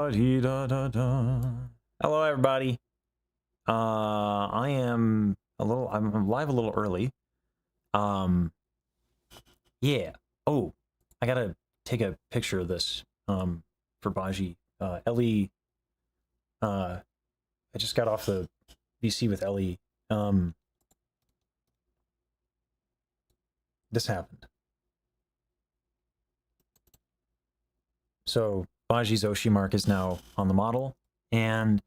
Da-dee-da-da-da. Hello, everybody. I'm live a little early. Um, yeah. Oh, I gotta take a picture of this, for Baji. Ellie, I just got off the VC with Ellie. Um, this happened. So Baji's Oshi mark is now on the model, and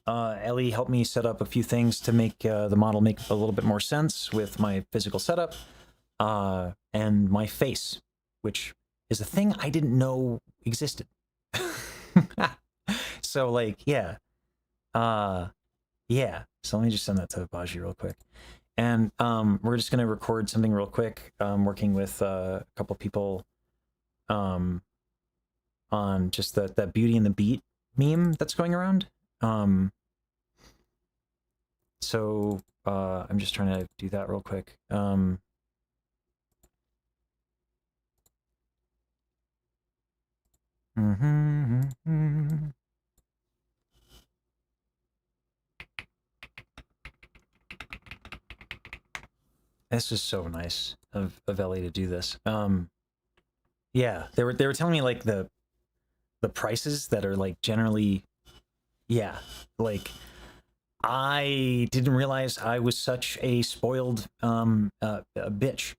Ellie helped me set up a few things to make the model make a little bit more sense with my physical setup, and my face, which is a thing I didn't know existed. So like, yeah. Yeah. So let me just send that to Baji real quick. And we're just gonna record something real quick. Working with a couple people on just that Beauty and the Beat meme that's going around. So I'm just trying to do that real quick. This is so nice of Ellie to do this. Yeah, they were telling me like the prices that are like generally, yeah, like I didn't realize I was such a spoiled a bitch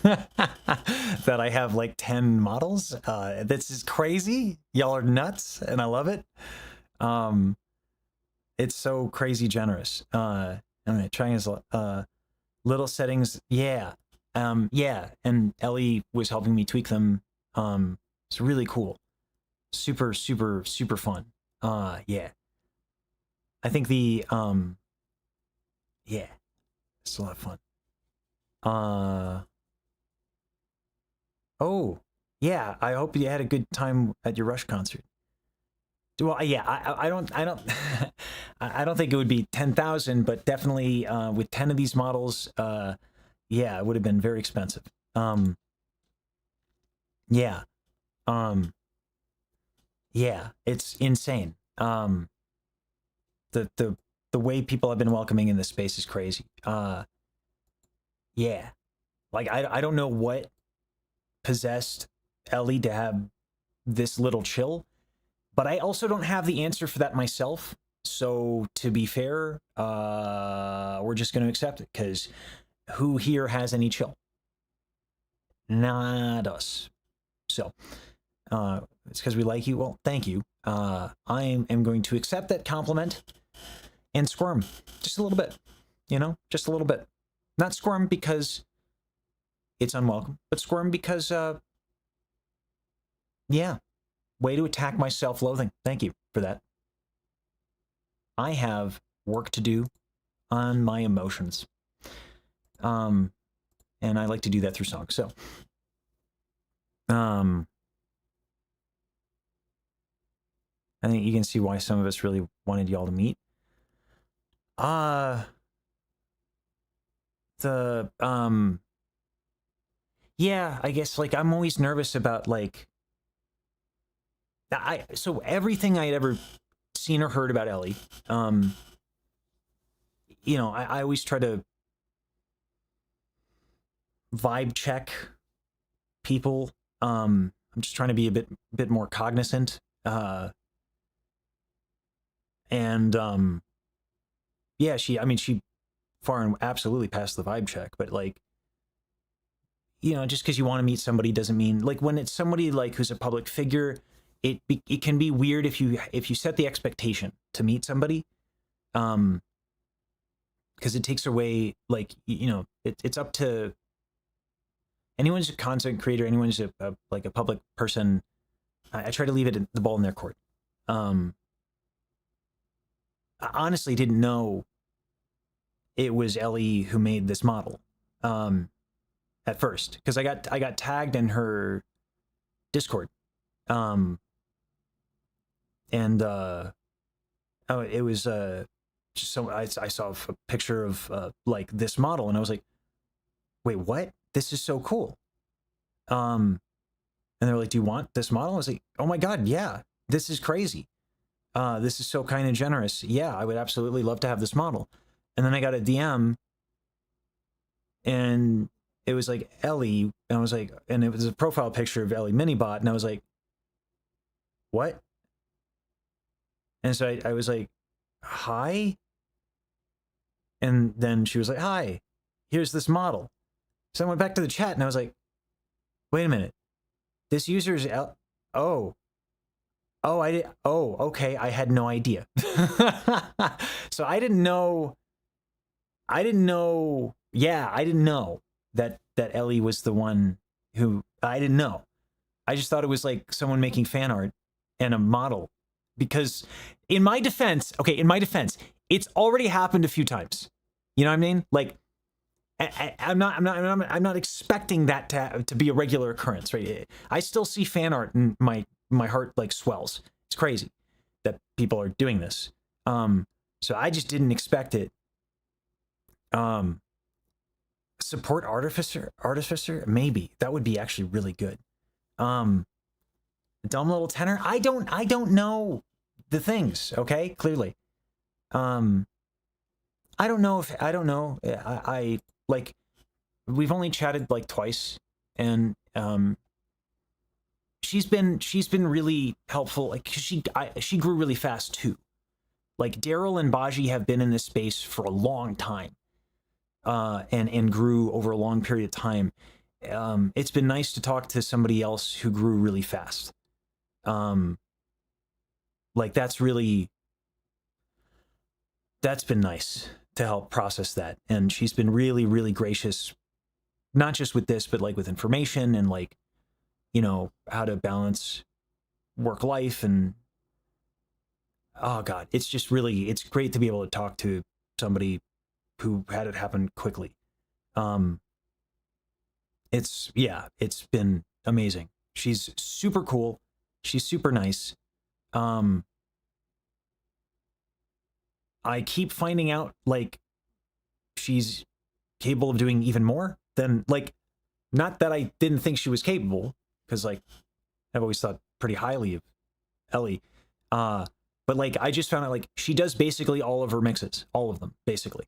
that I have like 10 models. This is crazy. Y'all are nuts, and I love it. It's so crazy generous. I'm gonna try his little settings. Yeah. Yeah, and Ellie was helping me tweak them. It's really cool. Super, super, super fun. Yeah. I think the yeah, it's a lot of fun. Oh, yeah, I hope you had a good time at your Rush concert. Well, yeah, I don't I don't think it would be 10,000, but definitely with 10 of these models, yeah, it would have been very expensive. Yeah. Yeah, it's insane. The way people have been welcoming in this space is crazy. Yeah. Like I don't know what possessed Ellie to have this little chill, but I also don't have the answer for that myself. So to be fair, we're just going to accept it, because who here has any chill? Not us. So it's because we like you. Well, thank you. I am going to accept that compliment and squirm just a little bit, just a little bit. Not squirm because it's unwelcome, but squirm because, yeah, way to attack my self-loathing. Thank you for that. I have work to do on my emotions. And I like to do that through song. So, I think you can see why some of us really wanted y'all to meet. Yeah, I guess like I'm always nervous about like so everything I had ever seen or heard about Ellie, I always try to vibe check people. I'm just trying to be a bit more cognizant. Yeah, she far and absolutely passed the vibe check, but like, just because you want to meet somebody doesn't mean, like, when it's somebody like who's a public figure, it can be weird if you set the expectation to meet somebody, because it takes away, like, it's up to anyone who's a content creator, anyone who's like a public person. I try to leave the ball in their court. I honestly didn't know it was Ellie who made this model at first, because I got tagged in her Discord, and it was just so I saw a picture of like this model, and I was like, wait, what? This is so cool. And they were like, do you want this model? I was like, oh my god, yeah, this is crazy. This is so kind and generous. Yeah, I would absolutely love to have this model. And then I got a DM and it was like Ellie, and I was like, and it was a profile picture of Ellie Minibot, and I was like, what? And so I was like, hi? And then she was like, hi, here's this model. So I went back to the chat and I was like, wait a minute. This user is oh. Oh, I did. Oh, okay. I had no idea. So I didn't know. Yeah, I didn't know that Ellie was the one who. I didn't know. I just thought it was like someone making fan art and a model. Because in my defense, it's already happened a few times. You know what I mean? Like, I'm not expecting that to be a regular occurrence, right? I still see fan art and my heart like swells. It's crazy that people are doing this. So I just didn't expect it. Support artificer, maybe that would be actually really good. Dumb little tenor. I don't know the things. Okay, clearly. I don't know. I like, we've only chatted like twice, and she's been really helpful. Like she grew really fast too. Like Daryl and Baji have been in this space for a long time, and grew over a long period of time. It's been nice to talk to somebody else who grew really fast. Like that's been nice to help process that. And she's been really, really gracious, not just with this, but like with information and like, you know, how to balance work life. And oh God, it's just really, it's great to be able to talk to somebody who had it happen quickly. It's been amazing. She's super cool. She's super nice. I keep finding out like she's capable of doing even more than, like, not that I didn't think she was capable, because like I've always thought pretty highly of Ellie. But like I just found out like she does basically all of her mixes, all of them basically,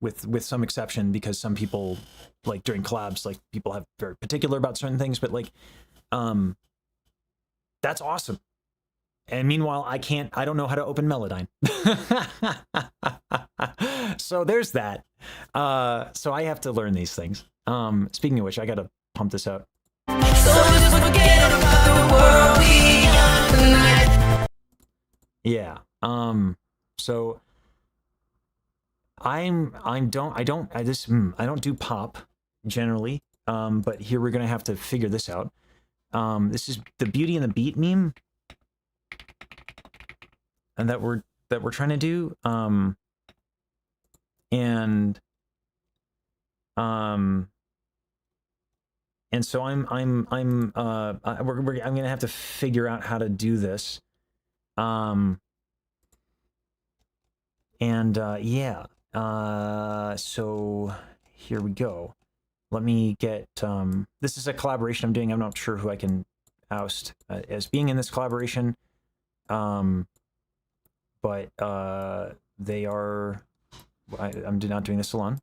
with some exception, because some people like during collabs, like people have very particular about certain things, but like that's awesome. And meanwhile, I don't know how to open Melodyne. So there's that. So I have to learn these things. Speaking of which, I gotta pump this out. Yeah. So I don't do pop generally. But here we're gonna have to figure this out. This is the Beauty and the Beat meme, and that we're trying to do. And so I'm gonna have to figure out how to do this. Yeah. So here we go. Let me get, this is a collaboration I'm doing. I'm not sure who I can oust as being in this collaboration. But they are, I'm not doing this alone.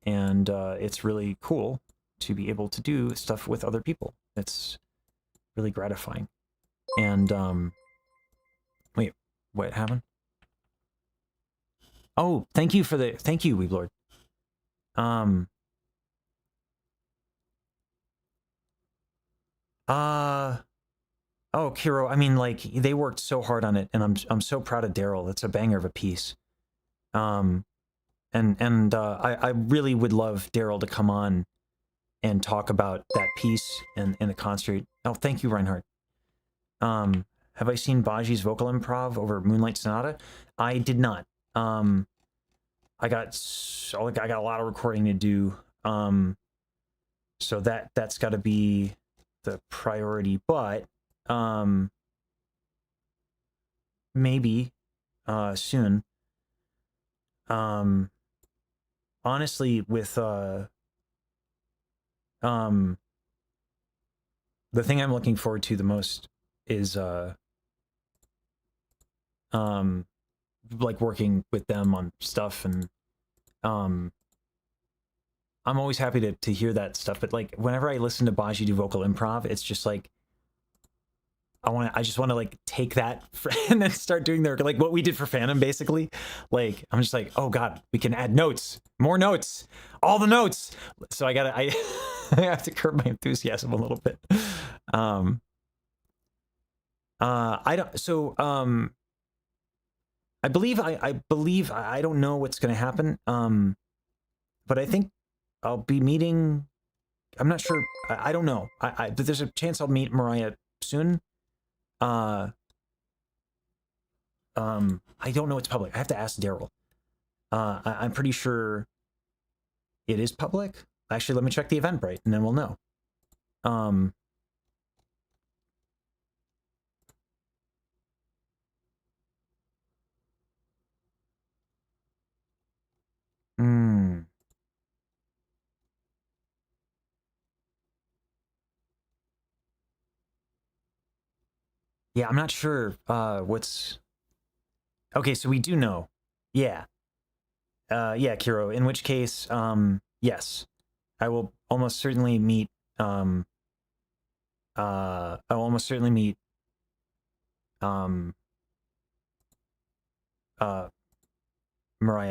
And it's really cool to be able to do stuff with other people. It's really gratifying. And, wait, what happened? Oh, thank you, Weeblord. Oh, Kiro, I mean, like, they worked so hard on it, and I'm so proud of Daryl. It's a banger of a piece. I really would love Daryl to come on and talk about that piece and the concert. Oh, thank you, Reinhardt. Have I seen Baji's vocal improv over Moonlight Sonata? I did not. I got a lot of recording to do. So that's got to be the priority, but maybe soon. Honestly, with the thing I'm looking forward to the most is like working with them on stuff, and I'm always happy to hear that stuff. But like whenever I listen to Baji do vocal improv, it's just like I just want to like take that and then start doing their, like what we did for Phantom, basically. Like, I'm just like, oh God, we can add notes, more notes, all the notes. So I have to curb my enthusiasm a little bit. I believe I don't know what's going to happen. But I think I'll be meeting, I'm not sure. I don't know. But there's a chance I'll meet Mariah soon. I don't know it's public. I have to ask Daryl. I'm pretty sure it is public. Actually, let me check the Eventbrite and then we'll know. Yeah, I'm not sure what's... Okay, so we do know. Yeah. Yeah, Kiro, in which case, yes. I will almost certainly meet Mariah at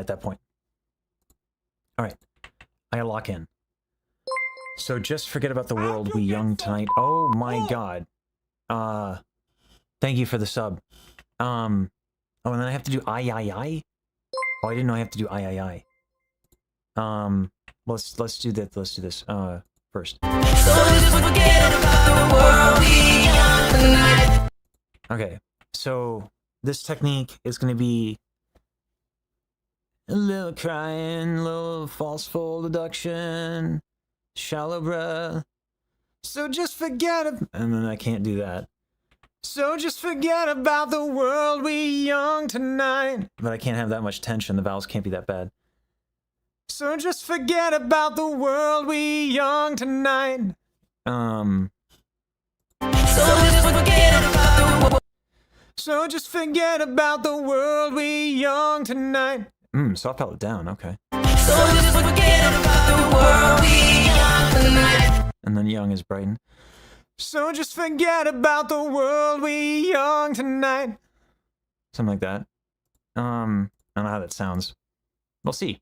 that point. All right, I gotta lock in. So just forget about the world we young tonight. Oh my God. Thank you for the sub. Oh, and then I have to do I. Oh, I didn't know I have to do I. Let's do that. Let's do this first. Okay, so this technique is going to be a little crying, a little false fold deduction, shallow breath. So just forget it. And then I can't do that. So just forget about the world we young tonight. But I can't have that much tension. The vowels can't be that bad. So just forget about the world we young tonight. So just forget about the world we young tonight. Soft palate down, okay. So just forget about the world we young tonight. And then young is brightened. So just forget about the world we young tonight. Something like that. I don't know how that sounds. We'll see.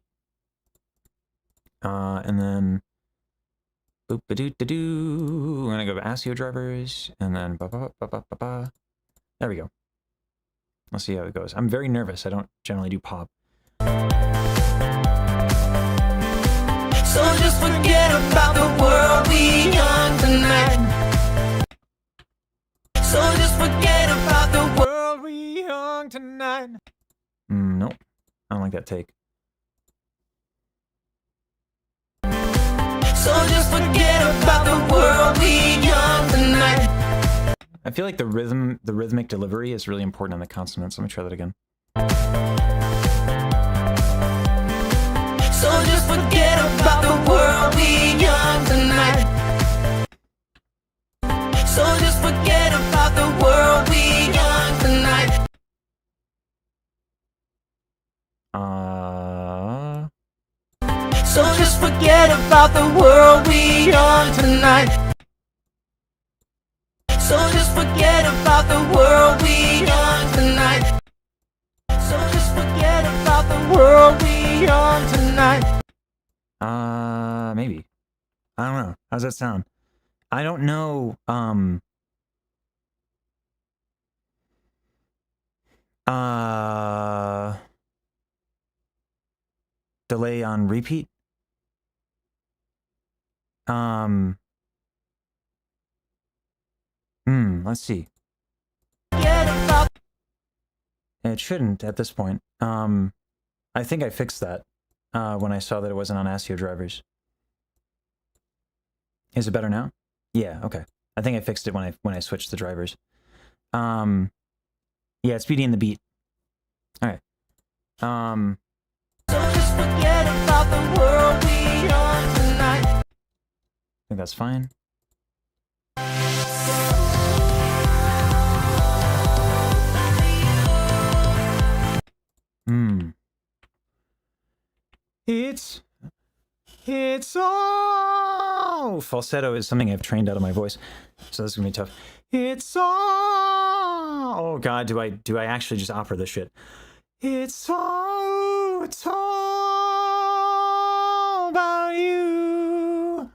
And then boop-a-doo-da-doo. I'm gonna go to ASIO drivers, and then ba-ba-ba-ba-ba-ba. There we go. Let's see how it goes. I'm very nervous. I don't generally do pop. So just forget about the world we young tonight. So just forget about the world we young tonight. Nope. I don't like that take. So just forget about the world we young tonight. I feel like the rhythmic delivery is really important on the consonants. Let me try that again. So just forget about the world we young tonight. So just forget about the world we young tonight. So just forget about the world we young tonight. So just forget about the world we young tonight. So just forget about the world we young tonight. Maybe. I don't know. How's that sound? I don't know, delay on repeat? Let's see. It shouldn't at this point. I think I fixed that, when I saw that it wasn't on ASIO drivers. Is it better now? Yeah, okay. I think I fixed it when I switched the drivers. Yeah, it's Beauty and the Beat. Alright. So just forget about the world we young tonight. I think that's fine. It's all... Falsetto is something I've trained out of my voice, so this is gonna be tough. It's all... Oh God, do I actually just opera this shit? It's all about you.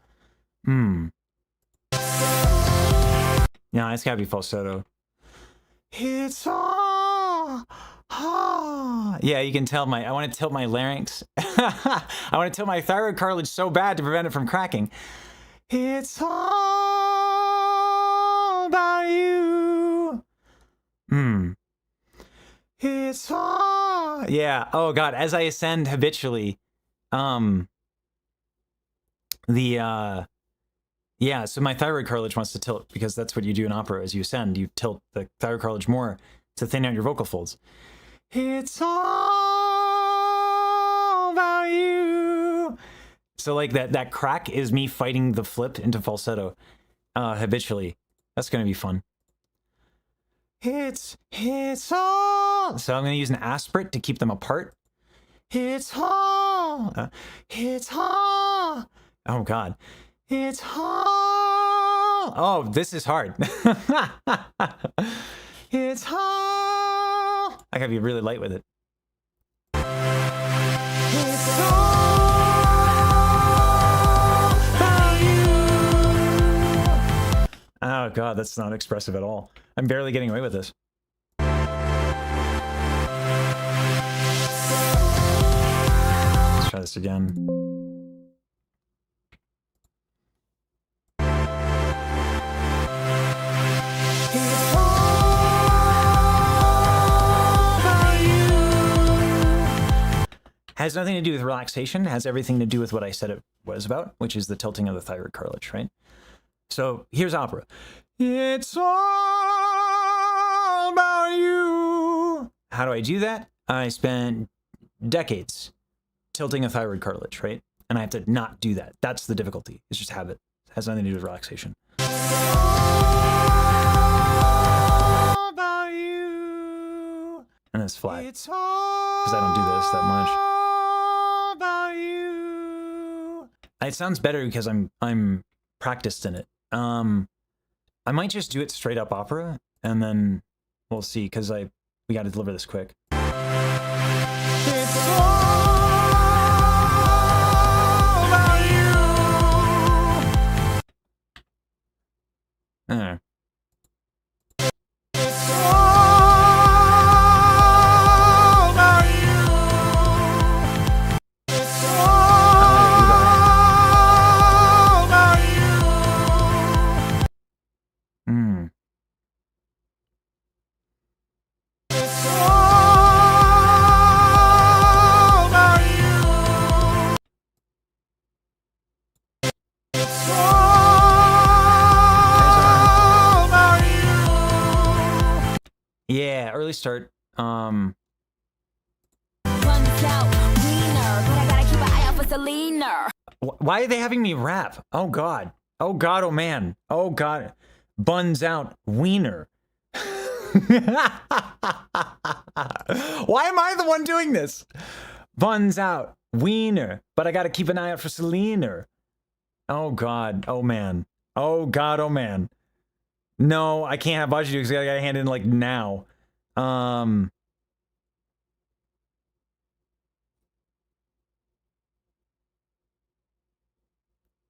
No, it's gotta be falsetto. It's all... Yeah, you can tell I want to tilt my larynx. I want to tilt my thyroid cartilage so bad to prevent it from cracking. It's all about you. It's all... Yeah, oh God, as I ascend habitually, yeah, so my thyroid cartilage wants to tilt because that's what you do in opera. As you ascend, you tilt the thyroid cartilage more to thin out your vocal folds. It's all about you. So like that crack is me fighting the flip into falsetto habitually. That's gonna be fun. It's all... So I'm gonna use an aspirate to keep them apart. It's all... Oh God. It's all... Oh, this is hard. It's all... I gotta be really light with it. It's all about you. Oh God, that's not expressive at all. I'm barely getting away with this. Let's try this again. Has nothing to do with relaxation, has everything to do with what I said it was about, which is the tilting of the thyroid cartilage, right? So here's opera. It's all about you. How do I do that? I spent decades tilting a thyroid cartilage, right? And I have to not do that. That's the difficulty. It's just habit. It has nothing to do with relaxation. All about you. And it's flat. Because I don't do this that much. About you. It sounds better because I'm practiced in it. I might just do it straight up opera, and then we'll see, because we got to deliver this quick. It's all about you. There. It's all about you. It's all about you. It's all about you. It's all about you. Yeah, early start. Runs out, wiener, but I gotta keep an eye out for Selena. Why are they having me rap? Oh God. Oh God, oh man. Oh God. Buns out, wiener. Why am I the one doing this? Buns out, wiener, but I gotta keep an eye out for Selena. Oh God, oh man. Oh God, oh man. No, I can't have Bajiru because I gotta hand in like now.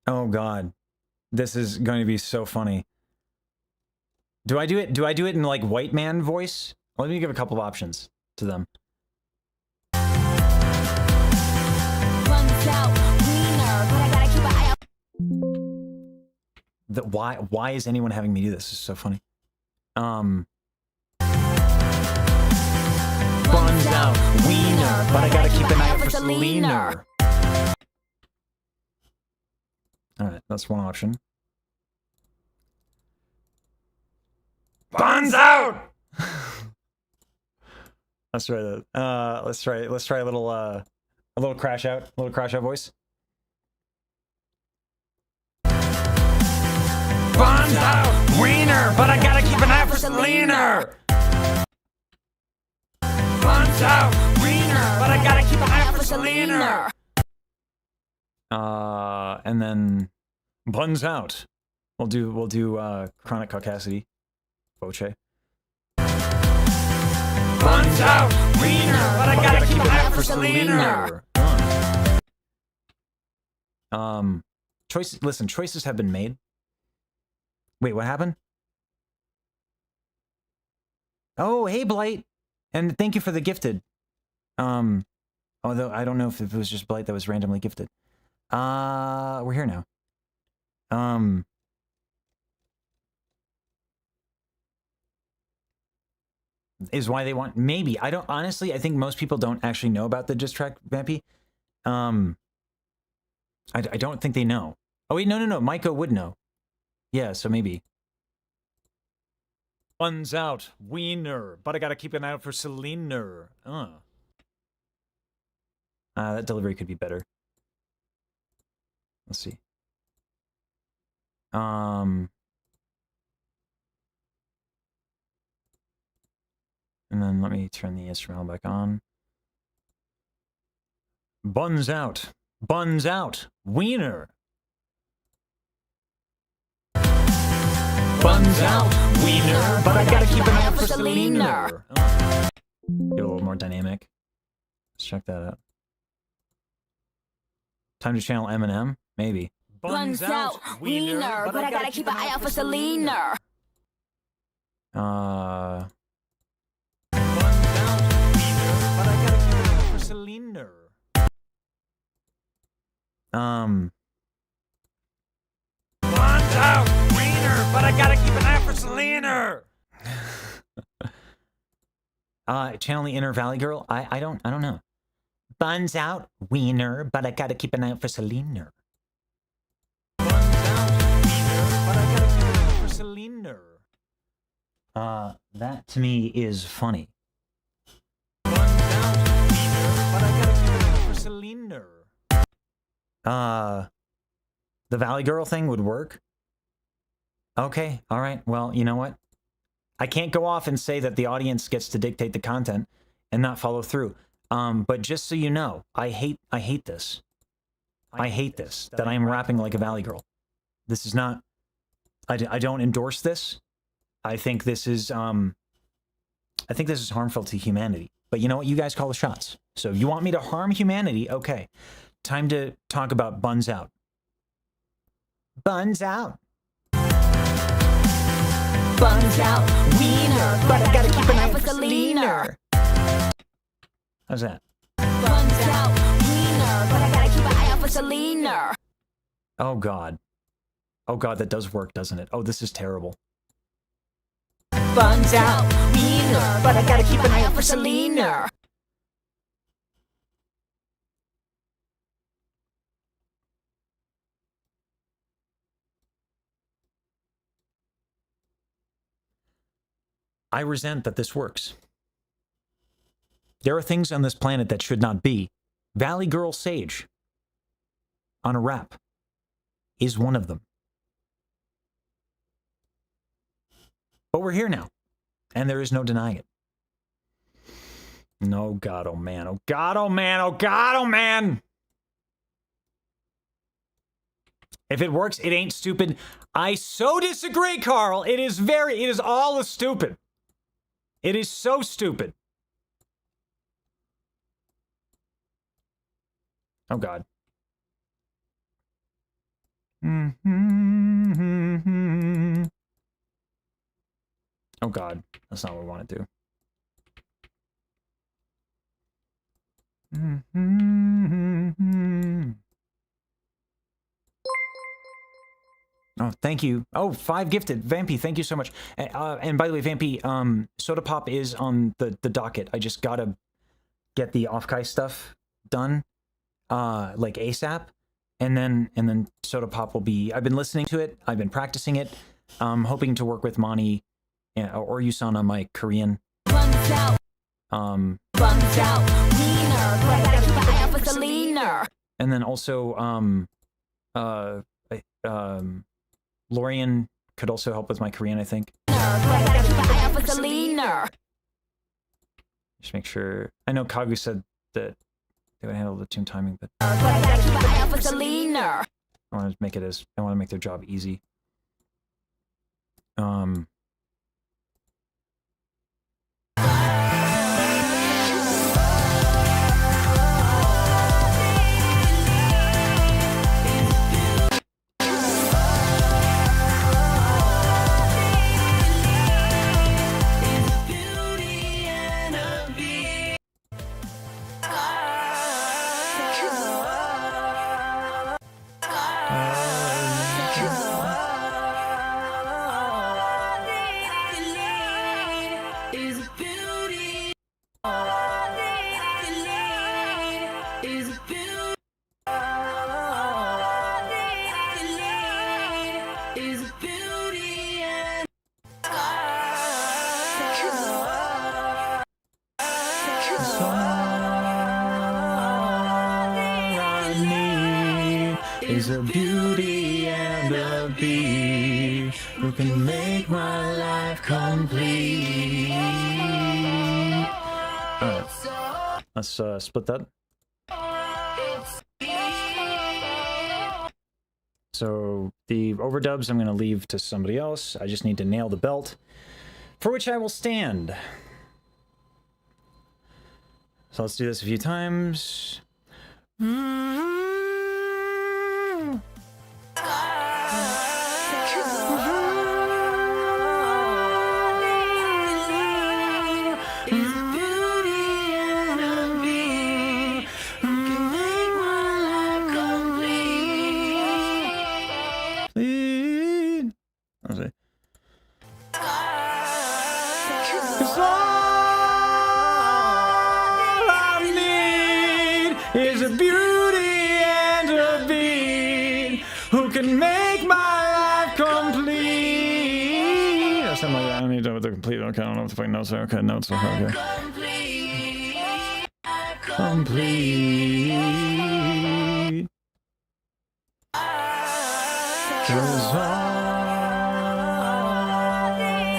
Oh God. This is going to be so funny. Do I do it in like white man voice? Let me give a couple of options to them. Runs out, wiener, but I gotta keep an eye out. Why is anyone having me do this? This is so funny. Buns out, wiener, but I gotta keep an eye out for Selena. Alright, that's one option. Buns out! Let's try that. Let's try a little crash out voice. Buns out, wiener, but I gotta keep an eye for Selena. Buns out, wiener, but I gotta keep an eye for Selena. And then buns out. We'll do chronic caucasity. Boche. Buns out, wiener, but I gotta keep an eye out for Selena. Choices have been made. Wait, what happened? Oh, hey, Blight. And thank you for the gifted. Although I don't know if it was just Blight that was randomly gifted. We're here now. Is why they want, maybe. I don't, honestly, I think most people don't actually know about the diss track, Vampy. I don't think they know. Oh, wait, no. Maiko would know. Yeah, so maybe. Buns out, wiener, but I gotta keep an eye out for Selena. That delivery could be better. Let's see. And then let me turn the instrumental back on. Buns out, wiener. Buns out, wiener, but I gotta keep an eye out for Selena. Get a little more dynamic. Let's check that out. Time to channel Eminem? Maybe. Buns out, wiener, but I gotta keep an eye out for Selena. Buns out, wiener, but I gotta keep an eye out for Selena. Buns out, wiener, but I gotta keep an eye out for Selena. Channel the inner Valley Girl? I don't know. Buns out, wiener, but I gotta keep an eye out for Selena. Buns out, wiener, but I gotta keep an eye out for Selena. That to me is funny. Buns out, wiener, but I gotta keep an eye out for Selena. The Valley Girl thing would work? Okay, alright, well, you know what? I can't go off and say that the audience gets to dictate the content and not follow through. But just so you know, I hate this. I hate this, that I am rapping like a Valley Girl. This is not, I don't endorse this. I think this is harmful to humanity. But you know what? You guys call the shots. So you want me to harm humanity? Okay. Time to talk about buns out. Buns out. Buns out, wiener, but I gotta keep an eye out for Selena. How's that? Buns out, wiener, but I gotta keep an eye out for Selena. Oh, God. Oh, God, that does work, doesn't it? Oh, this is terrible. Buns out, wiener, but I gotta keep an eye out for Selena. I resent that this works. There are things on this planet that should not be. Valley Girl Sage on a rap is one of them. But we're here now, and there is no denying it. No, God, oh man, oh God, oh man, oh God, oh man! If it works, it ain't stupid. I so disagree, Carl. It is all stupid. It is so stupid. Oh, God. Oh, God. That's not what we want to do. Oh, thank you. Oh, 5 gifted. Vampy, thank you so much. And by the way, Vampy, Soda Pop is on the docket. I just gotta get the Offkai stuff done, like ASAP. And then Soda Pop will be, I've been listening to it. I've been practicing it. Hoping to work with Mani or Yusan on my Korean. Buns out, wiener, but I gotta keep an eye out for Selena. And then also, Lorian could also help with my Korean, I think. But I gotta keep an eye out for Selena. Just make sure. I know Kagu said that they would handle the tune timing, but But I gotta keep an eye out for Selena. I want to make it as I want to make their job easy. Is a beauty and a bee who can make my life complete. Alright, let's split that. So the overdubs I'm going to leave to somebody else. I just need to nail the belt, for which I will stand. So let's do this a few times. Is a beauty and a beat who can make my life complete. Or something like that. I don't need to know what the complete. Okay, I don't know what the fucking notes are. Okay, notes. Okay. Complete. 'Cause all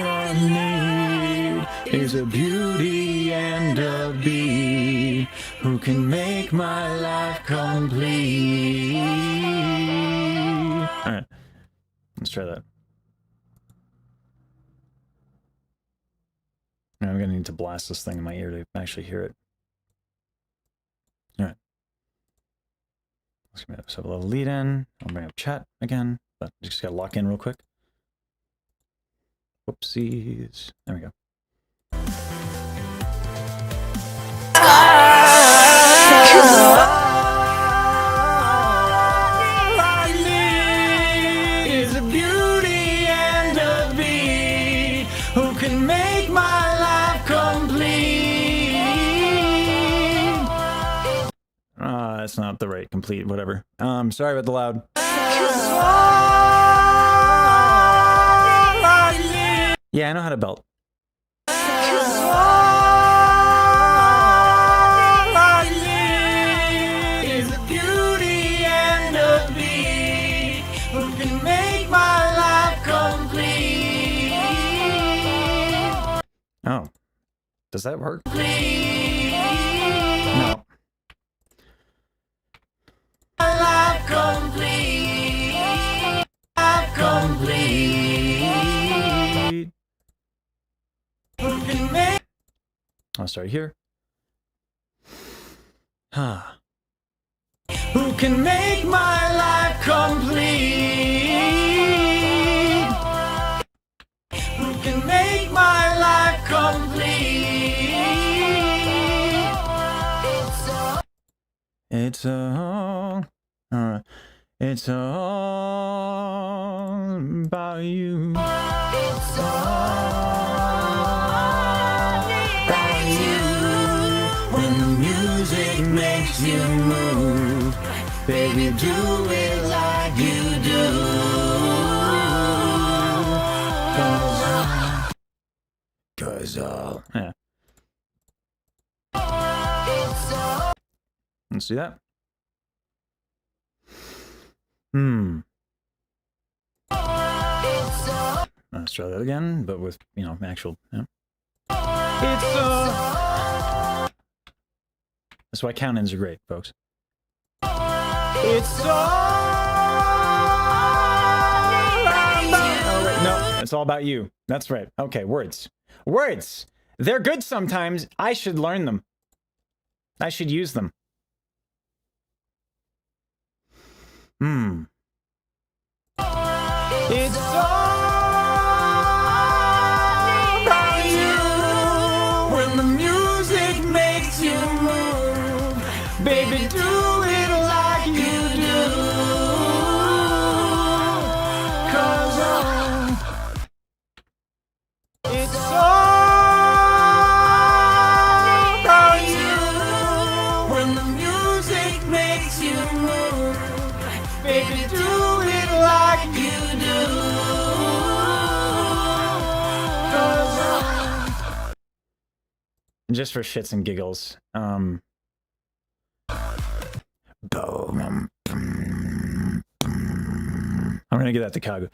I need is a beauty and a beat who can make my life complete. Alright, let's try that. Now I'm gonna need to blast this thing in my ear to actually hear it. Alright. Let's have a little lead in. I'll bring up chat again, but just gotta lock in real quick. Whoopsies. There we go. Is a beauty and a beat who can make my life complete. That's not the right complete, whatever. Sorry about the loud. Yeah, I know how to belt. Oh, does that work? No. I'll start here. Who can make my life complete? Who can make my life complete? It's all about you. It's all about you. When the music makes you move, baby, do it like you do. Yeah. Let's do that. Let's try that again, but with, you know, actual, yeah. Let's That's why count-ins are great, folks. It's all about you. Oh, wait, no, it's all about you. That's right. Okay, words. Words! They're good sometimes. I should learn them. I should use them. It's all about you. When the music makes you move, baby, do it like you do. 'Cause it's all about you. When the music makes you move, baby, do it like you do. 'Cause just for shits and giggles, I'm gonna get that to Kagu.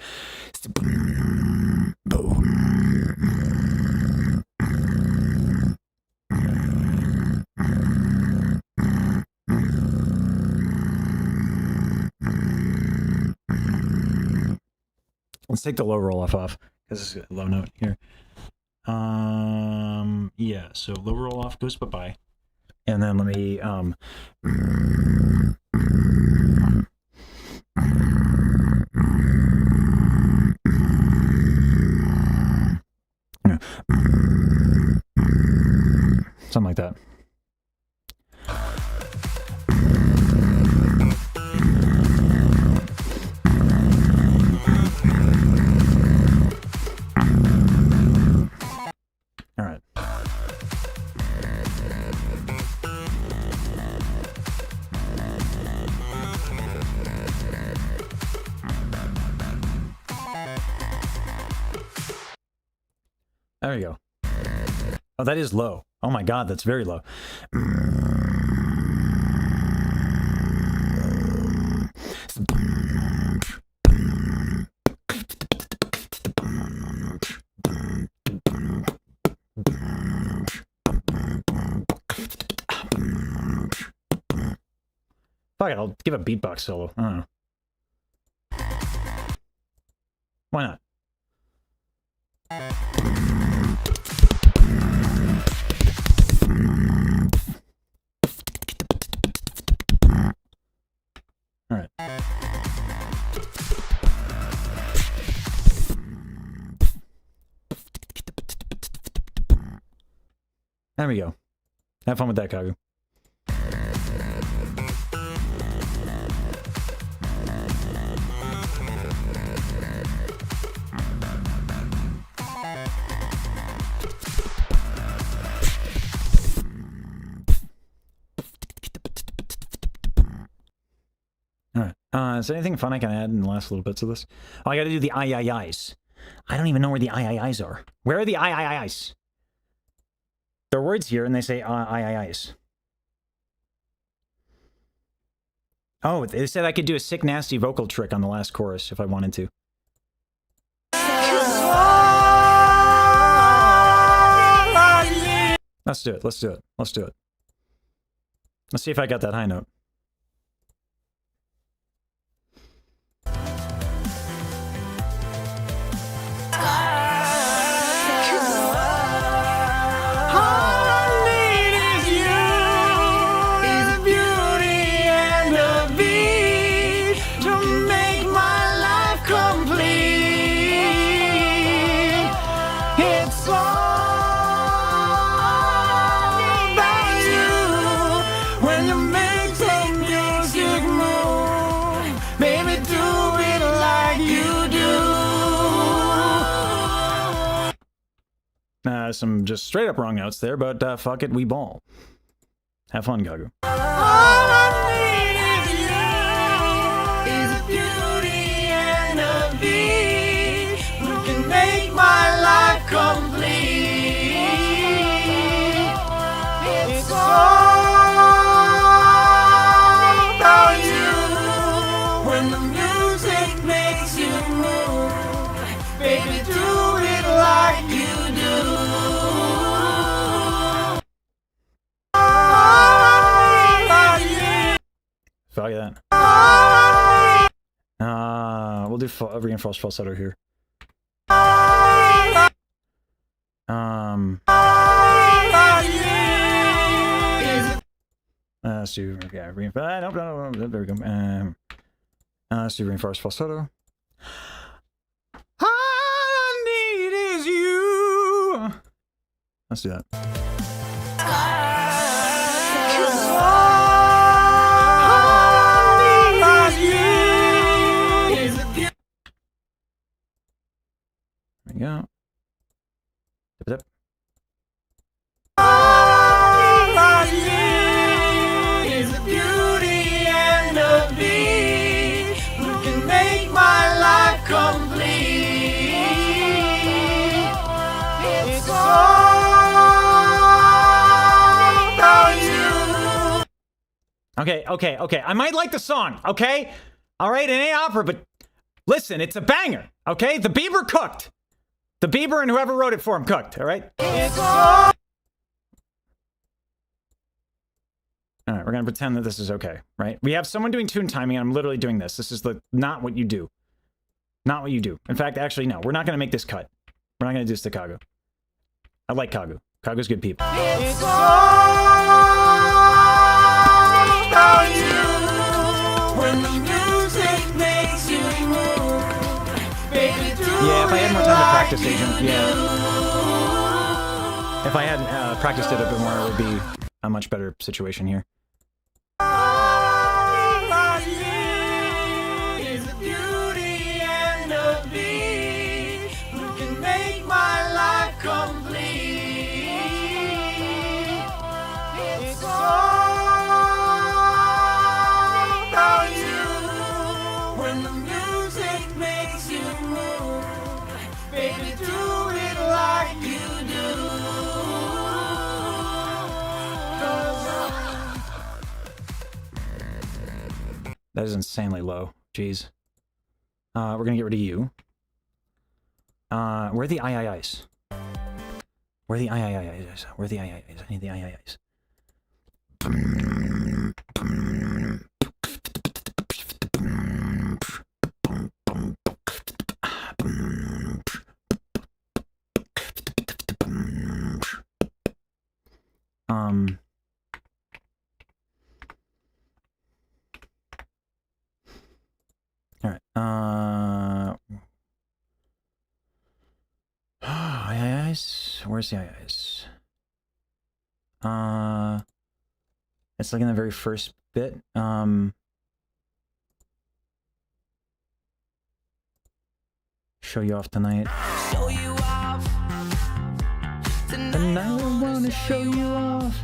Let's take the low roll off because this is a low note here. Yeah, so low roll off goes bye-bye. And then let me something like that. All right. There you go. Oh, that is low. Oh my God, that's very low. Fuck it, I'll give a beatbox solo. I don't know. Why not? All right. There we go. Have fun with that, Kagu. Is there anything fun I can add in the last little bits of this? Oh, I gotta do the I-I-I's. I don't even know where the I-I-I's are. Where are the I-I-I's? There are words here, and they say I-I-I's. Oh, they said I could do a sick, nasty vocal trick on the last chorus if I wanted to. Let's do it. Let's do it. Let's do it. Let's see if I got that high note. Some just straight up wrong notes there, but fuck it, we ball. Have fun, Gagu. All I need is beauty and a beat who can make my life complete. It's all about you when the music makes you move. Baby, do it like you do. Value that. We'll do reinforced falsetto here. Let's do, okay, no, there we go. Let's do reinforced falsetto. All I need is you. Let's do that. There we go. Dip, dip. Okay. I might like the song, okay? All right, it ain't opera, but listen, it's a banger, okay? The Bieber cooked. The Bieber and whoever wrote it for him cooked, all right? All right, we're going to pretend that this is okay, right? We have someone doing tune timing, and I'm literally doing this. This is not what you do. Not what you do. In fact, actually, no. We're not going to make this cut. We're not going to do this to Kagu. I like Kagu. Kagu's good people. It's all you when the music makes you move. Baby, yeah, if I had more time to practice, Agent, yeah. If I had practiced it a bit more, it would be a much better situation here. That is insanely low. Jeez. We're gonna get rid of you. Where are the ii's? Where are the ii's? Where are the ii's? I need the ii's. All right. IIs. Where's the IIs? It's like in the very first bit. Show you off tonight. Show you off tonight. I wanna show you off.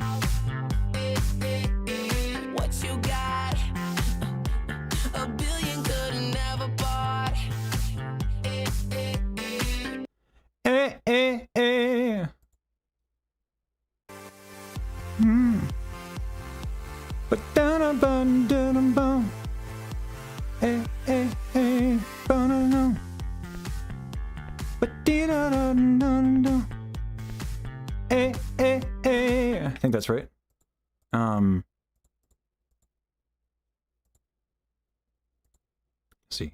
What you got? A billion could never bought. But down bum down bum. Banana. But dee-da-da-da-da. I think that's right. Let's see.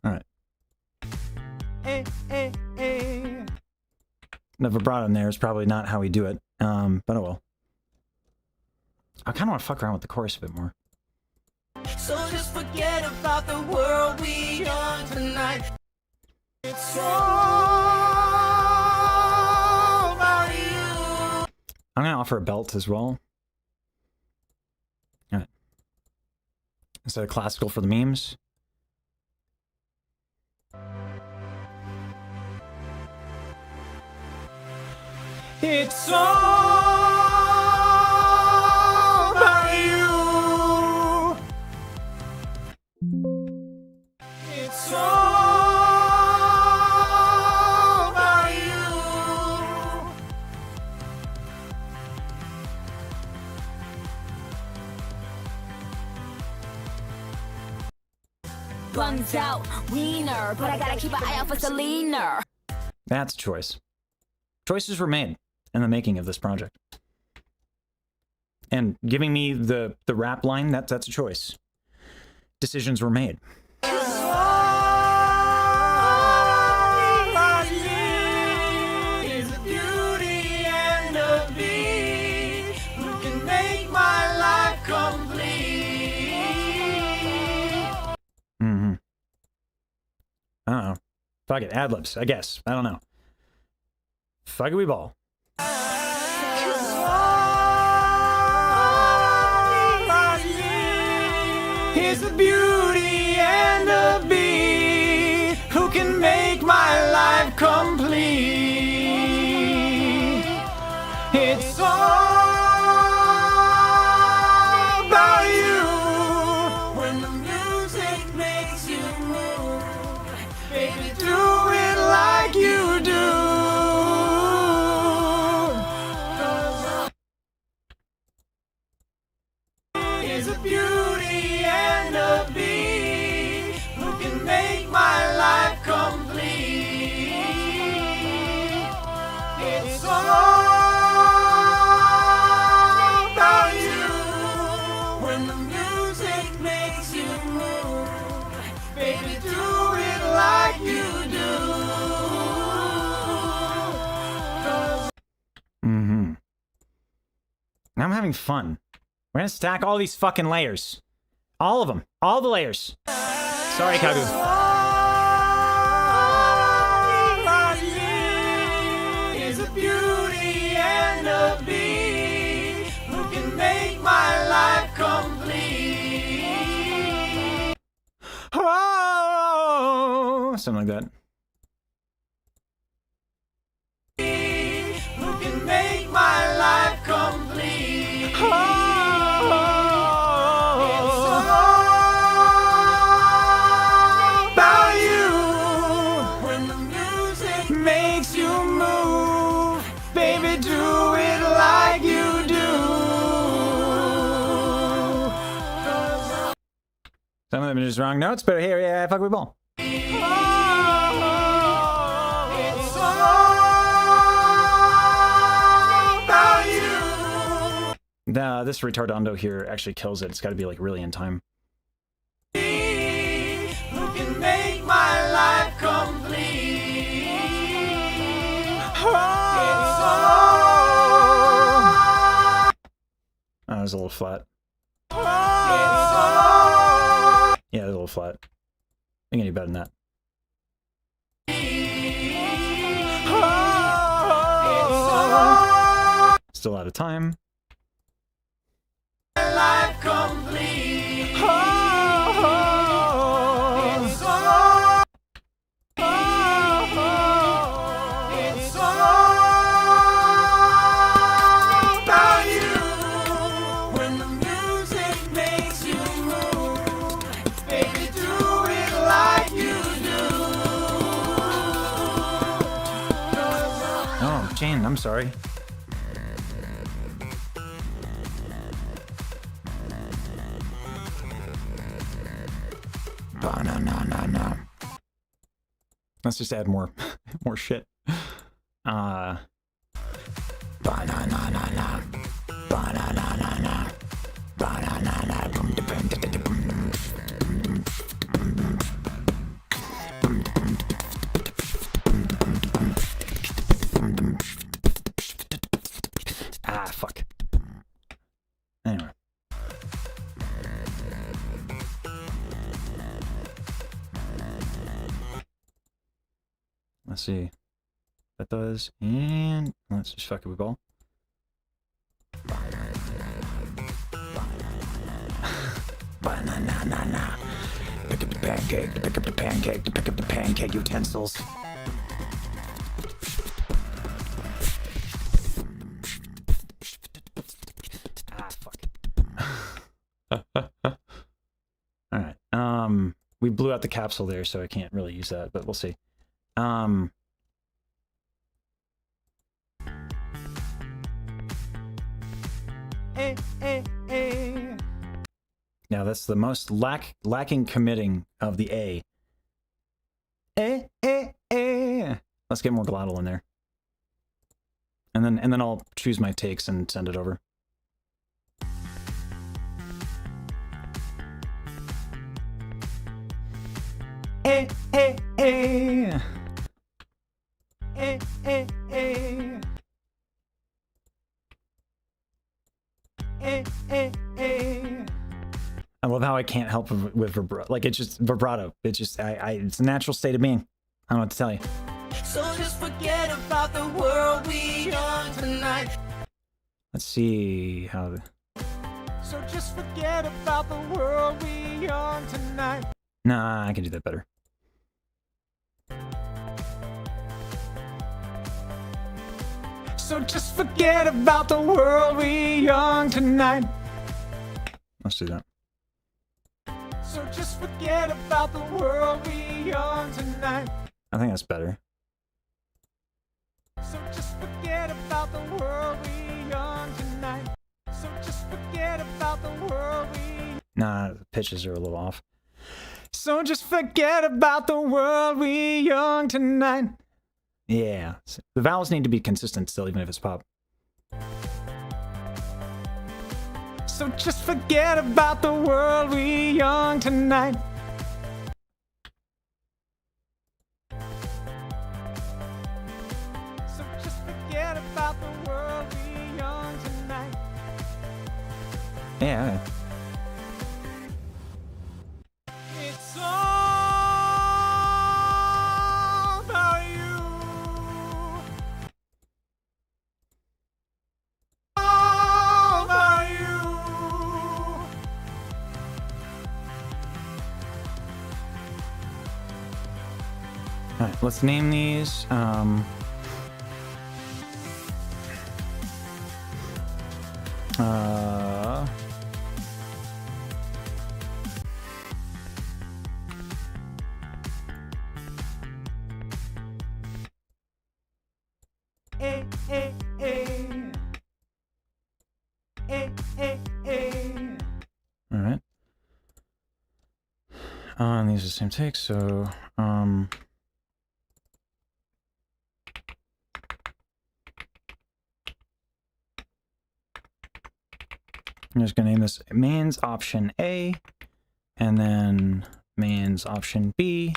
All right. The vibrato in there is probably not how we do it, but oh well. I kind of want to fuck around with the chorus a bit more. So just forget about the world we are tonight. It's all about you. I'm gonna offer a belt as well. All right. Instead of classical for the memes. It's all about you. It's all about you. buns out wiener, but I gotta keep an eye out for Selena. That's a choice. Choices were made in the making of this project. And giving me the rap line, that's a choice. Decisions were made. I don't know. Fuck it. Ad-libs, I guess. I don't know. Fuck it, we ball. Here's the beauty and the beat who can make my life complete. It's all about you. When the music makes you move, baby, do it like you do. Here's a beauty and a beat who can make my life complete. It's all about you. When the music makes you move, baby, do it like you do. I'm having fun. We're gonna stack all these fucking layers. All of them. All the layers. Sorry, Kagu. Is a beauty and a beat who can make my life complete. Oh, something like that. Who can make my life complete. It's all about you. When the music makes you move, baby, do it like you do. Some of them are just wrong notes, but here, yeah, fuck we ball. It's all about you. This retardondo here actually kills it. It's got to be like really in time. Who can make my life complete. It's all. Oh, it was a little flat. It's all. Yeah, it was a little flat. I can do better than that. Still out of time. Life complete. It's all. It's all about you. When the music makes you move, baby, do it like you do. Oh, Jane, I'm sorry. No. Let's just add more shit. Banana. Ah, fuck. Anyway. Let's see. That does, and let's just fuck it with ball. Banana. Pick up the pancake, pick up the pancake, pick up the pancake utensils. Ah, fuck. Alright. We blew out the capsule there, so I can't really use that, but we'll see. Now that's the most lacking committing of the A. Let's get more glottal in there. And then I'll choose my takes and send it over. I love how I can't help with vibrato. Like, it's just vibrato. It's just, it's a natural state of being. I don't know what to tell you. So just forget about the world we on tonight. Let's see how. So just forget about the world we on tonight. Nah, I can do that better. So just forget about the world we young tonight. Let's do that. So just forget about the world we young tonight. I think that's better. So just forget about the world we young tonight. So just forget about the world we. Nah, the pitches are a little off. So just forget about the world we young tonight. Yeah, the vowels need to be consistent still, even if it's pop. So just forget about the world we young tonight. So just forget about the world we young tonight. Yeah. It's all about you. All about you. All right, let's name these. Eh, eh, eh. Eh, eh, eh. All right. And these are the same takes, so I'm just gonna name this mains option A, and then mains option B,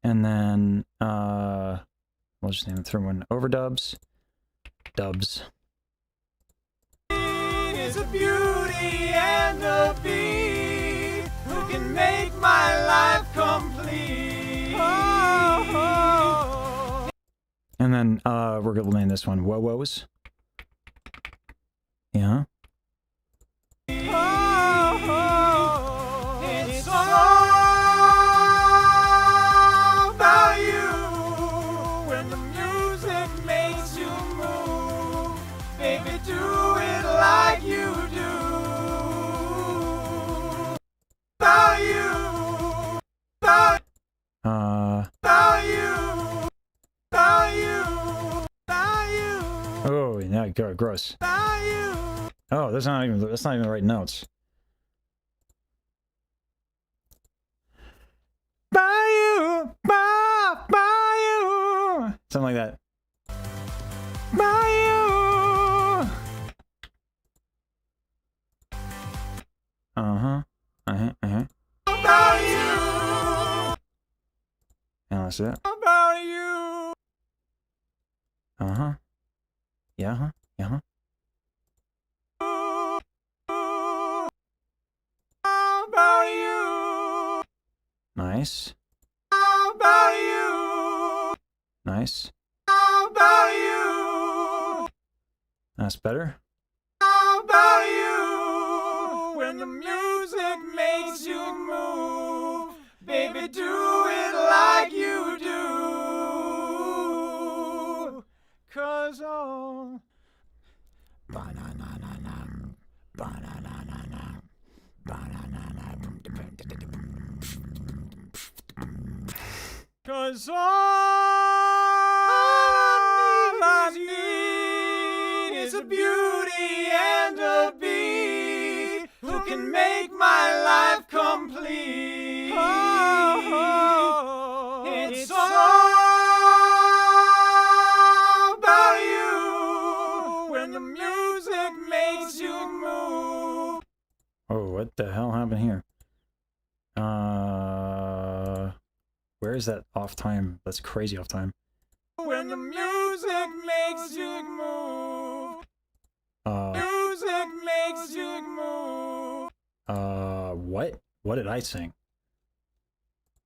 and then we'll just name the third one overdubs, dubs. Is a beauty and a beast who can make my life complete. Oh. And then we're gonna name this one Wo-Wo's. Yeah. It's all about you when the music makes you move. Baby, do it like you do. About you. About you. About you. About you. Oh, yeah, gross. About you. Oh, that's not even the right notes. By you, by you, Something like that. by you. About you, And that's it. about you. Yeah, yeah. About you, Nice. about you, Nice. about you, That's better. about you. When the music makes you move, baby, do it like you do. 'Cause all Cause all I need is a beauty and a beat who can make my life complete. Oh, it's all about you when the music makes you move. Oh, what the hell happened here? Where is that off time? That's crazy off time. When the music makes you move. Music makes you move. What? What did I sing?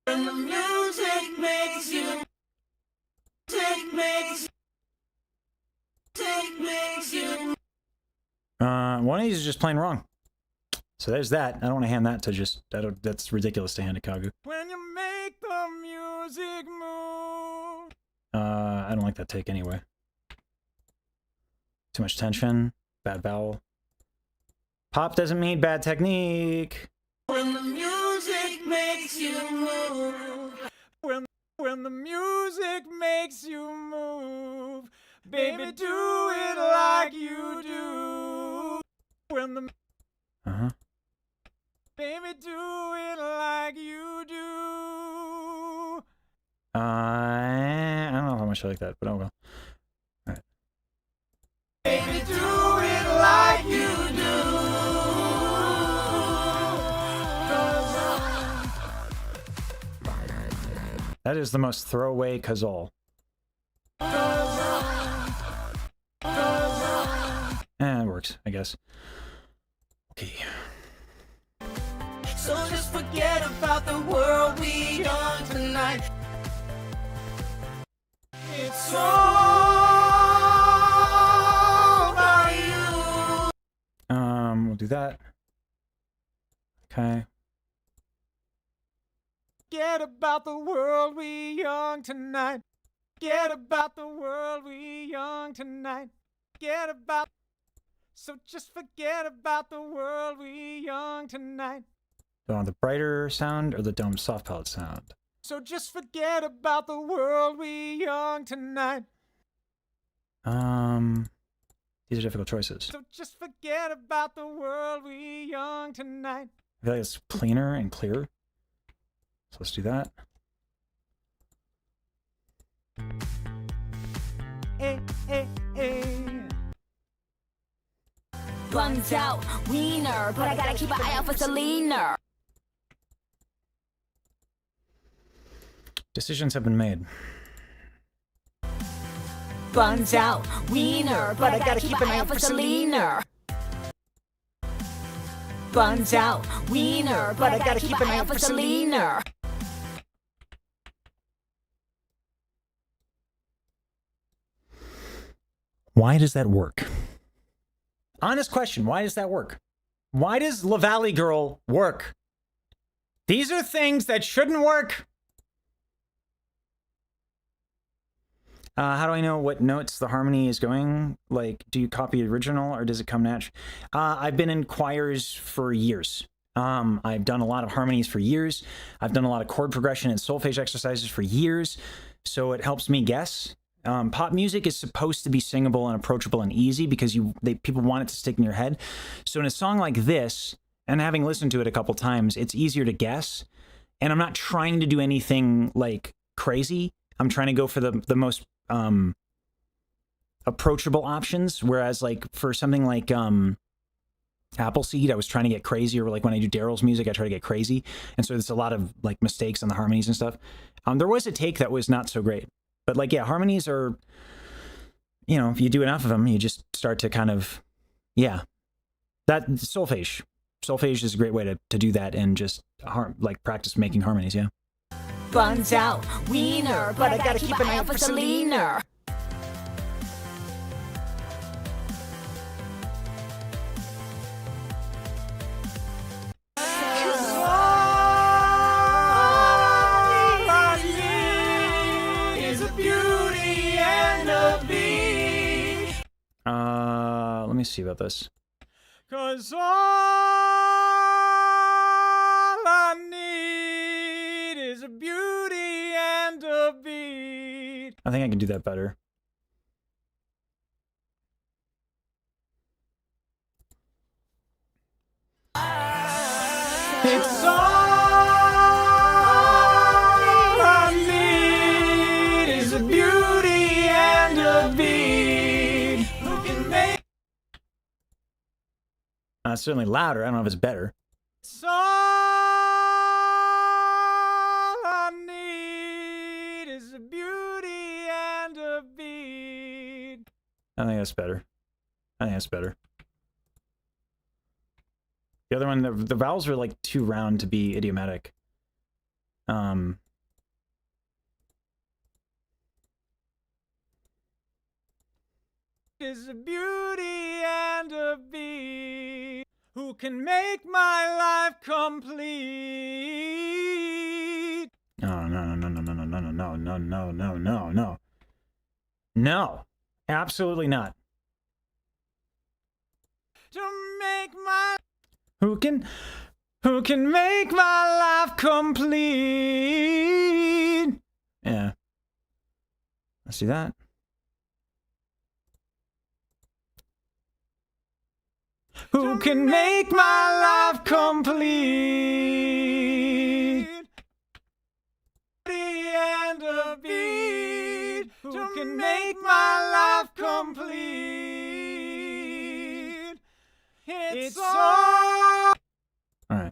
When the music makes you. Makes you. One of these is just plain wrong. So there's that. I don't want to hand that to just... that's ridiculous to hand to Kagu. When you make the music move. I don't like that take anyway. Too much tension. Bad vowel. Pop doesn't mean bad technique. When the music makes you move. When the music makes you move. Baby, do it like you do. When the... Uh-huh. Baby, do it like you do. I don't know how much I like that, but oh well. Alright. Baby, do it like you do. That is the most throwaway Kazal. It works, I guess. Okay. So just forget about the world we are tonight. It's all about you. We'll do that. Okay. Forget about the world we young tonight. Forget about the world we young tonight. Forget about. So just forget about the world we young tonight. Do I want the brighter sound or the dumb soft palette sound? So just forget about the world we young tonight. These are difficult choices. So just forget about the world we young tonight. I feel like it's cleaner and clearer. So let's do that. Hey, hey, hey. Buns out, wiener, but I gotta keep an eye out for Selena. Decisions have been made. Buns out, wiener, but I gotta keep an eye out for Selena. Buns out, wiener, but I gotta keep an eye out for Selena. Why does that work? Honest question, why does that work? Why does La Valley Girl work? These are things that shouldn't work. How do I know what notes the harmony is going? Like, do you copy the original or does it come natural? I've been in choirs for years. I've done a lot of harmonies for years. I've done a lot of chord progression and solfege exercises for years. So it helps me guess. Pop music is supposed to be singable and approachable and easy because people want it to stick in your head. So in a song like this, and having listened to it a couple times, it's easier to guess. And I'm not trying to do anything like crazy. I'm trying to go for the most approachable options. Whereas like for something like Appleseed, I was trying to get crazy, or like when I do Daryl's music, I try to get crazy. And so there's a lot of like mistakes on the harmonies and stuff. There was a take that was not so great. But like, yeah, harmonies are, you know, if you do enough of them, you just start to kind of, yeah. That solfege. Solfege is a great way to do that and just like practice making harmonies, yeah. Buns out, wiener, but I gotta keep an eye out for Selena. Let me see about this. 'Cause all I need is a beauty and a beat. I think I can do that better. Certainly louder. I don't know if it's better. It's all I need is a beauty and a beat. I think that's better. I think that's better. The other one, the vowels were like too round to be idiomatic. Is a beauty and a beat who can make my life complete. No, no, no, no, no, no, no, no, no, no, no, no, no, no. No, absolutely not. To make my Who can make my life complete? Yeah. Let's do that. Who can make my life complete? And a beat who can make my life complete. It's all right.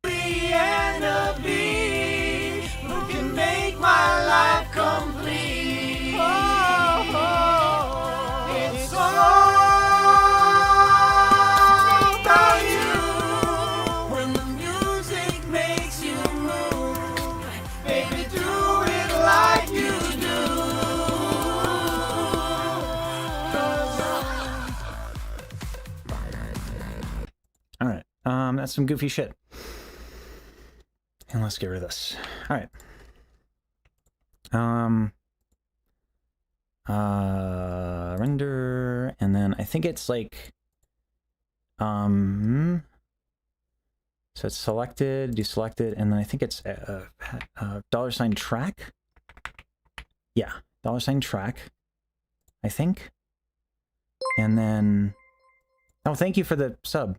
And a beat who can make my life complete. Oh, it's all about you. When the music makes you move, baby, do it like you do. All right. That's some goofy shit. And let's get rid of this. All right. Render, and then I think it's like, so it's selected, deselected, and then I think it's $sign track. Yeah, $sign track, I think. And then, oh, thank you for the sub.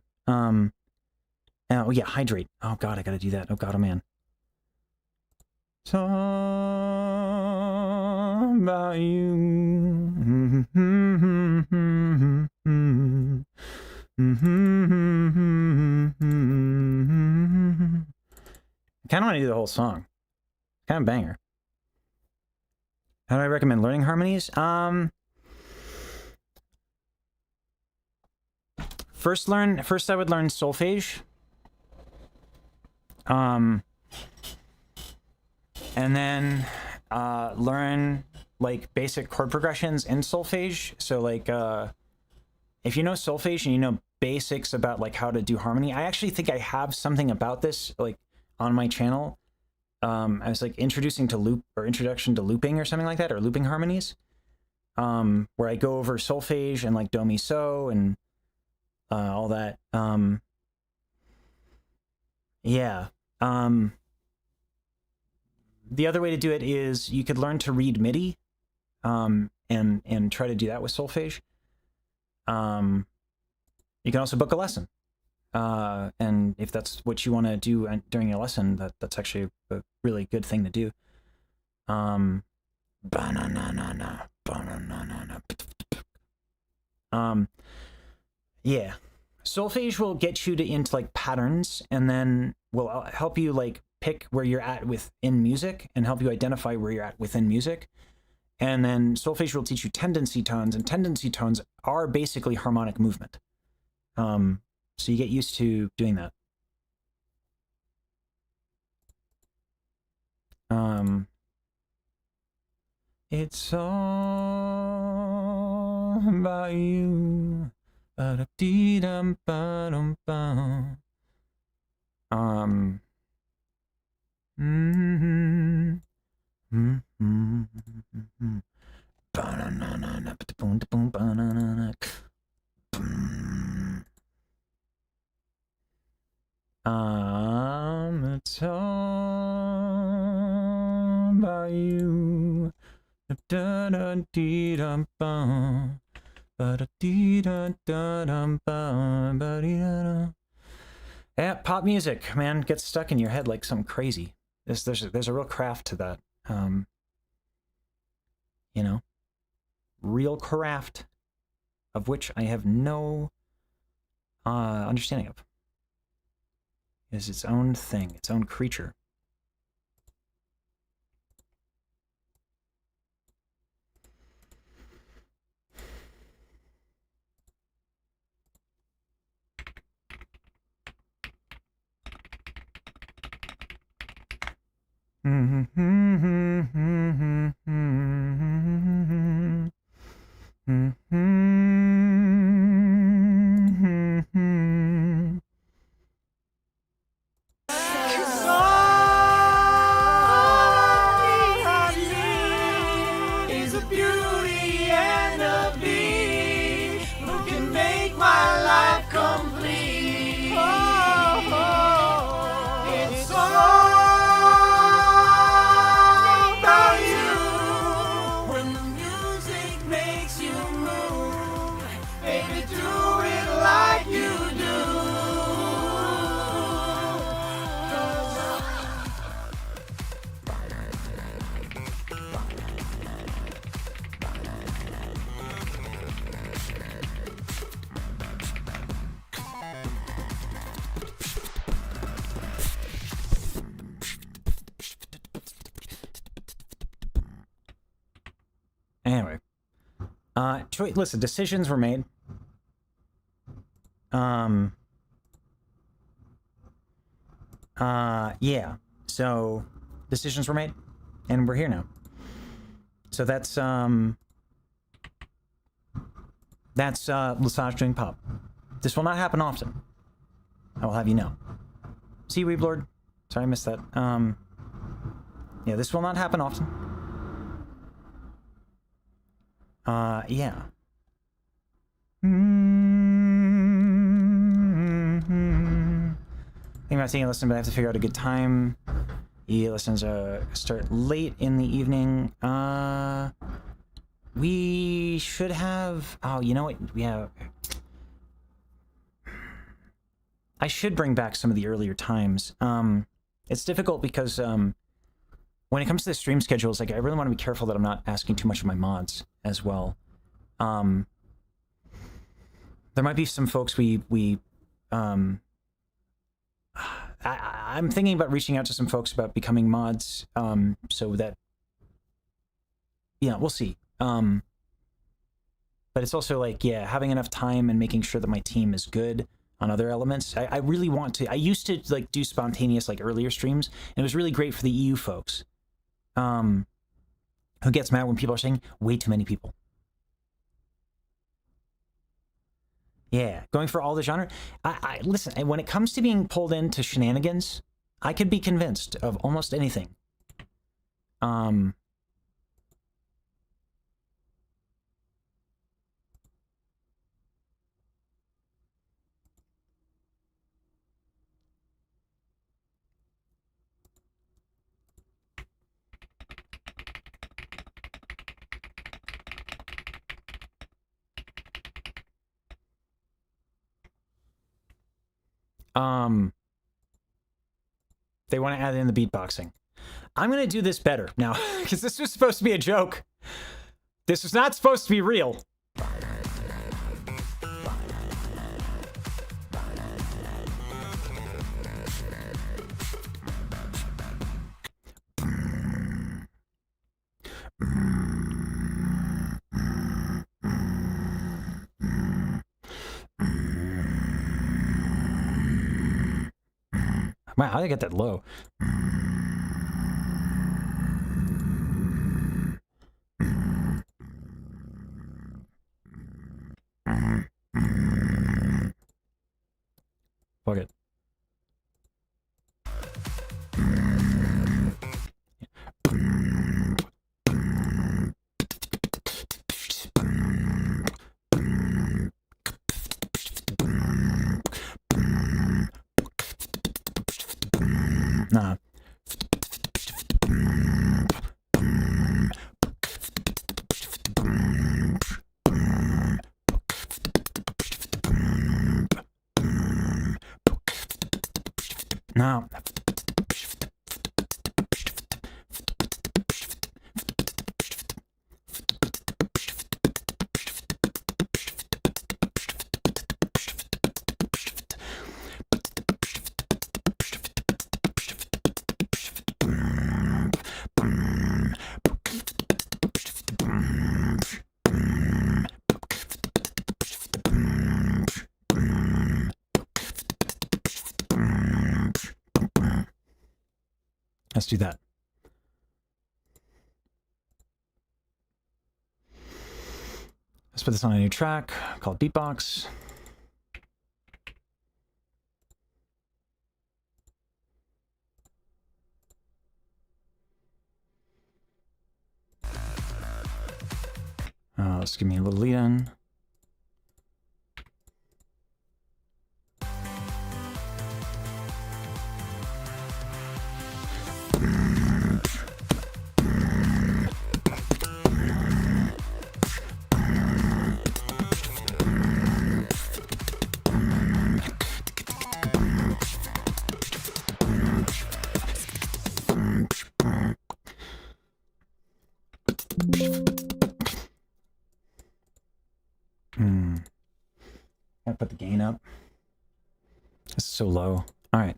Oh yeah, hydrate. Oh god, I gotta do that. Oh god, oh man. Song about you. I kind of want to do the whole song. Kind of banger. How do I recommend learning harmonies? First I would learn solfege. And then learn like basic chord progressions in solfege. So like if you know solfege and you know basics about like how to do harmony, I actually think I have something about this like on my channel. I was like introduction to looping or something like that, or looping harmonies, where I go over solfege and like do mi so and all that. Yeah. The other way to do it is you could learn to read MIDI, and try to do that with solfege. You can also book a lesson, and if that's what you want to do during your lesson, that's actually a really good thing to do. Yeah, solfege will get you into like patterns, and then will help you like pick where you're at within music and help you identify where you're at within music. And then solfege will teach you tendency tones, and tendency tones are basically harmonic movement. So you get used to doing that. It's all about you. Ba-da-dee-dum-ba-dum-bum. It's all about you. Da-da-dee-dum-bum. Ba-da-dee-da-da-dum-bum. Ba-dee-da-da. Yeah, pop music, man, gets stuck in your head like something crazy. There's a real craft to that. You know, real craft, of which I have no understanding of. It is its own thing, its own creature. Is a beauty and a beast who can make my life complete. It's all about you. When the music makes you move, baby, do it like you do. Anyway, listen, decisions were made. Yeah. So decisions were made, and we're here now. So that's Lesage doing pop. This will not happen often. I will have you know. See, Weeblord. Sorry, I missed that. Yeah, this will not happen often. Yeah. Think about taking a listen, but I have to figure out a good time. Lessons start late in the evening. We should have. Oh, you know what? We have. I should bring back some of the earlier times. It's difficult because when it comes to the stream schedules, like I really want to be careful that I'm not asking too much of my mods as well. There might be some folks I'm thinking about reaching out to some folks about becoming mods, so that, yeah, we'll see. But it's also like, yeah, having enough time and making sure that my team is good on other elements. I really want to. I used to like do spontaneous like earlier streams, and it was really great for the EU folks. Who gets mad when people are saying way too many people. Yeah, going for all the genre. Listen, when it comes to being pulled into shenanigans, I could be convinced of almost anything. They want to add in the beatboxing. I'm going to do this better now, because this was supposed to be a joke. This was not supposed to be real. Wow, how did I get that low? Fuck it. Nah. No. let's do that. Let's put this on a new track called Beatbox. Let's give me a little lead in. Gotta put the gain up. This is so low. All right.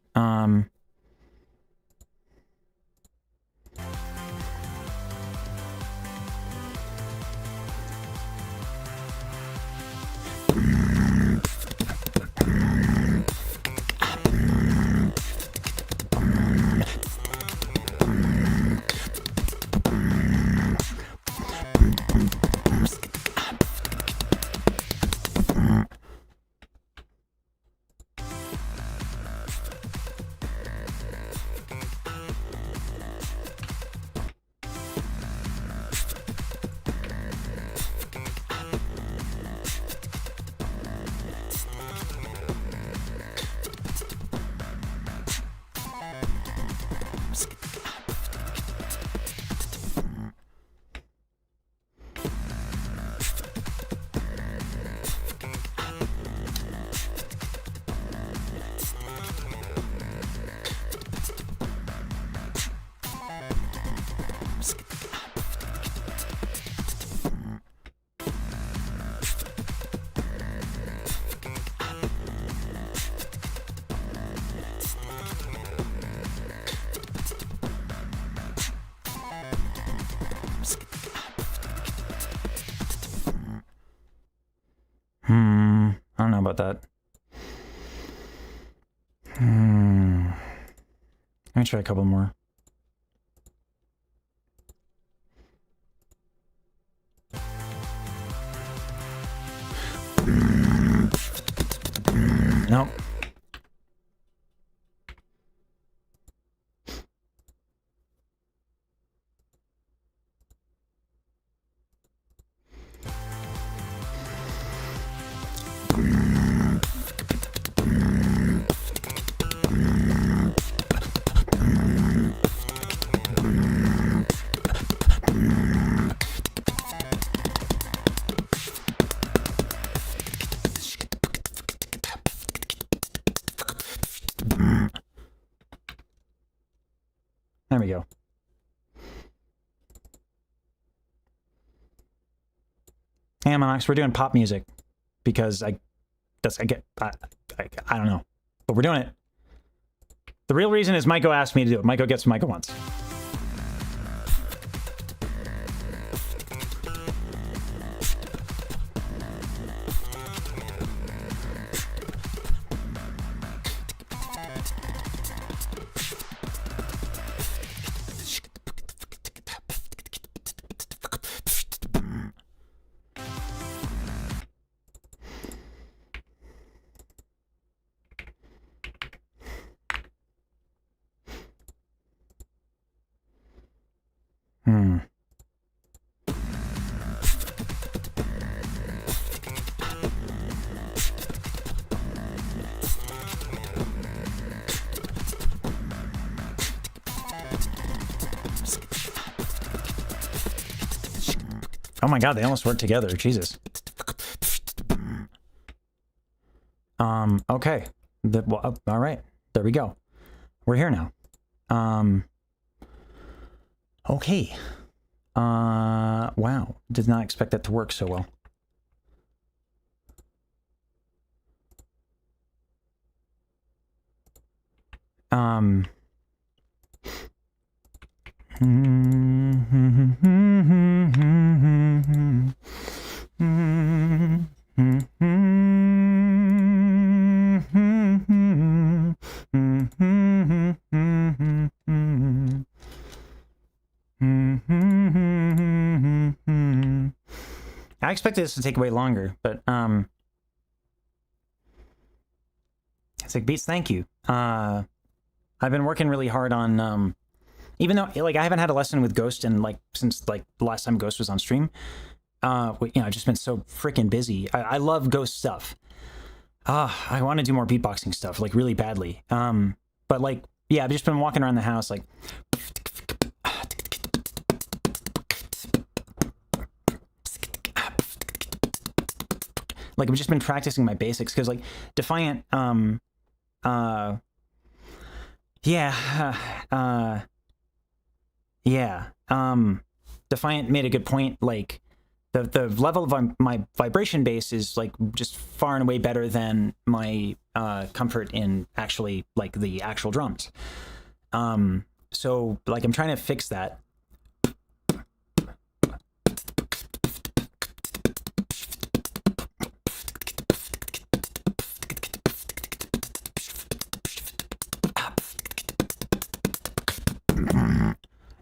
I don't know about that. Let me try a couple more. Nope. There we go. Hey, Monox, we're doing pop music because I don't know, but we're doing it. The real reason is Maiko asked me to do it. Maiko gets what Maiko wants. Oh my god, they almost work together. Jesus. Okay. Well, all right. There we go. We're here now. Okay. Wow. Did not expect that to work so well. expected this to take way longer, but it's like, Beats, thank you. I've been working really hard on even though like I haven't had a lesson with Ghost in like since like the last time Ghost was on stream. I've just been so freaking busy. I love Ghost stuff. I want to do more beatboxing stuff, like really badly. But like, yeah, I've just been walking around the house like I've just been practicing my basics because like Defiant, Defiant made a good point. Like the level of my vibration bass is like just far and away better than my comfort in actually like the actual drums. So like I'm trying to fix that.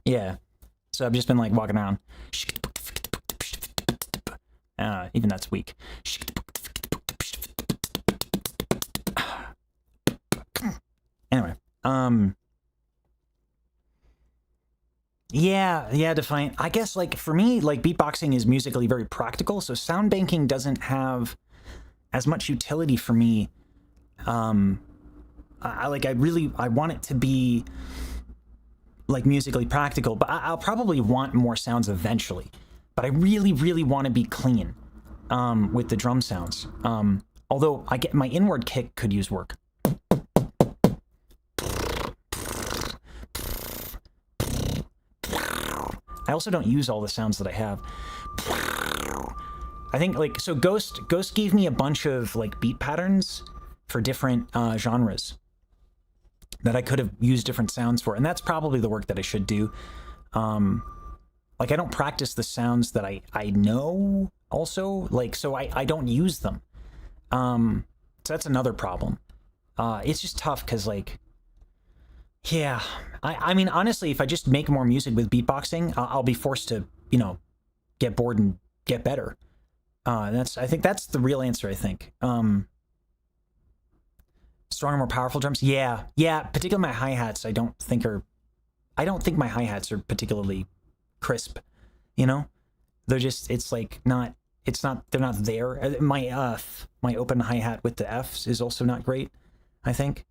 Yeah, so I've just been like walking around. Even that's weak. Anyway, yeah, Defiant. I guess like for me, like beatboxing is musically very practical, so sound banking doesn't have as much utility for me. I want it to be like musically practical, but I'll probably want more sounds eventually. But I really, really want to be clean with the drum sounds. Although I get my inward kick could use work. I also don't use all the sounds that I have. I think like so Ghost gave me a bunch of like beat patterns for different genres that I could have used different sounds for, and that's probably the work that I should do. Like I don't practice the sounds that I know also, like so I don't use them. So that's another problem. It's just tough because like, yeah, I mean honestly, if I just make more music with beatboxing, I'll be forced to get bored and get better. I think that's the real answer. I think. Stronger, more powerful drums. Yeah. Particularly my hi-hats. I don't think my hi-hats are particularly crisp. They're just. It's like not. It's not. They're not there. My open hi-hat with the Fs is also not great. I think.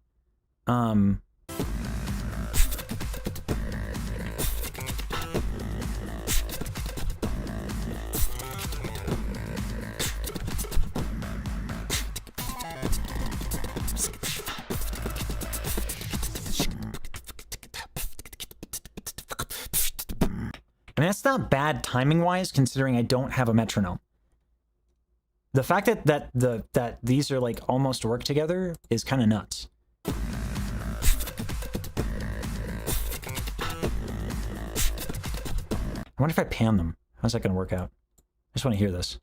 I mean, that's not bad timing-wise, considering I don't have a metronome. The fact that these are like almost work together is kind of nuts. I wonder if I pan them. How's that going to work out? I just want to hear this.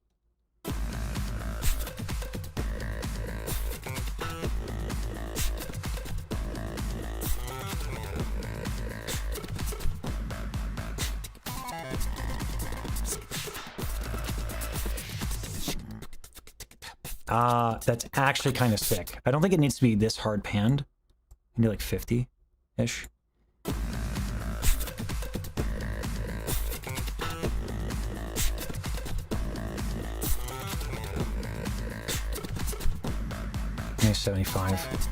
That's actually kind of sick. I don't think it needs to be this hard panned. Maybe like 50-ish. Maybe 75.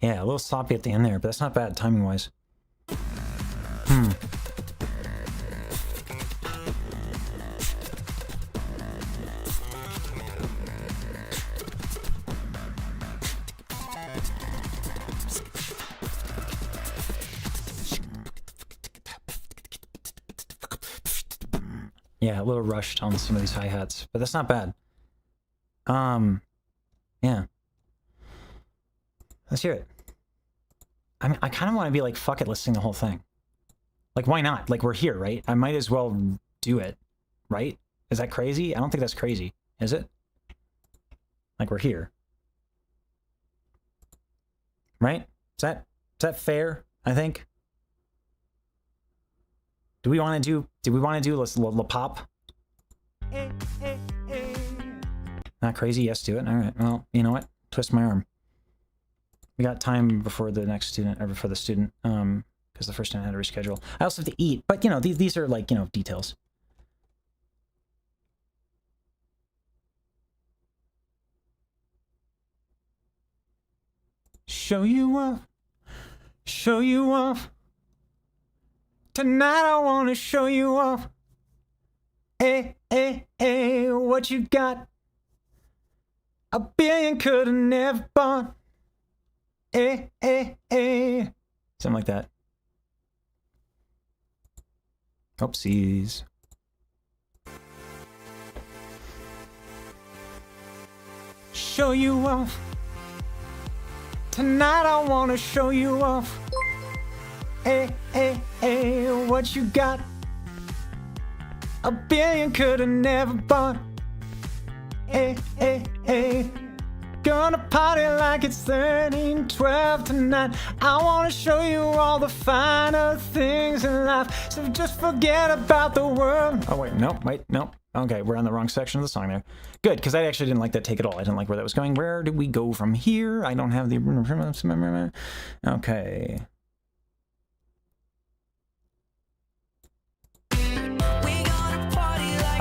Yeah, a little sloppy at the end there, but that's not bad timing-wise. Yeah, a little rushed on some of these hi-hats, but that's not bad. Yeah. Let's hear it. I mean, I kind of want to be like, fuck it, let's sing the whole thing. Like, why not? Like, we're here, right? I might as well do it, right? Is that crazy? I don't think that's crazy, is it? Like, we're here. Right? Is that fair? I think. Do we want to do La Pop? Not crazy? Yes, do it. All right. Well, you know what? Twist my arm. We got time before the next student, or before the student, because the first time I had to reschedule. I also have to eat, but you know, these are like, you know, details. Show you off. Show you off. Tonight I want to show you off. Hey, hey, hey, what you got? A billion could have never bought. Hey, hey, hey. Something like that. Oopsies. Show you off. Tonight I want to show you off. Hey, hey, hey, what you got? A billion could have never bought. Hey, hey, hey. Gonna party like it's 13-12 tonight. I wanna show you all the finer things in life. So just forget about the world. Oh wait, no, wait, no. Okay, we're on the wrong section of the song there. Good, because I actually didn't like that take at all. I didn't like where that was going. Where do we go from here? I don't have the... Okay.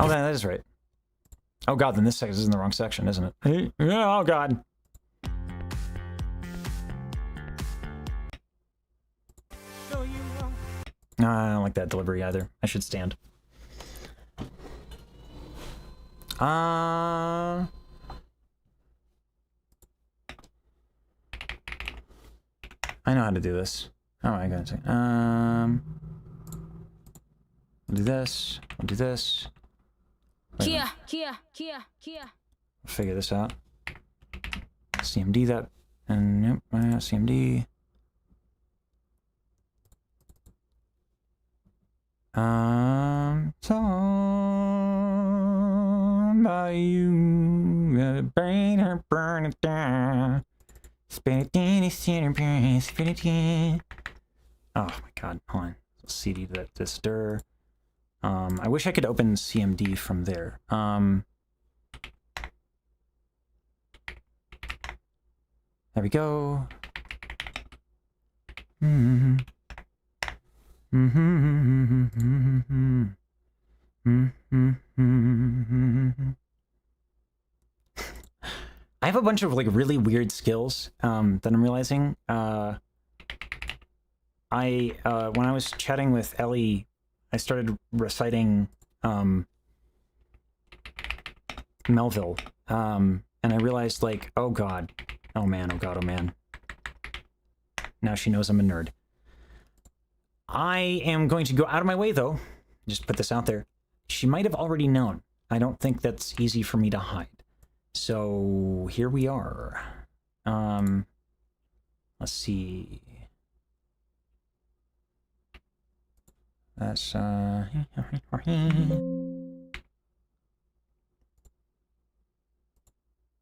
Oh, that is right. Oh god, then this section is in the wrong section, isn't it? Hey, yeah, oh god. No, I don't like that delivery either. I should stand. I know how to do this. Oh, I got it. We'll do this. We'll do this. Kia. Figure this out. CMD that, and yep, CMD. Song by you, burn it down. Spin it in the center, spin it in. Oh my god, hold on. CD that this stir. I wish I could open CMD from there. There we go. I have a bunch of like really weird skills that I'm realizing. When I was chatting with Ellie, I started reciting Melville, and I realized like, oh god, oh man, oh god, oh man. Now she knows I'm a nerd. I am going to go out of my way though, just put this out there. She might have already known. I don't think that's easy for me to hide. So here we are. Let's see. That's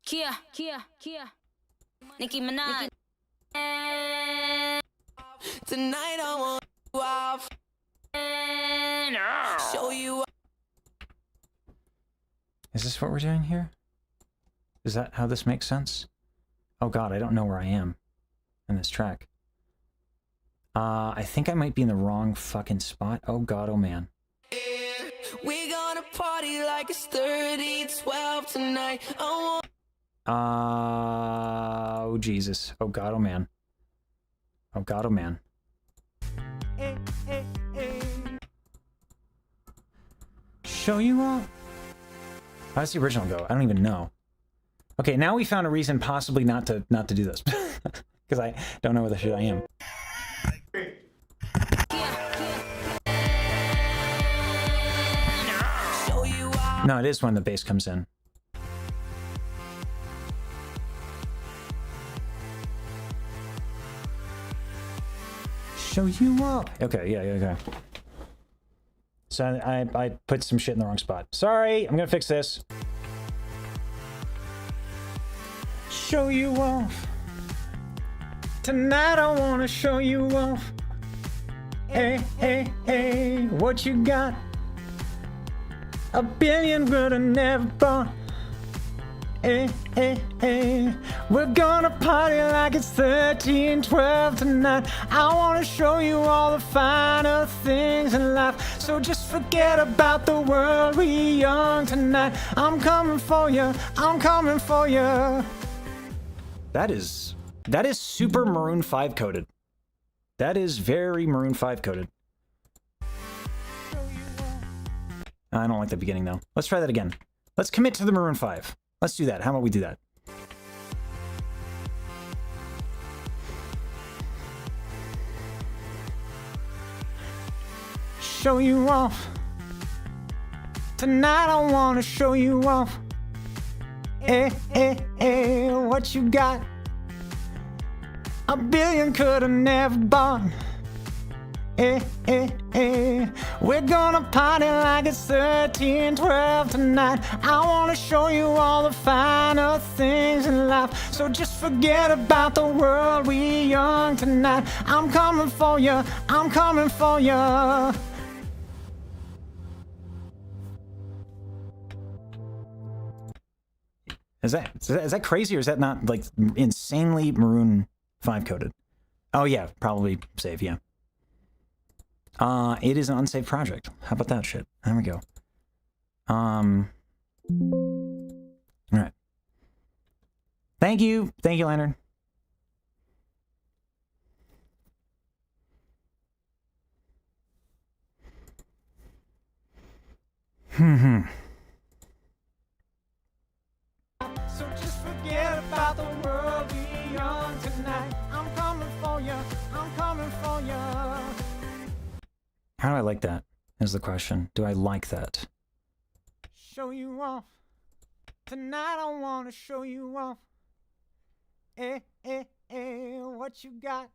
Kia. Nicki Minaj. Tonight I want you off. Show you. Is this what we're doing here? Is that how this makes sense? Oh god, I don't know where I am in this track. I think I might be in the wrong fucking spot. Oh god, oh man. We gonna party like it's 30-12 tonight. Oh Jesus. Oh god, oh man. Oh god, oh man. Show you off. How does the original go? I don't even know. Okay, now we found a reason possibly not to do this. Because I don't know where the shit I am. No, it is when the bass comes in. show you off. Okay, yeah, okay. So I put some shit in the wrong spot. Sorry, I'm gonna fix this. Show you off. Tonight I wanna show you off. Hey, hey, hey, what you got? A billion would have never bought. Hey, hey, hey, we're gonna party like it's 1312 tonight. I wanna show you all the finer things in life. So just forget about the world, we young tonight. I'm coming for you, I'm coming for you. That is super Maroon 5 coded. That is very Maroon 5 coded. I don't like the beginning though. Let's try that again. Let's commit to the Maroon 5. Let's do that. How about we do that? Show you off. Tonight I wanna show you off. Hey, hey, hey, what you got? A billion could have never bought. Hey, hey, hey, we're gonna party like it's 1312 tonight. I wanna show you all the finer things in life. So just forget about the world, we young tonight. I'm coming for you, I'm coming for you. Is that crazy, or is that not like insanely Maroon 5 coded? Oh yeah, probably save, yeah. It is an unsafe project. How about that shit? There we go. All right. Thank you, Leonard. So just forget about the world, we young tonight. I'm coming for you, I'm coming for you. How do I like that? Is the question. Do I like that? Show you off. Tonight I wanna show you off. Eh, eh, eh, what you got?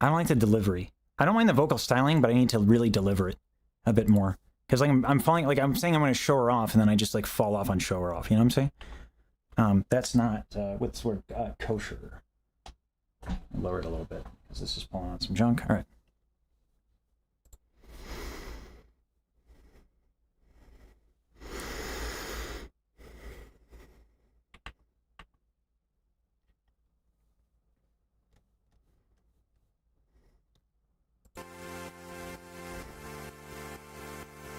I don't like the delivery. I don't mind the vocal styling, but I need to really deliver it a bit more. Because like I'm falling, like I'm saying I'm gonna show her off, and then I just like fall off on show her off. You know what I'm saying? That's not what's the word? Kosher. I'll lower it a little bit because this is pulling out some junk. All right.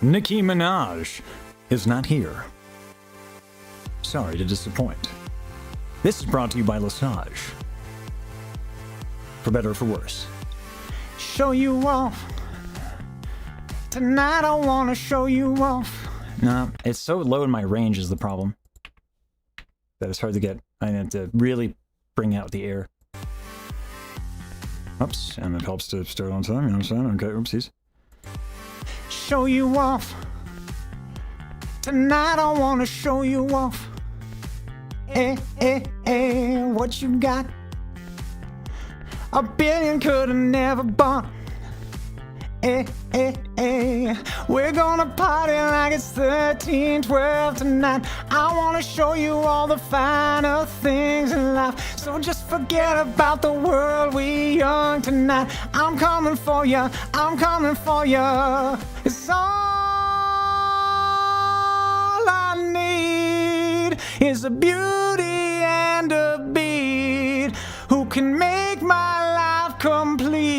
Nicki Minaj is not here. Sorry to disappoint. This is brought to you by Lesage. For better or for worse. Show you off. Tonight I wanna show you off. No, it's so low in my range is the problem. That it's hard to get. I have to really bring out the air. Oops, and it helps to start on time, you know what I'm saying? Okay, oopsies. Show you off. Tonight I wanna show you off. Eh, eh, eh, what you got? A billion could have never bought. Eh, eh, eh, we're gonna party like it's 1312 tonight. I wanna show you all the finer things in life. So just forget about the world, we young tonight. I'm coming for you, I'm coming for you. It's all I need is a beauty and a beat who can make my life complete.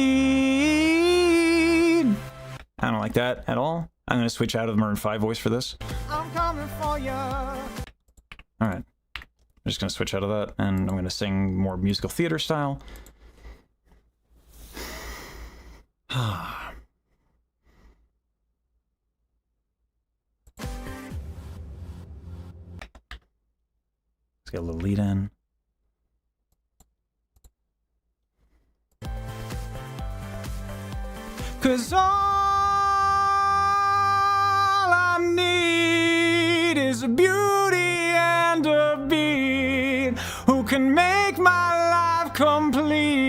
I don't like that at all. I'm gonna switch out of the Maroon 5 voice for this. I'm coming for you. All right, I'm just gonna switch out of that, and I'm gonna sing more musical theater style. Let's get a little lead in. Cause all I need is a beauty and a beat who can make my life complete.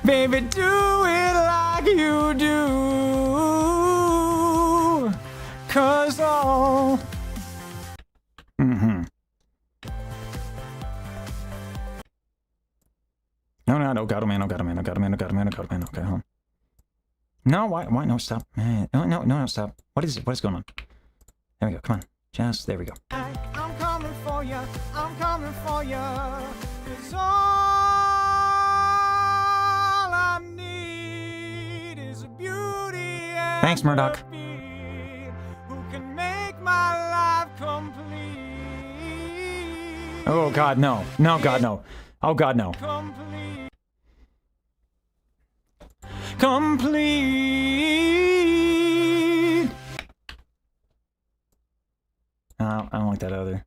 Baby, do it like you do. 'Cause all. Mm-hmm. No, God, oh man, oh God, oh man, oh God, oh man, oh God, oh man, oh God, oh man, okay, hold on. No, why, no, stop, man, no, stop. What is it, what is going on? There we go, come on, just, there we go. I'm coming for ya, I'm coming for ya. 'Cause all I need is a beauty and Thanks, Murdoch. a beat who can make my life complete. Oh God, no, no, God, no. Oh God, no. Complete. I don't like that either.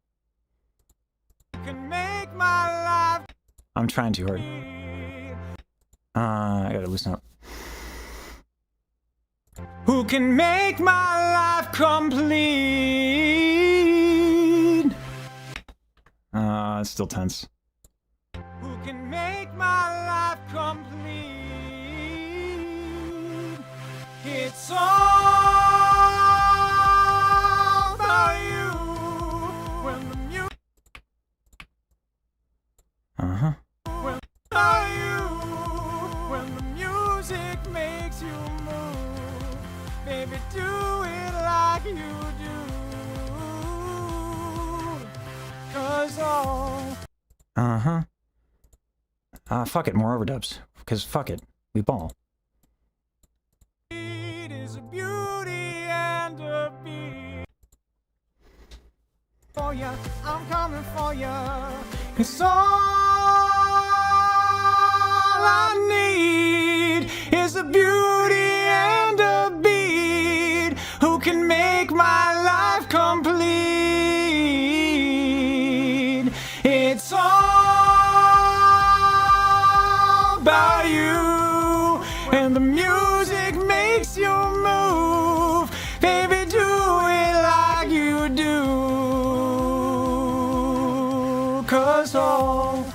Can make my life. I'm trying too hard. I gotta loosen up. Who can make my life complete? It's still tense. Who can make my life complete? It's all about you when the music. Uh-huh. When about you when the music makes you move, baby, do it like you do. 'Cause all. Uh-huh. Fuck it, more overdubs. Because fuck it, we ball. Is a beauty and a beat. For ya, I'm coming for ya. It's all I need is a beauty and a beat who can make my life complete. It's all about you, and the music makes you move. Baby, do it like you do. 'Cause all.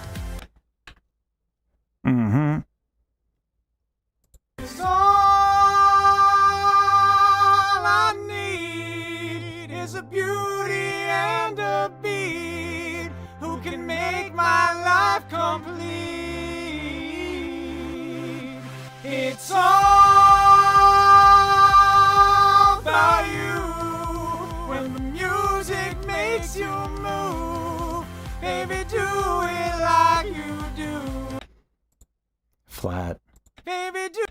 Mm-hmm. It's all I need is a beauty and a beat who can make my life complete. It's all about you when the music makes you move. Baby, do it like you do. Flat. Baby, do,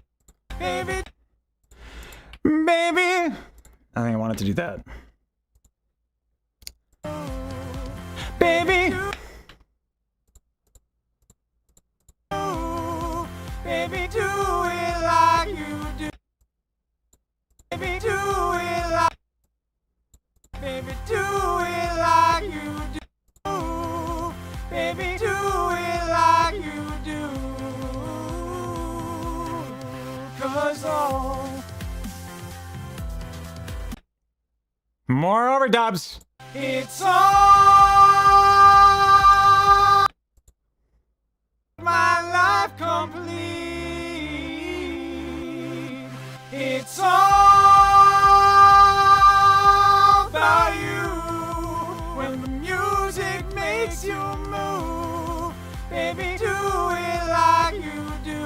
baby, baby. I think I wanted to do that. Baby, baby, do it like you do. Baby, do it like. Baby, do it like you do. Baby, do it like you do. 'Cause all. More overdubs. It's all my life complete. It's all about you when the music makes you move. Baby, do it like you do.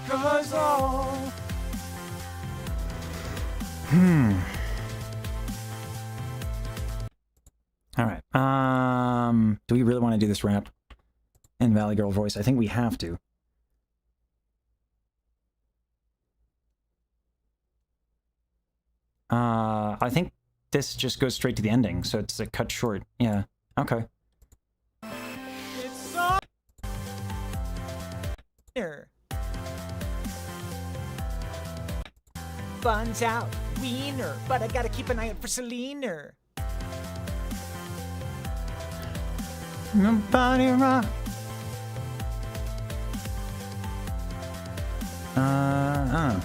'Cause all. All right. Do we really want to do this rap in Valley Girl voice? I think we have to. I think this just goes straight to the ending, so it's a cut short. Yeah. Okay. It's all here. Buns out, wiener, but I gotta keep an eye out for Selena. Nobody rock. I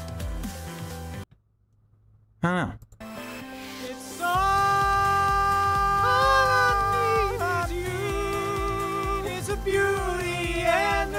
don't know. It's all I need is you. It's a beauty and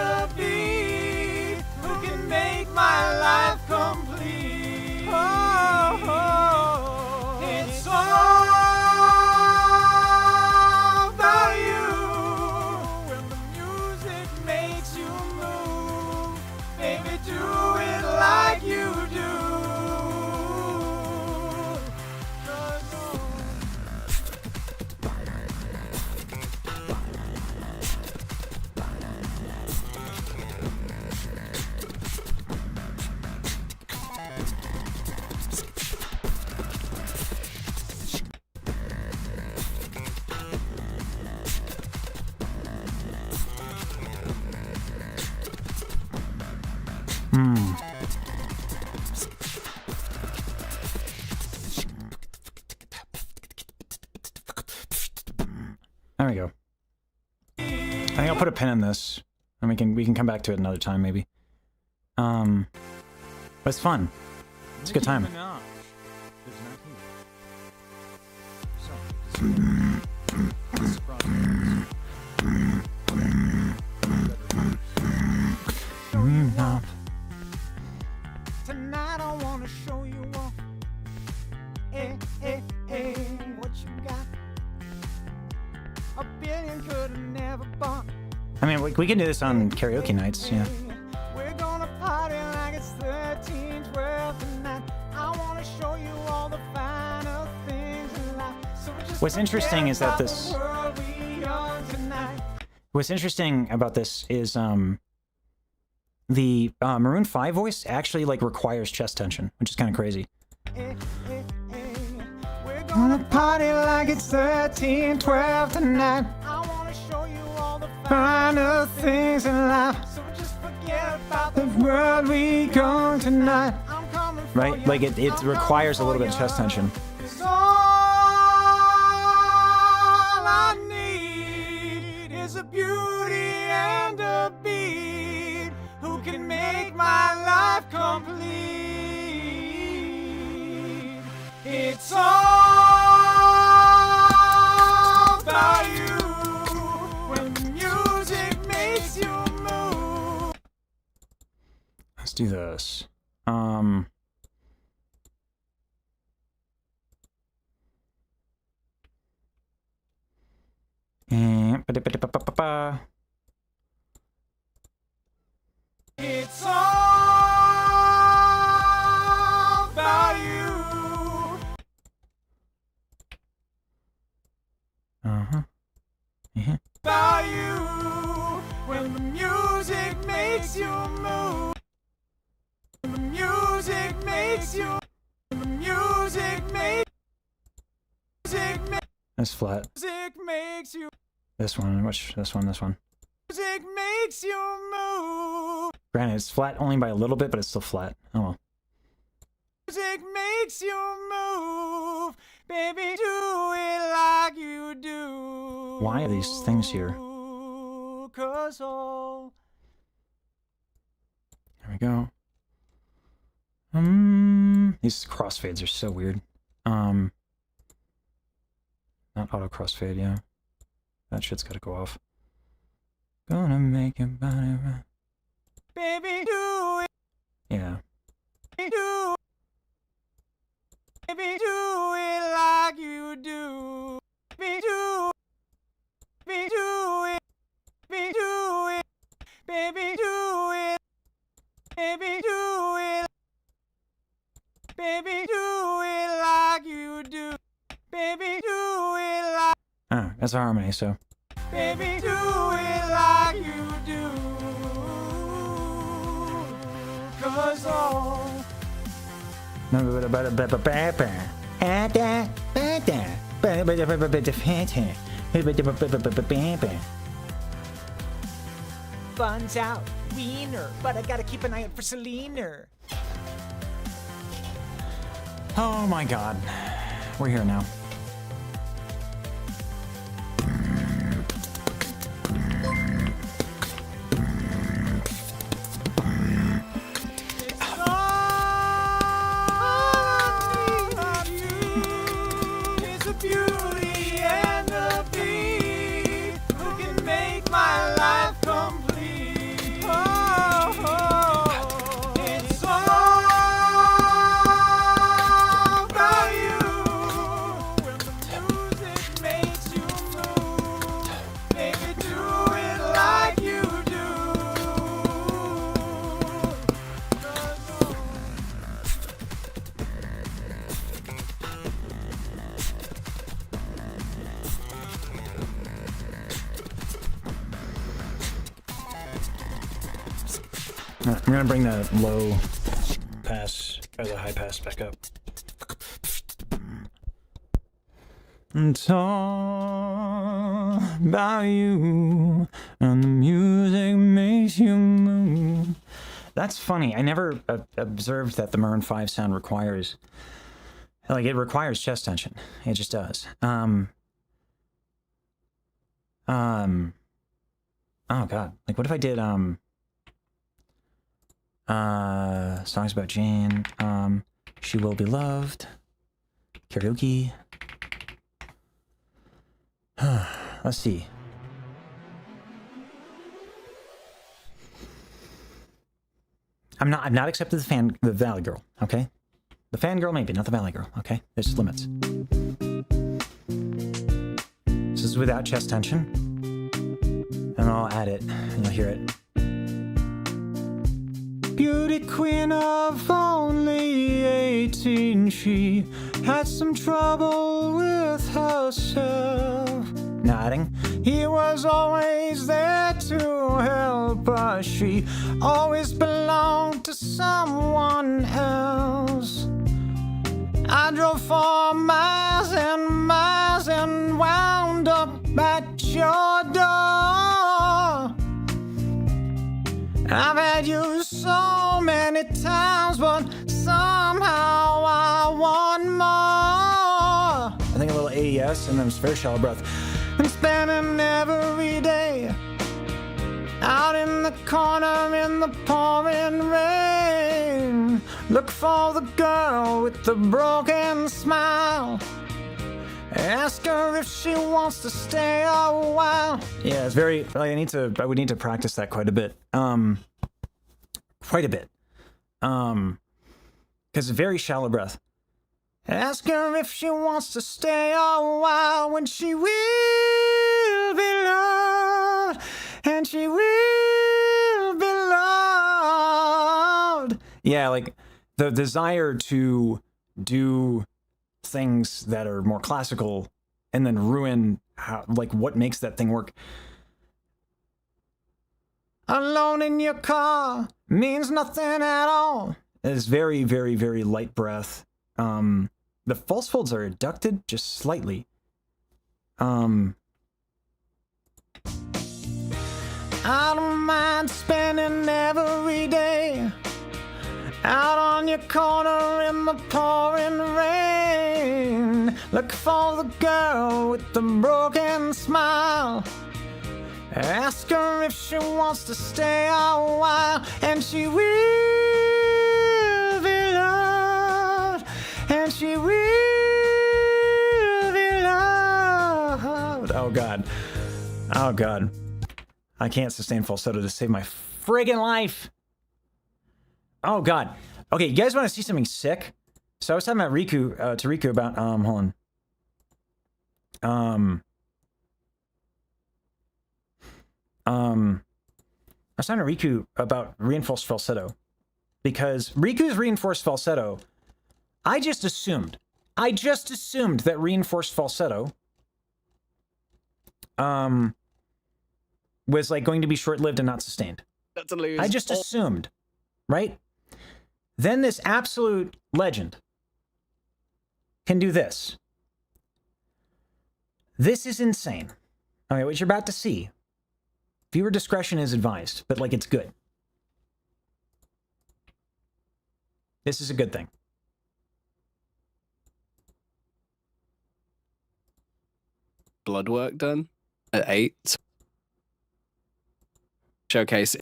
There we go. I think I'll put a pin in this, and we can come back to it another time maybe. But it's fun. It's a good time. Tonight I wanna show you off. Hey, hey, hey, what you got? A billion could have never bought. I mean, we can do this on karaoke nights, yeah. We're gonna party like it's 1312 tonight. I wanna show you all the finer things in life. So just What's interesting is that forget this- about the world we own tonight. What's interesting about this is the Maroon 5 voice actually like requires chest tension, which is kind of crazy. Hey, hey, hey. We're gonna party like it's 1312 tonight. I wanna show you all the finer things in life. So just forget about the world we go tonight. I'm coming for Right? you. Like it I'm requires a coming little bit of for chest you. tension. 'Cause all I need is a beauty and a beat who can make my life complete. It's all about you when the music makes you move. Let's do this. And It's all about you. yeah. About you when the music makes you move. When the music makes you. When the music makes. That's flat. Music makes you. This one, this one. Music makes you move. Granted, it's flat only by a little bit, but it's still flat. Oh well. Music makes you move. Baby, do it like you do. Why are these things here? 'Cause all There we go. These crossfades are so weird. Not auto crossfade, yeah. That shit's gotta go off. Gonna make your body right. baby, do Yeah. it, do. Baby, do it like you do. Baby, do. Baby, do it. Baby, do it. Baby, do it. Baby, do it. Baby, do it like you do. Baby, do it like. Oh, that's a harmony, so. Baby, do it like you do. 'Cause all. Buns out, wiener, but I gotta keep an eye out for Selena. Oh my god. We're here now. It's a beauty and a beat who can make my life complete. Oh, it's all about you. When the music makes you move, baby, do it like you do. I'm gonna bring the low pass, or the high pass back up. It's all about you, and the music makes you move. That's funny. I never observed that the Maroon 5 sound requires, like, it requires chest tension. It just does. Oh god, like what if I did songs about Jane, She Will Be Loved, karaoke. Let's see. I've not accepted the Valley Girl, okay? The fangirl maybe, not the Valley Girl, okay? There's limits. This is without chest tension. And I'll add it, and you'll hear it. Beauty queen of only 18, she had some trouble with herself. Now adding, he was always there to help her. She always belonged to someone else. I drove 4 miles and wound up at your door. I've had you so many times, but somehow I want more. I think a little AES and then it's very shallow breath. I'm spending every day out in the corner in the pouring rain. Look for the girl with the broken smile. Ask her if she wants to stay a while. Yeah, it's very. I would need to practice that quite a bit. Quite a bit. Because very shallow breath. Ask her if she wants to stay a while when she will be loved, and she will be loved. Yeah, like the desire to do things that are more classical and then ruin how, like what makes that thing work. Alone in your car means nothing at all. It's very, very, very light breath. The false folds are adducted just slightly. I don't mind spending every day out on your corner in the pouring rain. Look for the girl with the broken smile. Ask her if she wants to stay a while, and she will be loved, and she will be loved. Oh God. Oh God. I can't sustain falsetto to save my friggin' life. Oh God. Okay, you guys want to see something sick? So I was talking about Riku about hold on. I was talking to Riku about reinforced falsetto, because Riku's reinforced falsetto, I just assumed that reinforced falsetto was like going to be short-lived and not sustained. That's a lose. I just assumed, right? Then this absolute legend can do this. This is insane. Okay, what you're about to see. Viewer discretion is advised, but like it's good. This is a good thing. Blood work done at 8. Showcase.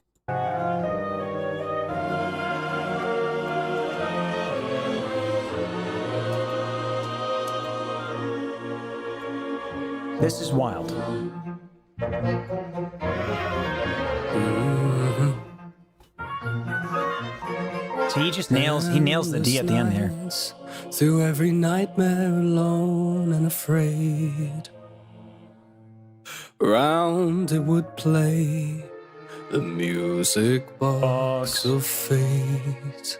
This is wild. So he nails the D at the end here. Through every nightmare alone and afraid, round it would play the music box of fate.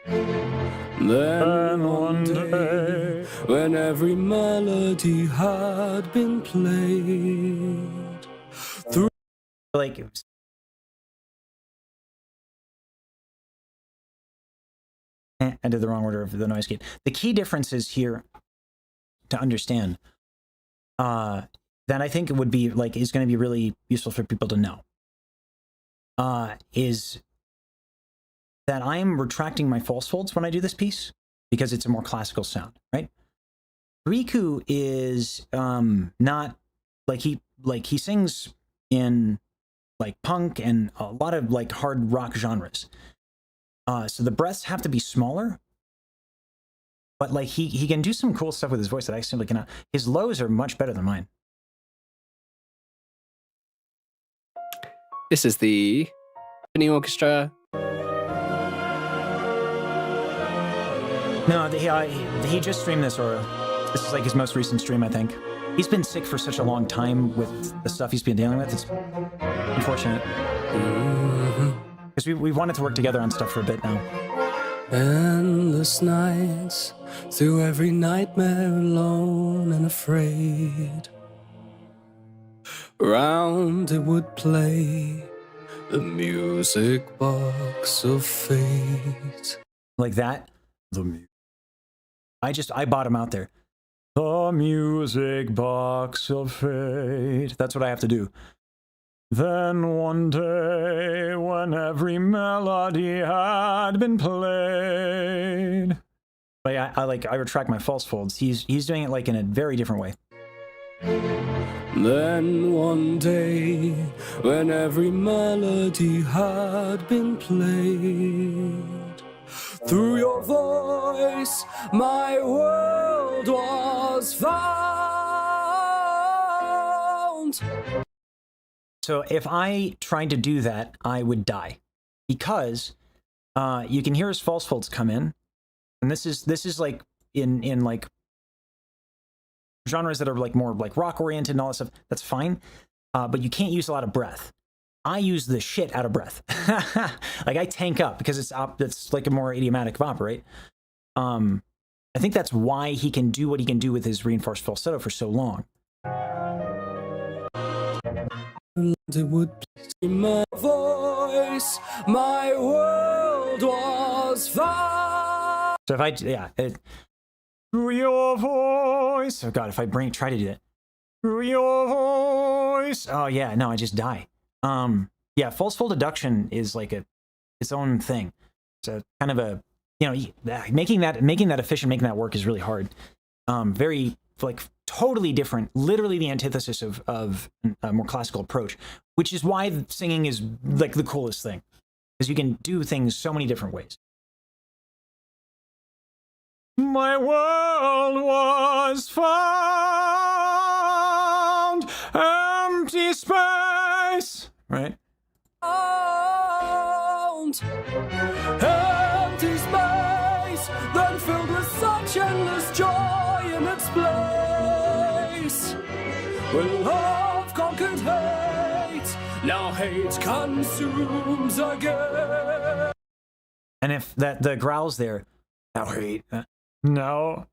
Then one day, when every melody had been played, Like, I did the wrong order of the noise gate. The key difference is here to understand that I think it would be like is going to be really useful for people to know is that I'm retracting my false folds when I do this piece because it's a more classical sound, right? Riku is not like like he sings in like punk and a lot of like hard rock genres. So the breaths have to be smaller, but like he can do some cool stuff with his voice that I simply cannot. His lows are much better than mine. This is the Symphony Orchestra. No, he just streamed this, or this is like his most recent stream, I think. He's been sick for such a long time with the stuff he's been dealing with. It's unfortunate. Because we wanted to work together on stuff for a bit now. Endless nights, through every nightmare alone and afraid. Round it would play the music box of fate. Like that. I bottom out there. The music box of fate. That's what I have to do. Then one day, when every melody had been played. Like I retract my false folds. He's doing it like in a very different way. Then one day, when every melody had been played, through your voice, my world was found. So if I tried to do that, I would die, because you can hear his false folds come in, and this is like in like genres that are like more like rock oriented and all that stuff. That's fine, but you can't use a lot of breath. I use the shit out of breath. Like I tank up because it's like a more idiomatic of opera, right? I think that's why he can do what he can do with his reinforced falsetto for so long. It would be my voice, my world was found. So if through your voice. Oh God, if I try to do that. Through your voice. Oh yeah, no, I just die. Yeah, false fold deduction is like its own thing. So kind of a, making that efficient, making that work is really hard. Very like totally different, literally the antithesis of a more classical approach, which is why singing is like the coolest thing, because you can do things so many different ways. My world was found, empty space, right? Found, empty space, then filled with such endless joy in its place. When love conquered hate, now hate consumes again. And if the growls there, now hate, now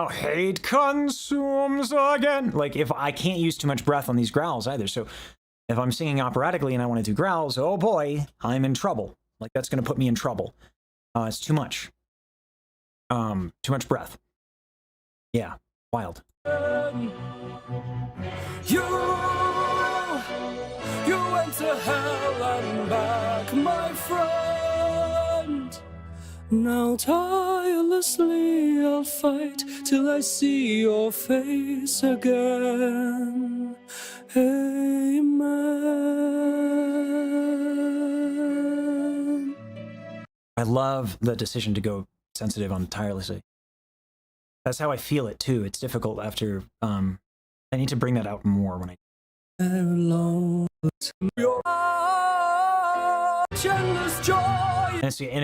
hate consumes again. Like if I can't use too much breath on these growls either. So if I'm singing operatically and I want to do growls, oh boy, I'm in trouble. Like that's going to put me in trouble. It's too much. Too much breath. Yeah, wild. You went to hell and back, my friend. Now tirelessly I'll fight till I see your face again. Amen. I love the decision to go sensitive on tirelessly. That's how I feel it too. It's difficult after, I need to bring that out more when I... And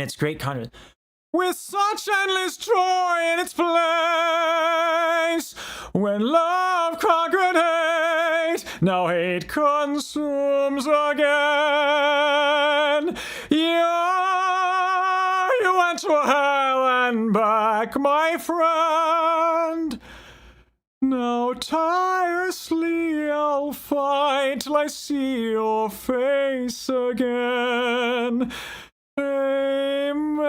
it's great content. With such endless joy in its place, when love conquered hate, now hate consumes again. You went to hell and back, my friend. Now tirelessly I'll fight till I see your face again. Amen.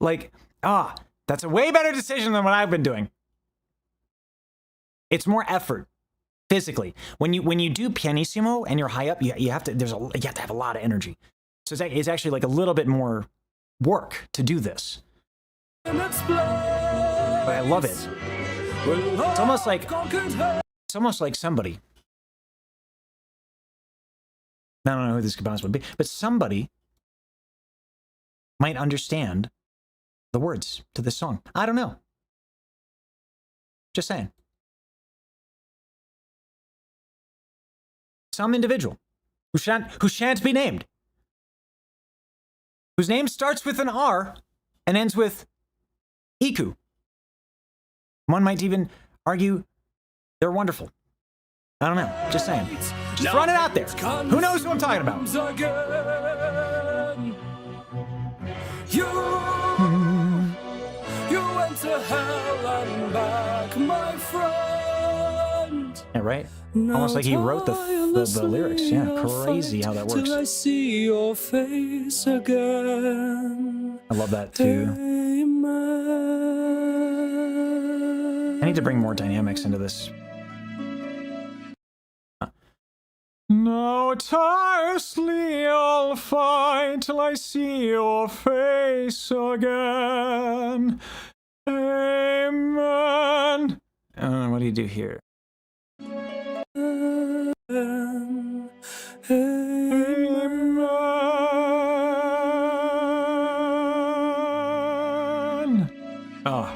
Like, that's a way better decision than what I've been doing. It's more effort physically. When you do pianissimo and you're high up, you have to have a lot of energy. So it's actually like a little bit more work to do this. But I love it. It's almost like somebody. I don't know who this could possibly be, but somebody might understand the words to this song. I don't know. Just saying. Some individual who shan't be named, whose name starts with an R and ends with Iku. One might even argue they're wonderful. I don't know. Just saying. Just throwing it out there. Who knows who I'm talking about? You went to hell and back, my friend. Yeah, right? Almost like he wrote the lyrics. Yeah, crazy how that works. Till I see your face again. I love that too. Amen. I need to bring more dynamics into this. Now tirelessly I'll fight till I see your face again. Amen. What do you do here? Amen. Oh.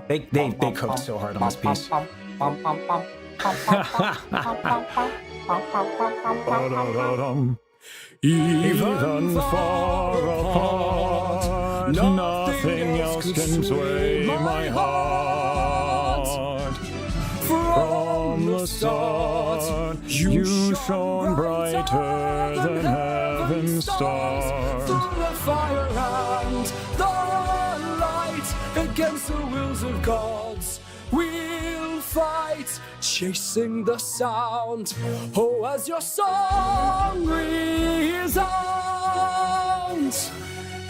They cooked so hard on this piece. Even far apart, nothing else can sway my heart. From the start, you shone brighter than heaven's stars. Through the fire and the light, against the wills of gods, we'll fight, chasing the sound. Oh, as your song resounds,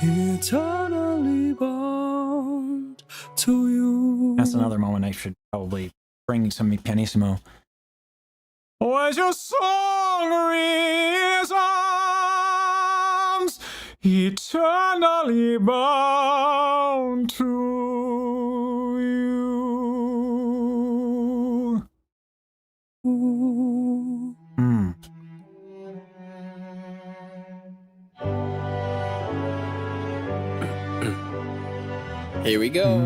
eternally bound to you. That's another moment I should probably bring some pianissimo. Oh, as your song resounds, eternally bound to you. Here we go.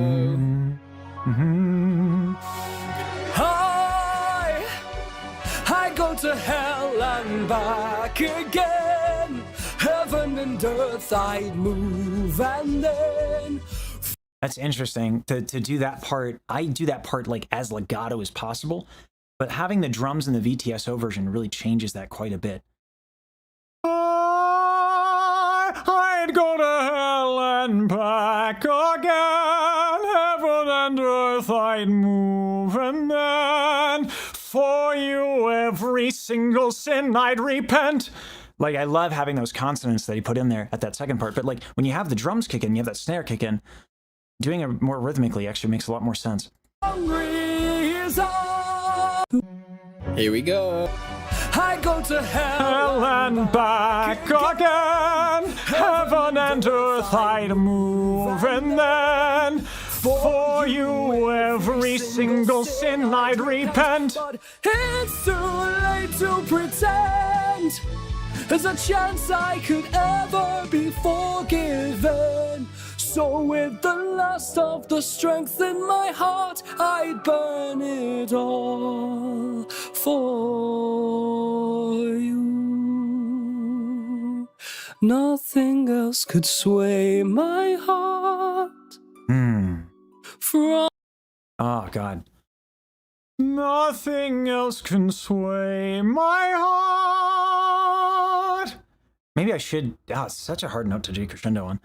I go to hell and back again. Heaven and earth I'd move, and then That's interesting to do that part. I do that part like as legato as possible, but having the drums in the VTSO version really changes that quite a bit. I'd go to hell and back again, heaven and earth I'd move, and then for you every single sin I'd repent. Like, I love having those consonants that he put in there at that second part, but like when you have the drums kick in, you have that snare kick in, doing it more rhythmically actually makes a lot more sense. Here we go. I go to Hell and back again, heaven and earth I'd move, and then for you every single sin I'd repent. But it's too late to pretend there's a chance I could ever be forgiven. So with the last of the strength in my heart, I'd burn it all for you. Nothing else could sway my heart from. Oh, God. Nothing else can sway my heart. Maybe I should. It's such a hard note to G crescendo on.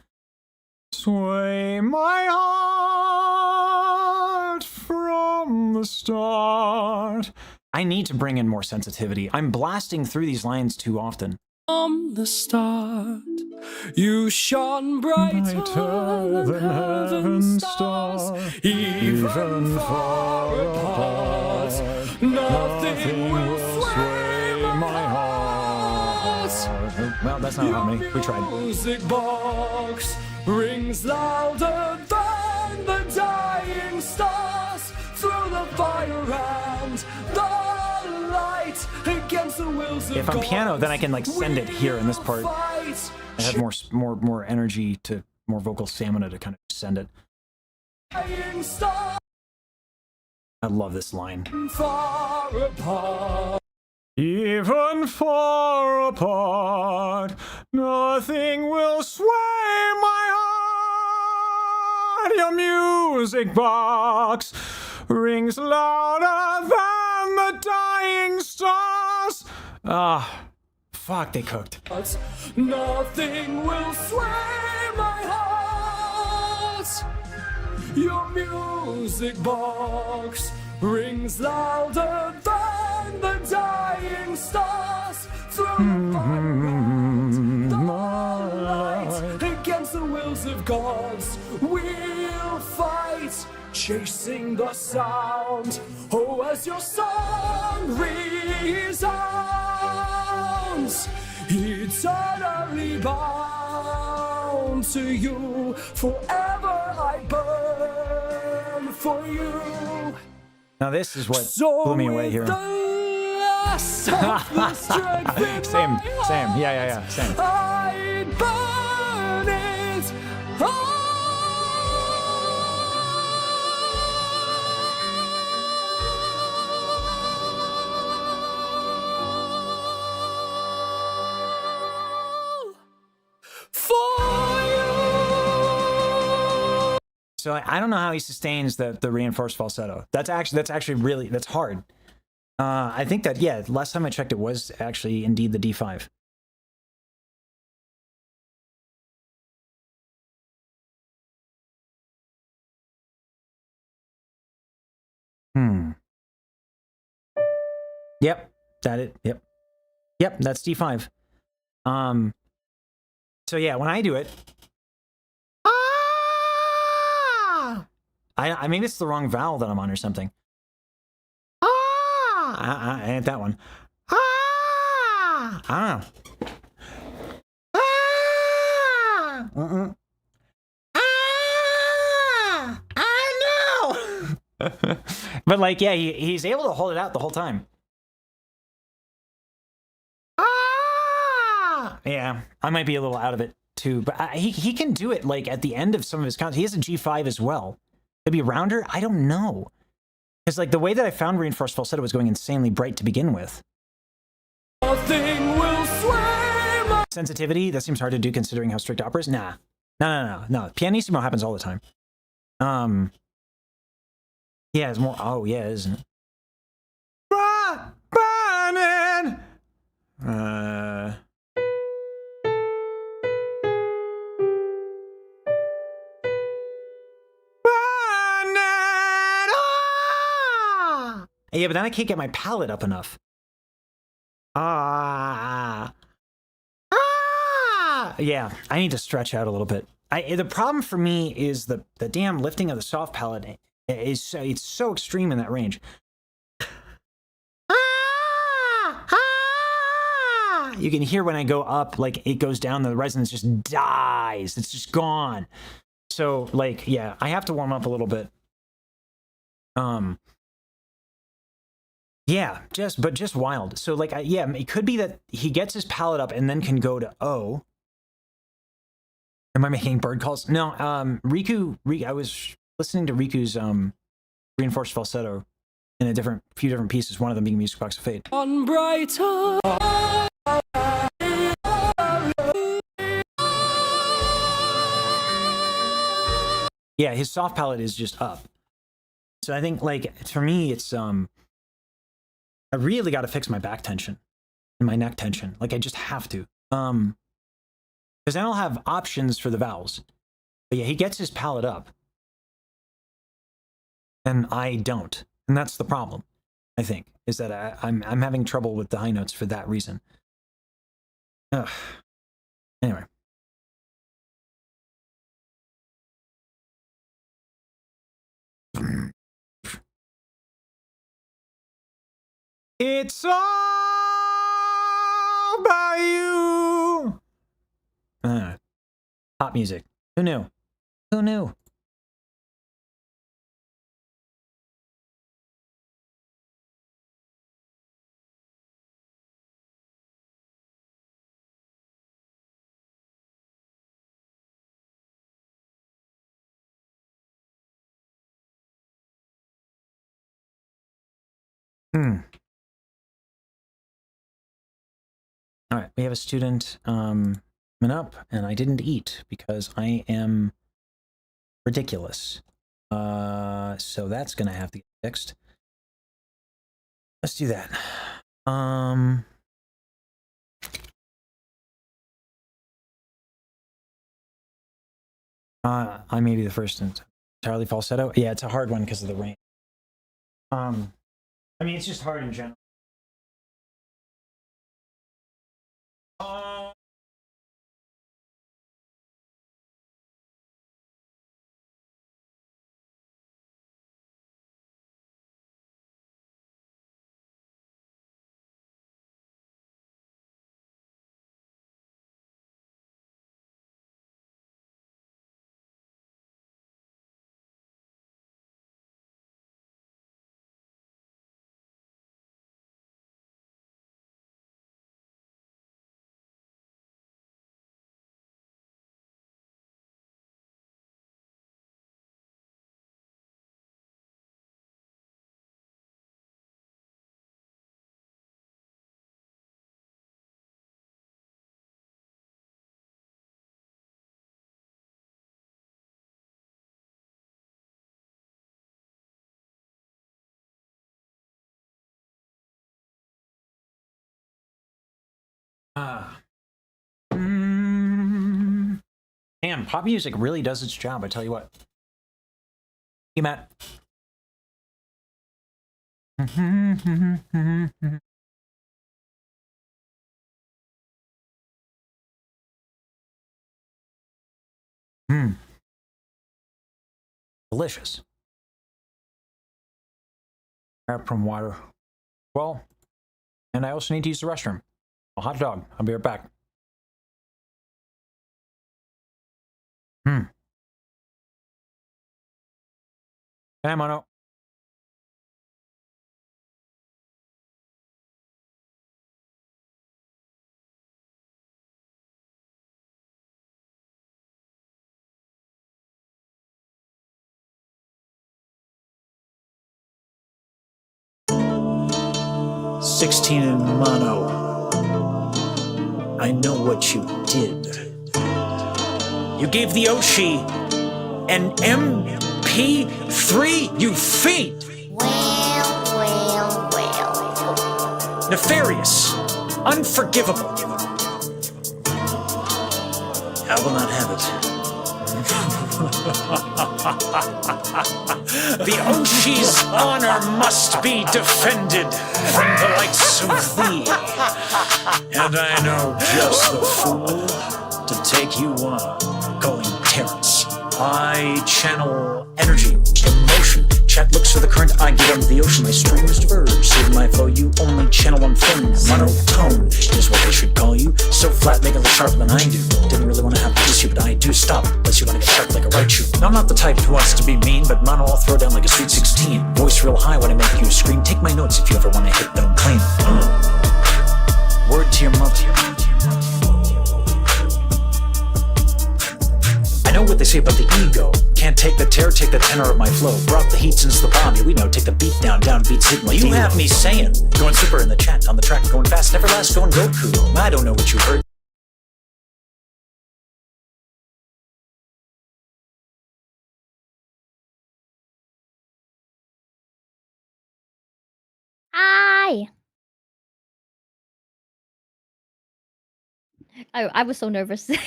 Sway my heart from the start. I need to bring in more sensitivity. I'm blasting through these lines too often. From the start, you shone brighter than heaven's stars, even far apart. Nothing will sway my heart. Well, that's not harmony. We tried. Music box rings louder than burn the dying stars through the fire and the light against the wills of If I'm piano, then I can like send it here in this part. Fight. I have more energy to more vocal stamina to kind of send it. Dying stars I love this line. far apart. Even far apart, nothing will sway my heart. Your music box rings louder than the dying stars. Ah, fuck, they cooked. Nothing will sway my heart. Your music box rings louder than the dying stars through the fire and the light against the wills of gods. We'll fight, chasing the sound. Oh, as your song resounds, eternally bound to you. Forever I burn for you. Now this is what So blew me away here. with the last of the strength in Same, my same. heart, Yeah, same. I'd burn it all for you. So I don't know how he sustains the reinforced falsetto. That's actually really hard. I think that, yeah, last time I checked it was actually indeed the D5. Yep, that it. Yep, that's D5. So yeah, when I do it, I maybe it's the wrong vowel that I'm on or something. I ain't that one. I don't know. I know. But like, yeah, he's able to hold it out the whole time. Yeah, I might be a little out of it too, but he can do it like at the end of some of his counts. He has a G5 as well. Maybe rounder? I don't know. Because like the way that I found reinforced falsetto was going insanely bright to begin with. Nothing will sway my Sensitivity, that seems hard to do considering how strict opera is. Nah. No. Pianissimo happens all the time. Yeah, it's more, oh yeah, isn't it? Burning. Yeah, but then I can't get my palate up enough. Yeah, I need to stretch out a little bit. The problem for me is the damn lifting of the soft palate is it's so extreme in that range. You can hear when I go up, like it goes down, the resonance just dies. It's just gone. So like, yeah, I have to warm up a little bit. Yeah, just wild. So like, yeah, it could be that he gets his palate up and then can go to O. Am I making bird calls? No, Riku, I was listening to Riku's reinforced falsetto in a few different pieces, one of them being Music Box of Fate. on brighter. Yeah, his soft palate is just up. So I think like for me it's I really got to fix my back tension and my neck tension. Like I just have to. Because then I'll have options for the vowels. But yeah, he gets his palate up. And I don't. And that's the problem, I think, is that I'm having trouble with the high notes for that reason. Ugh. Anyway. It's all about you. Pop music. Who knew? Who knew? Hmm. All right, we have a student coming up, and I didn't eat because I am ridiculous. So that's gonna have to get fixed. Let's do that. I may be the first entirely falsetto. Yeah, it's a hard one because of the rain. I mean, it's just hard in general. Damn, pop music really does its job. I tell you what. Hey, Matt. Delicious. Grab from water. Well, and I also need to use the restroom. A hot dog. I'll be right back. Hey, Mono. "16 in mono. I know what you did. You gave the Oshi an MP3, you fiend! Well. Nefarious. Unforgivable. I will not have it. The Oshi's honor must be defended from the likes of thee. And I know just the fool to take you on, going Terrence. I channel energy, emotion. Chat looks for the current, I get under the ocean. My streams diverge, saving my flow. You only channel one thing. Monotone is what they should call you. So flat, make it look sharper than I do. Didn't really want to have to diss you, but I do. Stop, unless you want to get sharp like a right shoe. Now, I'm not the type who wants to be mean, but mono I'll throw down like a sweet 16. Voice real high when I make you scream. Take my notes if you ever want to hit them clean. Word to your mother. I know what they say about the ego. Can't take the tear, take the tenor of my flow. Brought the heat since the bomb, yeah, we know. Take the beat down, beats hitting like you have me saying. Going super in the chat, on the track, going fast, never last, going Goku. I don't know what you heard. Hi. I was so nervous. It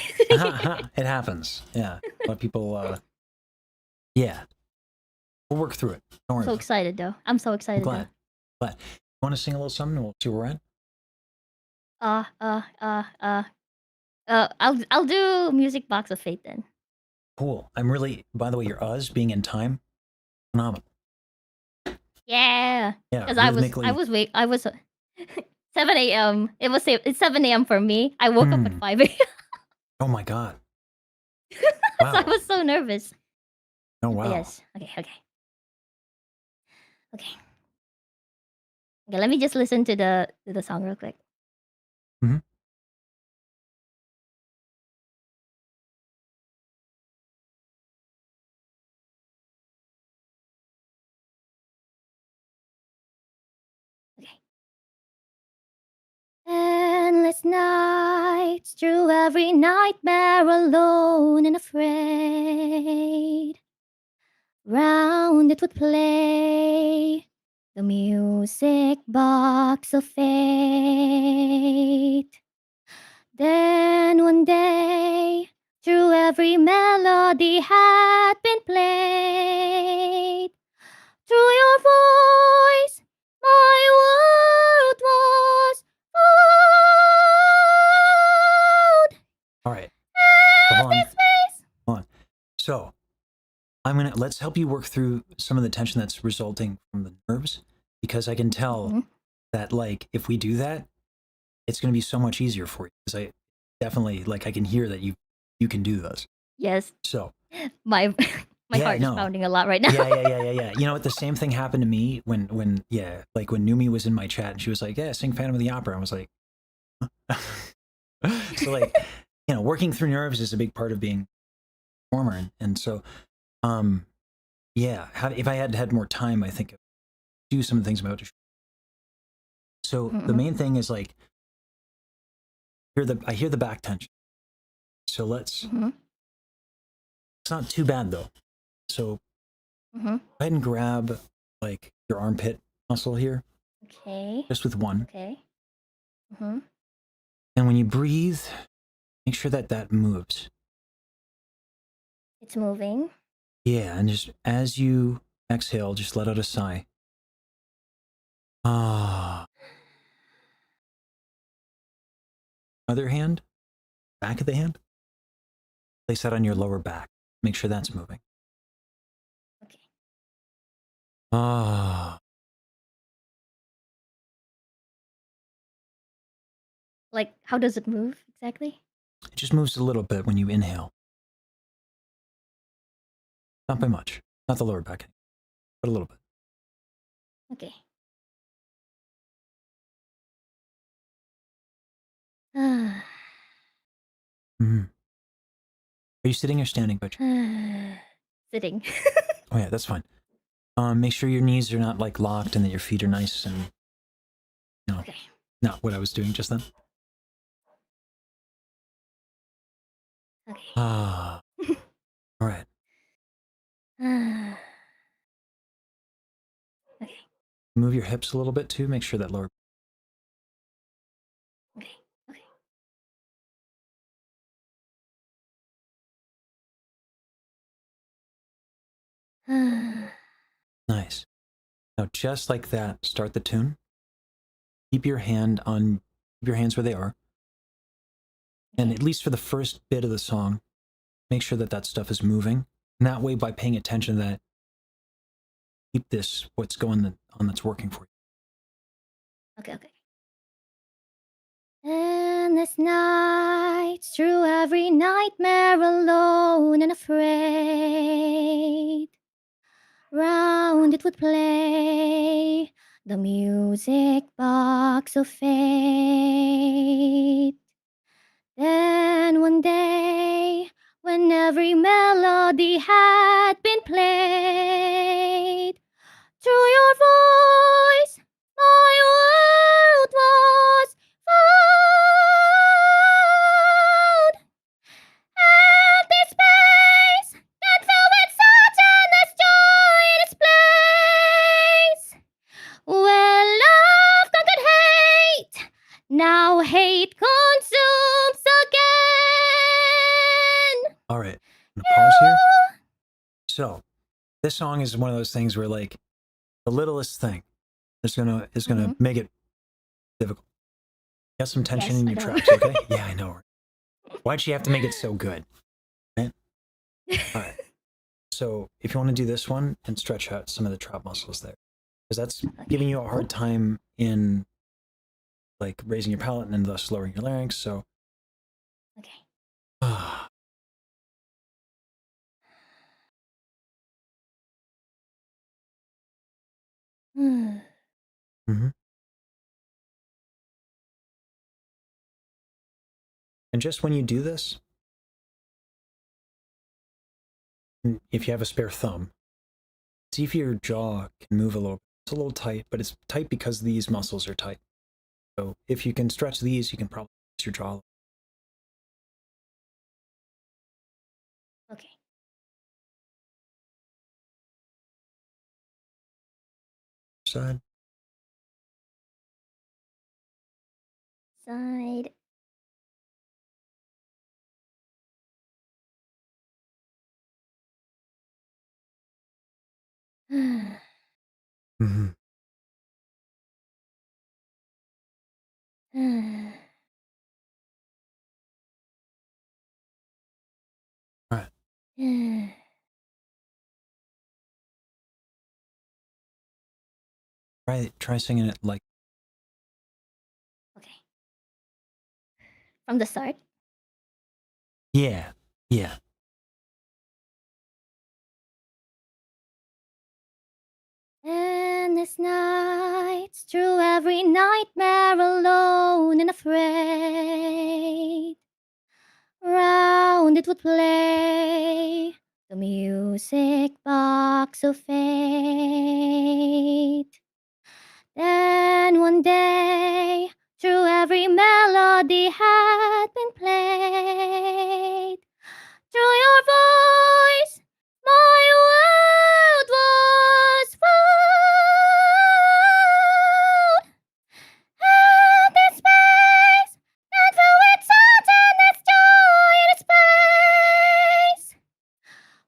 happens. Yeah. A lot of people, yeah. We'll work through it. Don't worry. So excited though. I'm so excited though. Glad. You want to sing a little something and we'll see where we're at? I'll do Music Box of Fate then. Cool. I'm really, by the way, your being in time, phenomenal. Yeah. Yeah. Because I was 7 a.m. It's 7 a.m. for me. I woke up at 5 a.m. Oh my God. Wow. So I was so nervous. Oh wow. Yes. Okay. Okay, let me just listen to the song real quick. Endless nights, through every nightmare, alone and afraid. Round it would play the music box of fate. Then one day, through every melody had been played. Through your voice, my world was found. All right. Hold on. Empty space. Hold on. So let's help you work through some of the tension that's resulting from the nerves, because I can tell that, like, if we do that, it's going to be so much easier for you. Because I definitely, like, I can hear that you can do this. Yes, So my Yeah, heart no. is pounding a lot right now. yeah. You know what? The same thing happened to me when Numi was in my chat and she was like, "Yeah, sing Phantom of the Opera." I was like, huh? So, like, you know, working through nerves is a big part of being a performer, and so, yeah. If I had more time, I think I'd do some of the things I'm about to show. So the main thing is, like, I hear the back tension. So let's. It's not too bad though. So go ahead and grab, like, your armpit muscle here, Okay. just with one. Okay. And when you breathe, make sure that moves. It's moving. Yeah, and just as you exhale, just let out a sigh. Ah. Other hand, back of the hand, place that on your lower back. Make sure that's moving. Okay. Ah. Like, how does it move exactly? It just moves a little bit when you inhale. Not by much. Not the lower back, but a little bit. Okay. Ah. Are you sitting or standing, Butch? Sitting. Oh yeah, that's fine. Make sure your knees are not, like, locked and that your feet are nice and, you know, Okay. not what I was doing just then. Okay. Ah. All right. Ah. Okay. Move your hips a little bit too. Make sure that lower. Okay. Okay. Ah. Nice. Now, just like that, start the tune. Keep your hands where they are. And at least for the first bit of the song, make sure that stuff is moving. And that way, by paying attention to that, keep what's going on that's working for you. Okay. Okay. Endless nights, through every nightmare, alone and afraid. Round it would play the music box of fate. Then one day, when every melody had been played, through your voice, my world was found. Empty space can fill with such endless joy in its place. Where love conquered hate, now hate consumes again. All right. I'm gonna pause here. So, this song is one of those things where, like, the littlest thing is gonna make it difficult. Got some tension Yes, in I your know. tracks, okay? Yeah, I know. Why'd she have to make it so good? Right? All right. So if you want to do this one and stretch out some of the trap muscles there, because that's giving you a hard time in, like, raising your palate and thus lowering your larynx. So, Okay. Mm-hmm. And just when you do this, if you have a spare thumb, see if your jaw can move a little. It's a little tight, but it's tight because these muscles are tight. So if you can stretch these, you can probably It's your jaw. Okay. Side. Side. Mm-hmm. All right. Try singing it like. Okay. From the start. Yeah. Yeah. Endless nights, through every nightmare, alone and afraid. Round it would play the music box of fate. Then one day, through every melody had been played. Through your voice, my world was found. And this space, and through its sound and its joy and its space,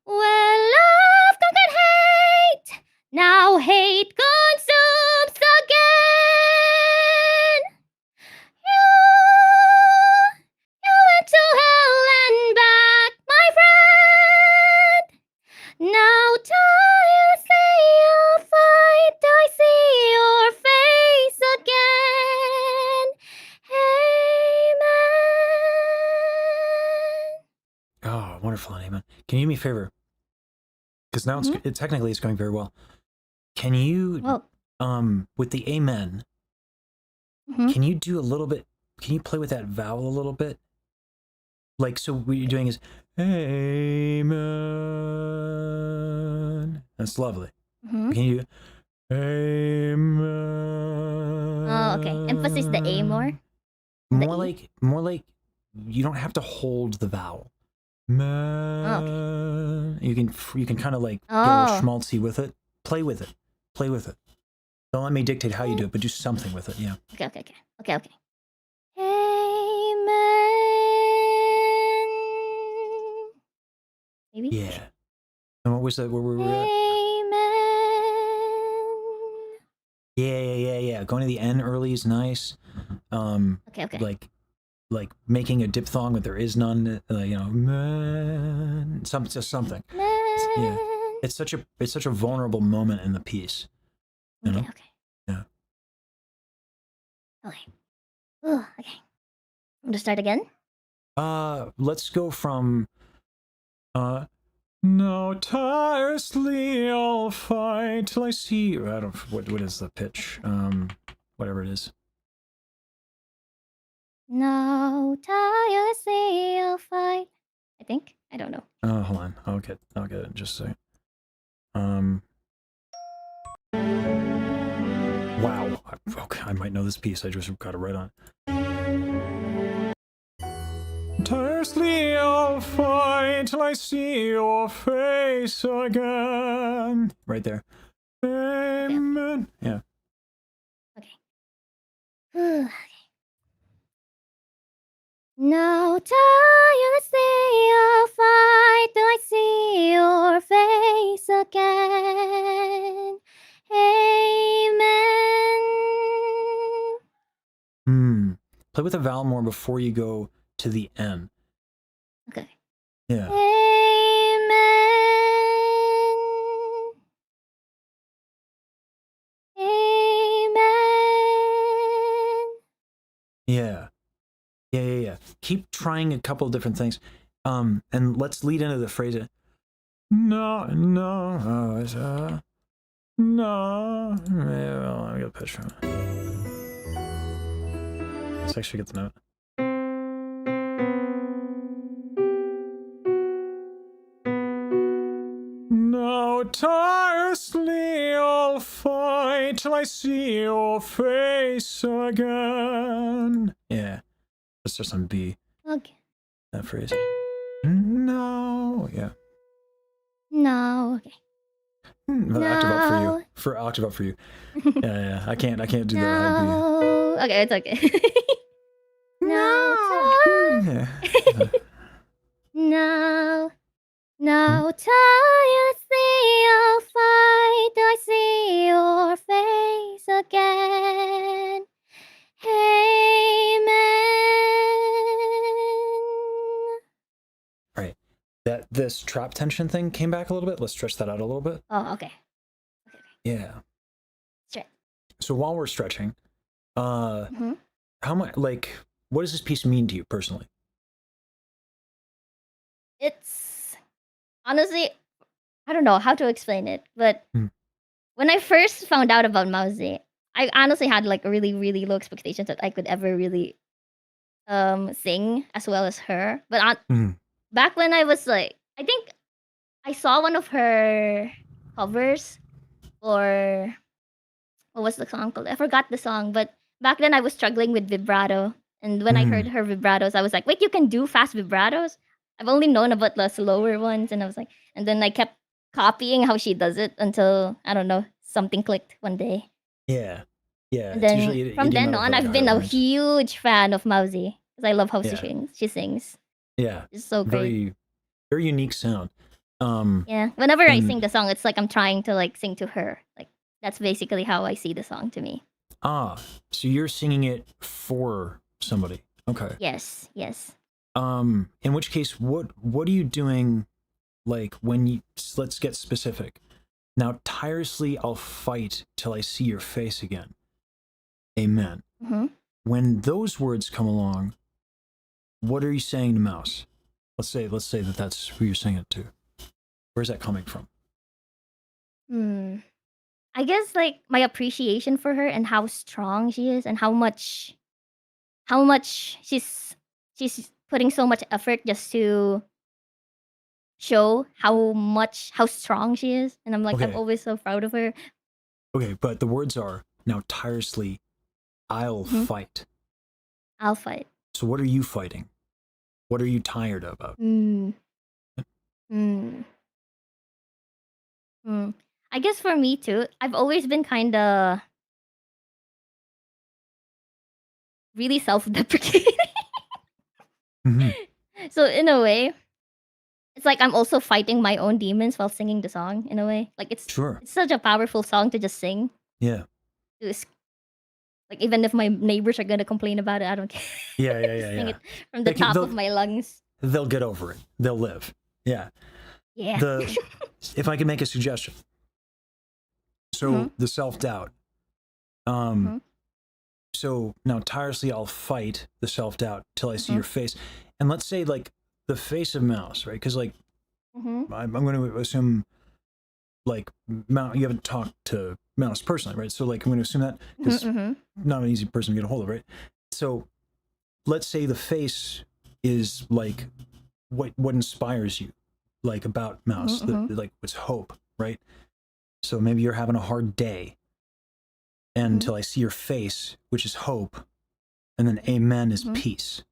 where love conquered hate, now hate consumes again. You went to hell and back, my friend. Now tirelessly you'll fight till I see your face again. Amen. Oh, wonderful, Amen. Can you do me a favor? Because now it's technically it's going very well. Can you Well, with the amen? Can you do a little bit? Can you play with that vowel a little bit? Like, so what you're doing is amen. That's lovely. Can you do amen? oh, okay. Emphasize the A more. More E? like you don't have to hold the vowel. Man. You can kind of like get a little schmaltzy with it. Play with it. Play with it. Don't let me dictate how you do it, but do something with it. Yeah. Okay. Amen. Maybe? Yeah. And what was that? Where were we at? Amen. Yeah. Going to the N early is nice. Okay. Like making a diphthong when there is none. You know, man. Just something. Yeah. It's such a vulnerable moment in the piece. You know? Okay. Yeah. Okay. Ooh, okay. I'm gonna start again. Let's go from now tirelessly I'll fight till I see you. I don't what is the pitch? Whatever it is. No, tirelessly I'll fight. I think. I don't know. Oh, hold on. I'll get it in just a second. Wow. Okay, I might know this piece. I just got it right on. Tirelessly I'll fight till I see your face again. Right there. Amen. Yeah. Okay. No, tirelessly I'll fight till I see your face again. Amen. Play with the vowel more before you go to the N. Okay. Yeah. Amen. Amen. Yeah. Keep trying a couple of different things. And let's lead into the phrase. No. Well, I got a pitch from it. Let's actually get the note. Now tirelessly I'll fight till I see your face again. Yeah. Let's just on B. Okay. That phrase. No. Yeah. No. Okay. Octave up for you. No. For octave up for you. Yeah. I can't do the high B. No. Okay, it's okay. No time. Yeah. No. No time you see I'll fight till I see your face again. Amen. Right. This trap tension thing came back a little bit. Let's stretch that out a little bit. Oh, okay. Yeah. Stretch. So while we're stretching, Mhm. how much, like, what does this piece mean to you personally? It's honestly, I don't know how to explain it, but Hmm. when I first found out about Mauzi, I honestly had like really, really low expectations that I could ever really sing as well as her. But Mm. back when I was like, I think I saw one of her covers or what was the song called? I forgot the song, but back then I was struggling with vibrato. And when I heard her vibratos, I was like, wait, you can do fast vibratos? I've only known about the slower ones. And I was like, and then I kept copying how she does it until, I don't know, something clicked one day. Yeah. Yeah. And It's then usually from then on, I've been a huge fan of Mauzi because I love how she sings. Yeah. It's so great. Very, very unique sound. Yeah. Whenever I and- sing the song, it's like I'm trying to like sing to her. Like that's basically how I see the song to me. So you're singing it for somebody. Okay. Yes. Yes. In which case, what are you doing, like, when you, let's get specific. Now, tirelessly I'll fight till I see your face again. Amen. Mm-hmm. When those words come along, what are you saying to Mouse? Let's say that that's who you're saying it to. Where's that coming from? I guess like my appreciation for her and how strong she is and how much she's putting so much effort just to show how strong she is. And I'm like, I'm Okay. always so proud of her. Okay, but the words are, now tirelessly I'll fight. I'll fight. So what are you fighting? What are you tired about? I guess for me too, I've always been kind of really self-deprecating. Mhm. So in a way, it's like I'm also fighting my own demons while singing the song. In a way, like it's Sure. such a powerful song to just sing. Yeah. It's, like even if my neighbors are gonna complain about it, I don't care. Yeah. Sing it from the They can- top they'll- of my lungs. They'll get over it. They'll live. Yeah. Yeah. If I can make a suggestion. So the self-doubt. So now tirelessly I'll fight the self-doubt till I see your face. And let's say like the face of Mouse, right? Because like I'm going to assume like Mouse, you haven't talked to Mouse personally, right? So like I'm going to assume that because not an easy person to get a hold of, right? So let's say the face is like what inspires you, like about Mouse, like what's hope, right? So maybe you're having a hard day, and until I see your face, which is hope, and then amen is peace,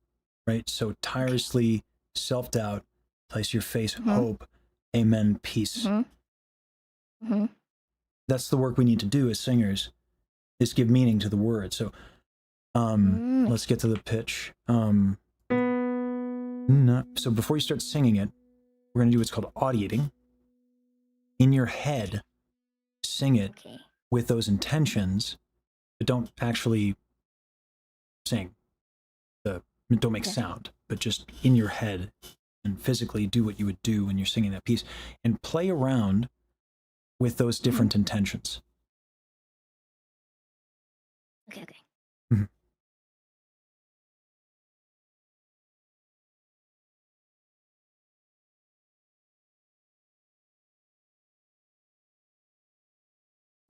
right? So tirelessly self-doubt, till I see your face, hope, amen, peace. That's the work we need to do as singers, is give meaning to the word. So let's get to the pitch. So before you start singing it, we're going to do what's called audiating. In your head, sing it with those intentions, but don't actually sing. Don't make sound, but just in your head and physically do what you would do when you're singing that piece and play around with those different intentions. Okay.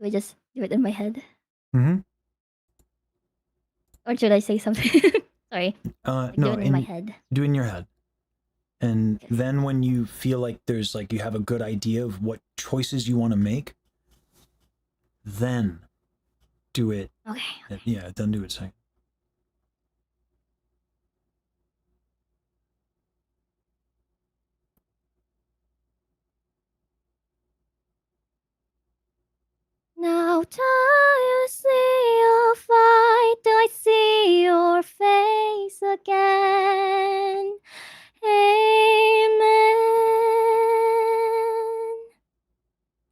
Do I just do it in my head? Or should I say something? Sorry. No, do it in my head. Do it in your head. And then when you feel like there's like you have a good idea of what choices you want to make, then do it. Okay. Yeah, then do it. Sing.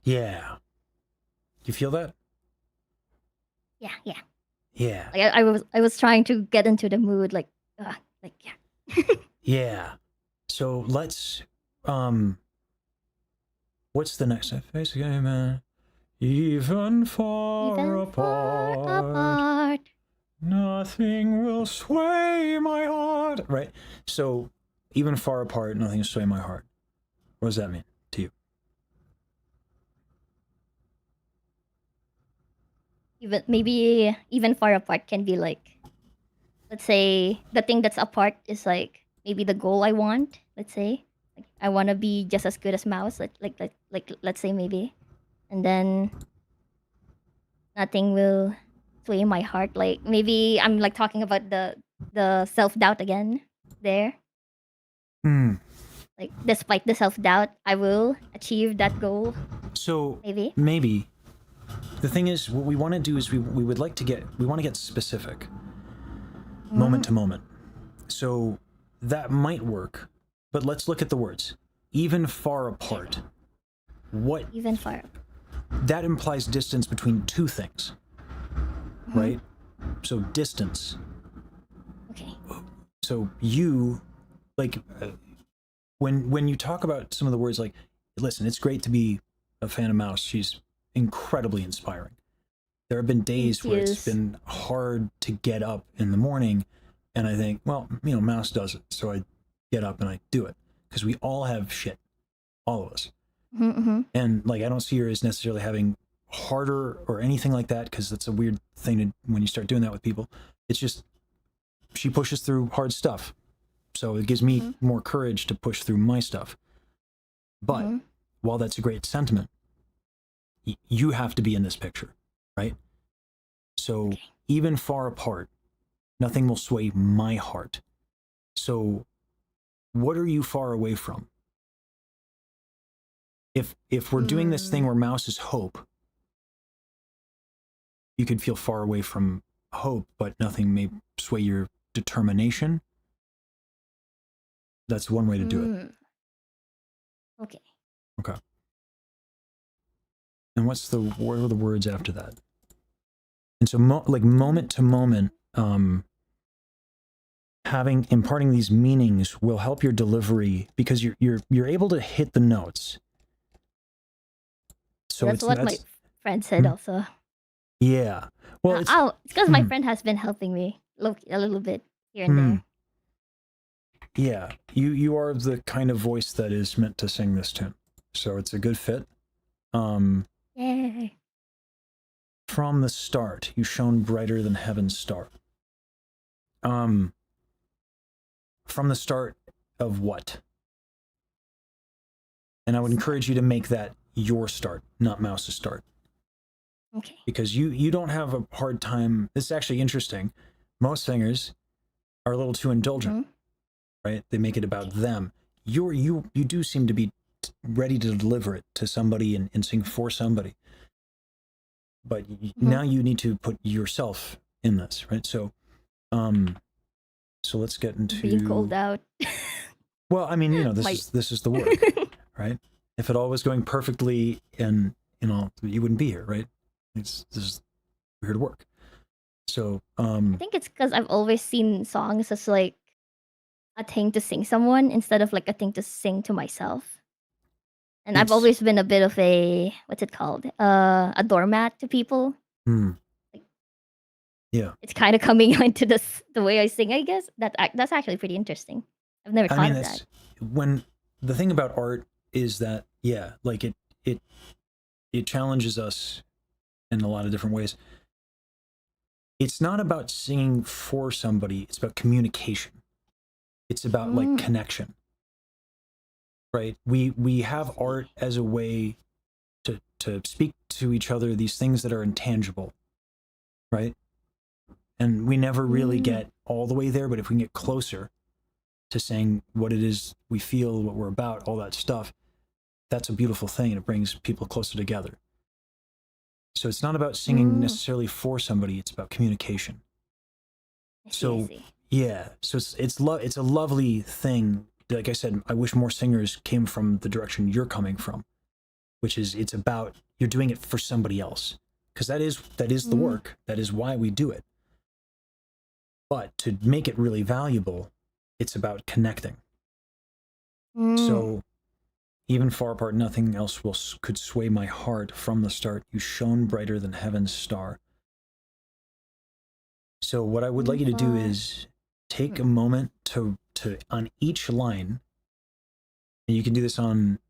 Yeah. You feel that? Yeah, yeah. Yeah. Like I was trying to get into the mood, like yeah. Yeah. So let's what's the next face again, man? Even far Even far apart. nothing will sway my heart. Right? So even far apart, nothing will sway my heart. What does that mean to you? Maybe even far apart can be like, let's say the thing that's apart is like maybe the goal I want. Let's say like I want to be just as good as Mouse. Like let's say maybe, and then nothing will sway my heart. Like maybe I'm like talking about the self doubt again there. Hmm. Like despite the self doubt, I will achieve that goal. So Maybe. the thing is, what we want to do is we want to get specific, moment to moment. So that might work, but let's look at the words. Even far apart. What Even far. that implies distance between two things, right? So distance. Okay. So you, like, when you talk about some of the words, like, listen, it's great to be a fan of Mouse. She's incredibly inspiring. There have been days where it's been hard to get up in the morning, and I think, well, Mouse does it, so I get up and I do it, because we all have shit, all of us. And like, I don't see her as necessarily having harder or anything like that, because that's a weird thing when you start doing that with people. It's just she pushes through hard stuff, so it gives me more courage to push through my stuff. But while that's a great sentiment, you have to be in this picture, right? So even far apart, nothing will sway my heart. So what are you far away from? If we're doing this thing where Mouse is hope, you could feel far away from hope, but nothing may sway your determination. That's one way to do it. Okay. Okay. And what are the words after that? And so like moment to moment, imparting these meanings will help your delivery, because you're able to hit the notes. So that's what my friend said also. Yeah. Well, it's because my friend has been helping me a little bit here and there. Yeah, you are the kind of voice that is meant to sing this tune, so it's a good fit. Yay! From the start, you shone brighter than heaven's star. From the start of what? And I would encourage you to make that your start, not Mouse's start. Okay. Because you don't have a hard time. This is actually interesting. Most singers are a little too indulgent, right? They make it about them. You do seem to be ready to deliver it to somebody and sing for somebody. But now you need to put yourself in this, right? So, so let's get into being called out. Well, I mean, this is the work, right? If it all was going perfectly, and you wouldn't be here, right? We're here to work. So, I think it's because I've always seen songs as like a thing to sing someone instead of like a thing to sing to myself. And I've always been a bit of a, what's it called? A doormat to people. Yeah. It's kind of coming into the way I sing, I guess. That's actually pretty interesting. I've never thought of that. When the thing about art is that, yeah, like it challenges us in a lot of different ways. It's not about singing for somebody, it's about communication. It's about like connection. Right? We have art as a way to speak to each other, these things that are intangible. Right? And we never really get all the way there, but if we can get closer to saying what it is we feel, what we're about, all that stuff, that's a beautiful thing, and it brings people closer together. So it's not about singing necessarily for somebody, it's about communication. So yeah, so it's a lovely thing. Like I said, I wish more singers came from the direction you're coming from. which is it's about you're doing it for somebody else, because that is the work. That is why we do it. But to make it really valuable, it's about connecting. So even far apart, nothing else could sway my heart from the start. You shone brighter than heaven's star. So what I would like you to do is take a moment to on each line, and you can do this on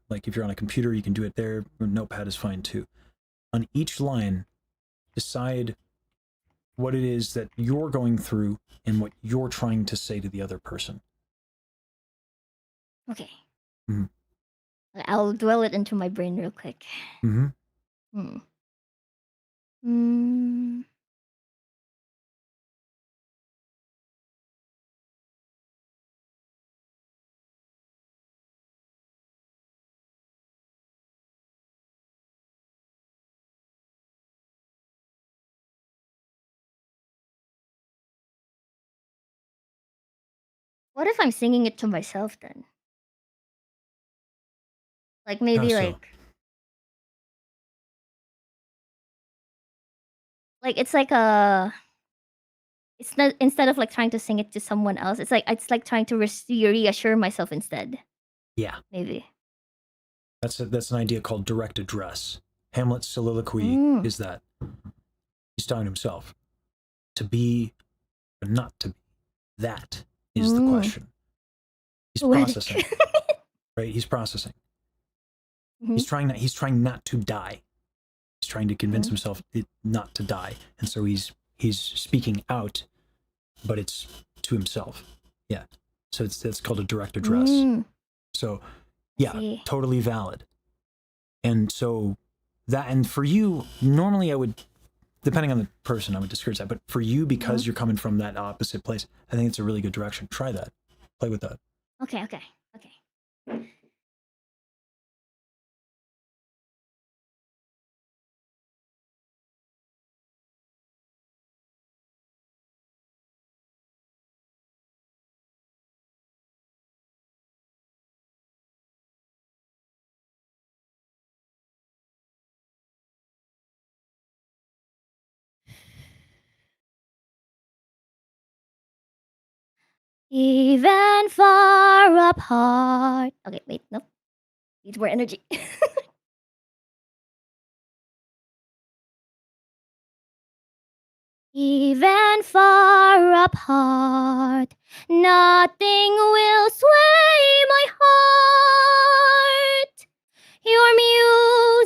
like if you're on a computer, you can do it there. Notepad is fine too. On each line, decide what it is that you're going through and what you're trying to say to the other person. Okay. Mhm. I'll dwell it into my brain real quick. Mm-hmm. What if I'm singing it to myself then? Like How maybe so? like it's like a it's not instead of like trying to sing it to someone else, it's like trying to reassure myself instead. Yeah, Maybe. that's an idea called direct address. Hamlet's soliloquy is that he's talking to himself. To be or not to be, that is the question. He's Poetic. processing, right? He's processing. Mhm. He's trying not to die. He's trying to convince himself not to die, and so he's speaking out, but it's to himself. Yeah, so it's called a direct address. So yeah, see. totally valid. And so that, and for you, normally I would, depending on the person, I would discourage that. But for you, because you're coming from that opposite place, I think it's a really good direction. Try that. Play with that. Okay. Even far apart. Okay, wait, nope. Needs more energy. Even far apart, nothing will sway my heart. Your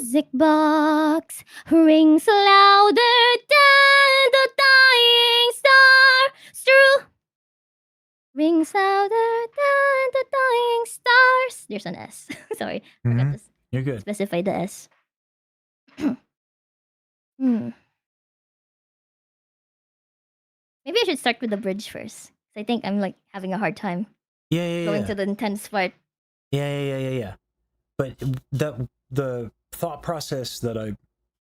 music box rings louder than the dying star. Rings louder than the dying stars. There's an S. Sorry, forgot to You're good. specify the S. Maybe I should start with the bridge first. 'Cause I think I'm like having a hard time going to the intense part. Yeah. But the thought process that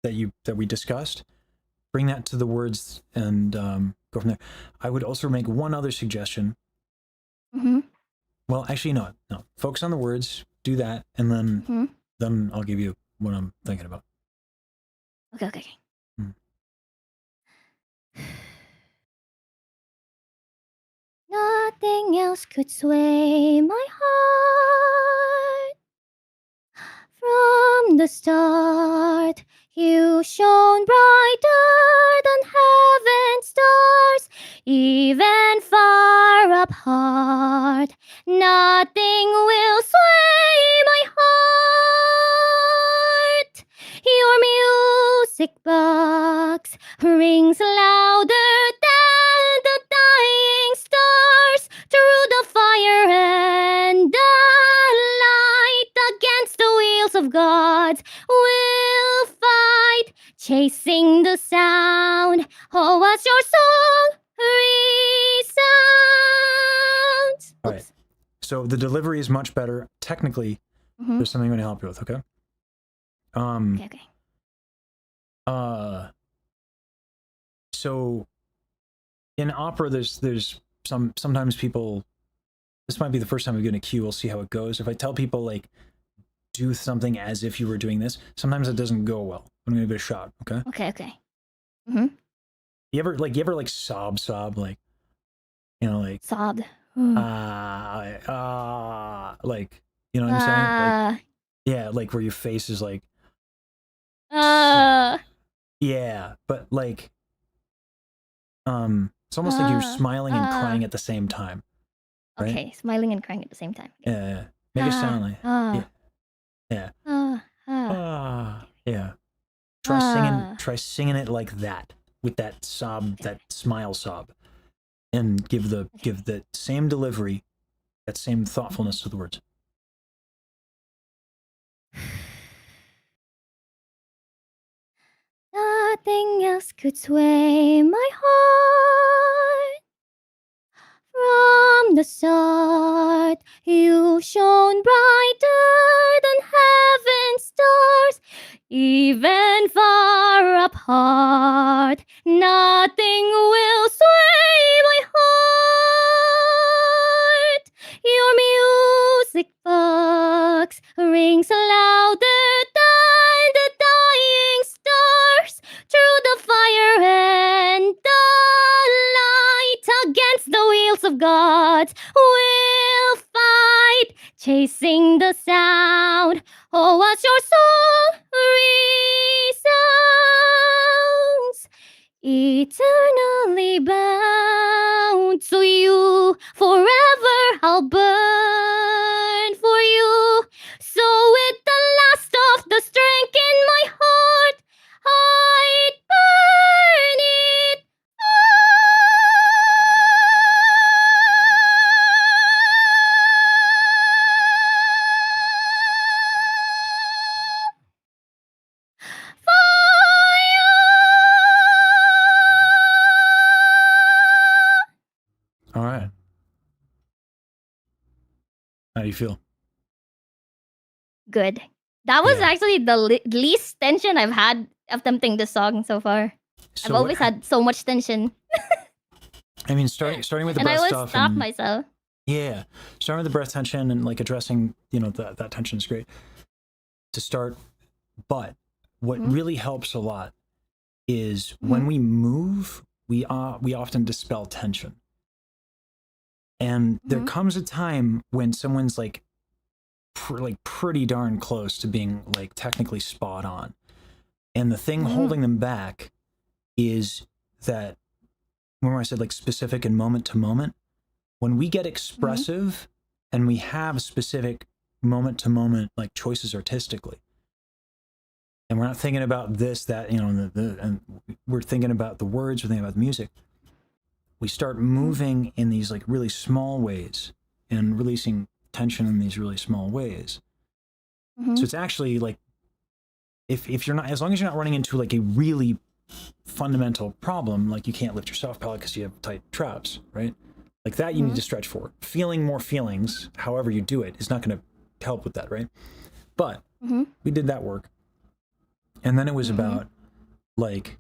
we discussed, bring that to the words and go from there. I would also make one other suggestion. Well, actually, no. Focus on the words. Do that, and then I'll give you what I'm thinking about. Okay. Nothing else could sway my heart. From the start, you shone brighter than heaven's stars. Even far apart, nothing will sway my heart. Your music box rings louder than the dying stars. Through the fire and the light, against the wheels of God, we'll fight, chasing the sound. Oh, as your song resounds. All right. So the delivery is much better. Technically, there's something I'm going to help you with. Okay. Okay. So in opera, there's sometimes people. This might be the first time we get in a cue. We'll see how it goes. If I tell people like, do something as if you were doing this, sometimes it doesn't go well. I'm gonna give it a shot, okay? Okay. Mm-hmm. You ever like sob, like, you know, like Sobbed. like, you know what I'm saying? Like, yeah, like where your face is like, yeah, but like, it's almost like you're smiling and crying at the same time, right? Okay, smiling and crying at the same time. Yeah, make it sound like, yeah. Yeah. Try singing it like that, with that sob, that smile sob, and give the same delivery, that same thoughtfulness to the words. Nothing else could sway my heart. From the start, you shone brighter than heaven's stars, even far apart. Nothing will sway my heart. Your music box rings louder than the dying stars, through the fire and the light, against the wheels of God we'll fight, chasing the sound. Oh, as your soul resounds, eternally bound to you, forever I'll burn for you. So with the last of the strength in my heart, I'd burn it All right. How do you feel? good. That was Yeah. actually the least tension I've had attempting this song so far. So I've always had so much tension, I mean, starting with the and I breath would stuff, stop and, myself. yeah, starting with the breath tension and like addressing, you know, that tension is great to start. But what really helps a lot is when we move, we often dispel tension. And there comes a time when someone's like pretty darn close to being like technically spot on, and the thing holding them back is that, remember I said like specific and moment to moment. When we get expressive and we have specific moment to moment like choices artistically, and we're not thinking about this, that, you know, and we're thinking about the words, we're thinking about the music, we start moving in these like really small ways and releasing tension in these really small ways. So it's actually like, if you're not, as long as you're not running into like a really fundamental problem, like you can't lift your soft palate because you have tight traps, right? Like that you need to stretch for. Feeling more feelings, however you do it, is not going to help with that, right? But we did that work. And then it was about like,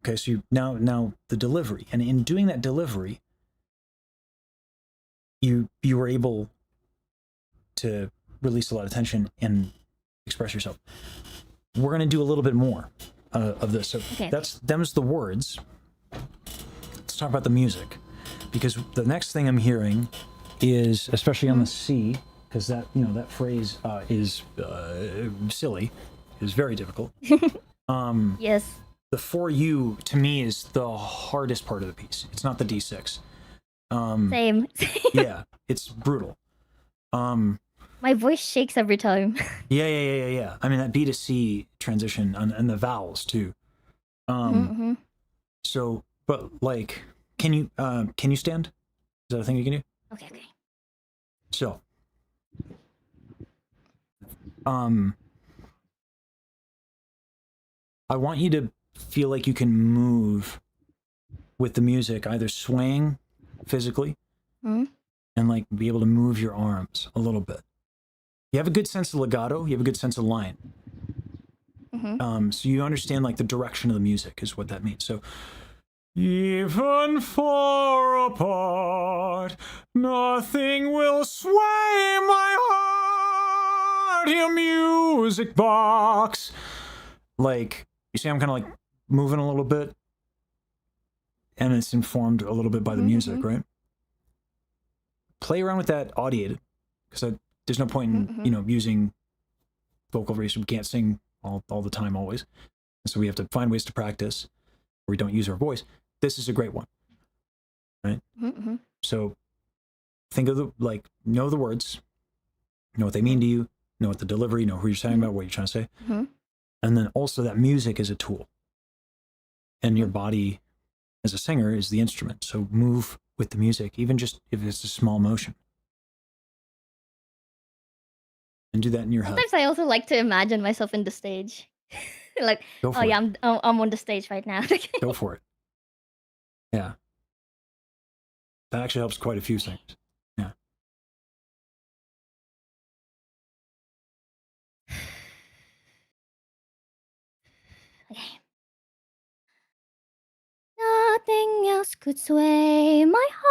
okay, so you now the delivery, and in doing that delivery, you were able to release a lot of tension and express yourself. We're gonna do a little bit more of this. So them's the words. Let's talk about the music, because the next thing I'm hearing is, especially on the C, because that, you know, that phrase is silly, is very difficult. Yes. The for you to me is the hardest part of the piece. It's not the D6. Same. Yeah, it's brutal. My voice shakes every time. Yeah. I mean, that B to C transition and the vowels too. So, but like, can you stand? Is that a thing you can do? Okay. So, I want you to feel like you can move with the music, either swaying physically and like be able to move your arms a little bit. You have a good sense of legato, you have a good sense of line. So you understand like the direction of the music is what that means. So, even far apart, nothing will sway my out your music box. Like, you see I'm kind of like moving a little bit, and it's informed a little bit by the music, right? Play around with that audiated, because there's no point in, you know, using vocal register. We can't sing all the time always. So we have to find ways to practice where we don't use our voice. This is a great one, right? So think of the, like, know the words, know what they mean to you, know what the delivery, know who you're talking about, what you're trying to say. And then also that music is a tool. And your body as a singer is the instrument. So move with the music, even just if it's a small motion. And do that in your head. Sometimes I also like to imagine myself in the stage. Like, Go for oh it. yeah, I'm on the stage right now. Go for it. Yeah. That actually helps quite a few things. Yeah. Okay. Nothing else could sway my heart.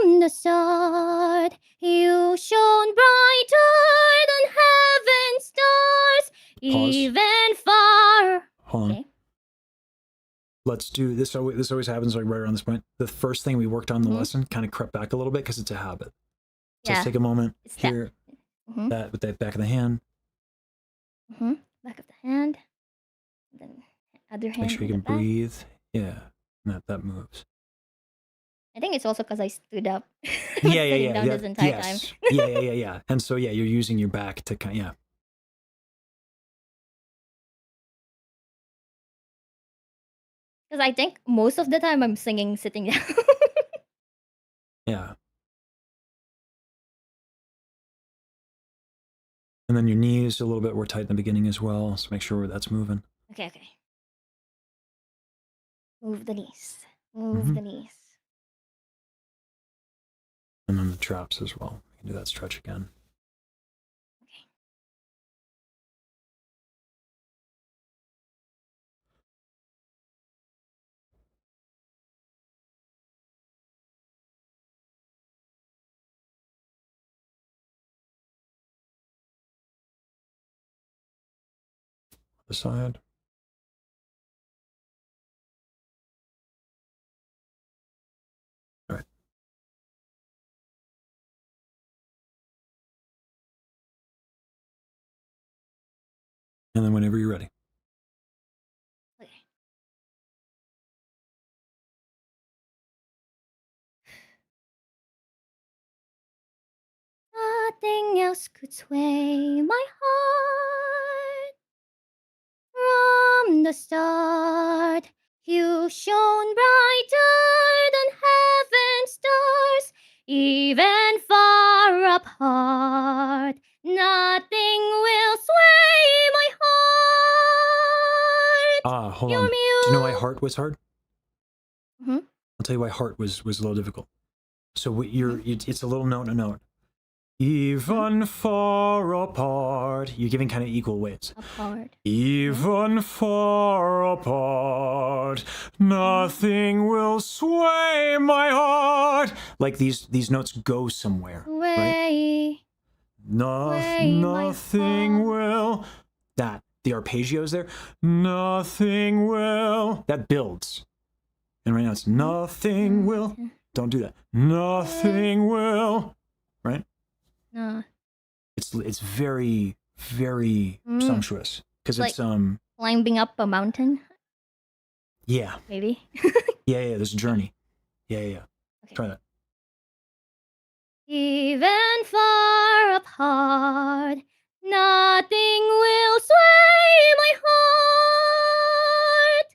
From the start, you shone brighter than heaven's stars, even far. Hold on. Okay. Let's do this. This always happens like right around this point. The first thing we worked on in the lesson kind of crept back a little bit because it's a habit. So let's take a moment here, that with that back of the hand. Back of the hand. Then other hand. Make sure you can breathe. Yeah. And that moves. I think it's also because I stood up. Yeah. Down this entire time. yeah. And so, yeah, you're using your back to kind of, yeah. Because I think most of the time I'm singing sitting down. Yeah. And then your knees a little bit were tight in the beginning as well. So make sure that's moving. Okay. Move the knees. Move the knees. And then the traps as well. You can do that stretch again. Okay. The side. All right. And then whenever you're ready. Okay. Nothing else could sway my heart. From the start, you shone brighter than heaven's stars, even far apart. Nothing will sway my heart. Hold Your on. Do you know why heart was hard? Mhm. I'll tell you why heart was a little difficult. So it's a little note and a note. Even far apart. You're giving kind of equal weights. Apart. Even far apart, nothing will sway my heart. Like these notes go somewhere, right? Sway. Nothing will. That the arpeggios there. Nothing will. That builds. And right now it's nothing will. Don't do that. Nothing will. Right? No. It's very, very sumptuous because Like it's climbing up a mountain, yeah, maybe. yeah. There's a journey. Yeah. Okay. Try that. Even far apart, nothing will sway my heart.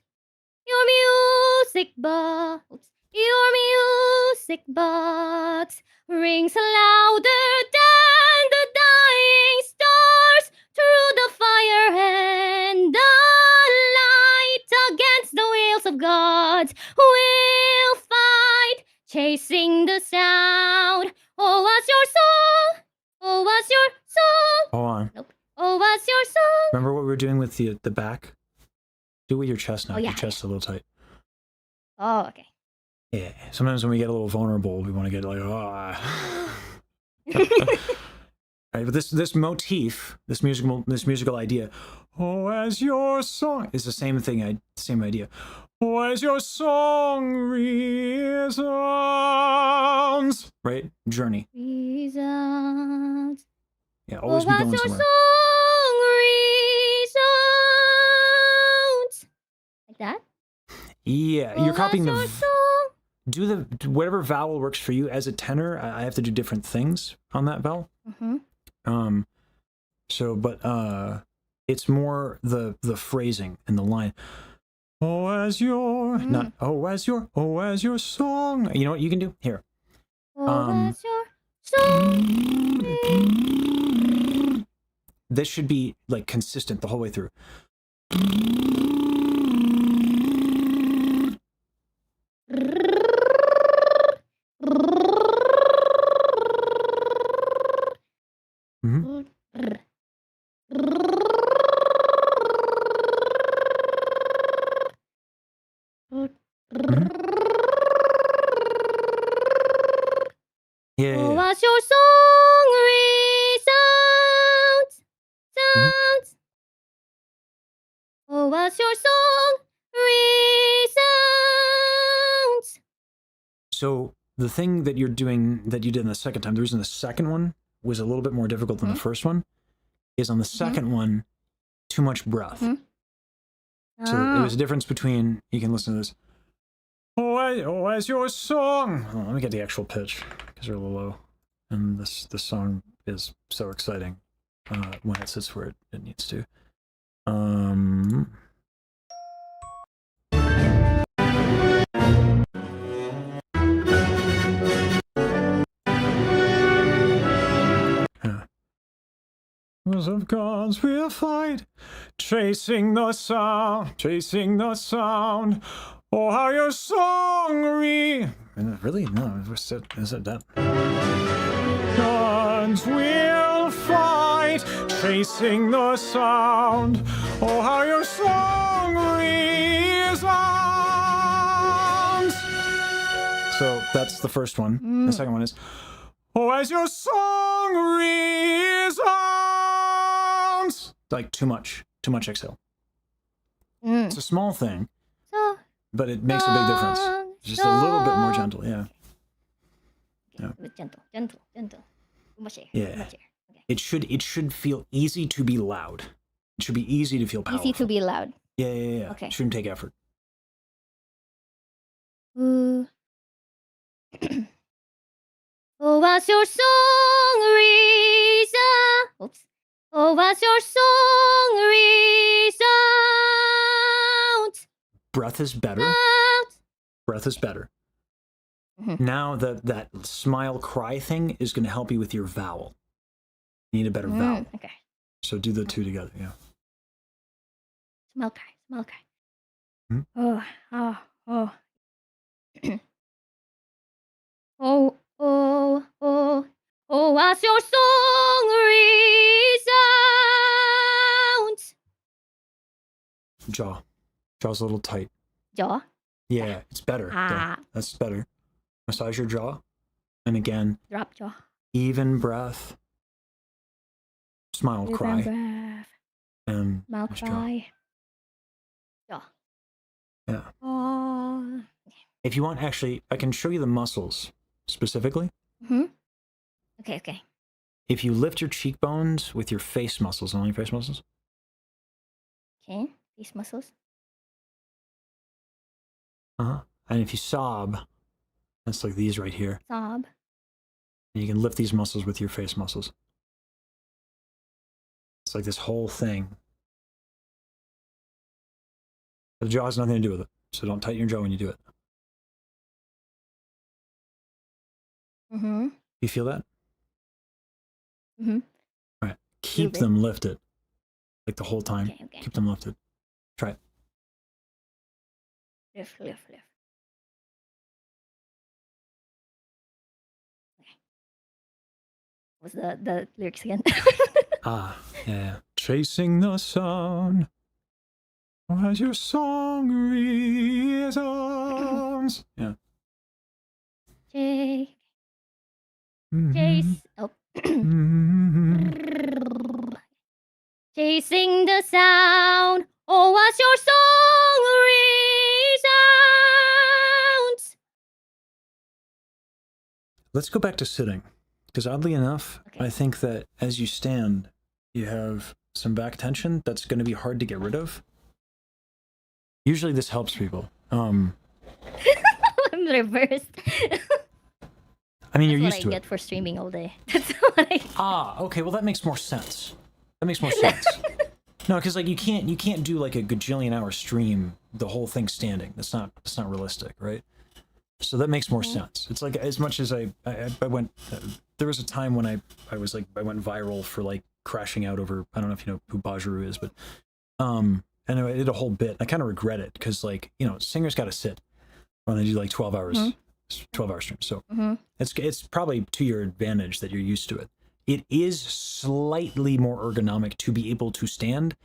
Your music box rings louder than the dying stars through the fire and the light against the wheels of God. We'll fight, chasing the sound. Oh, what's your song? Oh, what's your song? Hold on. Nope. Oh, what's your song? Remember what we were doing with the back? Do it with your chest now. Oh, yeah, Your chest's a little tight. Oh, okay. Yeah. Sometimes when we get a little vulnerable, we want to get like, Right, but this motif, this musical idea, oh, as your song is the same thing, same idea. Oh, as your song resounds, right? Journey. Reasons. Yeah, always Oh, be as going your somewhere. song resounds. Like that? Yeah, Oh, you're copying as the. your song. Do whatever vowel works for you. As a tenor, I have to do different things on that vowel. Mm-hmm. So, but it's more the phrasing and the line. Oh, as your not as your song. You know what you can do here? Oh, as your song. This should be like consistent the whole way through. Mhm. Mhm. Yeah, yeah, Oh, yeah. as your song resounds, Mhm. sounds. Oh, as your song resounds. So the thing that you're doing that you did in the second time, the reason the second one was a little bit more difficult than the first one is on the second one, too much breath. So it was a difference between, you can listen to this. Oh, as your song. Oh, let me get the actual pitch because they're a little low. And this song is so exciting when it sits where it needs to. Because of gods we'll fight, chasing the sound. Oh, how your song really? No, is it that? Gods will fight, chasing the sound. Oh, how your song resounds. So that's the first one. The second one is, oh, as your song resounds. Like too much exhale. It's a small thing, So, but it makes a big difference. Just a little bit more gentle, yeah. okay, gentle. Too much air. Yeah. Too much air. Okay. It should feel easy to be loud. It should be easy to feel powerful. Easy to be loud. Yeah. Okay. It shouldn't take effort. Ooh. Oh, as your song resounds. Oops. Oh, as your song resounds. Breath is better. Sounds. Breath is better. Mhm. Now that smile cry thing is going to help you with your vowel. You need a better vowel. Okay. So do the two together, yeah. Smell cry. Hmm? Oh. Oh, as your song resounds. Jaw. Jaw's a little tight. Jaw. Yeah, it's better. Ah. That's better. Massage your jaw. And again, Drop jaw. even breath. Smile cry. Breath. And Mouth nice jaw. cry. Jaw. Yeah. Oh. If you want, actually, I can show you the muscles specifically. Okay. If you lift your cheekbones with your face muscles, only face muscles. Okay. These muscles. And if you sob, that's like these right here. Sob. And you can lift these muscles with your face muscles. It's like this whole thing. The jaw has nothing to do with it. So don't tighten your jaw when you do it. You feel that? All right. Keep Move it. them lifted. Like the whole time. Okay. Keep them lifted. Try it. Lift. Okay. What's the lyrics again? Yeah. Chasing the sun. As your song resounds. Yeah. Jake. Chase. Oh. Chasing the sound. Oh, what's your song resounds? Let's go back to sitting, because oddly enough, Okay. I think that as you stand, you have some back tension that's going to be hard to get rid of. Usually, this helps people. I'm reversed. I mean, That's you're what used I to get it. for streaming all day. That's what I. Ah, okay. Well, that makes more sense. That makes more sense. No, because like you can't do like a gajillion hour stream, the whole thing standing. That's not realistic, right? So that makes more sense. It's like as much as I went. There was a time when I went viral for like crashing out over. I don't know if you know who Bajiru is, but and I did a whole bit. I kind of regret it because like singers got to sit when they do like 12 hours, 12-hour streams. So it's probably to your advantage that you're used to it. It is slightly more ergonomic to be able to stand,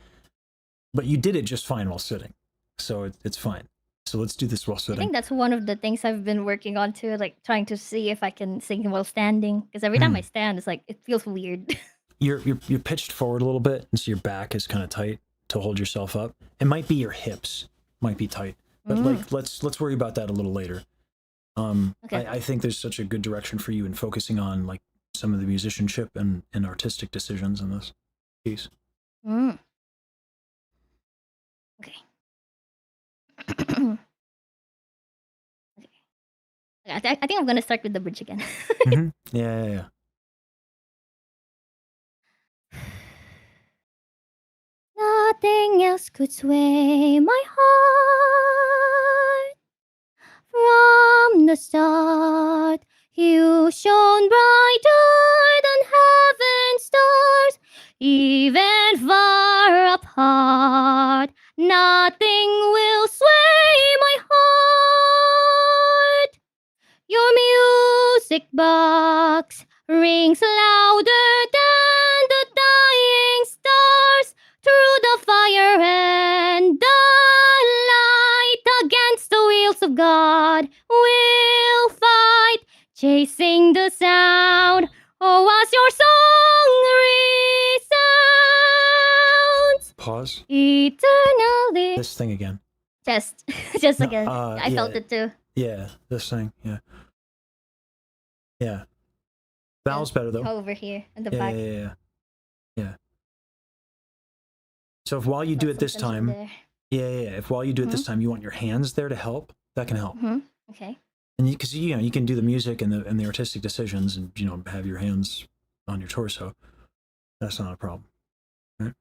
but you did it just fine while sitting, so it's fine. So let's do this while I sitting. think that's one of the things I've been working on too, like trying to see if I can sing while standing. Because every time I stand, it's like it feels weird. You're pitched forward a little bit, and so your back is kind of tight to hold yourself up. It might be your hips might be tight, but like let's worry about that a little later. Okay. I think there's such a good direction for you in focusing on like some of the musicianship and artistic decisions in this piece. Mm. Okay. Okay. I think I'm gonna start with the bridge again. Yeah. Nothing else could sway my heart from the start. You shone brighter than heaven's stars, even far apart. Nothing will sway my heart. Your music box rings louder than the dying stars. Through the fire and the light, against the wheels of God, we'll fight, chasing the sound. Oh, as your song resounds Pause. eternally. This thing again. Just No, again. I yeah. felt it too. Yeah, this thing. Yeah. Val's better though. Over here in the Yeah, back. yeah. So if while you do Felt it this some tension time, there. if while you do it this time you want your hands there to help, that can help. Okay. And because you can do the music and the artistic decisions and have your hands on your torso. That's not a problem, right?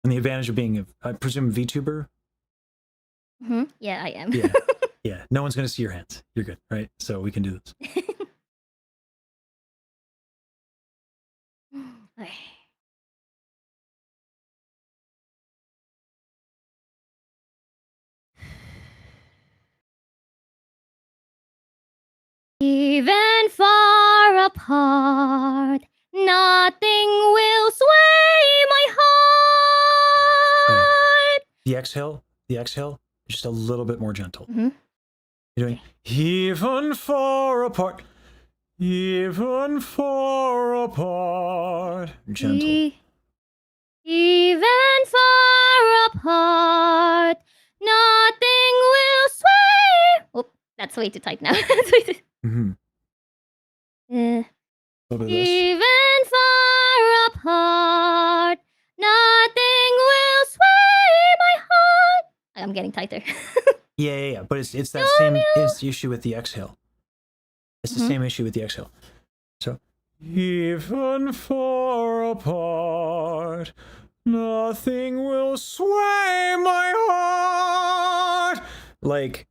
And the advantage of being I presume VTuber. Yeah, I am. Yeah. No one's gonna see your hands. You're good, right? So we can do this. Okay. Even far apart, nothing will sway my heart. The exhale, just a little bit more gentle. You're doing even far apart, even far apart. Gentle. Even far apart, nothing will sway. Oh, that's way too tight now. That's way too. A little bit of this. Even far apart, nothing will sway my heart. I'm getting tighter. Yeah. But it's that same issue with the exhale. It's the same issue with the exhale. So even far apart, nothing will sway my heart. Like,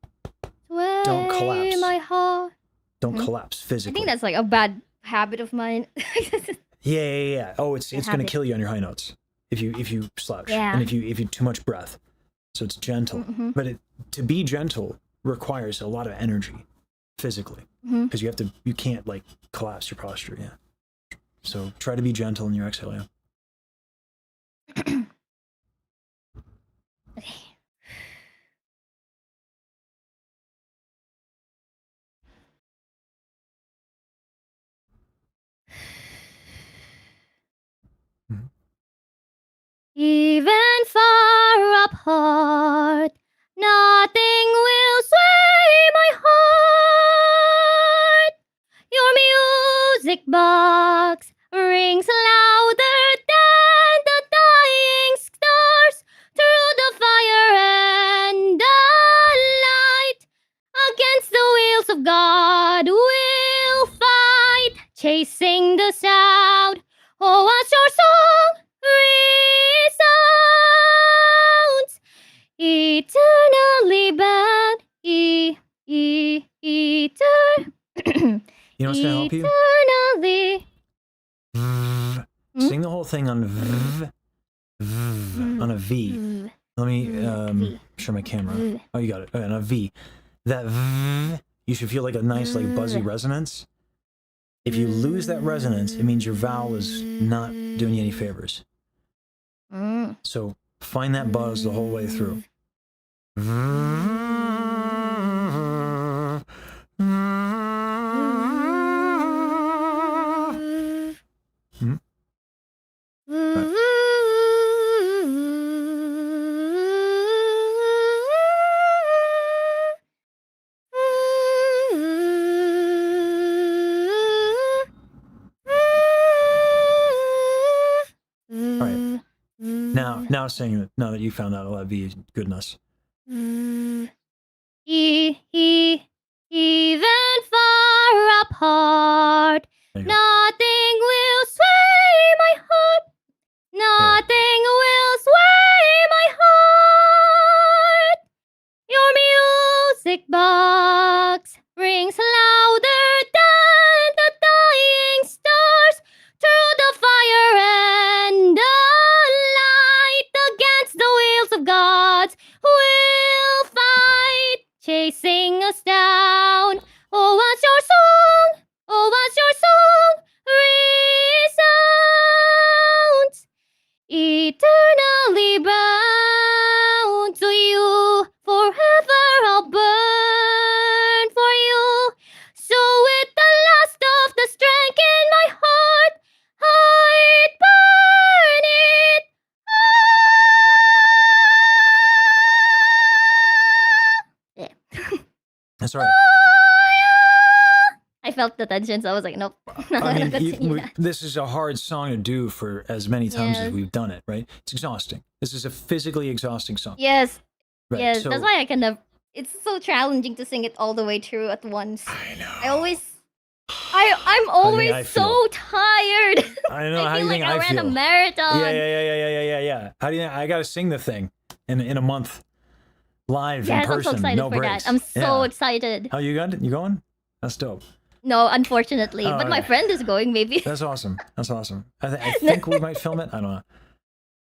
don't collapse. My heart. Don't collapse I physically. think that's like a bad habit of mine. Yeah. Oh, it's going to habit. kill you on your high notes if you slouch Yeah. and if you too much breath. So it's gentle, but to be gentle requires a lot of energy physically because you can't like collapse your posture. Yeah. So try to be gentle in your exhale. Yeah. Okay. even far apart, nothing will sway my heart. Your music box rings louder than the dying stars through the fire and the light. Against the wheels of God we'll fight, chasing the sound. Oh, as your song resounds, eternally bound, You know what's gonna help you? eternally. Sing the whole thing on on a V. Let me show my camera. Oh, you got it. Okay, on a V. That you should feel like a nice, like buzzy resonance. If you lose that resonance, it means your vowel is not doing you any favors. So find that buzz the whole way through. Now saying it, now that you found out all that V goodness. Even far apart, There you go. nothing will sway my heart. Nothing will sway my heart. Your music box rings louder than the dying stars through the fire and the light. Against the wheels of God we'll fight, chasing us down. Oh, what's your song? Oh, what's your song? Resounds, eternally bound to you. Forever I'll burn for you. So with the last of the strength in my heart, I'd burn it. That's all right. I felt the tension, so I was like, nope. Not I gonna mean, continue that. this is a hard song to do for as many times as Yes. we've done it, right? It's exhausting. This is a physically exhausting song. Yes, Right. yes. So, That's why I can never. It's so challenging to sing it all the way through at once. I know. I'm always I so feel? tired. I know. I How do feel you like think I I ran a feel? marathon. Yeah. How do you think I gotta sing the thing in a month live Yes, in I'm so person, excited no for breaks. that. I'm so Yeah. excited. How you got? You going? That's dope. No, unfortunately, Oh, but my okay. friend is going. Maybe. That's awesome. That's awesome. I think we might film it. I don't know.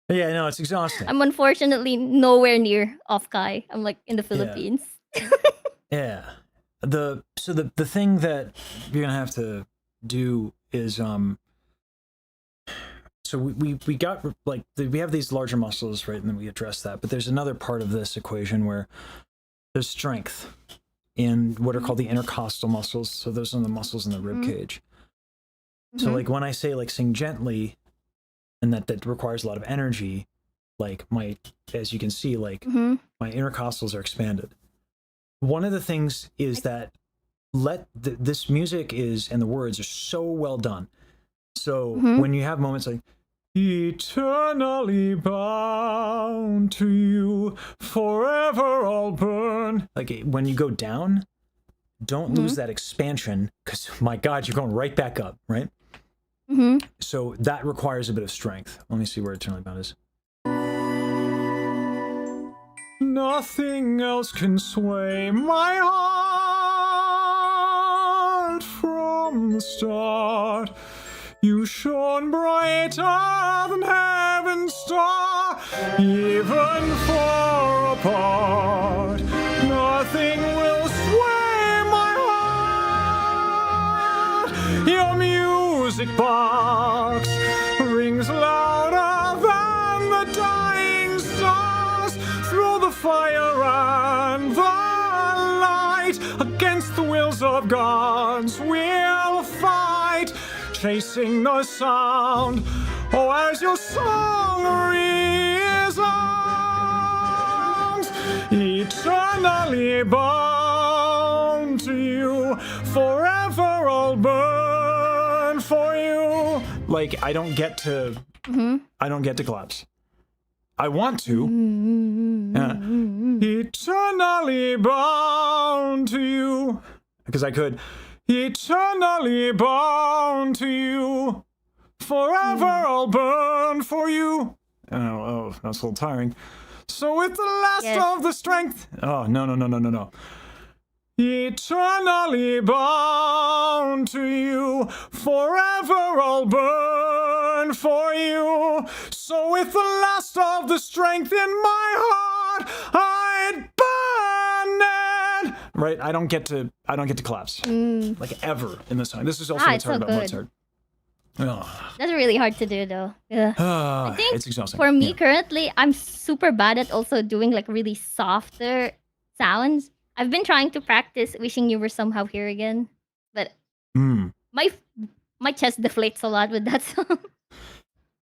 But yeah, no, it's exhausting. I'm unfortunately nowhere near off Kai. I'm like in the Philippines. Yeah. The thing that you're gonna have to do is so we got like we have these larger muscles, right, and then we address that, but there's another part of this equation where there's strength in what are called the intercostal muscles. So those are the muscles in the rib cage. So like when I say like sing gently, and that requires a lot of energy, like as you can see, like my intercostals are expanded. One of the things is that this music is, and the words are so well done. So when you have moments like eternally bound to you, forever I'll burn, like when you go down, don't lose that expansion, because my God, you're going right back up, right? So that requires a bit of strength. Let me see where eternally bound is. Nothing else can sway my heart from the start. You shone brighter than heaven's star, even far apart. Nothing will sway my heart. Your music box rings louder than the dying stars through the fire and the light. Against the wills of gods we'll fight, chasing the sound. Oh, as your song reads. eternally bound to you. Forever I'll burn for you. Like, I don't get to collapse. I want to. Eternally bound to you. Because I could. Eternally bound to you. Forever I'll burn for you. Oh, that's a little tiring. So with the last of the strength. Oh, no. Eternally bound to you. Forever I'll burn for you. So with the last of the strength in my heart, I'd burn it. Right? I don't get to collapse. Like ever in the song. This is also what's hard about Mozart. Oh. That's really hard to do though. Yeah. I think it's exhausting. for me currently, I'm super bad at also doing like really softer sounds. I've been trying to practice wishing you were somehow here again, but my chest deflates a lot with that song.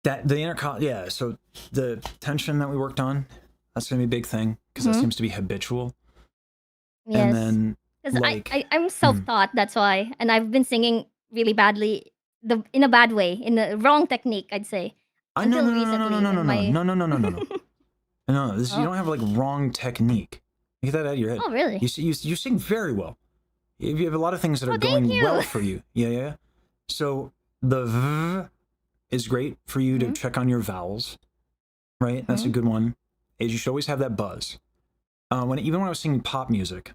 That the intercom, so the tension that we worked on, that's gonna be a big thing because that seems to be habitual. Yes. And then because like, I'm self-taught, that's why, and I've been singing really badly, in a bad way, in the wrong technique, I'd say. Until recently, no. No, you don't have like wrong technique. Get that out of your head. Oh, really? You sing very well. You have a lot of things that are going well for you. Yeah. So the v is great for you to check on your vowels, right? That's a good one. Is you should always have that buzz. Even when I was singing pop music,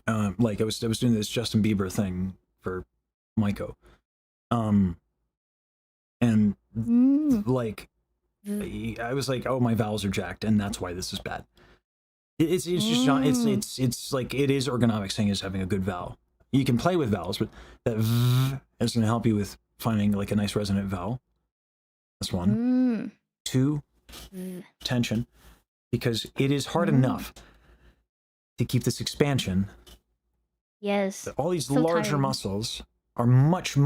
like I was doing this Justin Bieber thing for Maiko, and like I was like, oh, my vowels are jacked, and that's why this is bad. It's just not, it's like it is ergonomic singing is having a good vowel. You can play with vowels, but that v is going to help you with finding like a nice resonant vowel. That's one. Two, tension, because it is hard enough to keep this expansion. Yes. All these larger muscles are much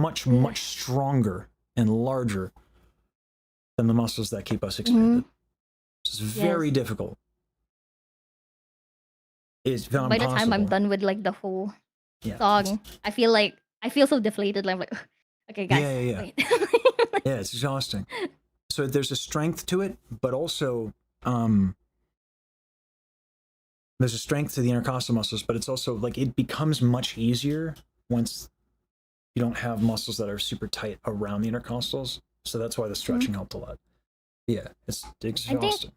stronger and larger than the muscles that keep us expanded. It's very difficult. It's by the time I'm done with like the whole song, I feel so deflated. Like, okay, guys, wait. Yeah, it's exhausting. So there's a strength to it, but also there's a strength to the intercostal muscles, but it's also like it becomes much easier once you don't have muscles that are super tight around the intercostals. So that's why the stretching helped a lot. Yeah, it's exhausting.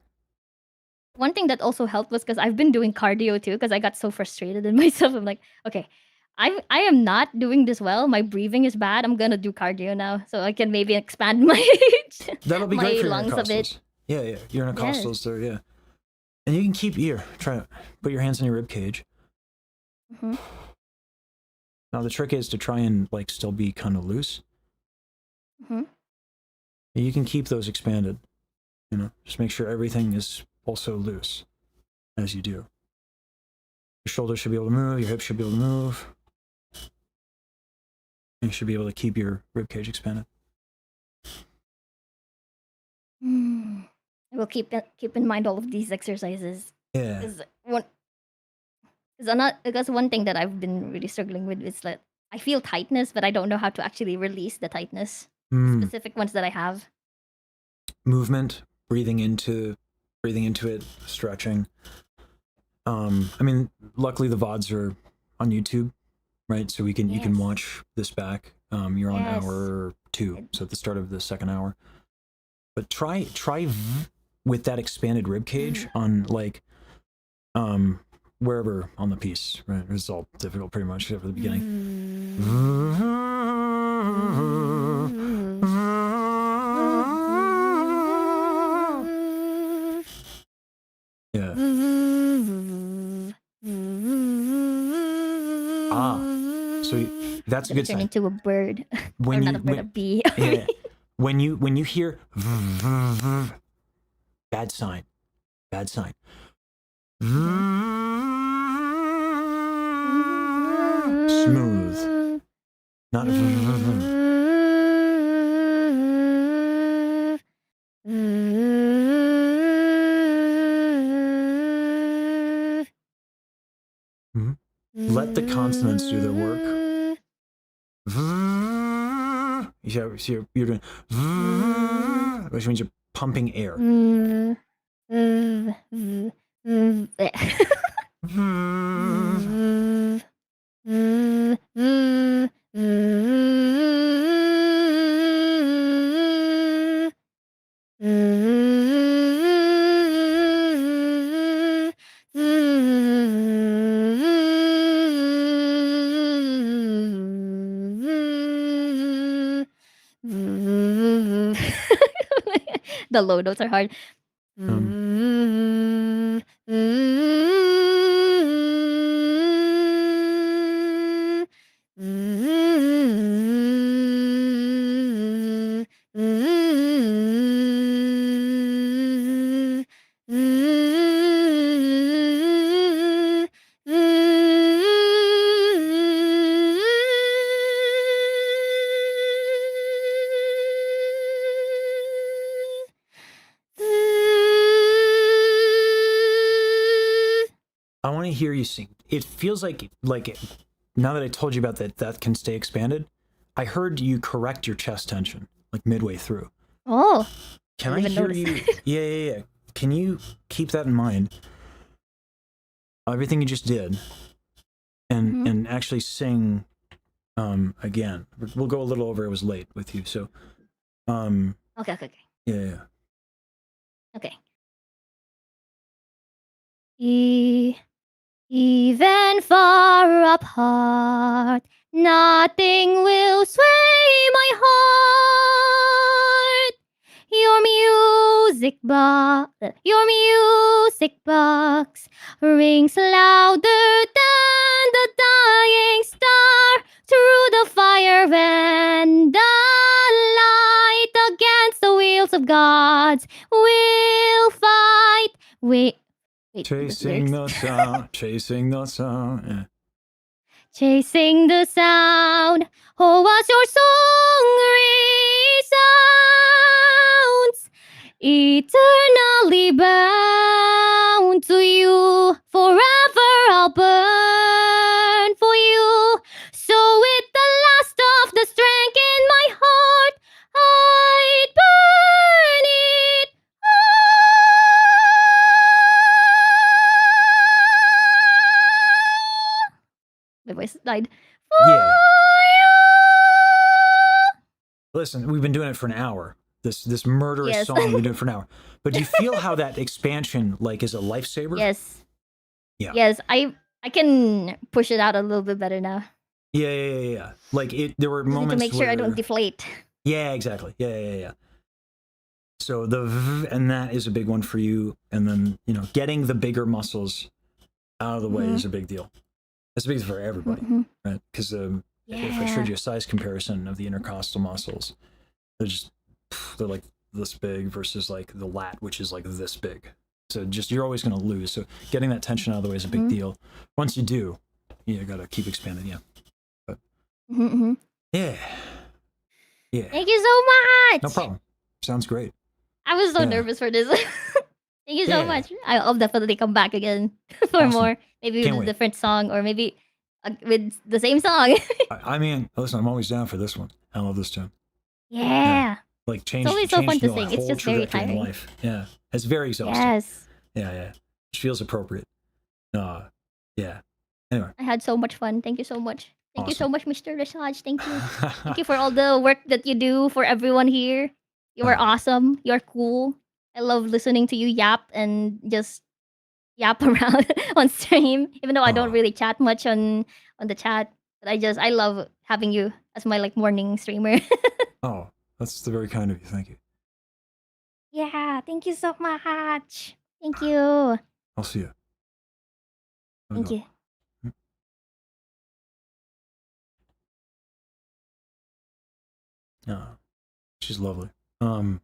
One thing that also helped was because I've been doing cardio too, because I got so frustrated in myself. I'm like, okay, I am not doing this well. My breathing is bad. I'm gonna do cardio now, so I can maybe expand my That'll be great for your lungs a bit. intercostals. Yeah, your intercostals there, and you can keep try to put your hands on your rib cage. Now the trick is to try and like still be kind of loose. You can keep those expanded. Just make sure everything is also loose as you do. Your shoulders should be able to move, your hips should be able to move. You should be able to keep your rib cage expanded. I will keep in mind all of these exercises. Yeah. Because one thing that I've been really struggling with is that I feel tightness, but I don't know how to actually release the tightness. Specific ones that I have. Movement, breathing into it, stretching. I mean, luckily the VODs are on YouTube, right? So you can watch this back. You're on hour 2, so at the start of the second hour. But try with that expanded rib cage on like wherever on the piece, right? It's all difficult pretty much except for the beginning. Yeah. So that's a good sign. Turn into a bird. Or not a bird, a bee. Yeah. When you hear bad sign. Smooth. Not let the consonants do their work. So you're doing, which means you're pumping air. The low notes are hard. I want to hear you sing. It feels like now that I told you about that can stay expanded, I heard you correct your chest tension like midway through. Oh, Can I didn't hear even you? Yeah. Can you keep that in mind? Everything you just did, and actually sing again. We'll go a little over. It was late with you, so okay. yeah. Okay. Even far apart, nothing will sway my heart. Your music box rings louder than the dying star through the fire and the light against the wheels of God's will fight. Wait, Chasing the sound, chasing the sound. Yeah. Chasing the sound, oh, as your song resounds, eternally bound to you, forever I'll burn for you. So with the last of the strength in my heart, I'd burn it all. My voice died. Yeah. Listen, we've been doing it for an hour. This murderous Yes. song we've been doing it for an hour. But do you feel how that expansion like is a lifesaver? Yes. Yeah. Yes, I can push it out a little bit better now. Yeah. Like there were Just need moments to make sure I don't where- deflate. Yeah, exactly. Yeah. So the and that is a big one for you, and then getting the bigger muscles out of the way is a big deal. That's big for everybody, right? Because if I showed you a size comparison of the intercostal muscles, they're like this big versus like the lat, which is like this big. So you're always going to lose. So getting that tension out of the way is a big deal. Once you do, you got to keep expanding. Yeah. But yeah. Thank you so much. No problem. Sounds great. I was so Yeah. nervous for this. Thank you so Yeah. much. I'll definitely come back again for Awesome. more. Maybe Can't with wait. a different song, or maybe with the same song. I mean, listen, I'm always down for this one. I love this tune. Yeah. Like change. always so fun to the sing. It's whole just very trajectory in tiring. life. Yeah, it's very exhausting. Yes. Yeah. It feels appropriate. Yeah. Anyway. I had so much fun. Thank you so much. Thank you so Awesome. much, Mr. Rashaj. Thank you. Thank you for all the work that you do for everyone here. You are awesome. You're cool. I love listening to you yap and just yap around on stream. Even though I don't Aw. really chat much on the chat, but I love having you as my like morning streamer. Oh, that's very kind of you. Thank you. Yeah, thank you so much. Thank you. I'll see you. Thank you. She's lovely. I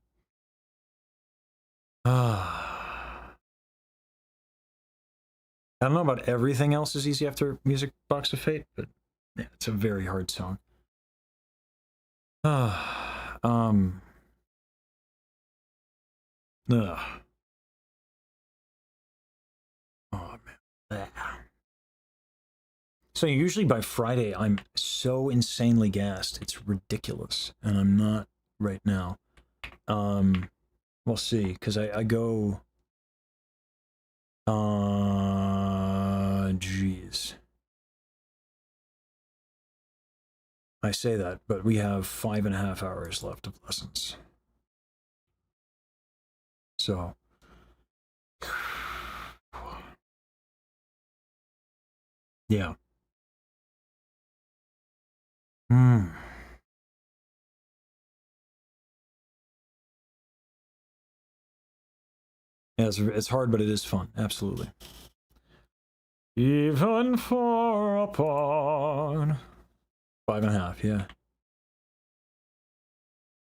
don't know about everything else is easy after Music Box of Fate, but yeah, it's a very hard song. Ugh. Oh man. So usually by Friday, I'm so insanely gassed. It's ridiculous. And I'm not right now. We'll see. Because I go... Jeez. I say that, but we have 5.5 hours left of lessons. So... Yeah. Hmm. Yeah, it's hard, but it is fun. Absolutely. Even far apart. 5.5, yeah.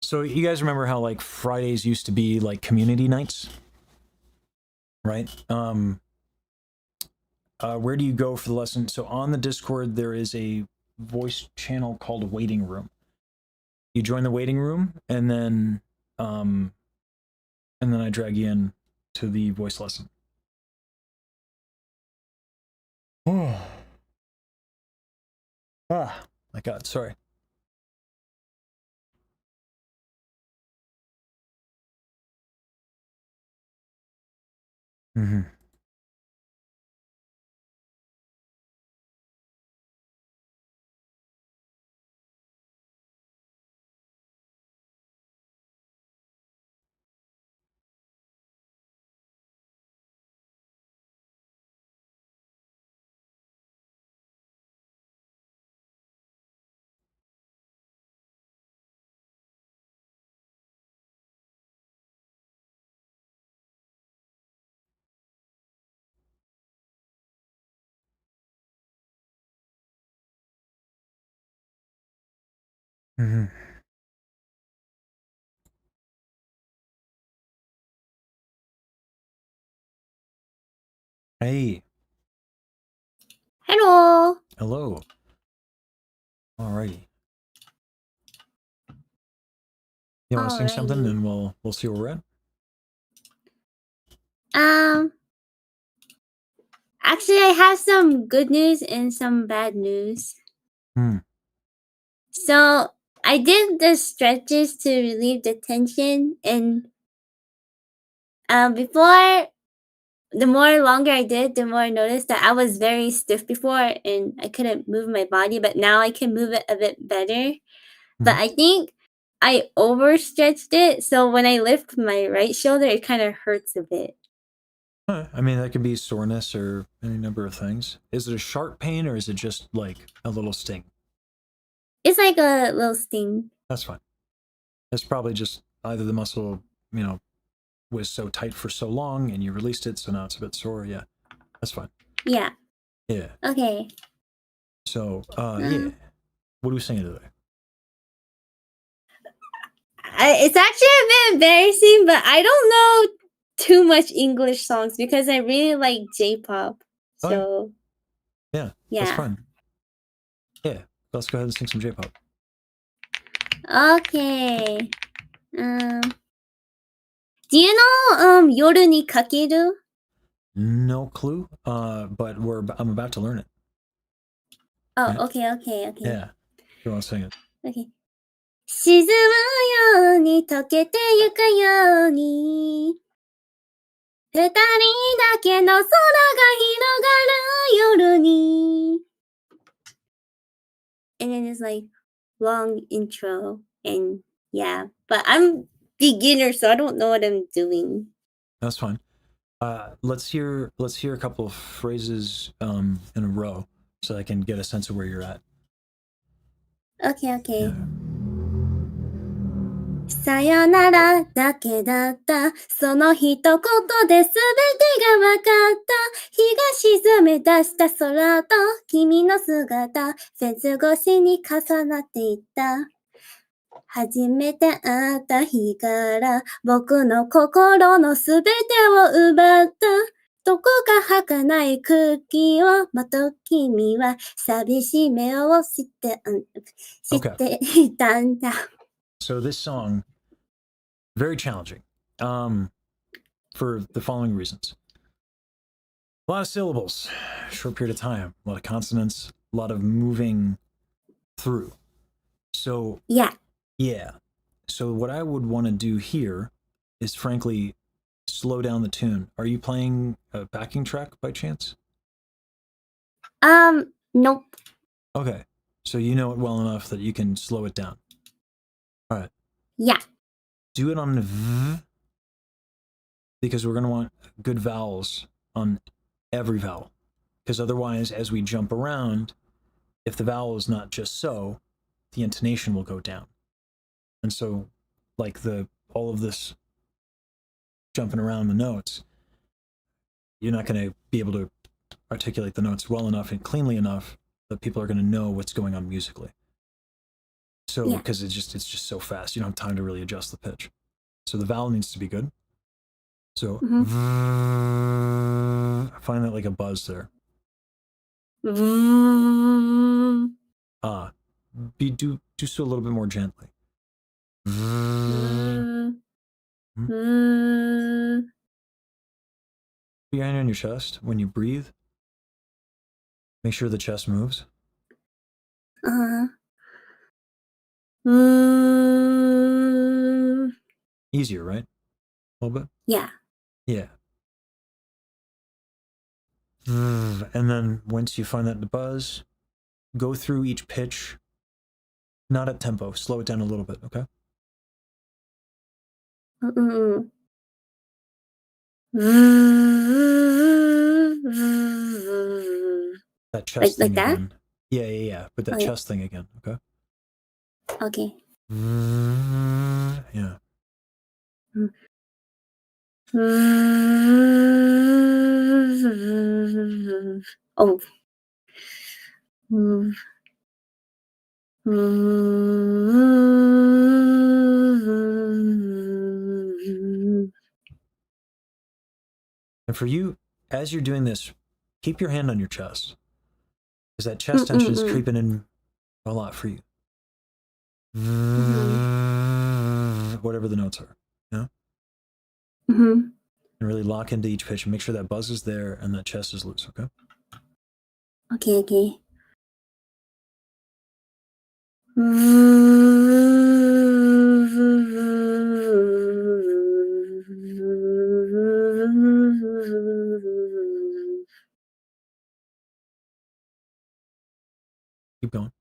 So you guys remember how like Fridays used to be like community nights? Right? Where do you go for the lesson? So on the Discord, there is a voice channel called Waiting Room. You join the waiting room, and then I drag you in to the voice lesson. Oh. Ah, my God, sorry. Mm-hmm. Mm-hmm. Hey. Hello. Hello. Alrighty. You want to sing something, Alrighty. and we'll see where we're at. Actually, I have some good news and some bad news. Hmm. So I did the stretches to relieve the tension, and before, the more longer I did, the more I noticed that I was very stiff before and I couldn't move my body, but now I can move it a bit better. But I think I overstretched it, so when I lift my right shoulder, it kind of hurts a bit. I mean, that could be soreness or any number of things. Is it a sharp pain, or is it just like a little sting? It's like a little sting. That's fine. That's probably just either the muscle, was so tight for so long and you released it, so now it's a bit sore. Yeah, that's fine. Yeah. Yeah. Okay. So, yeah. What are we singing today? It's actually a bit embarrassing, but I don't know too much English songs because I really like J-pop. Oh, So yeah, that's fine. Yeah, let's go ahead and sing some J-pop. Okay. Do you know Yoru ni Kakeru? No clue, but I'm about to learn it. Oh, Yeah. okay. Yeah, you want to sing it? Okay. 沈むように溶けてゆくように二人だけの空が広がる夜に And then it's like long intro and yeah, but I'm beginner, so I don't know what I'm doing. That's fine. Let's hear a couple of phrases in a row so I can get a sense of where you're at. Okay. Yeah. さよならだけだったその一言で全てがわかった日が沈め出した空と君の姿フェンス越しに重なっていった初めて会った日から僕の心の全てを奪ったどこか儚い空気をまと君は寂しい目をしていたんだ So this song, very challenging, for the following reasons. A lot of syllables, short period of time, a lot of consonants, a lot of moving through. So Yeah. yeah. So what I would want to do here is frankly slow down the tune. Are you playing a backing track by chance? Nope. Okay. So you know it well enough that you can slow it down. All right. Yeah. Do it on V, because we're going to want good vowels on every vowel. Because otherwise, as we jump around, if the vowel is not just so, the intonation will go down. And so, like all of this jumping around the notes, you're not going to be able to articulate the notes well enough and cleanly enough that people are going to know what's going on musically. So, Yeah. because it's just so fast, you don't have time to really adjust the pitch. So the vowel needs to be good. So I find that like a buzz there. Do so a little bit more gently. Put your hand on your chest when you breathe. Make sure the chest moves. Easier, right? A little bit? Yeah. Yeah. And then once you find that the buzz, go through each pitch, not at tempo, slow it down a little bit, okay? That chest Like thing that? again. Yeah. But that Oh, yeah. chest thing again, okay? Okay. Yeah. Oh. And for you, as you're doing this, keep your hand on your chest. Because that chest tension is creeping in a lot for you. Whatever the notes are, you know? And really lock into each pitch and make sure that buzz is there and that chest is loose, okay? Okay. Keep going.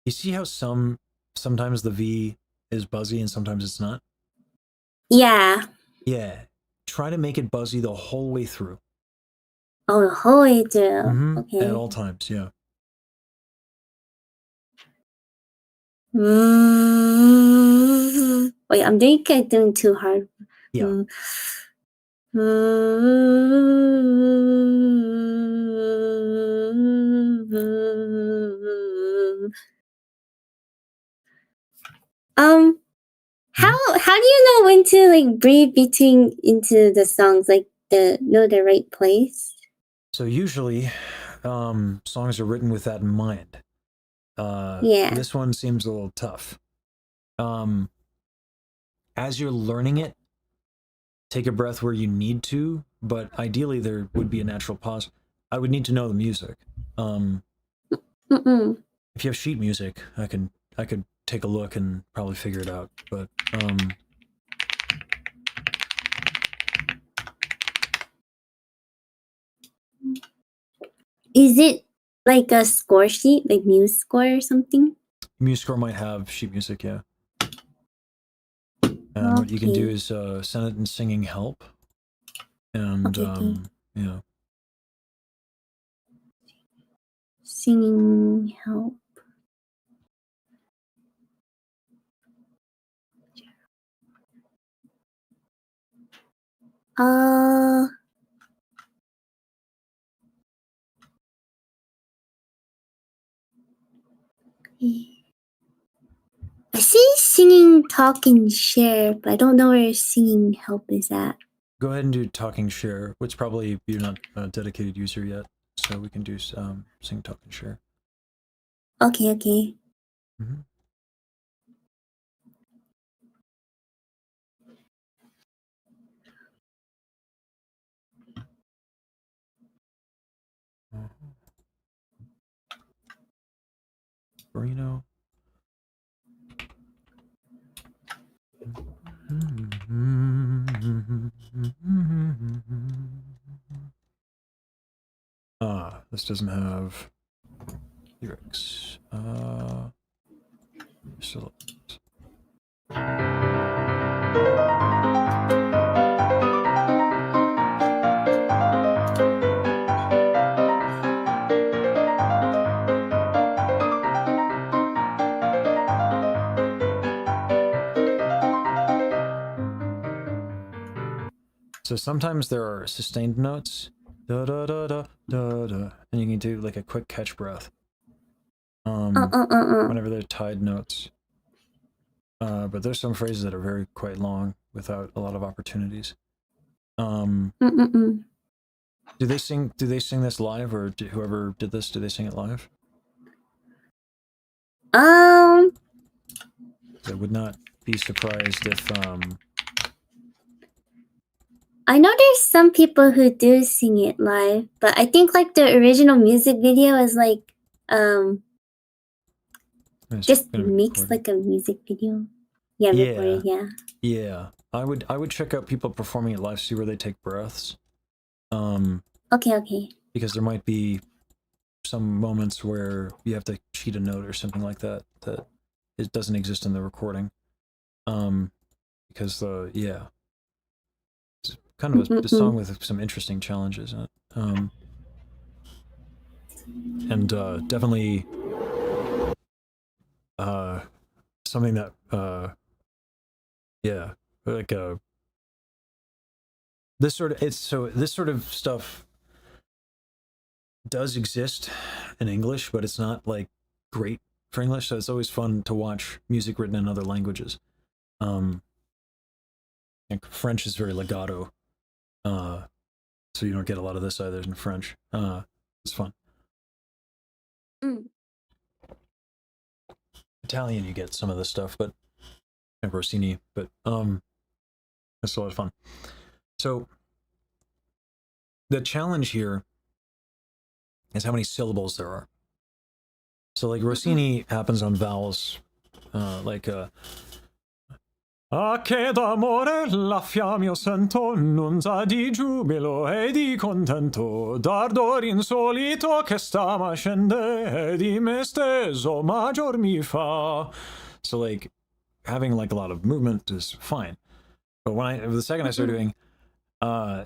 You see how sometimes the V is buzzy and sometimes it's not? Yeah. Yeah. Try to make it buzzy the whole way through. Oh, the whole way through. Okay. At all times, yeah. Wait, I'm doing too hard. Yeah. How do you know when to like breathe between into the songs, like know the right place? So usually, songs are written with that in mind. Yeah. This one seems a little tough. As you're learning it, take a breath where you need to, but ideally there would be a natural pause. I would need to know the music. If you have sheet music, I could take a look and probably figure it out. But Is it like a score sheet, like Muse score or something? MuseScore might have sheet music, yeah. And what you can do is send it in singing help. And yeah. Singing help. I see singing, talk, and share, but I don't know where singing help is at. Go ahead and do talking share, which probably you're not a dedicated user yet, so we can do sing, talk, and share. Okay. Reno. This doesn't have lyrics. So sometimes there are sustained notes, da da da da da da, and you can do like a quick catch breath. Whenever they're tied notes. But there's some phrases that are very quite long without a lot of opportunities. Do they sing this live, or whoever did this, do they sing it live? I would not be surprised if I know there's some people who do sing it live, but I think like the original music video is like just makes like a music video. Yeah, recorded, yeah. Yeah. I would check out people performing it live, see where they take breaths. Okay. Because there might be some moments where you have to cheat a note or something like that it doesn't exist in the recording. Because it's kind of a song with some interesting challenges in it. And definitely something that like this sort of stuff does exist in English, but it's not like great for English, so it's always fun to watch music written in other languages. Like French is very legato, so you don't get a lot of this either in French. It's fun. Italian, you get some of this stuff, but Rossini, but it's a lot of fun. So the challenge here is how many syllables there are. So like Rossini happens on vowels, like a che d'amore la fiamma io sento, non sa di giubilo e di contento, d'ardore insolito che sta ma scende, e di me steso maggior mi fa. So like having like a lot of movement is fine, but the second I start doing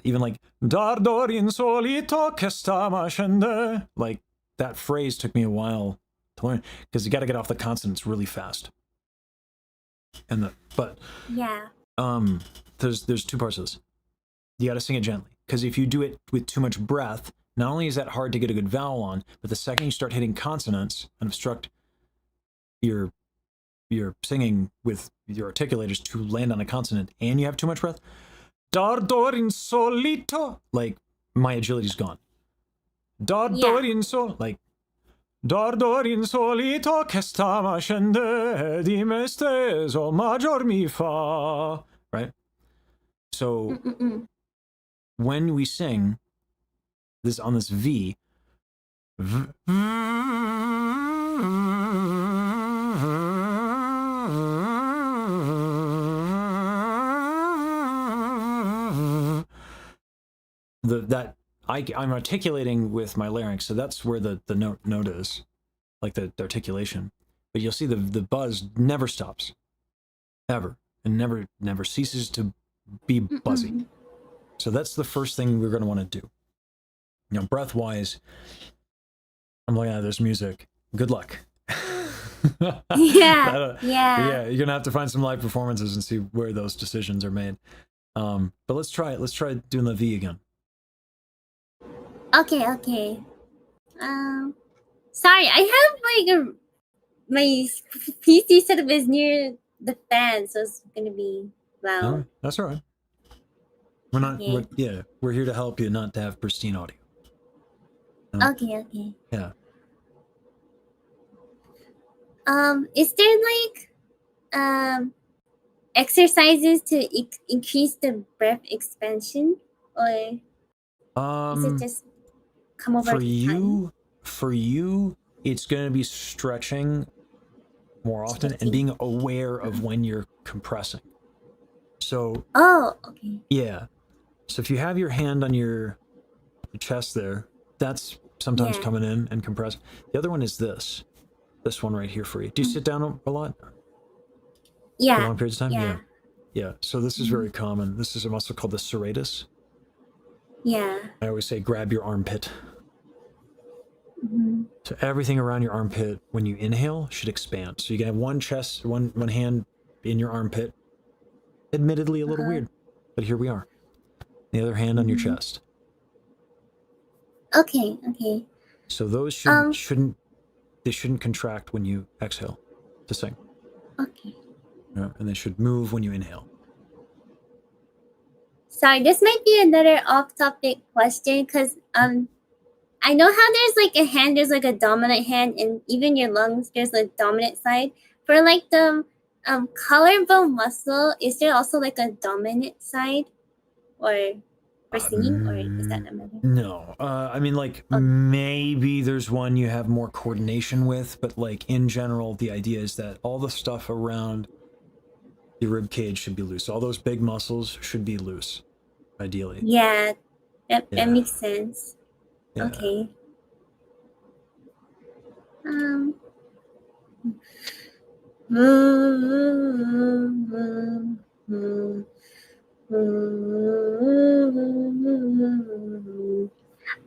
even like d'ardore insolito che sta ma scende, like that phrase took me a while to learn because you got to get off the consonants really fast. And there's two parts of this. You got to sing it gently, because if you do it with too much breath, not only is that hard to get a good vowel on, but the second you start hitting consonants and obstruct your singing with your articulators to land on a consonant, and you have too much breath, d'ardor insolito, like my agility's gone. D'ardor insolito, like d'ardor insolito che sta ma scende, di me steso maggior mi fa. Right? So when we sing this on this V, I'm articulating with my larynx, so that's where the note is, like the articulation. But you'll see the buzz never stops, ever, and never ceases to be buzzy. So that's the first thing we're going to want to do. You know, breath wise, I'm looking at this music. Good luck. Yeah. You're gonna have to find some live performances and see where those decisions are made. But let's try it. Let's try doing the V again. Okay. Sorry, I have like my PC setup is near the fan, so it's gonna be loud. No, that's all right. We're not. Okay. We're here to help you, not to have pristine audio. Okay. Yeah. Is there like exercises to increase the breath expansion, or is it just come over time? For you, it's going to be stretching more often and being aware of when you're compressing. So, Oh, okay. yeah. So if you have your hand on your chest there, that's sometimes Yeah. coming in and compressing. The other one is this one right here for you. Do you sit down a lot? For Yeah. long periods of time? Yeah. Yeah. So this is very common. This is a muscle called the serratus. Yeah. I always say grab your armpit. Mm-hmm. So everything around your armpit when you inhale should expand. So you can have one hand in your armpit. Admittedly a little weird, but here we are. The other hand on your chest. Okay. Okay. So those shouldn't contract when you exhale to sing. Okay. And they should move when you inhale. Sorry, this might be another off-topic question because I know how there's like a hand, there's like a dominant hand, and even your lungs, there's a dominant side. For like the collarbone muscle, is there also like a dominant side, or for singing, or is that another? No, I mean, like, maybe there's one you have more coordination with, but like in general, the idea is that all the stuff around the rib cage should be loose. All those big muscles should be loose, ideally. Yeah, that makes sense. Yeah. Okay.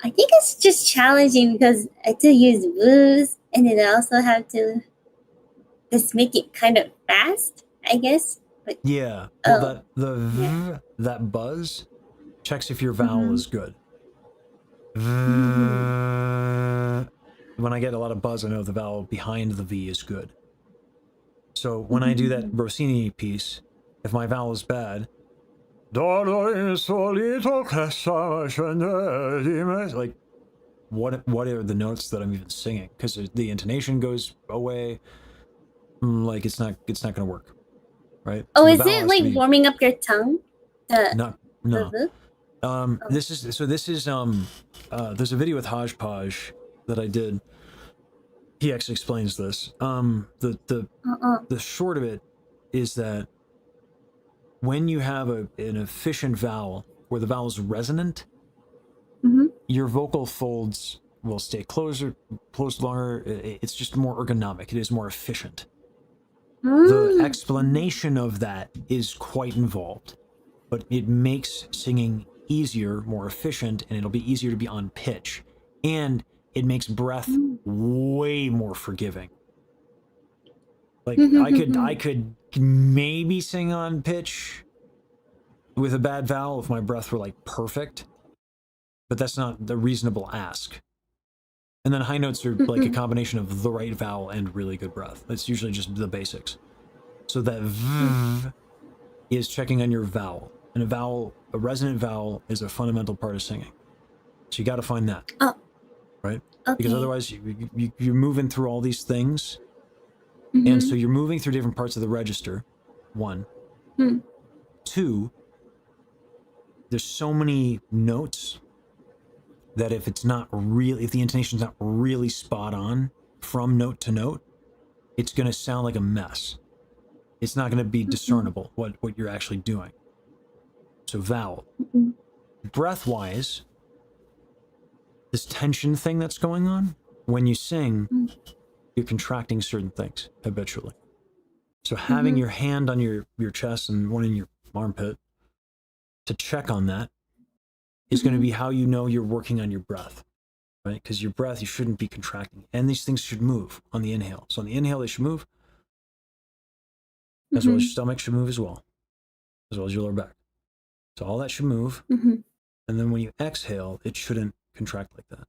I think it's just challenging because I do use blues, and then I also have to just make it kind of fast, I guess. But yeah. Well, that buzz checks if your vowel is good. When I get a lot of buzz, I know the vowel behind the V is good. So when I do that Rossini piece, if my vowel is bad, like, what are the notes that I'm even singing? Because the intonation goes away. Like it's not gonna work, right? oh, So is it like warming up your tongue? No. This is there's a video with Hodgepodge that I did. He actually explains this. The short of it is that when you have an efficient vowel where the vowel is resonant, your vocal folds will stay closed longer. It's just more ergonomic. It is more efficient. The explanation of that is quite involved, but it makes singing easier, more efficient, and it'll be easier to be on pitch. And it makes breath way more forgiving. Like I could maybe sing on pitch with a bad vowel if my breath were like perfect, but that's not the reasonable ask. And then high notes are like a combination of the right vowel and really good breath. That's usually just the basics. So that v is checking on your vowel, and a resonant vowel is a fundamental part of singing. So you got to find that. Right? Okay. Because otherwise you're moving through all these things. And so you're moving through different parts of the register. 1. 2, there's so many notes that if the intonation's not really spot on from note to note, it's going to sound like a mess. It's not going to be discernible what you're actually doing. So vowel. Breath-wise, this tension thing that's going on, when you sing, you're contracting certain things habitually. So having your hand on your chest and one in your armpit to check on that is going to be how you know you're working on your breath, right? Because your breath, you shouldn't be contracting. And these things should move on the inhale. So on the inhale, they should move, as well as your stomach should move as well as your lower back. So all that should move. And then when you exhale, it shouldn't contract like that.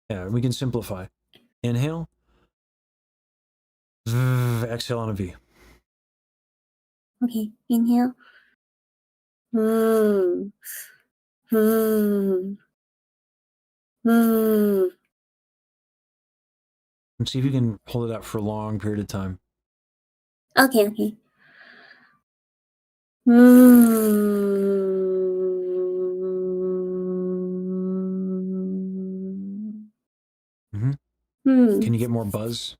Yeah, we can simplify. Inhale. Exhale on a V. Okay, inhale. Hmm. And see if you can hold it out for a long period of time. Okay, okay. Can you get more buzz?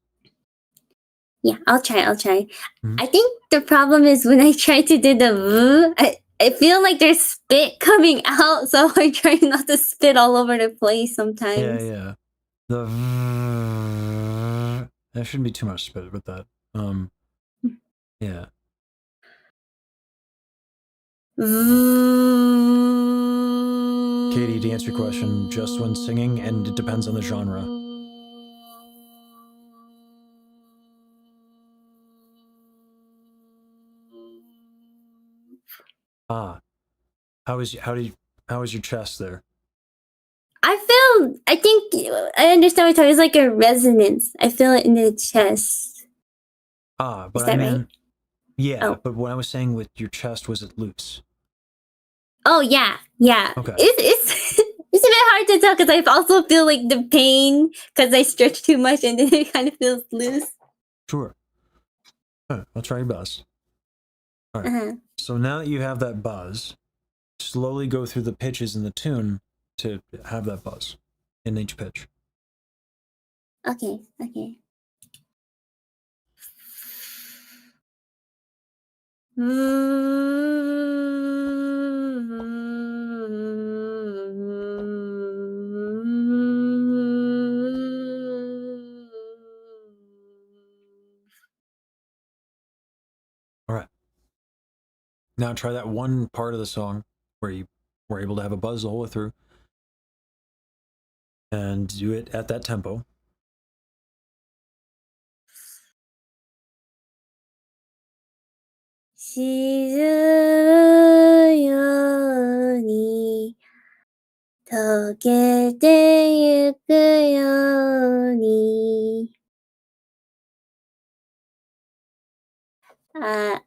Yeah, I'll try. Mhm. I think the problem is when I try to do the I feel like there's spit coming out, so I try not to spit all over the place sometimes. Yeah. The there shouldn't be too much spit with that. Yeah. Katie, to answer your question, just when singing, and it depends on the genre. Ah, how is your chest there? I think I understand what you're talking. It's like a resonance. I feel it in the chest. Ah, but Is that I meant, right? yeah, Oh. but what I was saying with your chest, was it loose? Oh yeah. Okay. It's it's a bit hard to tell because I also feel like the pain because I stretch too much and then it kind of feels loose. Sure. All right, I'll try your best. All right. So now that you have that buzz, slowly go through the pitches in the tune to have that buzz in each pitch. Okay. All right. Now try that one part of the song where you were able to have a buzz the whole way through, and do it at that tempo.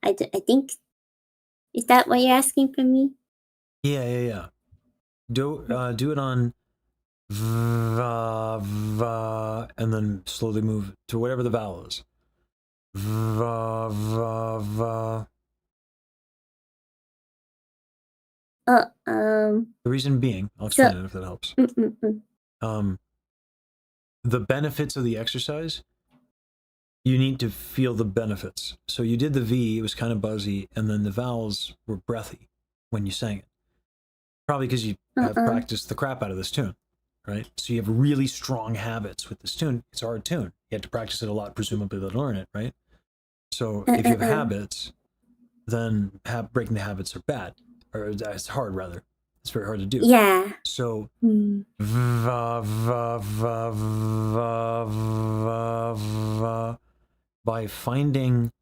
I think, is that what you're asking from me? Yeah. Do it on va va, and then slowly move to whatever the vowel is. Va va va. The reason being, I'll explain it if that helps. The benefits of the exercise, you need to feel the benefits. So you did the V, it was kind of buzzy, and then the vowels were breathy when you sang it. Probably because you have practiced the crap out of this tune, right? So you have really strong habits with this tune. It's a hard tune. You have to practice it a lot, presumably, to learn it, right? So if you have habits, then breaking the habits are bad, or it's hard, rather. It's very hard to do. Yeah. So va va va va va va, by finding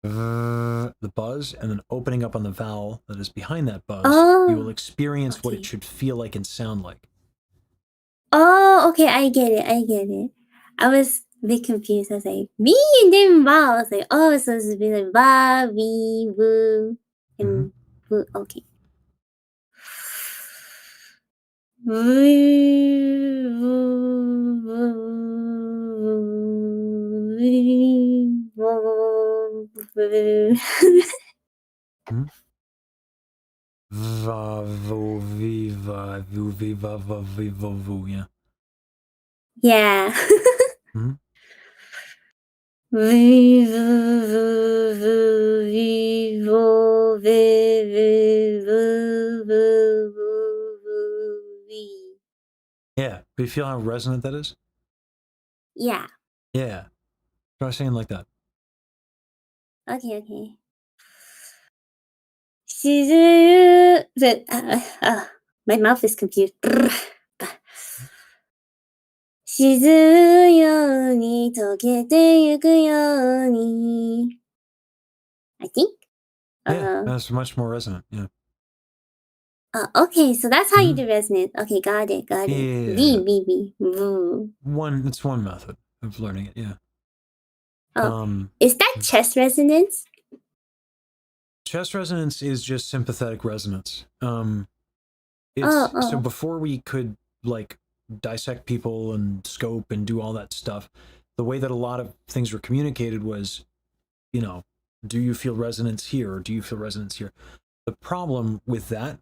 the buzz and then opening up on the vowel that is behind that buzz, you will experience what it should feel like and sound like. Oh, okay, I get it. I was a bit confused. I was like, me and then wow. I was like, oh, so it's be like ba, we, woo, and woo. Okay. Va vo vi va vu vi va va vi vo vu, yeah. Yeah. Yeah, but you feel how resonant that is? Yeah. Yeah. Try saying like that. Okay. My mouth is confused. 沈むように溶けてゆくように I think? Yeah, that's much more resonant, yeah. Okay, so that's how you do resonance. Okay, got it. Yeah. V. It's one method of learning it, yeah. Is that chest resonance? Chest resonance is just sympathetic resonance. It's Oh, so oh. before we could like dissect people and scope and do all that stuff, the way that a lot of things were communicated was, you know, do you feel resonance here or do you feel resonance here? The problem with that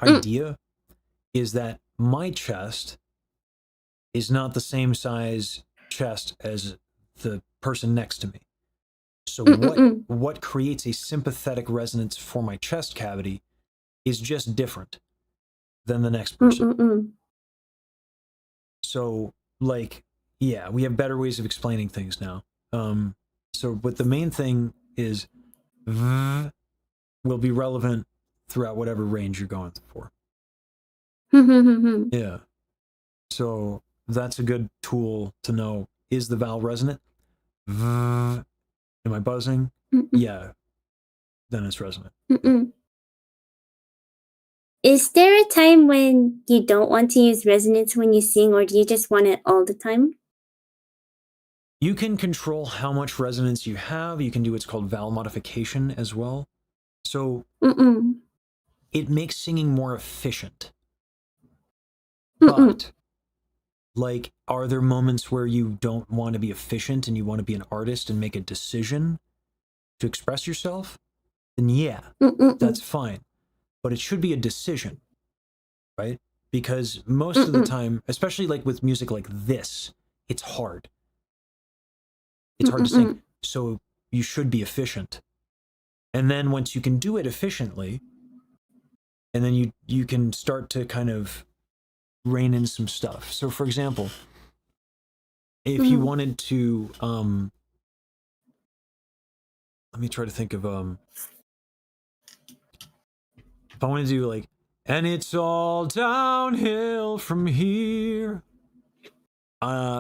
Mm, idea is that my chest is not the same size chest as the person next to me. So mm, mm, mm, what creates a sympathetic resonance for my chest cavity is just different than the next mm, person. mm, mm. So like, yeah, we have better ways of explaining things now. But the main thing is will be relevant throughout whatever range you're going for. Hmm, hmm, hmm, hmm. Yeah. So that's a good tool to know. Is the vowel resonant? Am I buzzing? Mm, mm, Yeah. Then it's resonant. mm, mm. Is there a time when you don't want to use resonance when you sing, or do you just want it all the time? You can control how much resonance you have. You can do what's called vowel modification as well. So Mm-mm. it makes singing more efficient. Mm-mm. But like, are there moments where you don't want to be efficient and you want to be an artist and make a decision to express yourself? Then yeah, Mm-mm. that's fine. But it should be a decision, right? Because most of the Mm-mm. time, especially like with music like this, it's hard. It's hard to sing. Mm-mm. So you should be efficient. And then once you can do it efficiently, and then you can start to kind of rein in some stuff. So for example, if you Mhm. wanted to let me try to think of if I want to do like, and it's all downhill from here.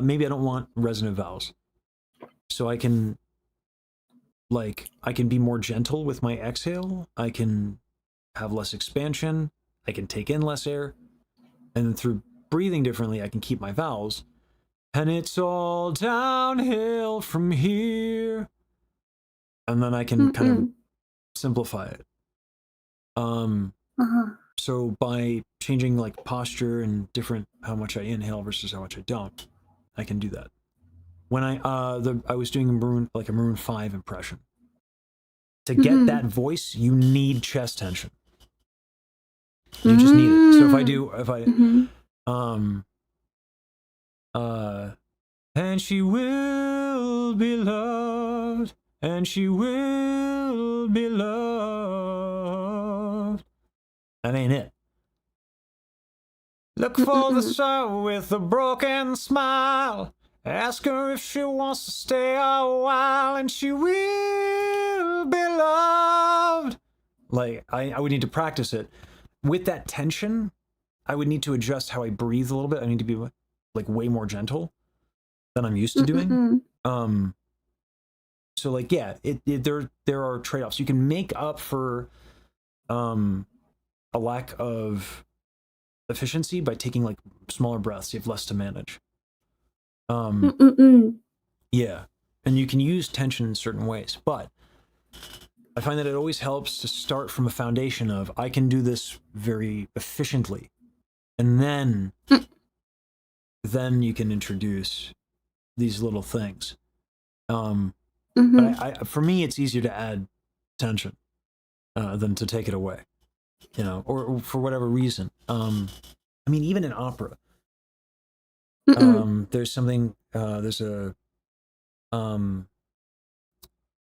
Maybe I don't want resonant vowels. So I can be more gentle with my exhale. I can have less expansion. I can take in less air. And then through breathing differently, I can keep my vowels. And it's all downhill from here. And then I can kind of Mm-mm. simplify it. Uh-huh. So by changing like posture and different how much I inhale versus how much I don't, I can do that. When I was doing a Maroon 5 impression. To get that voice, you need chest tension. You just need it. So Mm-hmm. and she will be loved, and she will be loved. That ain't it. Look for the star with a broken smile. Ask her if she wants to stay a while, and she will be loved. Like, I would need to practice it. With that tension, I would need to adjust how I breathe a little bit. I need to be like way more gentle than I'm used to doing. So like, yeah, there are trade-offs. You can make up for a lack of efficiency by taking like smaller breaths. You have less to manage. Yeah, and you can use tension in certain ways, but I find that it always helps to start from a foundation of I can do this very efficiently, and then you can introduce these little things. But for me, it's easier to add tension than to take it away, you know, or for whatever reason. I mean, even in opera, there's something. There's a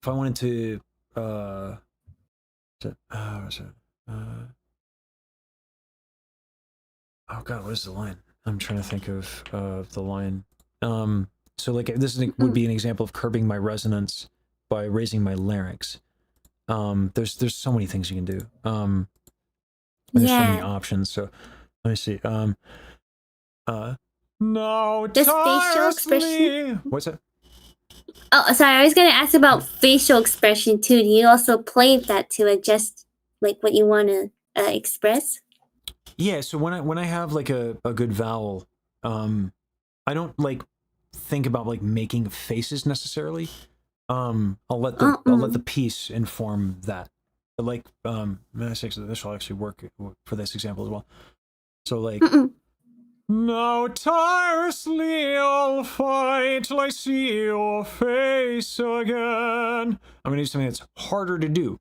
if I wanted to was it, oh god, what is the line? I'm trying to think of the line. So like this would be an example of curbing my resonance by raising my larynx. There's so many things you can do. And there's so many Yeah. options. So let me see. No, Just facial expression. What's that? Oh, sorry. I was gonna ask about facial expression too. Do you also play with that to adjust like what you want to express? Yeah. So when I have like a good vowel, I don't like think about like making faces necessarily. I'll let the piece inform that. like this will actually work for this example as well. So like, now tirelessly I'll fight till I see your face again. I'm gonna do something that's harder to do.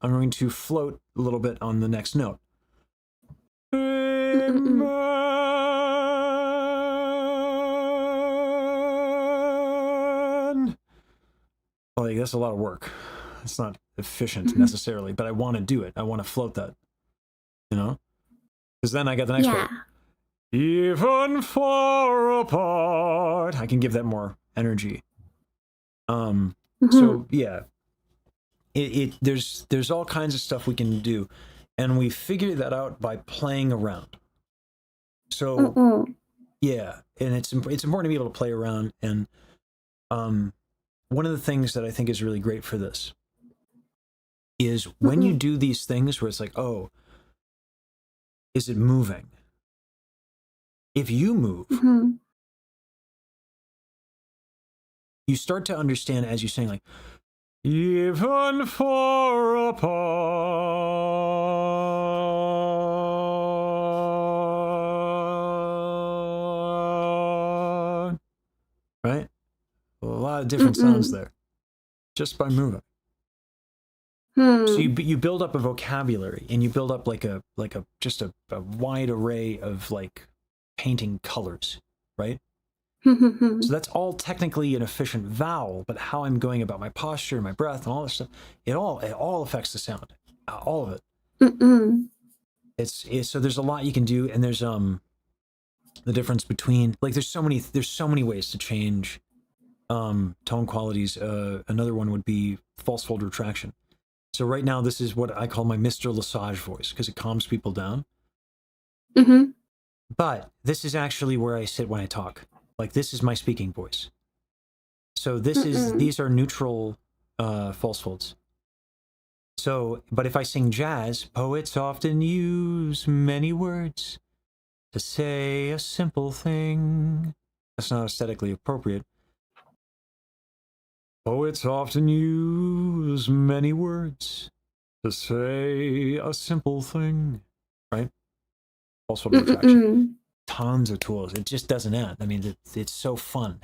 I'm going to float a little bit on the next note. Amen. Like, that's a lot of work. It's not efficient necessarily, but I want to do it. I want to float that, you know? Because then I got the next part. Even far apart. I can give that more energy. So yeah, there's all kinds of stuff we can do, and we figure that out by playing around. So yeah, and it's important to be able to play around. And one of the things that I think is really great for this is when you do these things where it's like, oh, is it moving? If you move, you start to understand as you're saying, like, even far apart. Right? A lot of different sounds there just by moving. So you build up a vocabulary, and you build up like a just a wide array of like painting colors, right? So that's all technically an efficient vowel, but how I'm going about my posture, my breath, and all this stuff, it all affects the sound, all of it. It's so there's a lot you can do, and there's the difference between, like, there's so many ways to change tone qualities. Another one would be false fold retraction. So right now, this is what I call my Mr. Lesage voice, because it calms people down. But this is actually where I sit when I talk. Like, this is my speaking voice. So these are neutral false folds. So, but if I sing jazz, poets often use many words to say a simple thing. That's not aesthetically appropriate. Poets often use many words to say a simple thing, right? False fold retraction. Tons of tools. It just doesn't end. I mean, it's so fun.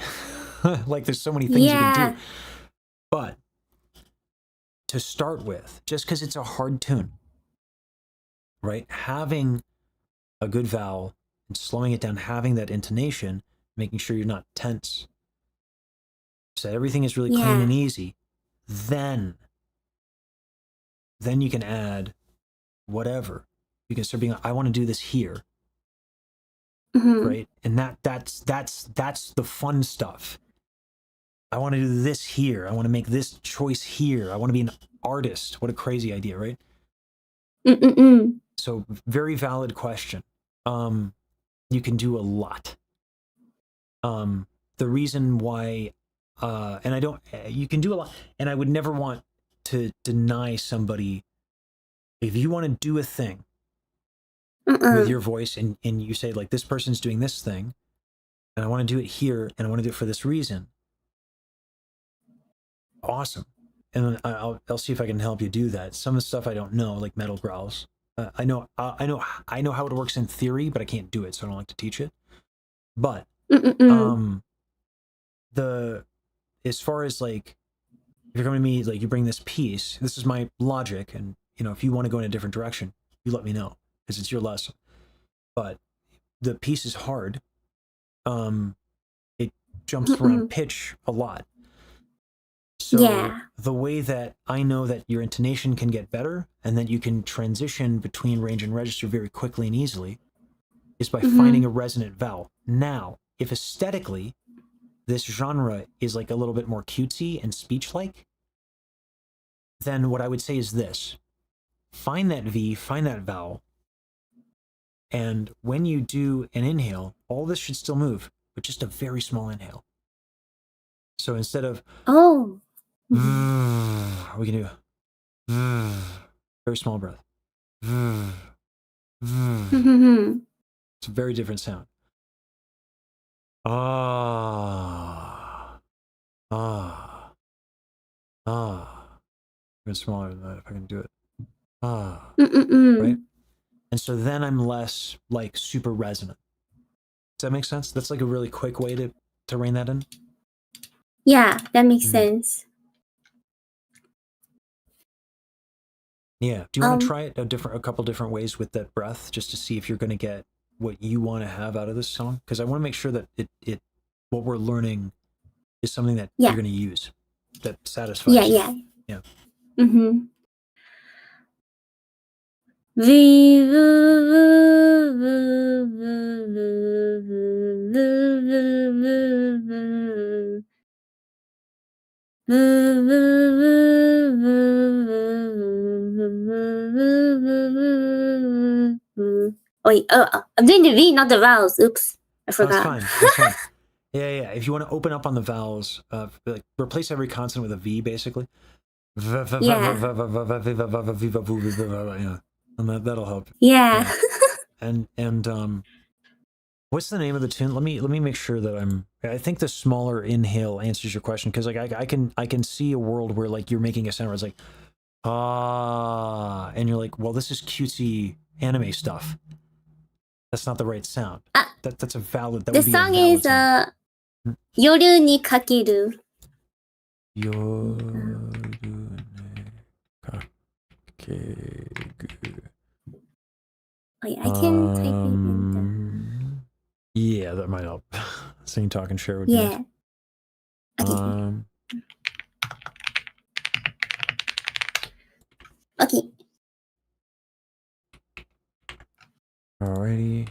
Like, there's so many things you can do. But to start with, just because it's a hard tune, right? Having a good vowel and slowing it down, having that intonation, making sure you're not tense, so everything is really clean and easy, then you can add whatever. You can start being like, I want to do this here. Right? And that's the fun stuff. I want to do this here. I want to make this choice here. I want to be an artist. What a crazy idea, right? So very valid question. You can do a lot. The reason why, you can do a lot, and I would never want to deny somebody, if you want to do a thing with your voice, and you say, like, this person's doing this thing, and I want to do it here, and I want to do it for this reason. Awesome. And I'll see if I can help you do that. Some of the stuff I don't know, like metal growls. I know how it works in theory, but I can't do it, so I don't like to teach it. But as far as, like, if you're coming to me, like, you bring this piece, this is my logic, and, you know, if you want to go in a different direction, you let me know, because it's your lesson. But the piece is hard. It jumps around pitch a lot. So the way that I know that your intonation can get better, and that you can transition between range and register very quickly and easily, is by finding a resonant vowel. Now, if aesthetically this genre is like a little bit more cutesy and speech-like, then what I would say is this: find that V, find that vowel, and when you do an inhale, all this should still move, but just a very small inhale. So instead of we can do very small breath. It's a very different sound. Even smaller than that, if I can do it. Ah, Mm-mm-mm. right? And so then I'm less like super resonant. Does that make sense? That's like a really quick way to rein that in. Yeah, that makes Mhm. sense. Yeah. Do you want to Um, try it a couple different ways with that breath, just to see if you're going to get what you want to have out of this song? Because I want to make sure that it what we're learning is something that Yeah. you're going to use, that satisfies yeah, you. yeah. Yeah. Mm-hmm. Wait, I'm doing the V, not the vowels. Oops, I Oh, that's forgot. fine. That's fine. Yeah, yeah. If you want to open up on the vowels, like replace every consonant with a V, basically. Yeah. Yeah. And that'll help. Yeah. And what's the name of the tune? Let me make sure that I think the smaller inhale answers your question, because like I can see a world where like you're making a sound where it's like ah, and you're like, well, this is cutesy anime stuff. That's not the right sound. That's a valid. That The would be a song valid is sound. 夜にかける. Wait, I can type it in Yeah, that might help. Sing, talk, and share would be Yeah. nice. Okay. Okay. Alrighty.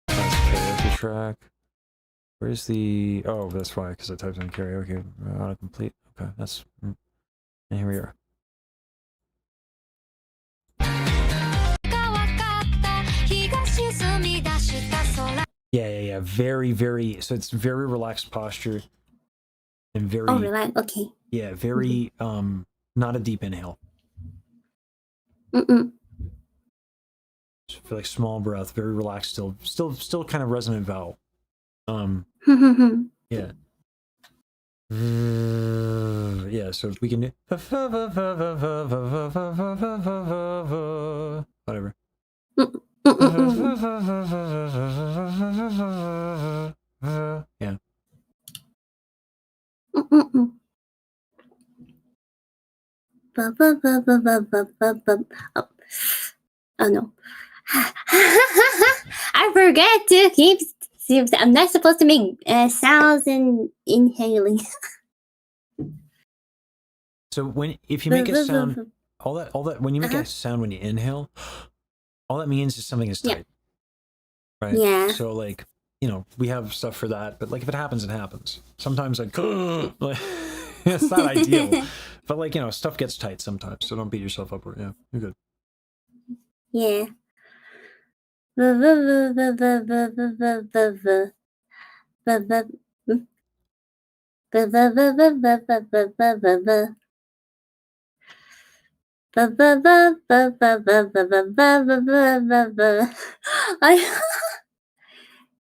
That's karaoke track. Where's the... Oh, that's why, because I typed in karaoke. Autocomplete. Okay, that's... And here we are. Yeah. Very, very... So it's very relaxed posture. And very... Oh, relax. Okay. Yeah, very... Not a deep inhale. Mm-mm. Just feel like small breath, very relaxed still kind of resonant vowel. Yeah. Yeah, so we can do whatever. Yeah. Oh no. I forget to keep. I'm not supposed to make sounds and inhaling. So if you make a sound, all that when you make a sound when you inhale, all that means is something is tight. Right? Yeah. So like, we have stuff for that, but like if it happens, it happens. Sometimes like, like it's not ideal. But like, stuff gets tight sometimes, so don't beat yourself up. Yeah, you're good. Yeah.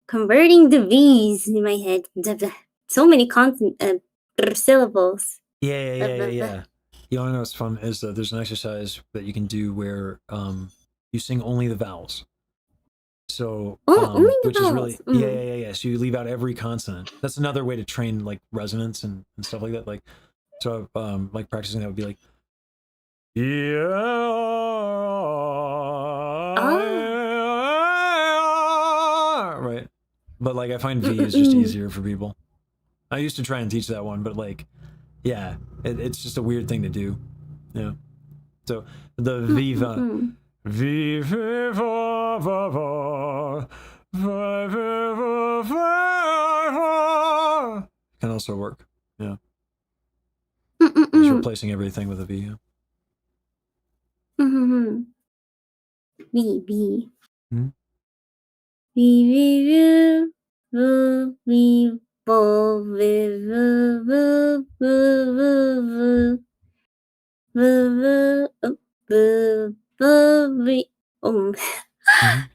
Converting the V's in my head. So many constant syllables. Yeah. You want to know what's fun is that there's an exercise that you can do where you sing only the vowels. So only the which vowels. is really yeah. So you leave out every consonant. That's another way to train like resonance and stuff like that. Like so like practicing that would be like right. But like I find V is just easier for people. I used to try and teach that one, but like yeah, it's just a weird thing to do. Yeah. So the viva can also work. Yeah. Just replacing everything with a V. V. Hmm?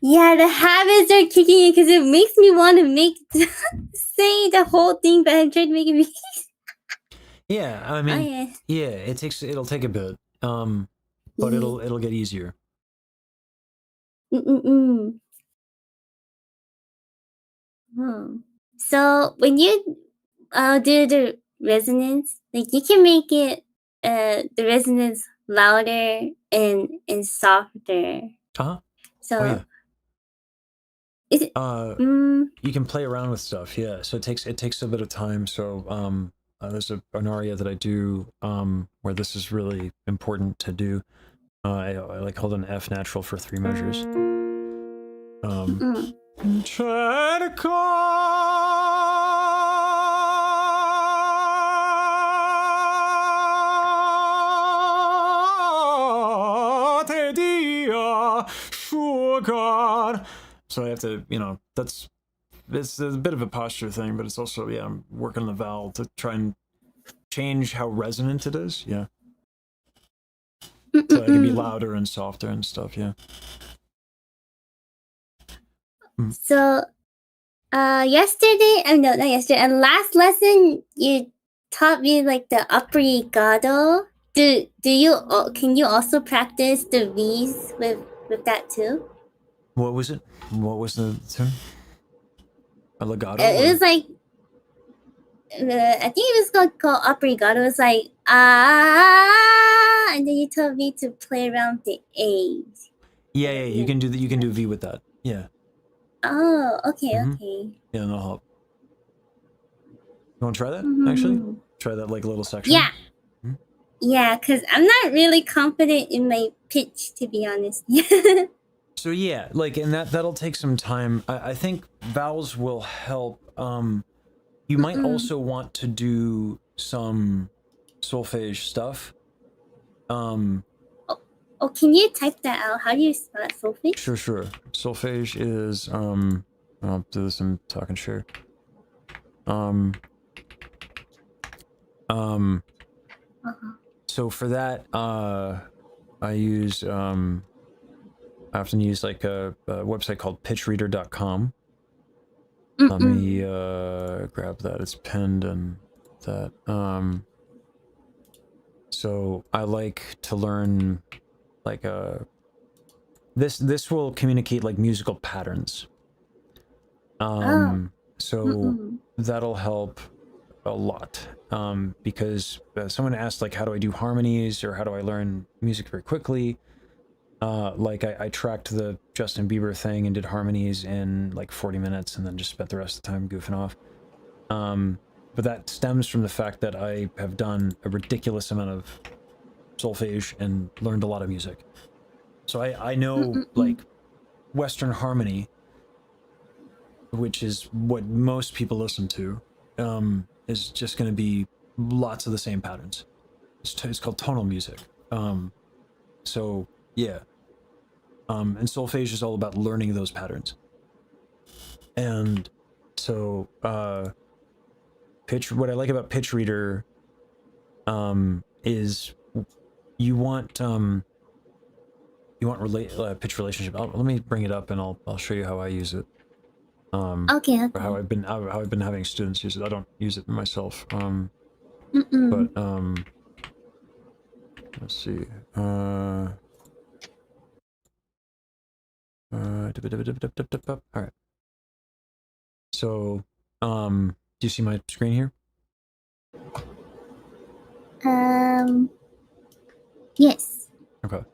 Yeah, the habits are kicking in because it makes me want to say the whole thing, but I'm trying to make it. Yeah, I Oh mean, yeah. it'll take a bit, but Yeah. it'll get easier. Mm-mm-mm. Hmm. So when you do the resonance, like you can make it the resonance louder and softer. Uh-huh. So Oh yeah. is it You can play around with stuff, yeah. So it takes a bit of time. So there's an aria that I do where this is really important to do. I like hold an F natural for 3 measures. Try to call te dia, sugar. So I have to, you know, it's a bit of a posture thing, but it's also, yeah, I'm working on the vowel to try and change how resonant it is, yeah. So it can be louder and softer and stuff, yeah. so yesterday, no, not yesterday, and last lesson you taught me like the obrigado. Do you can you also practice the V's with that too? What was it? What was the tune? A legato? It was like I think it was called obrigado. It was like and then you told me to play around the A's. Yeah, you can do that. You can do V with that. Yeah. Oh, okay, okay. Yeah, that'll help. You want to try that? Actually, try that like little section. Yeah. Yeah, because I'm not really confident in my pitch, to be honest. So yeah, like, and that'll take some time. I think vowels will help. You might also want to do some solfege stuff. Oh, can you type that out? How do you spell it? Solfege? Sure. Solfege is I'll do this in talk and share. So for that, I use I often use like a website called pitchreader.com. Let me grab that. It's pinned and that. So I like to learn like this will communicate like musical patterns. So that'll help a lot. Because someone asked like how do I do harmonies or how do I learn music very quickly? Like I tracked the Justin Bieber thing and did harmonies in like 40 minutes and then just spent the rest of the time goofing off. But that stems from the fact that I have done a ridiculous amount of solfege and learned a lot of music. So I know like Western harmony, which is what most people listen to, is just going to be lots of the same patterns. It's called tonal music. So yeah. And solfege is all about learning those patterns. And so, what I like about Pitch Reader, is you want pitch relationship. Let me bring it up and I'll show you how I use it. Okay. Or how I've been having students use it. I don't use it myself. But let's see. All right. So, do you see my screen here? Yes. Okay.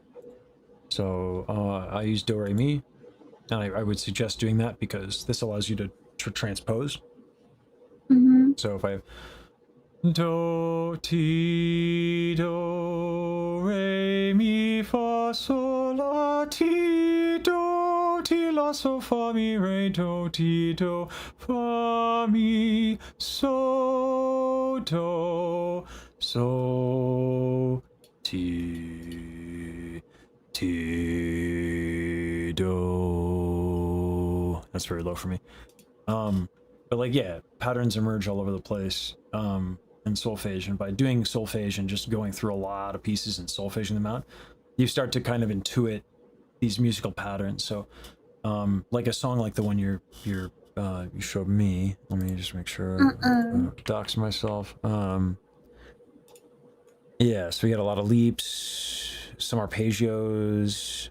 So, I use do re mi, and I would suggest doing that because this allows you to transpose. So if I have do ti do re mi fa sol la ti do ti la so fa mi re do ti do fa mi so do so ti do. That's very low for me. But like, yeah, patterns emerge all over the place in solfege, and by doing solfege and just going through a lot of pieces and solfeging them out, you start to kind of intuit these musical patterns. So like a song like the one you showed me. Let me just make sure I dox myself. Yeah, so we got a lot of leaps, some arpeggios.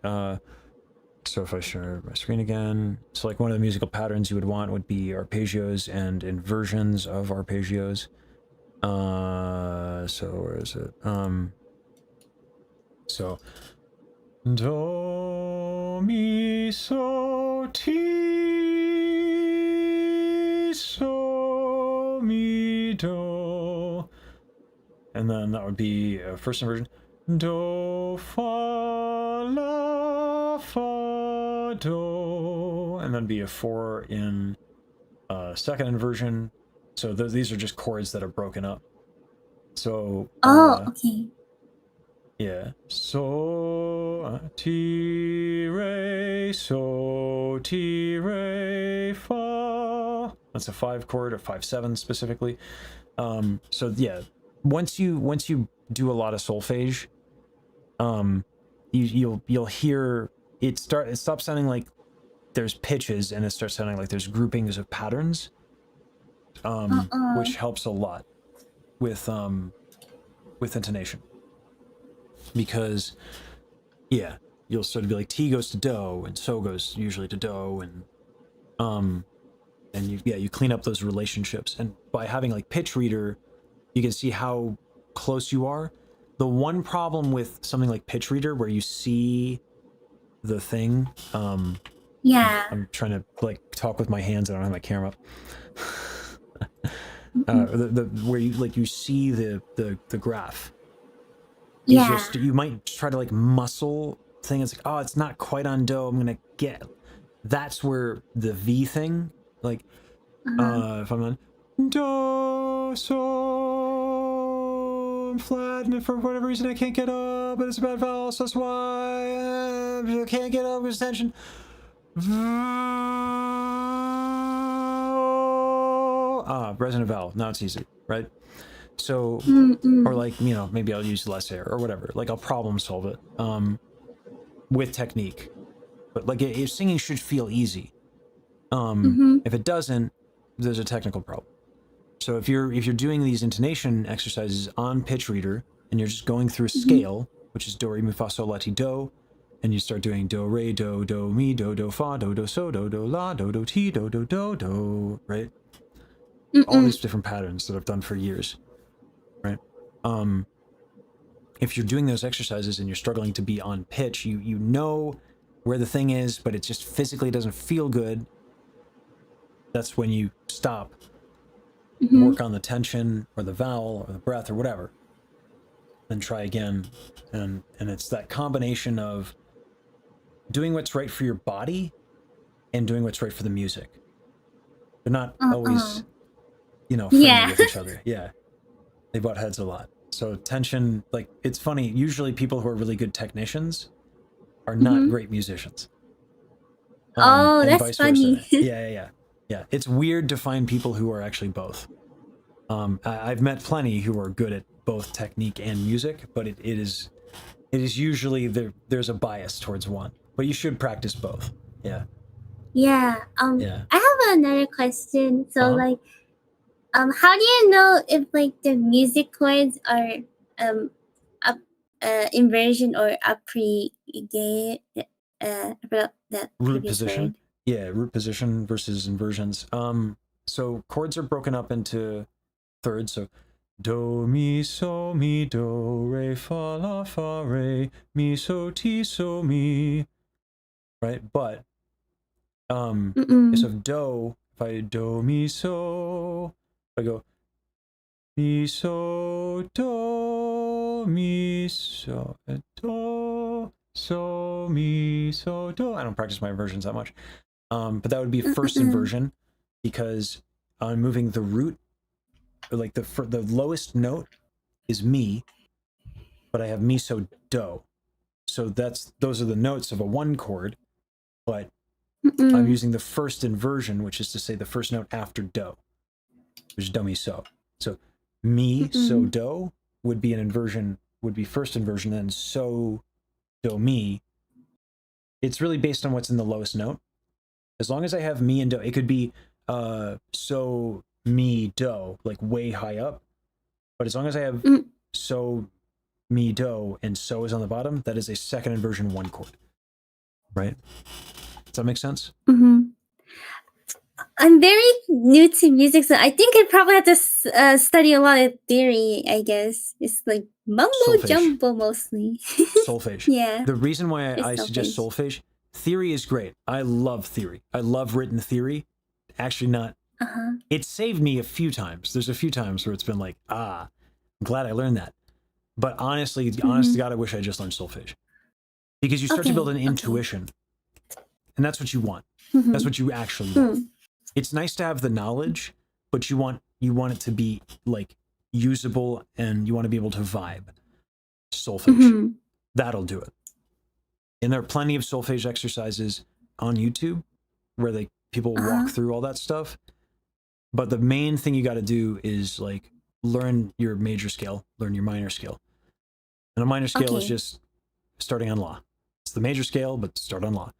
So if I share my screen again, so like one of the musical patterns you would want would be arpeggios and inversions of arpeggios. So where is it? So do mi so ti so mi do, and then that would be first inversion. Do fa la fa do, and then be a 4 in second inversion. So these are just chords that are broken up. So okay. yeah, so ti re fa. That's a 5 chord, or 5/7 specifically. So yeah, once you do a lot of solfege, you'll hear it stops sounding like there's pitches, and it starts sounding like there's groupings of patterns, which helps a lot with intonation. Because yeah, you'll sort of be like T goes to do, and so goes usually to do, and you clean up those relationships. And by having like pitch reader, you can see how close you are. The one problem with something like pitch reader, where you see the thing, Yeah. I'm trying to like talk with my hands. I don't have my camera up. Where you see the graph. Yeah. You might try to like muscle thing. It's like, oh, it's not quite on do. I'm gonna get. That's where the V thing, like, if I'm on do so flat, and for whatever reason I can't get up, but it's a bad vowel, so that's why I can't get up with tension. Resonant vowel. Now it's easy, right? So, or like, maybe I'll use less air or whatever. Like I'll problem solve it with technique. But like singing should feel easy. If it doesn't, there's a technical problem. So if you're doing these intonation exercises on pitch reader, and you're just going through a scale, which is do re mi fa sol la ti do, and you start doing do re do mi do fa do so do la do ti do, right? All these different patterns that I've done for years, right? If you're doing those exercises and you're struggling to be on pitch, you know where the thing is, but it just physically doesn't feel good. That's when you stop, work on the tension or the vowel or the breath or whatever, then try again. And it's that combination of doing what's right for your body and doing what's right for the music. They're not always, friendly with each other. Yeah. They butt heads a lot. So tension, like, it's funny. Usually people who are really good technicians are not great musicians. And That's vice funny. versa. Yeah. It's weird to find people who are actually both. I've met plenty who are good at both technique and music, but it is usually there's a bias towards one. But you should practice both. Yeah. Yeah. Yeah. I have another question. So like, how do you know if like the music chords are up inversion or aggregate? About that Root previous position. word. Yeah, root position versus inversions. So chords are broken up into thirds. So do mi so mi do re fa la fa re mi so ti so mi. Right, but so do, if I do mi so, if I go mi so do mi so do so mi so do. I don't practice my inversions that much, but that would be first inversion, because I'm moving the root, or like the lowest note is mi, but I have mi so do, so those are the notes of a 1 chord, but I'm using the first inversion, which is to say the first note after do, which is do mi so. So mi so do would be an inversion, would be first inversion, then so do mi It's really based on what's in the lowest note. As long as I have mi and do, it could be so, mi, do, like way high up. But as long as I have so, mi, do, and so is on the bottom, that is a second inversion 1 chord. Right? Does that make sense? I'm very new to music, so I think I probably have to study a lot of theory, I guess. It's like mumbo Solfege. jumbo mostly. Solfege. Yeah. The reason why It's I suggest solfege, theory is great. I love theory. I love written theory. Actually not. It saved me a few times. There's a few times where it's been like, I'm glad I learned that. But honestly, honest to God, I wish I just learned solfege. Because you start to build an intuition. And that's what you want. That's what you actually want. It's nice to have the knowledge, but you want it to be like usable, and you want to be able to vibe. Solfege. That'll do it. And there are plenty of solfege exercises on YouTube where people walk through all that stuff. But the main thing you got to do is like learn your major scale, learn your minor scale. And a minor scale is just starting on la. It's the major scale, but start on la.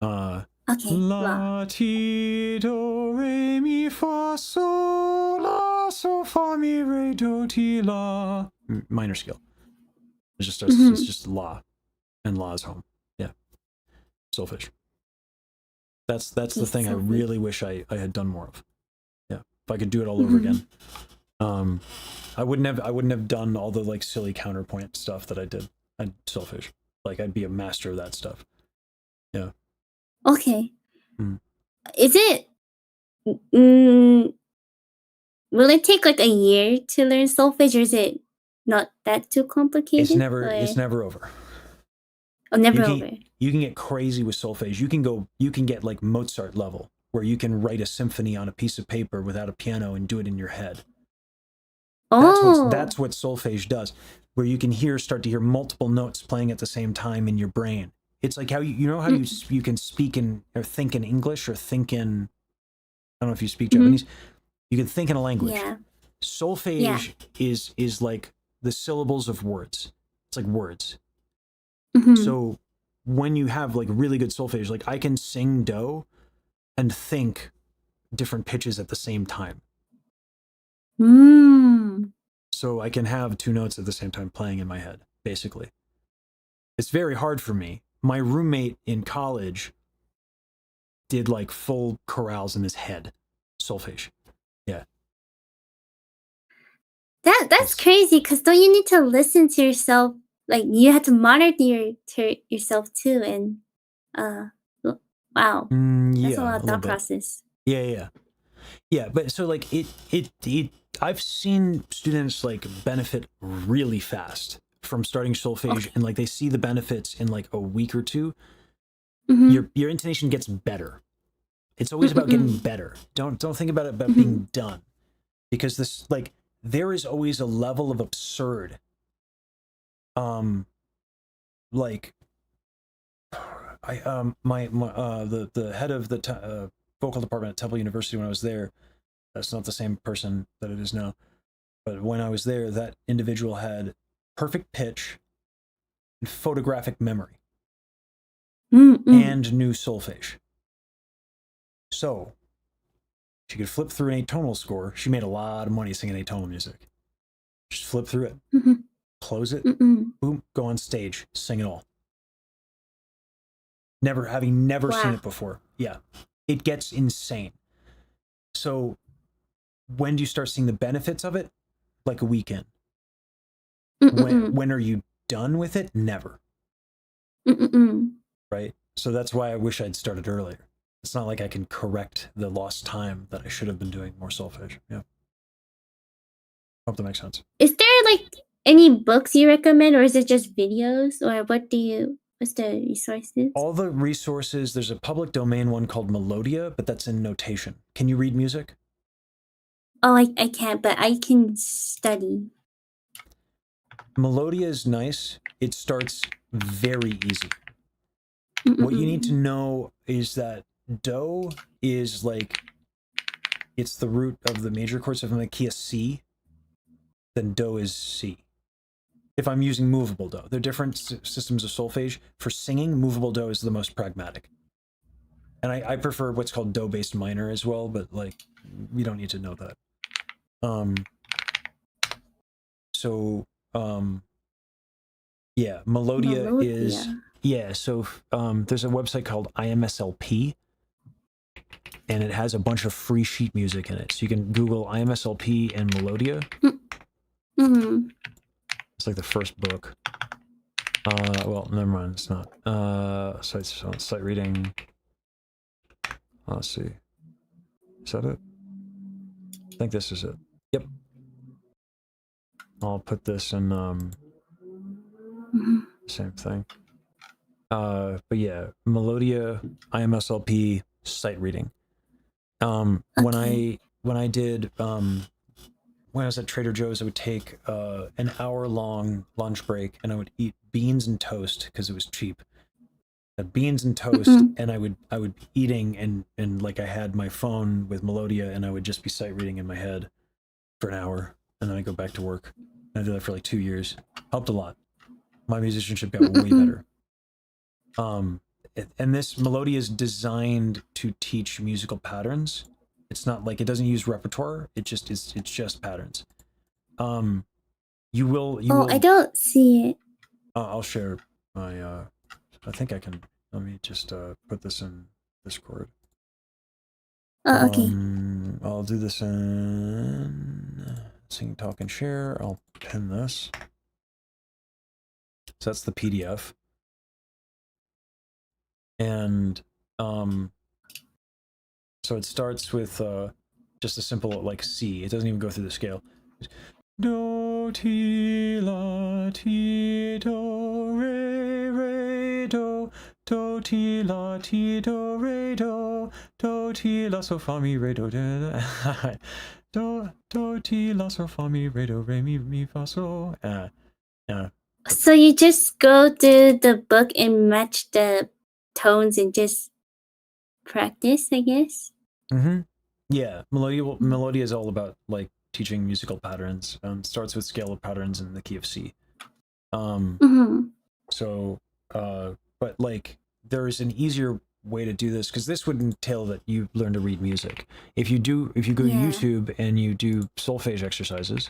La, ti, do, re, mi, fa, sol, la, so, fa, mi, re, do, ti, la. Minor scale. It just starts, it's just la. And la is home. Yeah. Solfege. That's the thing I really wish I had done more of. Yeah. If I could do it all over again. I wouldn't have done all the like silly counterpoint stuff that I did. I'd solfege. Like I'd be a master of that stuff. Yeah. Okay. Is it will it take like a year to learn solfege, or is it not that too complicated? It's never over. Oh, never over. You can get crazy with solfege. You can get like Mozart level, where you can write a symphony on a piece of paper without a piano and do it in your head. That's what solfege does, where you can start to hear multiple notes playing at the same time in your brain. It's like how you know how you can speak or think in English, or think in, I don't know if you speak Japanese. You can think in a language. Yeah. Solfege is like the syllables of words. It's like words. So when you have like really good solfege, like I can sing do and think different pitches at the same time. So I can have two notes at the same time playing in my head, basically. It's very hard for me. My roommate in college did like full chorales in his head. Solfege. Yeah. That's crazy, because don't you need to listen to yourself? Like you have to monitor yourself too, and wow. That's a lot of thought process. Yeah. But so like it I've seen students like benefit really fast from starting solfege, and like they see the benefits in like a week or two. Your intonation gets better. It's always about getting better. Don't think about it about being done, because this like there is always a level of absurd. Like I the head of the vocal department at Temple University when I was there. That's not the same person that it is now. But when I was there, that individual had perfect pitch and photographic memory and knew solfege. So she could flip through an atonal score. She made a lot of money singing atonal music. Just flip through it, close it, boom, go on stage, sing it all. Having never seen it before. Yeah, it gets insane. So when do you start seeing the benefits of it? Like a weekend. When are you done with it? Never. Right? So that's why I wish I'd started earlier. It's not like I can correct the lost time that I should have been doing more solfege. Yeah. Hope that makes sense. Is there like any books you recommend, or is it just videos, or what's the resources? All the resources, there's a public domain one called Melodia, but that's in notation. Can you read music? Oh, I can't, but I can study. Melodia is nice. It starts very easy. What you need to know is that do is like, it's the root of the major chord. So if I'm in the key of C, then do is C. if I'm using movable do. They're different systems of solfege. For singing, movable do is the most pragmatic. And I prefer what's called do-based minor as well, but like you don't need to know that. Yeah, Melodia is so there's a website called IMSLP, and it has a bunch of free sheet music in it. So you can Google IMSLP and Melodia. Mm-hmm. It's like the first book. Well, never mind, it's not. Sight reading. Let's see. Is that it? I think this is it. Yep. I'll put this in same thing. But yeah, Melodia, IMSLP, sight reading. When I did when I was at Trader Joe's, I would take an hour-long lunch break, and I would eat beans and toast because it was cheap. Beans and toast, and I would be eating, and like I had my phone with Melodia, and I would just be sight reading in my head for an hour, and then I go back to work. And I did that for like 2 years. Helped a lot. My musicianship got way better. And this Melodia is designed to teach musical patterns. It's not like it doesn't use repertoire. It's just patterns. You will. I don't see it. I'll share my. I think I can. Let me just put this in Discord. Oh, okay. I'll do this in Sing, Talk, and Share. I'll pin this. So that's the PDF. And so it starts with just a simple like C. It doesn't even go through the scale. Do, ti, la, ti, do, re, do, do, ti, la, ti, do, re, do, ti, la, so, fa, mi, re, do, do, ti, la, so, fa, mi, re, do, re, mi, fa, so. So you just go to the book and match the tones and just practice, I guess. Yeah, Melodia is all about like teaching musical patterns. Starts with scale of patterns in the key of C. So, but like there's an easier way to do this because this would entail that you learn to read music. If you go to YouTube and you do solfege exercises.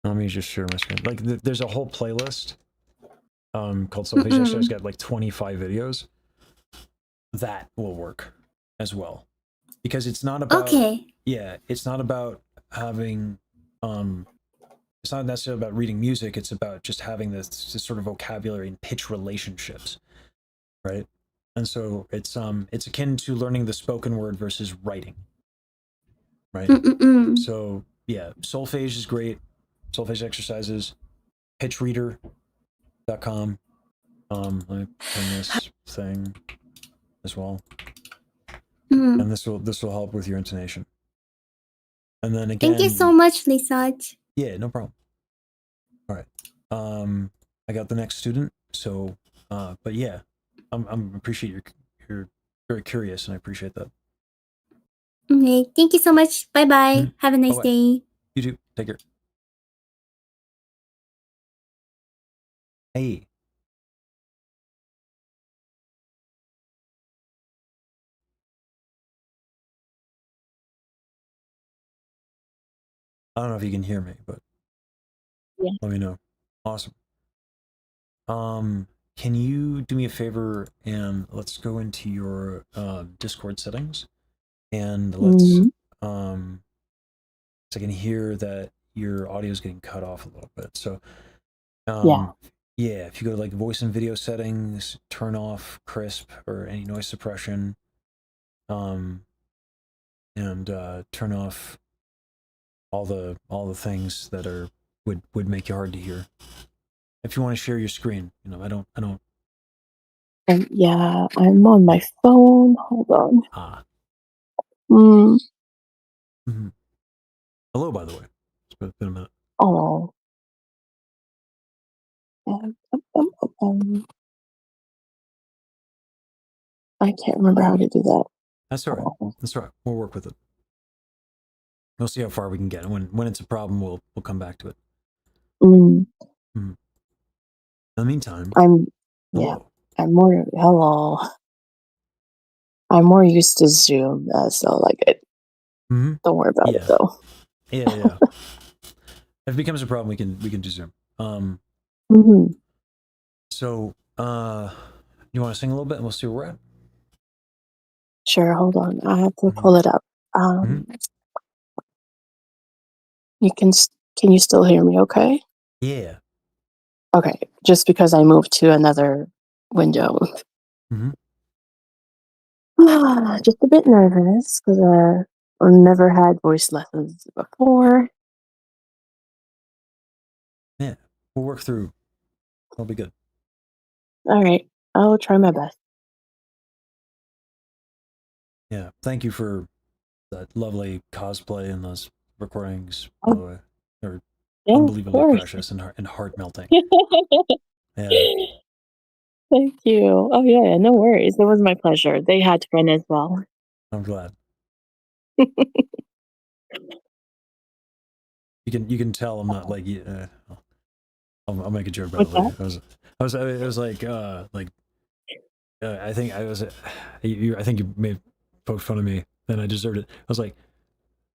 Let me just share my screen. Like there's a whole playlist called solfege exercises. It's got like 25 videos. That will work as well, because it's not about it's not about having it's not necessarily about reading music. It's about just having this sort of vocabulary and pitch relationships, right? And so it's akin to learning the spoken word versus writing, right? So yeah, solfege is great. Solfege exercises, pitchreader.com. Let me pin this thing as well. And this will help with your intonation. And then again, thank you so much, Lisaj. Yeah, no problem. All right. I got the next student. So, but yeah, I'm appreciate you're very curious, and I appreciate that. Okay, thank you so much. Bye bye. Have a nice day. You too. Take care. Hey. I don't know if you can hear me, but let me know. Awesome. Can you do me a favor and let's go into your Discord settings, and let's so I can hear that your audio is getting cut off a little bit. So yeah, if you go to like voice and video settings, turn off crisp or any noise suppression, and turn off all the things that would make you hard to hear. If you want to share your screen, I don't. Yeah, I'm on my phone. Hold on. Hello, by the way. It's been a minute. Oh. I can't remember how to do that. That's all right. That's all right. We'll work with it. We'll see how far we can get. When it's a problem, we'll come back to it. Mm, In the meantime, yeah, hello. hello. I'm more used to Zoom, so like it. Mm-hmm. Don't worry about it Yeah. though. Yeah. If it becomes a problem, we can do Zoom. Mm-hmm. So, you want to sing a little bit, and we'll see where we're at. Sure, hold on. I have to Mhm. pull it up. You can you still hear me okay? Yeah. Okay, just because I moved to another window. Mhm. Just a bit nervous because I've never had voice lessons before. Yeah. We'll work through. It'll be good. All right, I'll try my best. Yeah. Thank you for that lovely cosplay and those recordings, by the way. They're Yeah, of unbelievably course. precious and heart melting. Yeah. Thank you. Oh yeah, no worries. It was my pleasure. They had fun as well. I'm glad. You can tell I'm not like I'll make a joke about it What's later. that? It was like I think I was I think you may poke fun of me and I deserved it. I was like,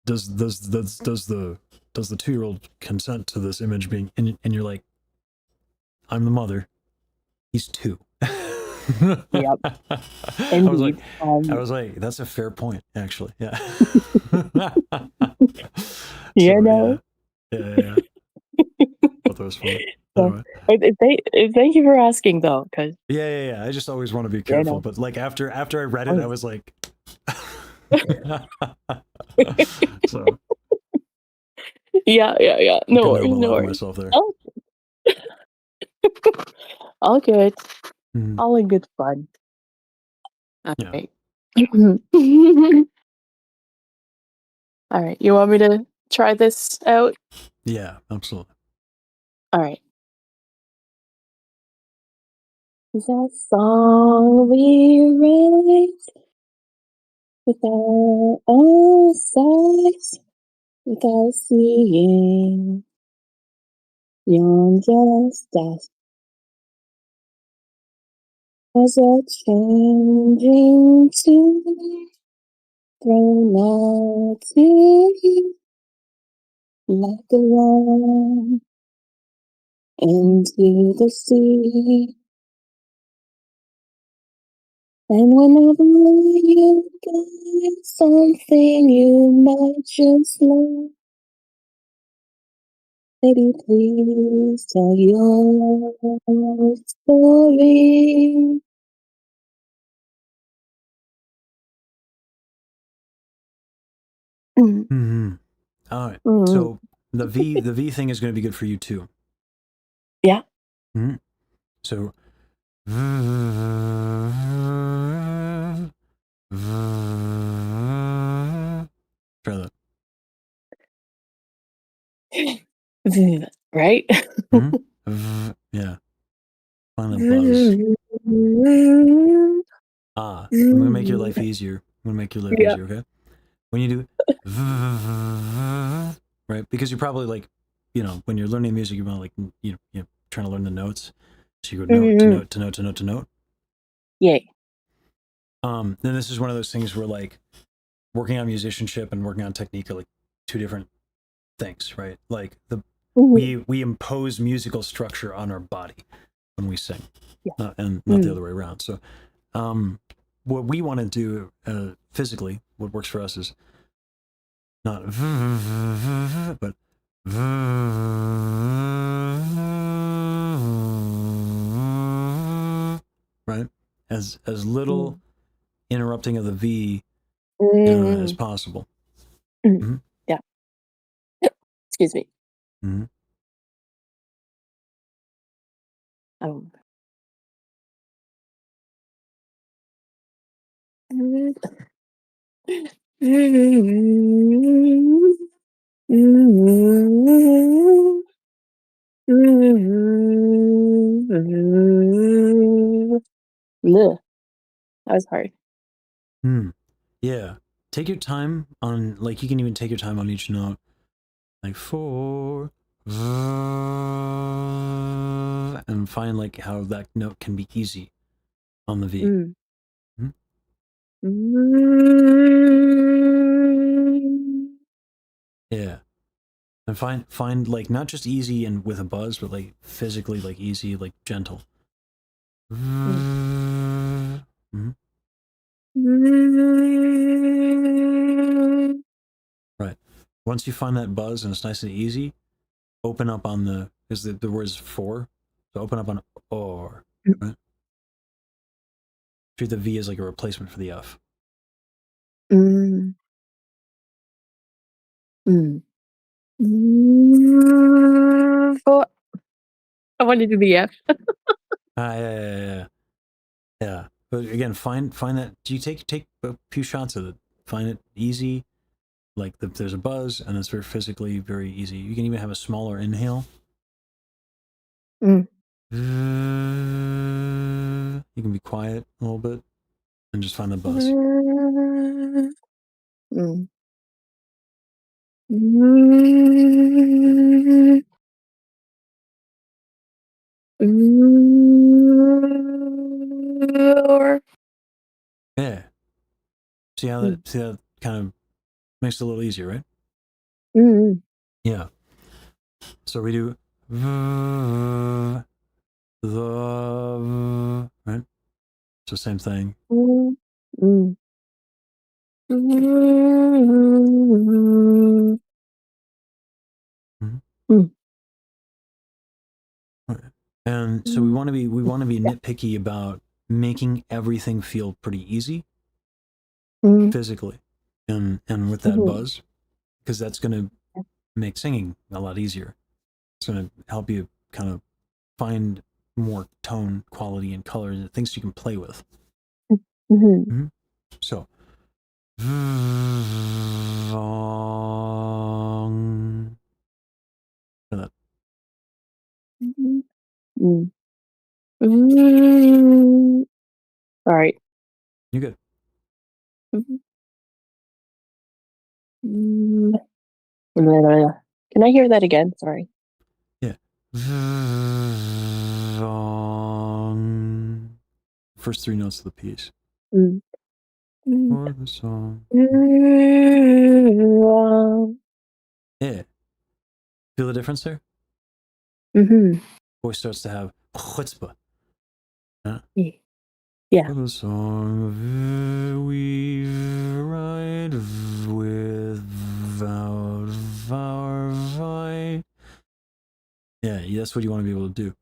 does the 2-year-old consent to this image being and you're like, I'm the mother. He's 2. Yep, I was like, indeed. that's a fair point, actually. Yeah. You So know. yeah. Thought that was funny. So, Anyway. thank you for asking though, because Yeah. I just always want to be you careful, know. but like after I read it, Oh, I was like, so yeah. I No couldn't help worries, but no laugh at worries. myself there. Oh, all good. Mhm. All in good fun. All Yeah, right. All right. You want me to try this out? yeah, absolutely. All right. That song we write without our sight, without seeing beyond just us. As a changing tune thrown out to you like a long into the sea. And whenever you get something you might just love, baby, please tell your story. Mm, Mm-hmm. All right. mm, So the V thing is going to be good for you too. yeah. Mm-hmm. So try that. Right? Yeah. Find a buzz. I'm gonna make your life easier. I'm gonna make your life Yeah. easier. Okay. When you do right, because you're probably like, when you're learning music, you're like, trying to learn the notes. So you go note to note to note to note to note. Yay. Then this is one of those things where like working on musicianship and working on technique are like two different things, right? Like we impose musical structure on our body when we sing, Yeah. and not the other way around. So, what we want to do physically, what works for us is not but right, as little interrupting of the V as possible. Mm-hmm. Yeah. Excuse me. Mm-hmm. Um, Bleh. That was hard. Yeah. take your time on, like, you can even take your time on each note, like four, and find like how that note can be easy on the V. Mm. Mhm. Yeah, and find like not just easy and with a buzz, but like physically like easy, like gentle. Mhm. Right. Once you find that buzz and it's nice and easy, open up on the, because the word is four, so open up on or, right? Treat the V as like a replacement for the F. Mm. Mm. Oh, I want to do the F. Yeah. But again, find that. Do you take a few shots of it? Find it easy, like there's a buzz, and it's very physically very easy. You can even have a smaller inhale. Mm. You can be quiet a little bit and just find the buzz. Mm. Mm. Mm. Yeah. See how that kind of makes it a little easier, right? Mm. Yeah. So we do the right. So same thing. Mm. Mm. Mm. Mhm. Mm. Right. And so we want to be nitpicky about making everything feel pretty easy Mm. physically, and with that Mhm. buzz, because that's going to make singing a lot easier. It's going to help you kind of find more tone, quality, and color, and things you can play with. Mhm. Mm-hmm. So, Mhm. Mm. Mm. All right. you're good. Mhm. Mm. Can I hear that again? Sorry. Yeah. First three notes of the piece. Mm. Mm. For the song. Mm. Yeah. Feel the difference there? Mhm. Voice starts to have chutzpah. Yeah. For the song we write without our fight. Yeah, that's what you want to be able to do.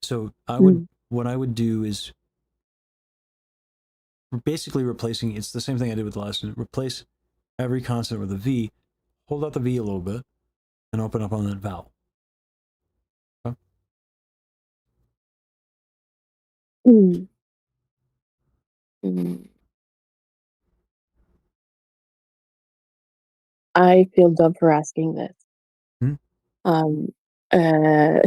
So Mm. what I would do is basically replacing, it's the same thing I did with the last one. Replace every consonant with a V, hold out the V a little bit, and open up on that vowel. Okay? Mm. Mm. I feel dumb for asking this. Hmm? Um, uh,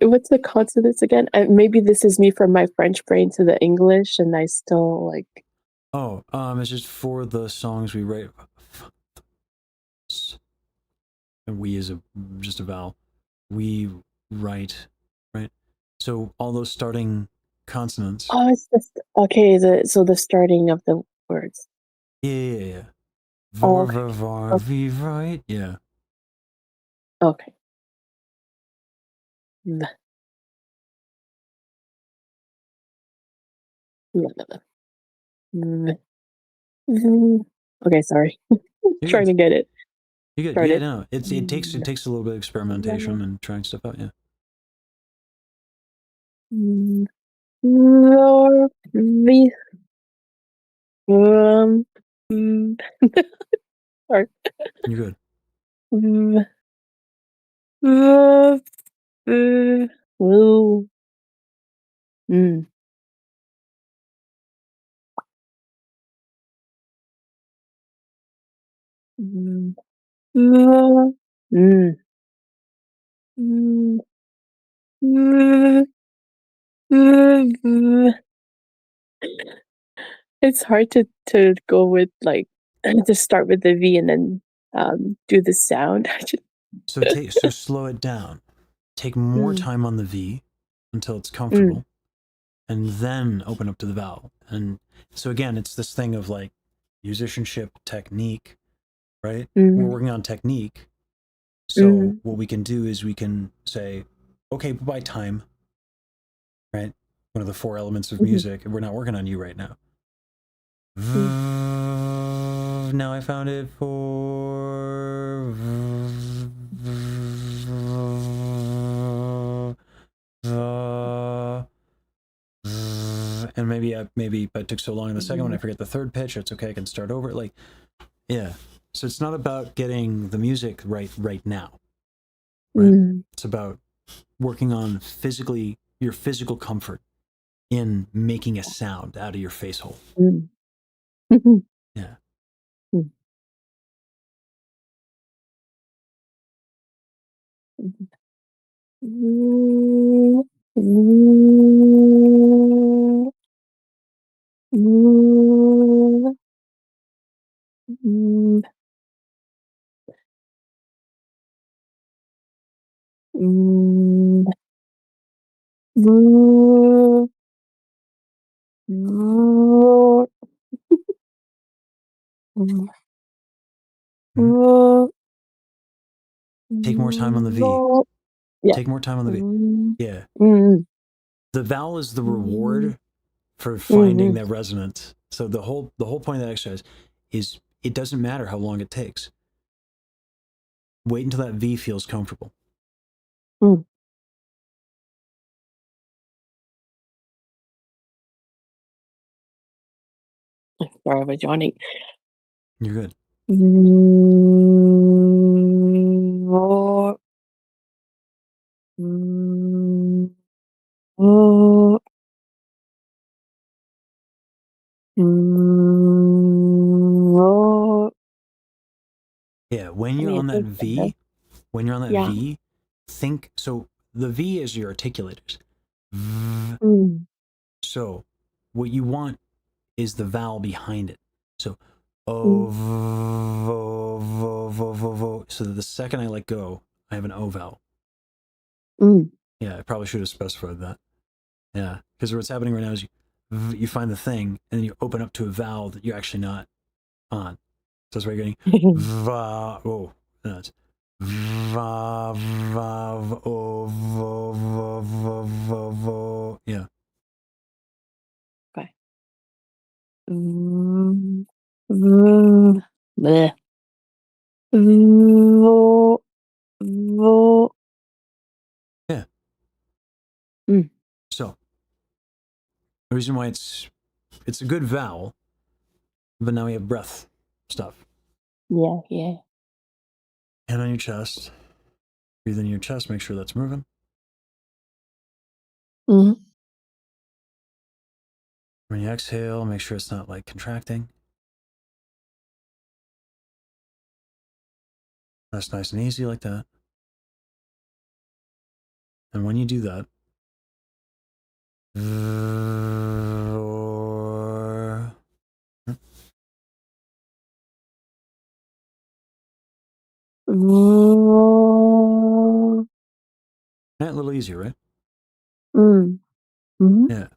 what's the consonants again? Maybe this is me from my French brain to the English, and I still like. Oh, it's just for the songs we write. And we is just a vowel. We write, right? So all those starting consonants. Oh, it's just okay. So the starting of the words. Yeah. Oh, Vor, okay. var, var, Okay. vi, right? Yeah. Okay. V- v- v- Okay, sorry. You're Trying good. to get it You're good. Yeah, started. no. It takes a little bit of experimentation and trying stuff out, yeah. V- um, mm, sorry. You're good. V- v- ooh, mm, mm, mm, mm, mm, mm, mm, It's hard to go with like to start with the V and then do the sound. So slow it down. Take more Mm. time on the V until it's Mm. comfortable, and then open up to the vowel. And so again, it's this thing of like musicianship, technique, right? We're Mm. working on technique. So what we can do is we can say, okay, by time, right? One of the 4 elements of music. We're not working on you right now. Now I found it for and maybe but it took so long in the second one I forget the third pitch. It's okay, I can start over. Like, yeah. So it's not about getting the music right now. Right? It's about working on your physical comfort in making a sound out of your face hole. Yeah. Take more time on the V. Yeah. Take more time on the V. Yeah. The vowel is the reward for finding that resonance. So the whole point of that exercise is it doesn't matter how long it takes. Wait until that V feels comfortable. Sorry about yawning. You're good. Yeah, when you're on that V, think, so the V is your articulators. So what you want is the vowel behind it. So O, vo, vo, vo, vo, vo. So that the second I let go, I have an O vowel. Yeah, I probably should have specified that. Yeah, because what's happening right now is you find the thing and then you open up to a vowel that you're actually not on. So that's why you're getting va. Oh, that's va va o vo vo vo vo vo. Yeah. Okay. Bleh. Yeah. So the reason why it's a good vowel, but now we have breath stuff. Yeah. Hand on your chest. Breathe in your chest. Make sure that's moving. When you exhale, make sure it's not like contracting. That's nice and easy like that. And when you do that, a little easier, right? Yeah.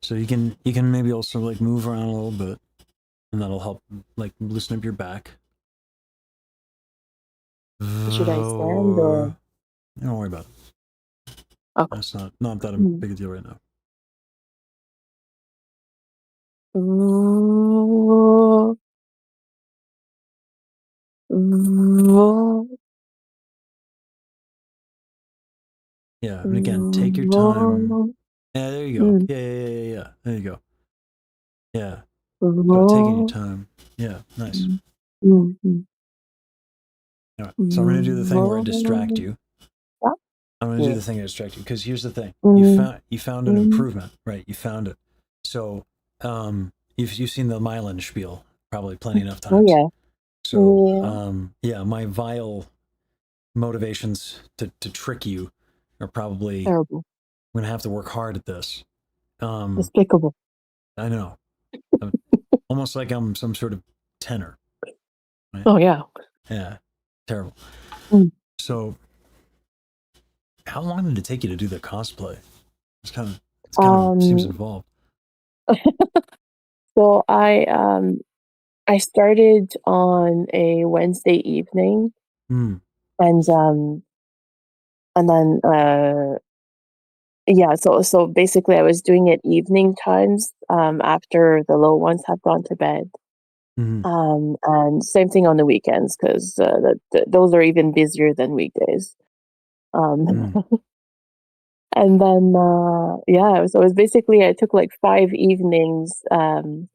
So you can maybe also like move around a little bit, and that'll help like loosen up your back. Should I stand or? Don't worry about it. Okay. That's not that big a deal right now. Yeah, and again, take your time. Yeah, there you go. Yeah. There you go. Yeah, but taking your time. Yeah, nice. All right, so I'm going to do the thing where I distract you. I'm going to do the thing that distract you because here's the thing: you found an improvement, right? You found it. So, you've seen the Mylan spiel probably plenty enough times. Oh yeah. So, my vile motivations to trick you are probably Terrible. I'm going to have to work hard at this. Despicable. I know. almost like I'm some sort of tenor. Right? Oh yeah. Yeah, terrible. Mm. So, how long did it take you to do the cosplay? It's kind of seems involved. So I started on a Wednesday evening, Mm, and then yeah, so basically I was doing it evening times after the little ones have gone to bed. mm, And same thing on the weekends because those are even busier than weekdays. Um, mm. and then yeah, so it was basically I took like 5 evenings Dang.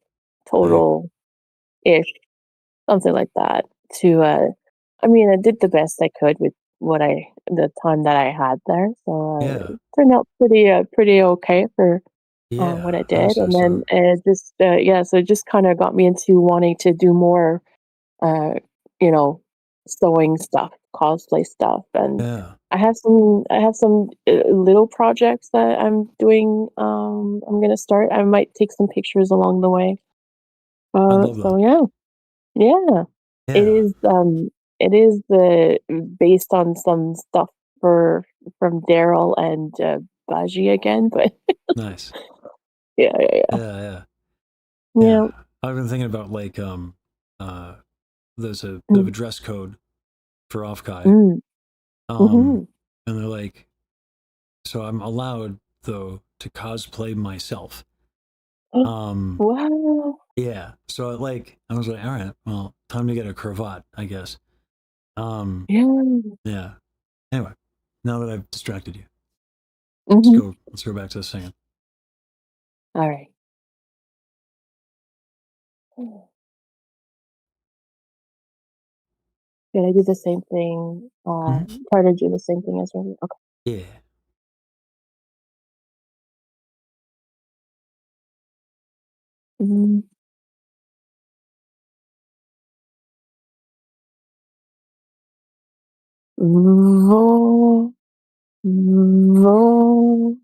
total ish, something like that. To I mean, I did the best I could with the time that I had there, so Yeah, it turned out pretty okay for what I yeah. did. That's And nice. then it just yeah, so it just kind of got me into wanting to do more uh, you know, sewing stuff, cosplay stuff, and Yeah, I have some little projects that I'm doing. I'm gonna start. I might take some pictures along the way. I love So that. yeah, yeah, it Yeah, is. It is the based on some stuff for from Daryl and Baji again, but nice. yeah, yeah, yeah, Yeah, yeah, yeah. yeah. I've been thinking about like uh, there's a bit of a Mm, dress code for Offkai. mm, Um, mhm. and they're like, so I'm allowed though to cosplay myself. Um, Wow. yeah. So like, I was like, all right, well, time to get a cravat, I guess. Um, Yeah. yeah. Anyway, now that I've distracted you, Mhm. let's go back to the singing. All right. Should I do the same thing? Mhm. Try to do the same thing as earlier? Okay. Yeah. Mm, vo, vo,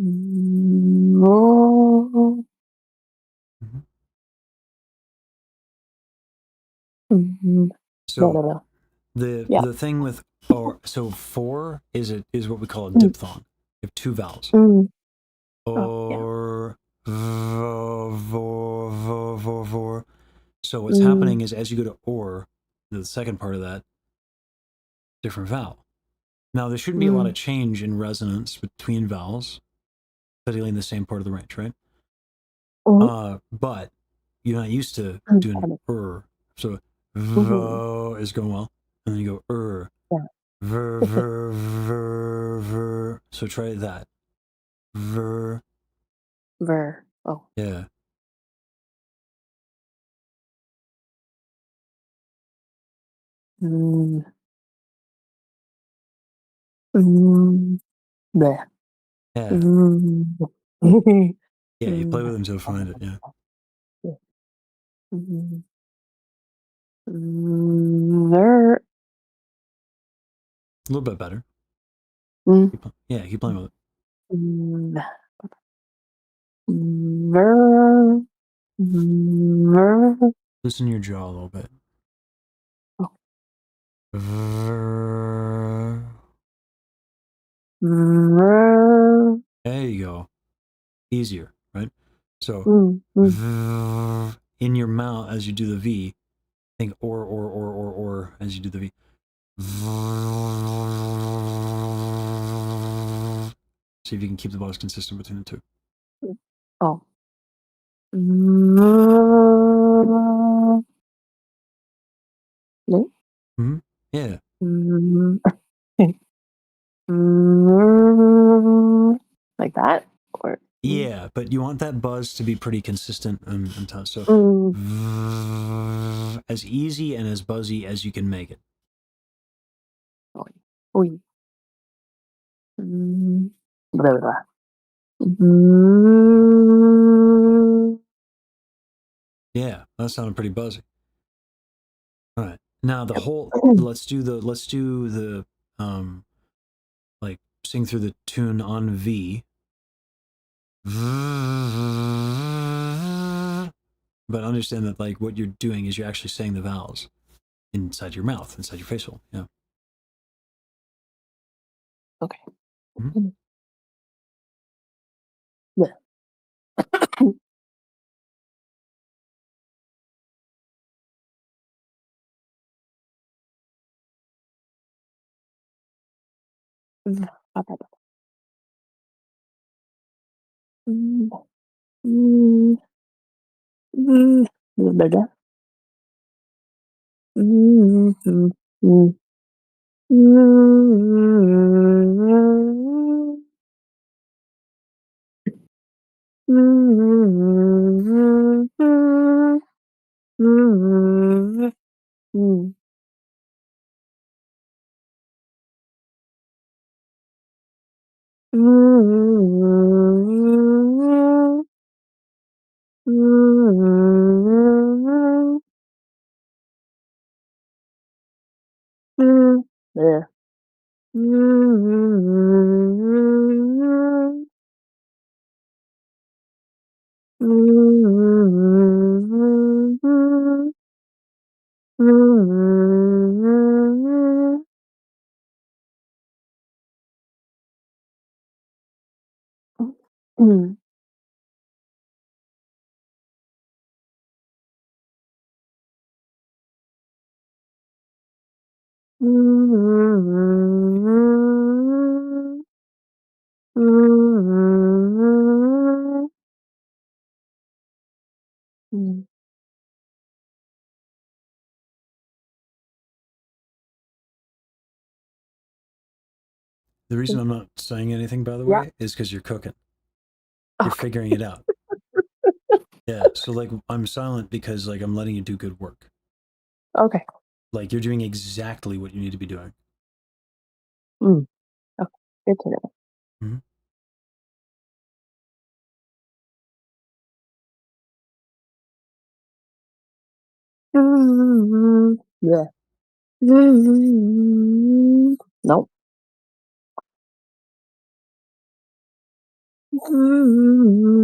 vo, Mhm. mhm. Blah, So blah, blah. the Yeah. the thing with or so four is what we call a Mm, diphthong. You have two vowels. mm. Oh, yeah. Or vor. So what's Mm, happening is as you go to or, the second part of that, different vowel. Now there shouldn't be a lot mm, of change in resonance between vowels, particularly in the same part of the range, right? mhm, But you're not used to mm, doing pardon. So Mhm. vo is going well, and then you go Yeah. ver. So try that. Ver, Ver. Oh. yeah. Mm, mm, bleh. Yeah. Mm. Yeah, you play Mm. with them to find it, yeah. Mm, mm, ver. A little bit better. Mm, Yeah, keep playing with it. mm, ver. Ver. Loosen your jaw a little bit. Oh. Ver. Ver. There you go. Easier, right? So Mm, mm. in your mouth as you do the V, think or as you do the V. See if you can keep the bars consistent between the two. Oh. Ver. No? Hmm. Yeah. Mm. Ver. Like that? Or Yeah, but you want that buzz to be pretty consistent and tough. So mm. as easy and as buzzy as you can make it. Oi. Oi. Mm. Blah, blah, blah. Mm. Yeah, that sounded pretty buzzy. All right. Now the whole let's do the like sing through the tune on V but understand that like what you're doing is you're actually saying the vowels inside your mouth, inside your face hole. Yeah. Okay. Mhm. Yeah. Yeah. The reason I'm not saying anything, by the Yeah. way, is because you're cooking. You're Okay. figuring it out. Yeah. So like I'm silent because like I'm letting you do good work. Okay. Like you're doing exactly what you need to be doing. Okay. Good to know. Mm-hmm. Yeah. Nope. That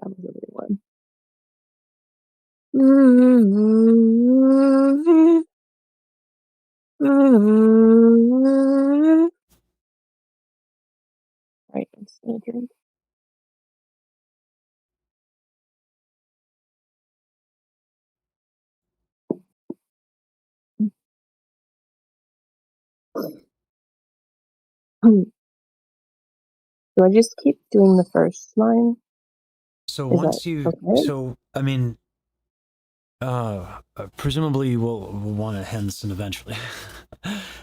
was a weird one. Right. I'm just gonna drink. Do I just keep doing the first line? So Is that once you, okay? so I mean, presumably we'll want to Henson eventually.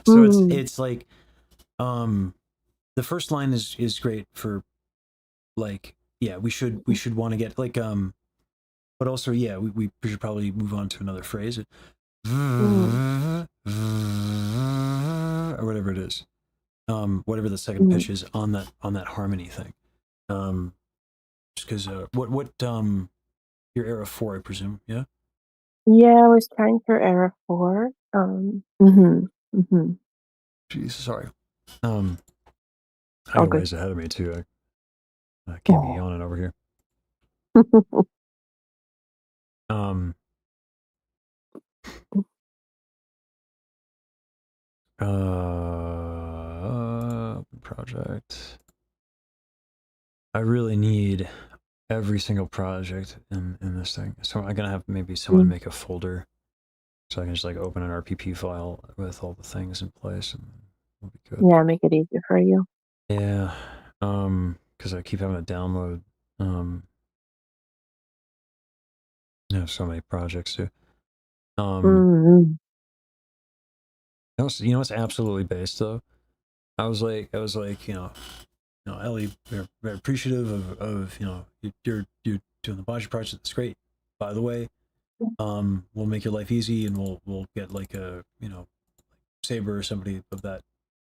So it's like the first line is great for like yeah we should want to get like but also yeah we should probably move on to another phrase or whatever it is whatever the second pitch is on that harmony thing just because what your era 4 I presume yeah. Yeah, I was trying for era 4. Jeez, sorry. I All got good. ways ahead of me too. I can't be yawning over here. Um. Project. I really need every single project in this thing, so I'm gonna have maybe someone make a folder, so I can just like open an RPP file with all the things in place, and it'll be good. Yeah, make it easier for you. Yeah. Because I keep having to download. I have so many projects too. You know what's absolutely based though? I was like, Ellie, we're very appreciative of you're doing the Bajiru project. That's great. By the way, we'll make your life easy, and we'll get like a Saber or somebody of that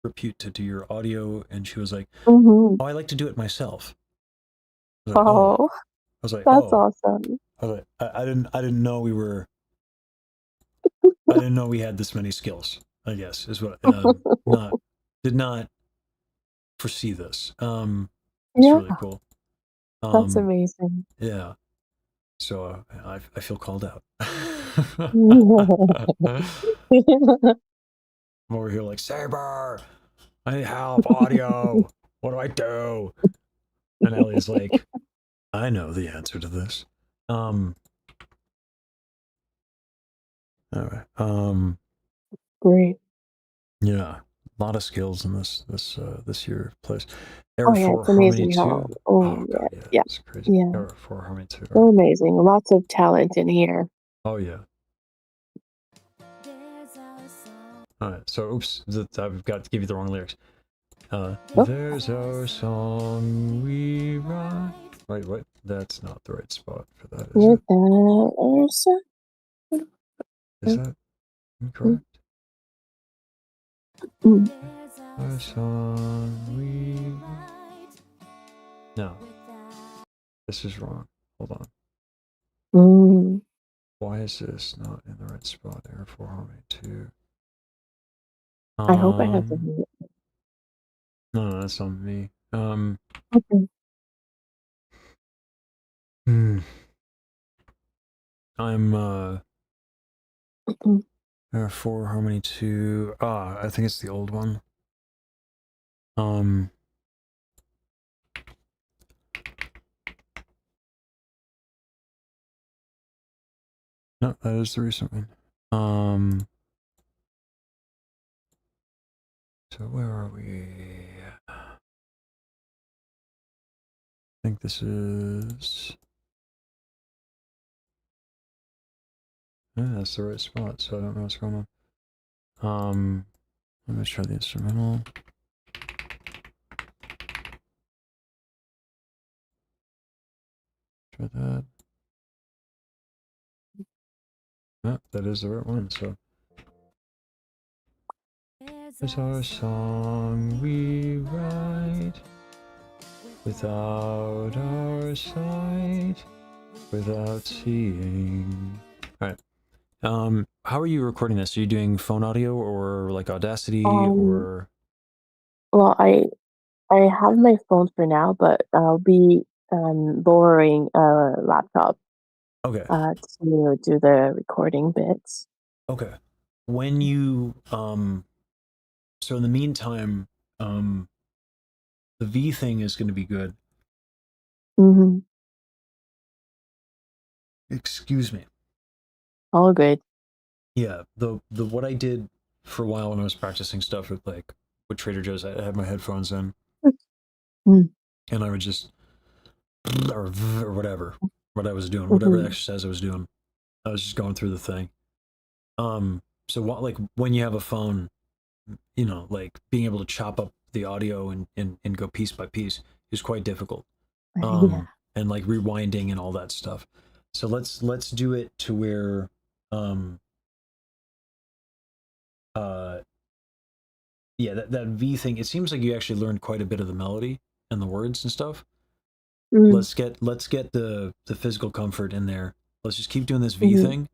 repute to do your audio, and she was like, Mhm. "Oh, I like to do it myself." I was like, "Oh." Oh, I was like, that's "Oh." awesome. I was like, I didn't know we were. I didn't know we had this many skills. I guess is what. Not did not foresee this. It's Yeah, really cool. that's Um, amazing. yeah. So I feel called out. I'm over here like, Saber, I need help, audio. What do I do? And Ellie's like, I know the answer to this. All right. Great. Yeah. A lot of skills in this year place. Oh, Error yeah, 4 it's Harmony amazing 2. how Oh yeah, god, yeah. yeah, It's crazy. yeah. Error 4 Harmony 2. So amazing. Lots of talent in here. Oh yeah. Alright, so oops, I've got to give you the wrong lyrics. Oh. There's our song we write. Wait, what? That's not the right spot for that, is it? Without our sun. Is that incorrect? Mm. Our song we write. No, this is wrong. Hold on. Mm. Why is this not in the right spot? Error 4 Harmony 2. I hope I have the No, that's on me. okay. I'm Mm. Error 4 Harmony 2. I think it's the old one. No, that is the recent one. So where are we? I think this is. Yeah, that's the right spot. So I don't know what's going on. Let me try the instrumental. Try that. Yeah, that is the right one. So. It's our song we write without our sight, without seeing. All right. How are you recording this? Are you doing phone audio or like Audacity or? Well, I have my phone for now, but I'll be borrowing a laptop Okay. to do the recording bits. Okay. When you so in the meantime, the V thing is going to be good. Mm-hmm. Excuse me. All good. Yeah, the what I did for a while when I was practicing stuff with Trader Joe's, I had my headphones in, Mm. and I would just or whatever what I was doing, whatever Mm-hmm. exercise I was doing, I was just going through the thing. So what like when you have a phone, you know, like being able to chop up the audio and go piece by piece is quite difficult. Yeah. And like rewinding and all that stuff. So let's do it to where yeah, that V thing, it seems like you actually learned quite a bit of the melody and the words and stuff. Mm. Let's get the physical comfort in there. Let's just keep doing this V Mm-hmm. thing.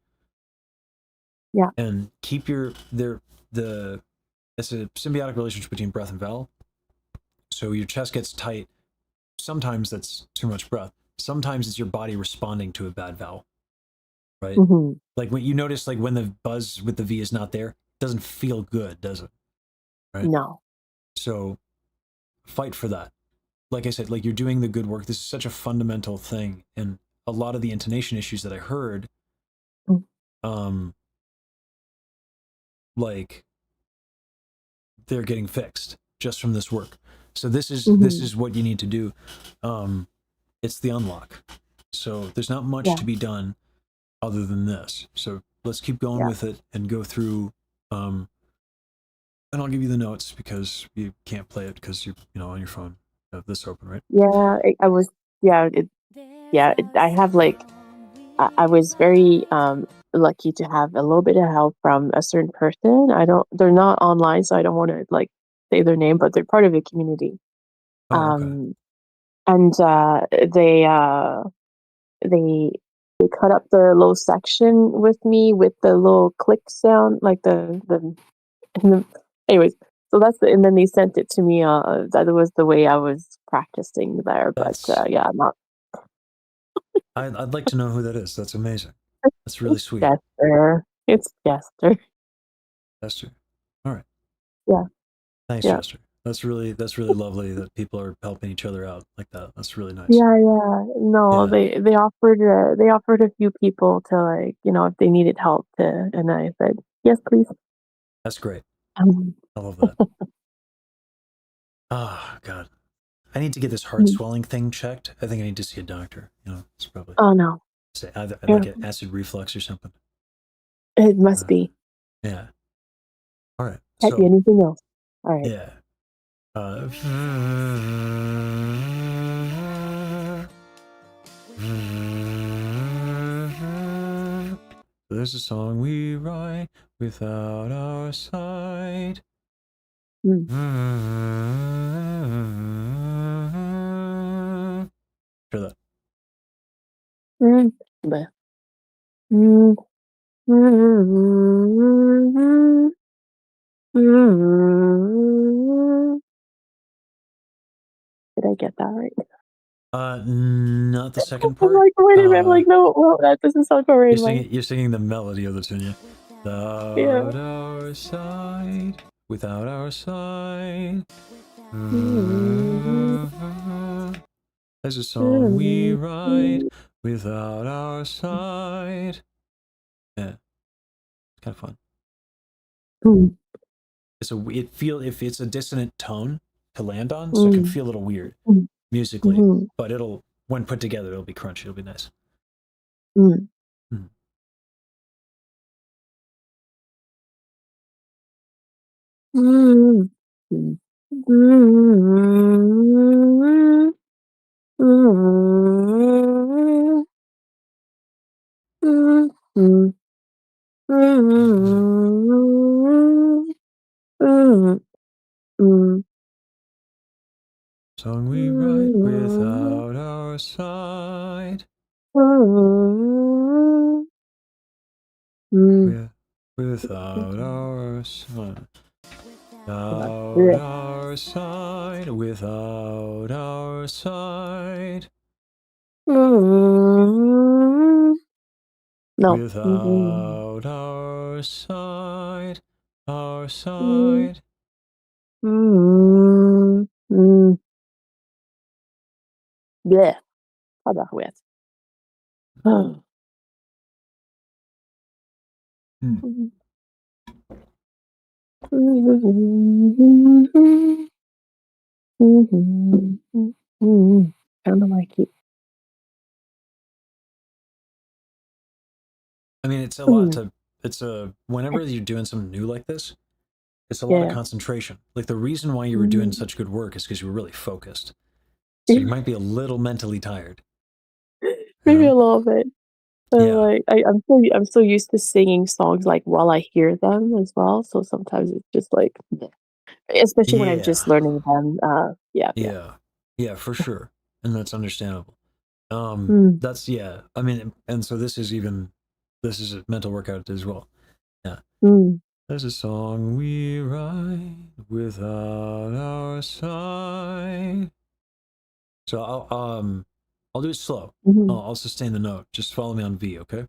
Yeah. And keep it's a symbiotic relationship between breath and vowel. So your chest gets tight. Sometimes that's too much breath. Sometimes it's your body responding to a bad vowel. Right? Mm-hmm. Like when you notice like when the buzz with the V is not there, it doesn't feel good, does it? Right? No. So fight for that. Like I said, like you're doing the good work. This is such a fundamental thing. And a lot of the intonation issues that I heard, Mm. like they're getting fixed just from this work. So this Mm-hmm. is what you need to do. It's the unlock. So there's not much to be done other than this. So let's keep going with it and go through. And I'll give you the notes because you can't play it because you're on your phone. You have this open, right? Yeah, I was. Yeah, I have like. I was very lucky to have a little bit of help from a certain person. They're not online, so I don't want to like say their name, but they're part of a community. Oh, okay. And they they cut up the little section with me with the little click sound, like and the anyways. So and then they sent it to me. That was the way I was practicing there. But yeah, not I'd like to know who that is. That's amazing. That's really sweet. Jester. It's Jester. Chester. All right. Yeah. Thanks, Yeah. Chester. That's really lovely that people are helping each other out like that. That's really nice. Yeah, yeah. No, Yeah. they offered a few people to, like, if they needed help to, and I said, "Yes, please." That's great. Um, I love that. Oh, God. I need to get this heart swelling thing checked. I think I need to see a doctor. It's probably oh no, either Yeah. like an acid reflux or something. It must be. Yeah. All right. Can't be anything else. All right. Yeah. There's a song we write without our sight. Mm. Hear that? Mm. Bleh. Mm. Mm. Mm. Did I get that right? Not the second I'm part. like, wait a minute. I'm like, no, well, that doesn't sound quite right. You're singing the melody of the tune, yeah. Without our sight, without our sight. There's a song we write without our sight. Yeah, it's kind of fun. Mm. If it's a dissonant tone to land on, so it can feel a little weird musically, but when put together, it'll be crunchy. It'll be nice. Mm. Mm. Mm. Mm. Mm. Mm. Mm. Mm. Mm. Mm. Song we write without our sight. Without our sight. Without our sight. Without our sight. No. Without our sight. Our sight. Yeah. Tabarouette. I don't know why I keep. I mean, it's a lot to. Whenever you're doing something new like this, it's a lot of concentration. Like the reason why you were doing such good work is because you were really focused. So you might be a little mentally tired. Maybe a little bit. Yeah. Like I'm so used to singing songs like while I hear them as well. So sometimes it's just like, especially when I'm just learning them. Yeah, for sure, and that's understandable. Mm. That's I mean, and so this is a mental workout as well. Yeah. Mm. There's a song we write without our sight. So I'll do it slow. I'll sustain the note. Just follow me on V, okay?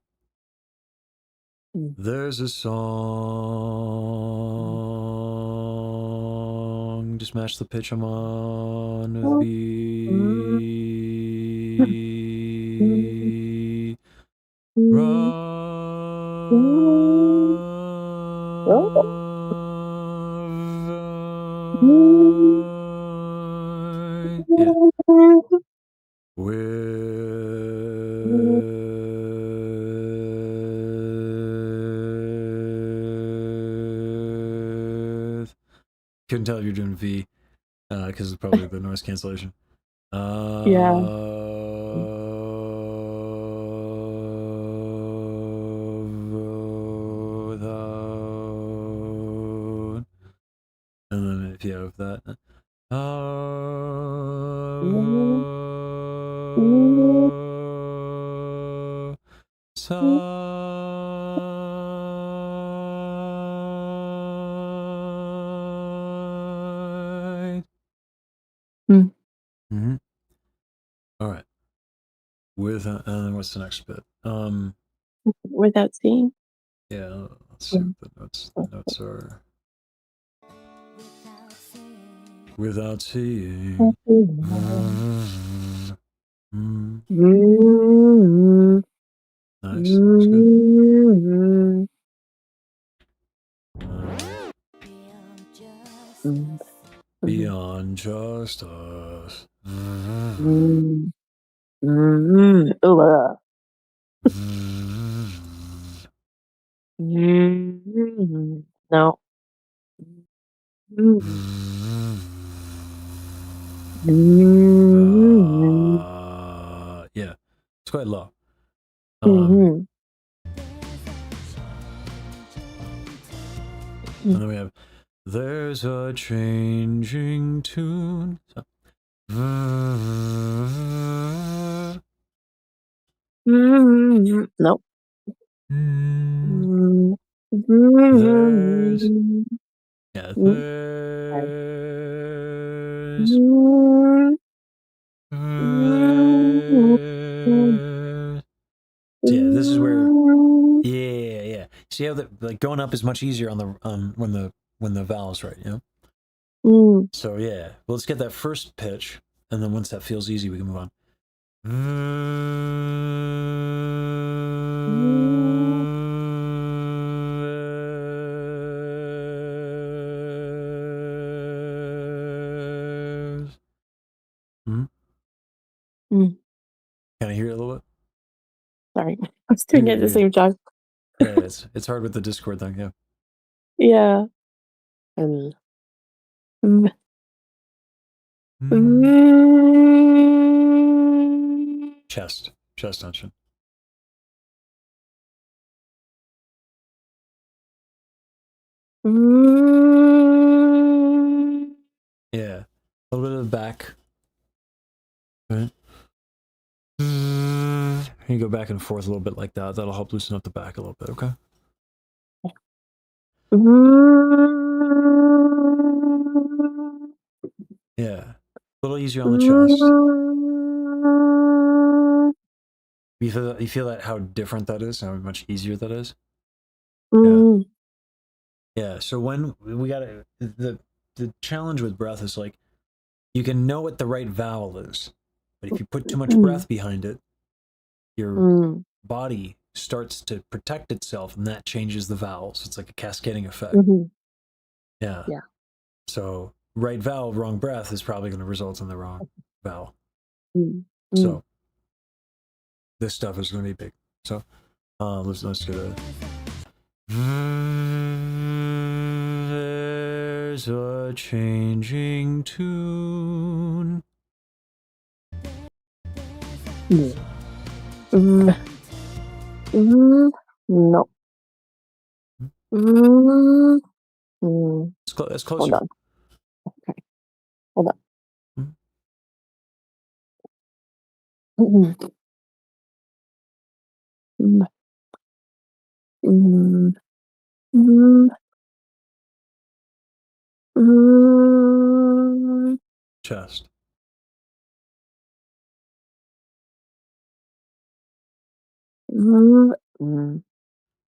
There's a song. Just match the pitch I'm on with V. Yeah. Couldn't tell if you're doing V, because it's probably the noise cancellation. Yeah. And then onomatopoeia of that. Side. Mm-hmm. All right. With what's the next bit? Without seeing. Yeah. Let's see what the notes. The notes are. Without seeing. Nice. That's good. Beyond just us. No. Yeah, it's quite low. Mhm. And then we have there's a changing tune. So, Nope. there's yeah, there's yeah, this is where yeah. See how the like going up is much easier on the when the vowel's right, you know? So yeah, well, let's get that first pitch, and then once that feels easy, we can move on. Can I hear it a little bit? Sorry, I was doing it at the same time. Yeah, it's hard with the Discord thing. Yeah. Yeah. Chest tension. Yeah, a little bit of the back. Right. You go back and forth a little bit like that. That'll help loosen up the back a little bit. Okay. Yeah, a little easier on the chest. You feel that how different that is, how much easier that is. Yeah. Yeah. So when we got the challenge with breath is like you can know what the right vowel is, but if you put too much breath behind it, your body starts to protect itself, and that changes the vowels. It's like a cascading effect. Yeah. So right vowel, wrong breath is probably going to result in the wrong vowel. So this stuff is going to be big. So let's get a. There's a changing tune. No. It's closer. Hold on. Okay. Hold on. Chest.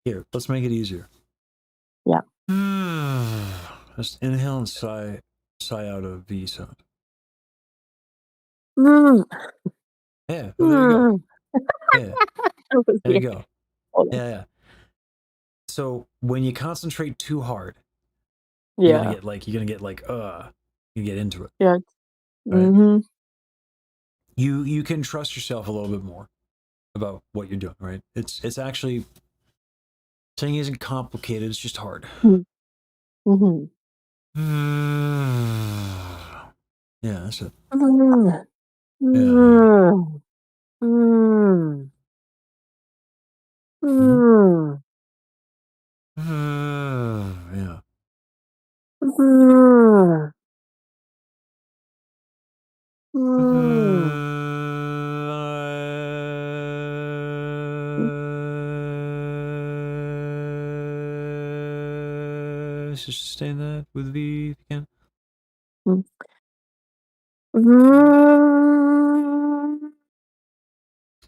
Here, let's make it easier. Yeah. Just inhale and sigh out a V sound. Yeah, well, there you go. Yeah, there you go. Yeah. So when you concentrate too hard, you're gonna get like you get into it. Yeah. Right? You can trust yourself a little bit more about what you're doing, right? It's actually singing isn't complicated, it's just hard. Yeah, that's it. Yeah. Let's just sustain that with V if you can.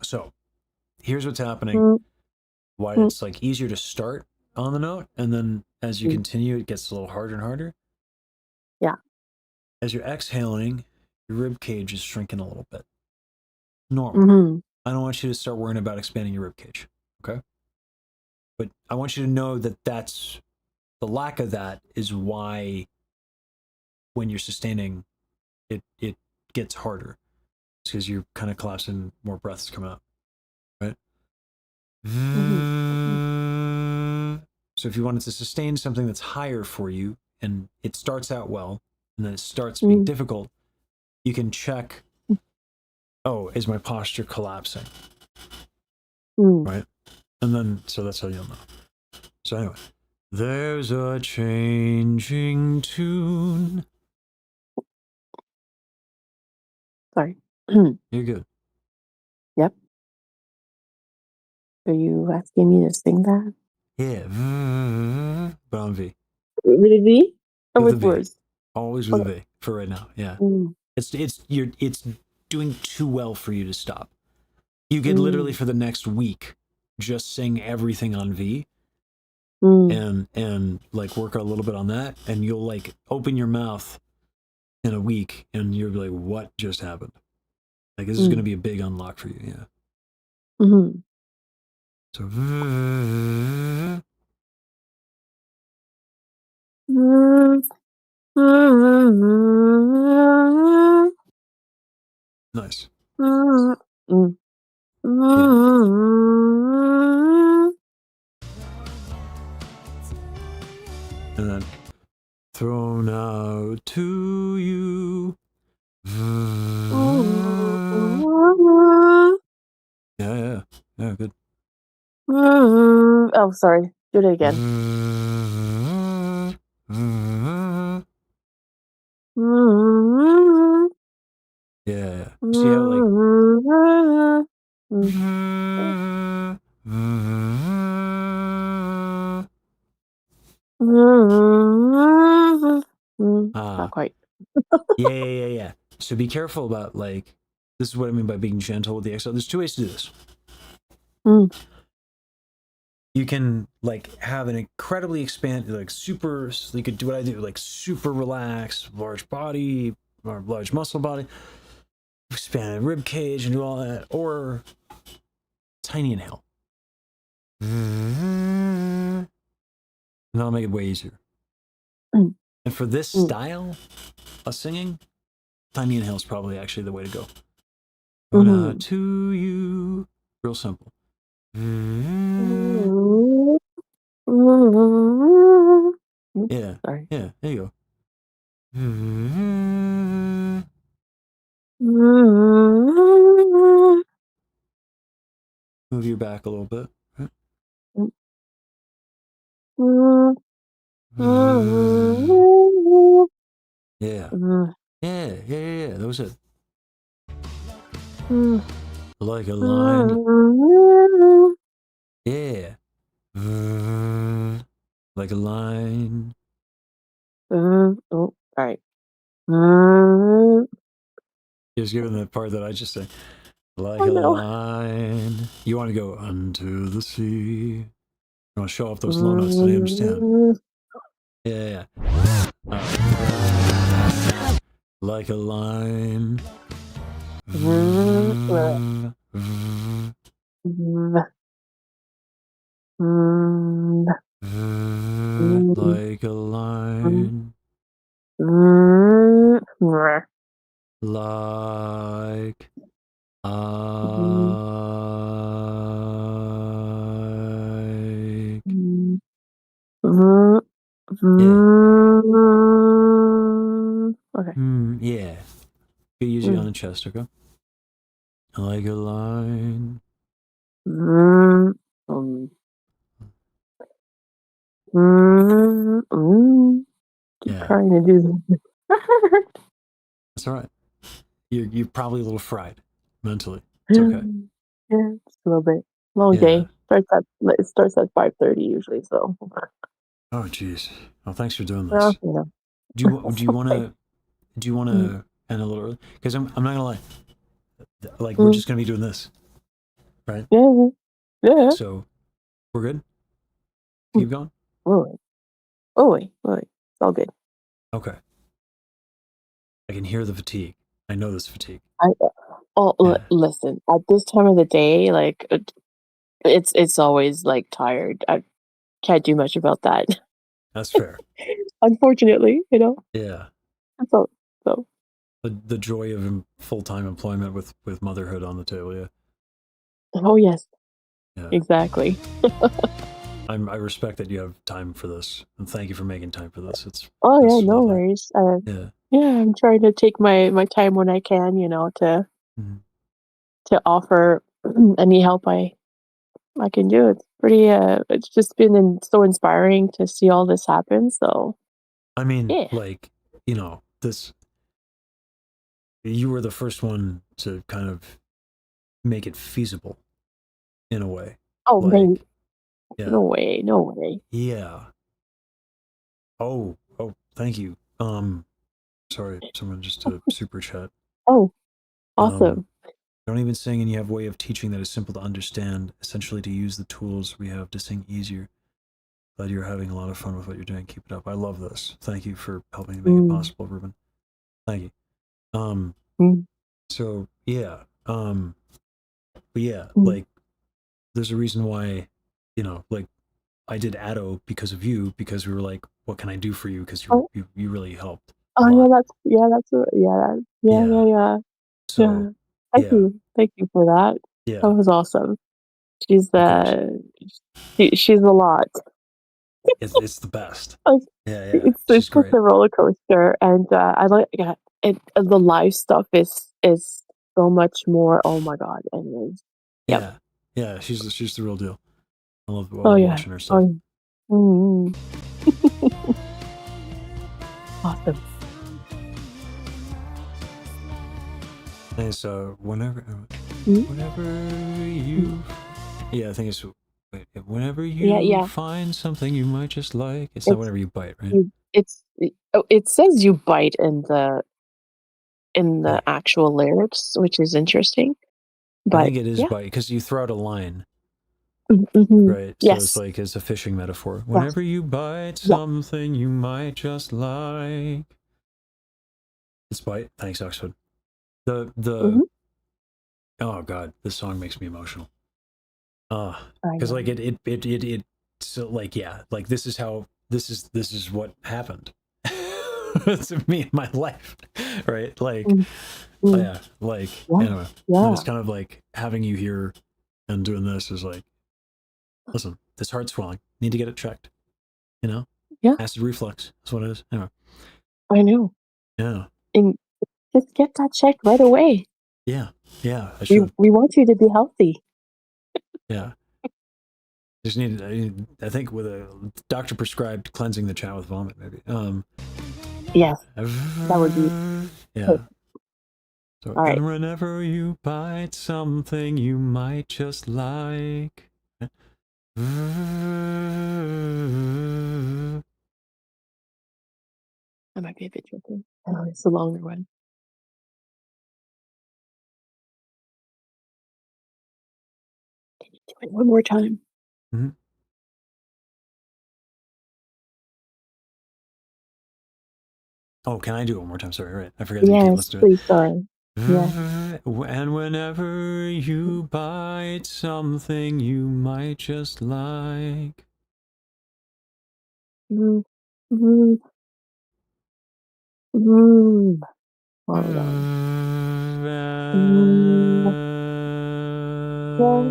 So here's what's happening. Why it's like easier to start on the note, and then as you continue, it gets a little harder and harder. Yeah. As you're exhaling, your rib cage is shrinking a little bit. Normal. I don't want you to start worrying about expanding your rib cage. Okay. But I want you to know that that's the lack of that is why when you're sustaining, it gets harder. It's because you're kind of collapsing, more breaths come out, right? So if you wanted to sustain something that's higher for you and it starts out well and then it starts being difficult, you can check, oh, is my posture collapsing? Right? And then, so that's how you'll know. So anyway, there's a changing tune. Sorry. You're good. Yep. Are you asking me to sing that? Yeah. But on V. With a V? Or With with the V. words? Always with a V for right now. Yeah. It's doing too well for you to stop. You could literally for the next week just sing everything on V and like work a little bit on that, and you'll like open your mouth in a week and you'll be like, what just happened? Like this is gonna be a big unlock for you, yeah. So nice. And then thrown out to you. Yeah, good. Oh, sorry. Do it again. Yeah. See how like Not quite. Yeah. So be careful about like, this is what I mean by being gentle with the exhale. There's two ways to do this. You can like have an incredibly expanded, like super, you could do what I do, like super relaxed, large body, or large muscle body, expanded rib cage and do all that, or tiny inhale. And that'll make it way easier. And for this style of singing, tiny inhale is probably actually the way to go. To you, real simple. Yeah, Sorry. yeah, there you go. Move your back a little bit. Yeah. Yeah. That was it. Like a line. Yeah. Like a line. Oh, all right. Just given the part that I just said. Like Oh, a no. line. You want to go unto the sea. You want to show off those low notes, so they understand. Yeah. Like a line. Like a line. Like Okay. Yeah. You use it on the chest, okay? Like a line. Keep Yeah. trying to do this. That's all right. You're probably a little fried mentally. It's okay. Yeah, just a little bit. Long Yeah. day. It starts at 5:30 usually, so Oh, jeez. Well, thanks for doing Well, this. you know, Do you it's want okay. to Mm, end a little early? Because I'm not gonna lie. Like we're mm, just gonna be doing this, right? yeah, yeah. So we're good. Mm, Keep going. oh, wait. It's all good. Okay. I can hear the fatigue. I know this fatigue. I Yeah, listen. At this time of the day, like it's always like tired. I can't do much about that. that's fair. Unfortunately, you know. Yeah. So so. The joy of full-time employment with motherhood on the table. Yeah. Oh yes, Yeah. exactly. I respect that you have time for this, and thank you for making time for this. Oh yeah, It's no lovely. worries. Yeah. Yeah, I'm trying to take my time when I can, you know, Mhm. to offer any help I can do. It's pretty. It's just been so inspiring to see all this happen. So I mean, yeah. like, this. You were the first one to kind of make it feasible in a way. Oh man, Like, no yeah, way, no way. yeah. Oh, thank you. Sorry, someone just a super chat. Oh, Um, awesome. don't even sing, and you have a way of teaching that is simple to understand. Essentially, to use the tools we have to sing easier. Glad you're having a lot of fun with what you're doing. Keep it up. I love this. Thank you for helping to make it Mm, possible, Ruben. Thank you. Um, mm, so yeah. But yeah, mm. like there's a reason why, like I did Addo because of you, because we were like, what can I do for you? Because Oh, you really helped a oh lot. yeah. Yeah. Yeah. So yeah, Thank you for that. That yeah, was awesome. She's of course. she's a lot. It's the best. Like, Yeah. it's She's such great. a roller coaster, and I like the live stuff is so much more. Oh my god! Anyways, yep. Yeah. Yeah. She's the real deal. I Oh love yeah. watching her Oh, stuff. yeah. Mm, awesome. And so Mm, whenever mm. you, yeah, I think it's whenever Yeah, you yeah. find something you might just like. It's not It's whenever you bite, right? it says you bite in Yeah. the actual lyrics, which is interesting. I But think it is yeah. bite because you throw out a line, Mhm. right? So it's Yes. like it's a fishing metaphor. Yes. Whenever you bite Yeah. something you might just like. It's bite. Thanks, Oxford. The Mhm. oh god, this song makes me emotional. I Because know. like it so like yeah, like this is what happened to me in my life, right? Like Mm, mm. yeah, like Yeah. anyway, and it's Yeah. kind of like having you here and doing this is like, listen, this heart swelling, need to get it checked, you know, Yeah. acid reflux. That's what it is. Anyway, I know. yeah, And just get that checked right away. yeah, yeah. I We should, we want you to be healthy. yeah. Just need, I think with a doctor prescribed cleansing the chat with vomit, maybe. Yes, that would be Yeah. perfect. So, All right. and whenever you bite something you might just like. That might be a bit tricky. Oh, it's a longer one. Can you do it one more time? Mhm. Oh, can I do it one more time? Sorry, right. I forgot to get, let's Yes, do it. please, sorry. Yeah. And whenever you bite something you might just like. Mm, mm, mm. Hold on. Mm, yeah.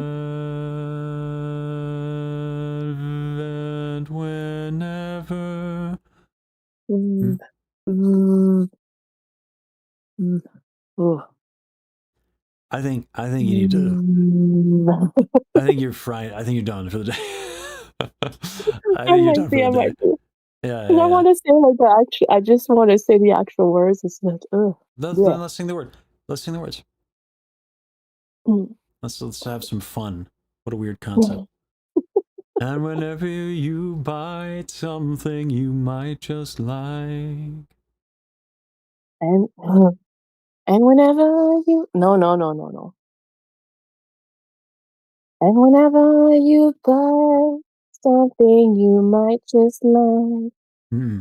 And whenever. Hmm? Mm, mm, mm. Ooh. I think you need to. Mm. I think you're fried. I think you're done for the day. I I think you're might done for be, the I day. might be. Yeah, 'Cause yeah, I yeah. wanna say, like, I just wanna say the actual words. It's like, ugh. Then Yeah. let's sing the word. Let's sing the words. Mm. Let's have some fun. What a weird concept. Yeah. And whenever you bite something you might just like. And whenever you no. And whenever you buy something you might just like. Hmm.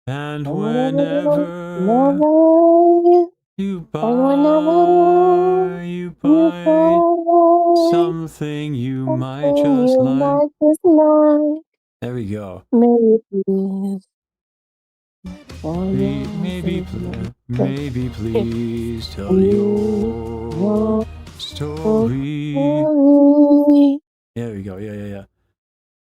And And whenever whenever you and whenever you bite buy something you might something just you like. might just like. There we go. Maybe please tell Maybe please tell your your story. story. There we go. Yeah.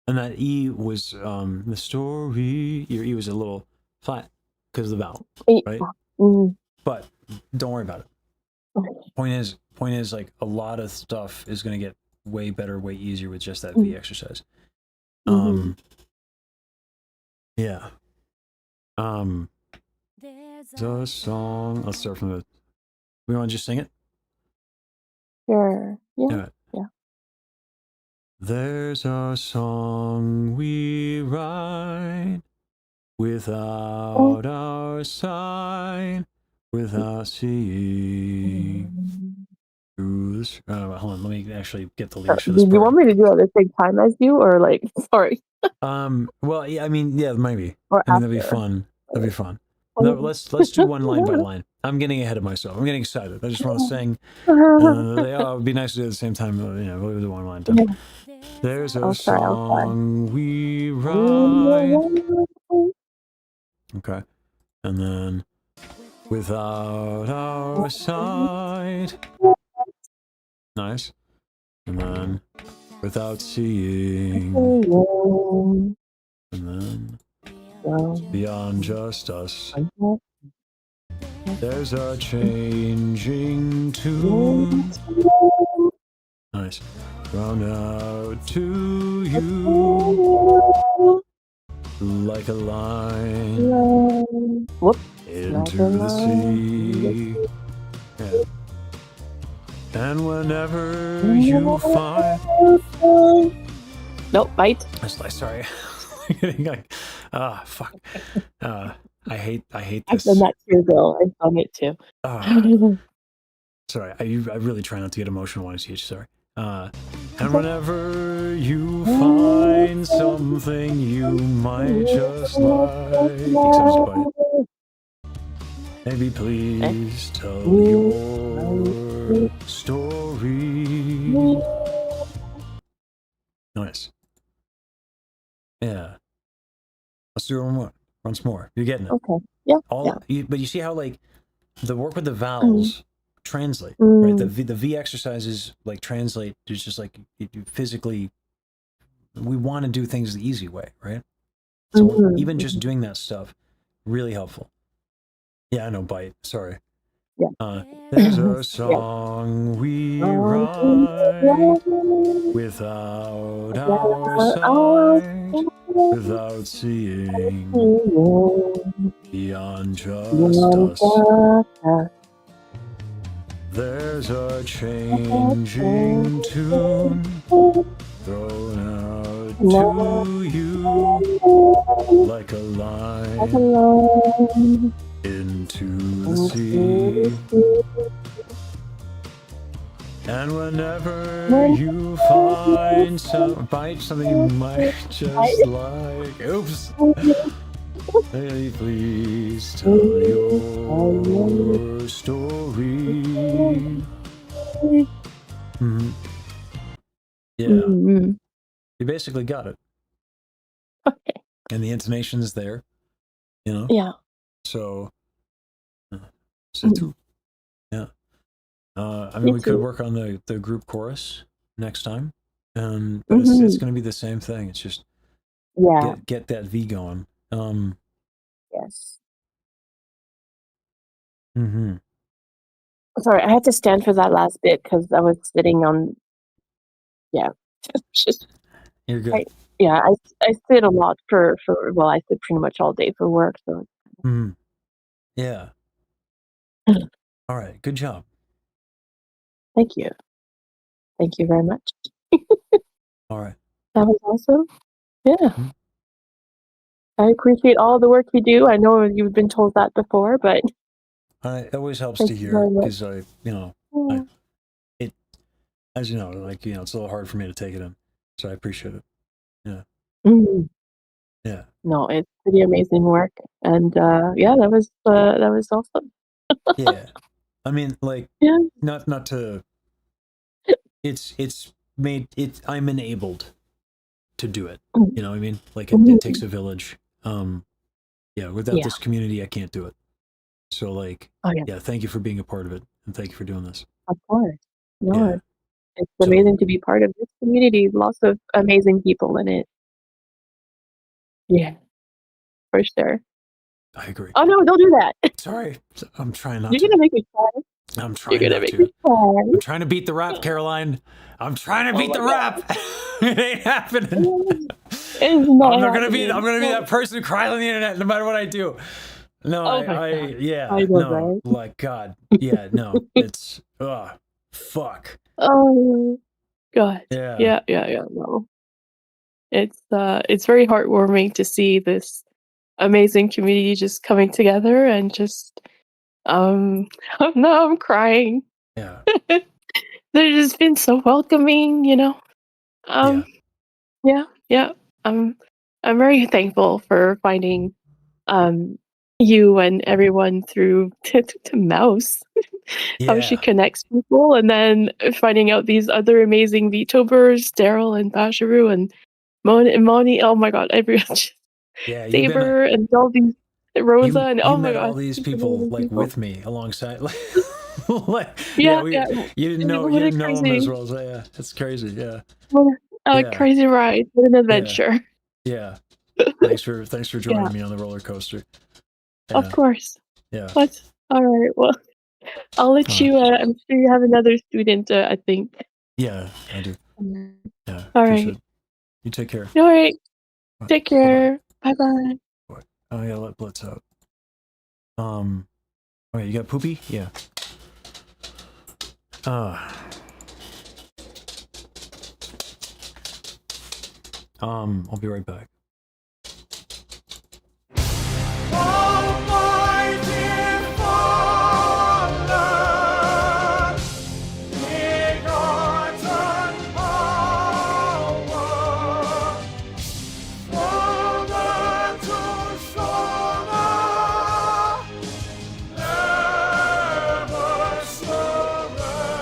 And that E was the story. Your E was a little flat because of the vowel, right? Mm. But don't worry about it. Point is, like a lot of stuff is going to get way better, way easier with just that V exercise. Yeah. The song. Let's start from the. We want to just sing it. Sure. Yeah. All right. Yeah. There's a song we write without our sight, without seeing through the. Hold on, let me actually get the lyrics for this Did you part. want me to do it at the same time as you, or like, sorry, Well, yeah, I mean, yeah, maybe. or I mean, that'd be after? fun. That'd be fun. No, let's do one line by line. I'm getting ahead of myself. I'm getting excited. I just want to sing. It would be nice to do it at the same time. We'll do one line at a time. There's a I'll try. song we write. Okay. And then without our sight. Nice. And then without seeing. And then beyond just us. There's a changing tune. Nice. Round out to you like a line into the sea. Yeah. And whenever you find. Nope, bite. Sorry. Fuck. I hate I've this. done that too, though. I've done it too. Sorry, I really try not to get emotional when I see it. Sorry. And whenever you find something you might just like, except bite. Maybe please tell your story. Nice. Yeah. Let's do it once more. You're getting it. Okay. Yeah. But you see how like the work with the vowels translate, right? The V exercises like translate. It's just like you physically. We want to do things the easy way, right? So even just doing that stuff, really helpful. Yeah, I know. Bite. Sorry. Yeah. There's a song we write without our sight, without seeing beyond just us. There's a changing tune thrown out to you like a line into the sea. And whenever you bite something you might just like. Oops. Hey, please tell your story. Yeah. You basically got it. Okay. And the intonation's there, you know? Yeah. So, c'est tout. Yeah. I mean, we could work on the group chorus next time. But it's going to be the same thing. It's just get that V going. Yes. Mm-hmm. Sorry, I had to stand for that last bit because I was sitting on. Yeah. You're good. I sit a lot for well, I sit pretty much all day for work, so. Yeah. All right. Good job. Thank you. Thank you very much. All right. That was awesome. Yeah. Mhm. I appreciate all the work you do. I know you've been told that before, but It always helps thank to you hear very much. because Yeah. it, as you know, like, it's a little hard for me to take it in. So I appreciate it. Yeah. Mhm. Yeah. No, it's pretty amazing work, and yeah, that was awesome. Yeah. I mean, like, Yeah. not to, it's made it, I'm enabled to do it. Mm. You know what I mean? Like it takes Mhm. a village. Yeah, without Yeah. this community, I can't do it. So like, Oh yeah. yeah, thank you for being a part of it. And thank you for doing this. Of course. No, Yeah. it's So amazing to be part of this community. Lots of amazing people in it. Yeah, for sure. I agree. Oh no, don't do that. Sorry. I'm trying not You're to. gonna make me cry. I'm You're trying gonna not make me to. cry. I'm trying to beat the rap, Caroline. I'm trying to Oh beat my the god. rap. It ain't happening. It's not I'm not happening. gonna be that person who cries on the internet no matter what I do. No, Oh my god. yeah, I know, no, right? like God, yeah, no, it's, fuck, Oh god. yeah, Yeah, no. It's very heartwarming to see this amazing community just coming together and just now I'm crying. yeah, They've just been so welcoming, you know. yeah, Um yeah. I'm very thankful for finding you and everyone through to Mouse. How she yeah. connects people, and then finding out these other amazing VTubers, Daryl and Bajiru and Moni. Oh my god, everyone, Yeah, Saber and all these Rosa, you and you oh my met all god, these these people amazing like people. with me alongside, like, yeah, Yeah, yeah. you What a didn't know them as crazy, well, so yeah, it's crazy, yeah, what a yeah, crazy ride! What an yeah, adventure! yeah. Thanks for Yeah, joining me on the roller coaster. of Yeah, course. yeah. What? All right. Well, I'll let Uh, you. I'm sure you have another student. I think. yeah, I do. Mm. Yeah, All appreciate right. it. You take care. All right. Bye. Take Bye-bye. care. Bye bye. Bye. Oh yeah, let Blitz out. Okay, you got poopy? Yeah. I'll be right back. Almighty Father, begotten power, Father to Son, never surrender.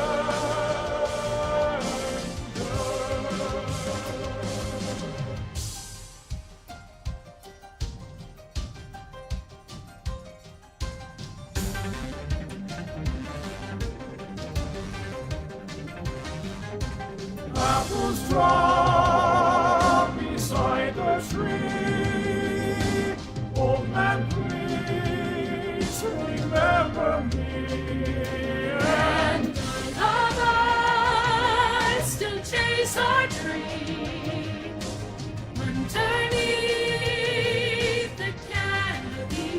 Apples drop beside the tree. Old man, please remember me. And Others still chase our dream underneath the canopy.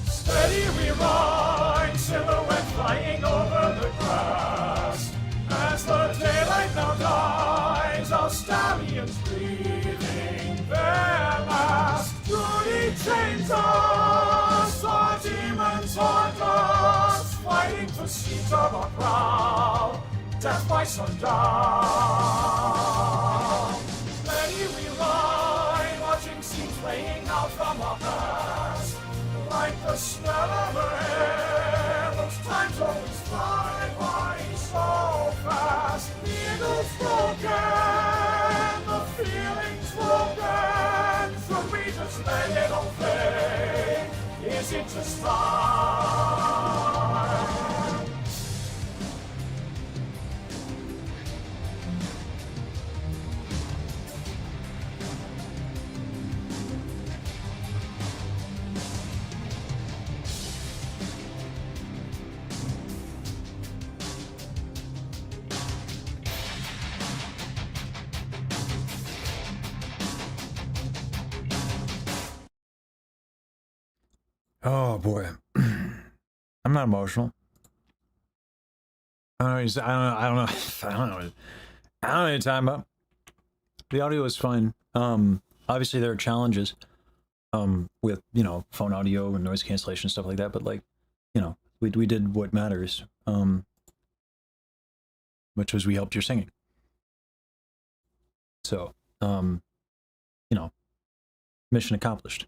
steady we ride, silhouette flying over the grass. As the daylight now dies, our stallions breathing their last. Truly chains us, our demons haunt us, fighting for seats of our crown. Death by sundown. Steady we ride, watching scenes playing out from our past. Like the smell of air, those times always fly by so fast. The eagle's broken, the feeling's broken. Should we just let it all fade? Is it just time? Oh boy. I'm not emotional. I don't know. I don't know. I don't know. I don't know what you're talking about. The audio is fine. Obviously there are challenges with, you know, phone audio and noise cancellation and stuff like that, but like, you know, we did what matters, which was we helped your singing. So, you know, mission accomplished.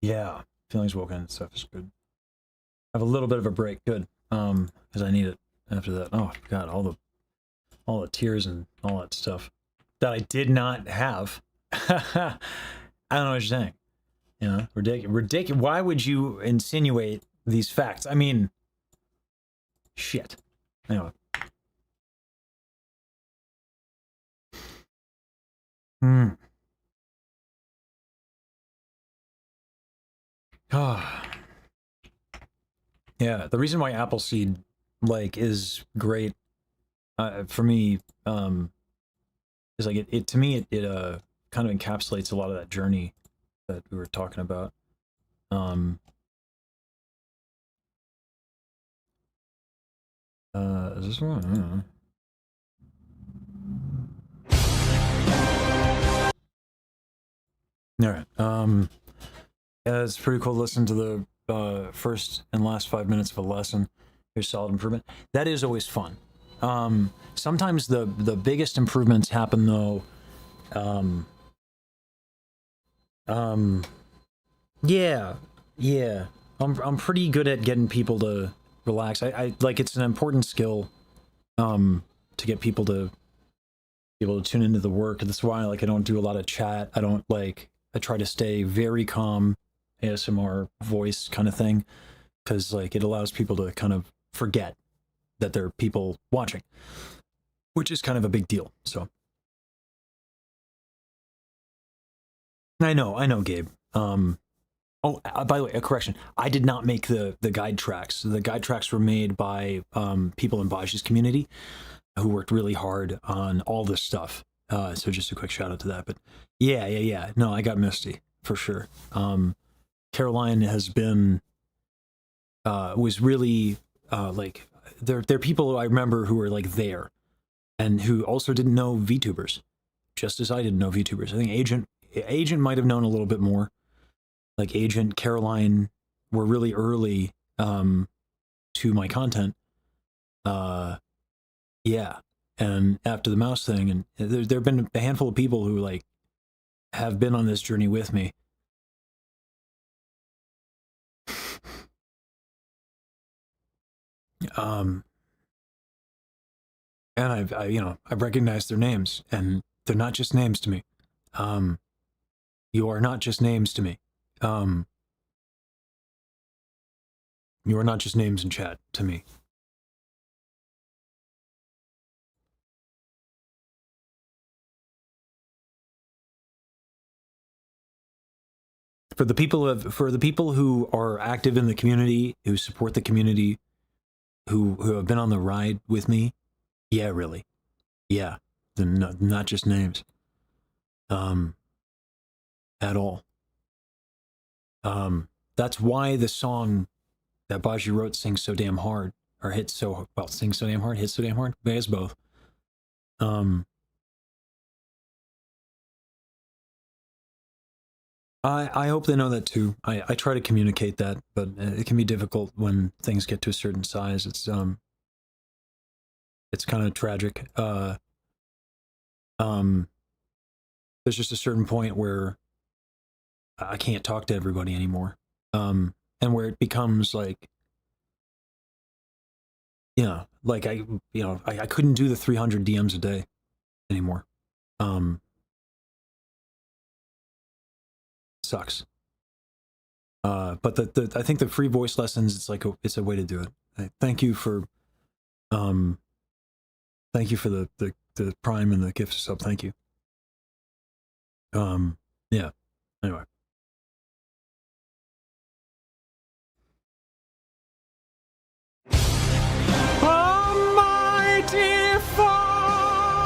Yeah, feelings woken and stuff is good. Have a little bit of a break, good. Because I need it after that. Oh god, all the tears and all that stuff that I did not have. I don't know what you're saying. You know, ridiculous. Why would you insinuate these facts? I mean, shit. Anyway. Hmm. Ah. Yeah, the reason why Appleseed like is great for me is like it to me it kind of encapsulates a lot of that journey that we were talking about. Is this one? I don't know. All right. Yeah, it's pretty cool to listen to the first and last 5 minutes of a lesson. Here's solid improvement. That is always fun. Sometimes the biggest improvements happen though. Yeah. I'm pretty good at getting people to relax. I like it's an important skill to get people to be able to tune into the work. That's why like I don't do a lot of chat. I try to stay very calm, ASMR voice kind of thing, because like it allows people to kind of forget that there are people watching, which is kind of a big deal. So I know, Gabe. Oh, by the way, a correction. I did not make the guide tracks. The guide tracks were made by people in Bajiru's community who worked really hard on all this stuff. So just a quick shout out to that. But yeah. No, I got Misty for sure. Caroline has been was really like there are people I remember who were like there and who also didn't know VTubers, just as I didn't know VTubers. I think Agent might have known a little bit more. Like Agent, Caroline were really early to my content. Yeah. And after the mouse thing, and there have been a handful of people who like have been on this journey with me. And I've recognized their names, and they're not just names to me. You are not just names to me. You are not just names in chat to me. For the people who are active in the community, who support the community, who have been on the ride with me, yeah, really, yeah, they're not just names, at all. That's why the song that Baji wrote, "Sings So Damn Hard," or hits so well, "Sings So Damn Hard," hits so damn hard. They has both. I hope they know that too. I try to communicate that, but it can be difficult when things get to a certain size. It's kind of tragic. There's just a certain point where I can't talk to everybody anymore. And where it becomes like, like I couldn't do the 300 DMs a day anymore. Sucks. But I think the free voice lessons, it's a way to do it. Thank you for the Prime and the gift sub. Thank you. Yeah. Anyway. Almighty Father,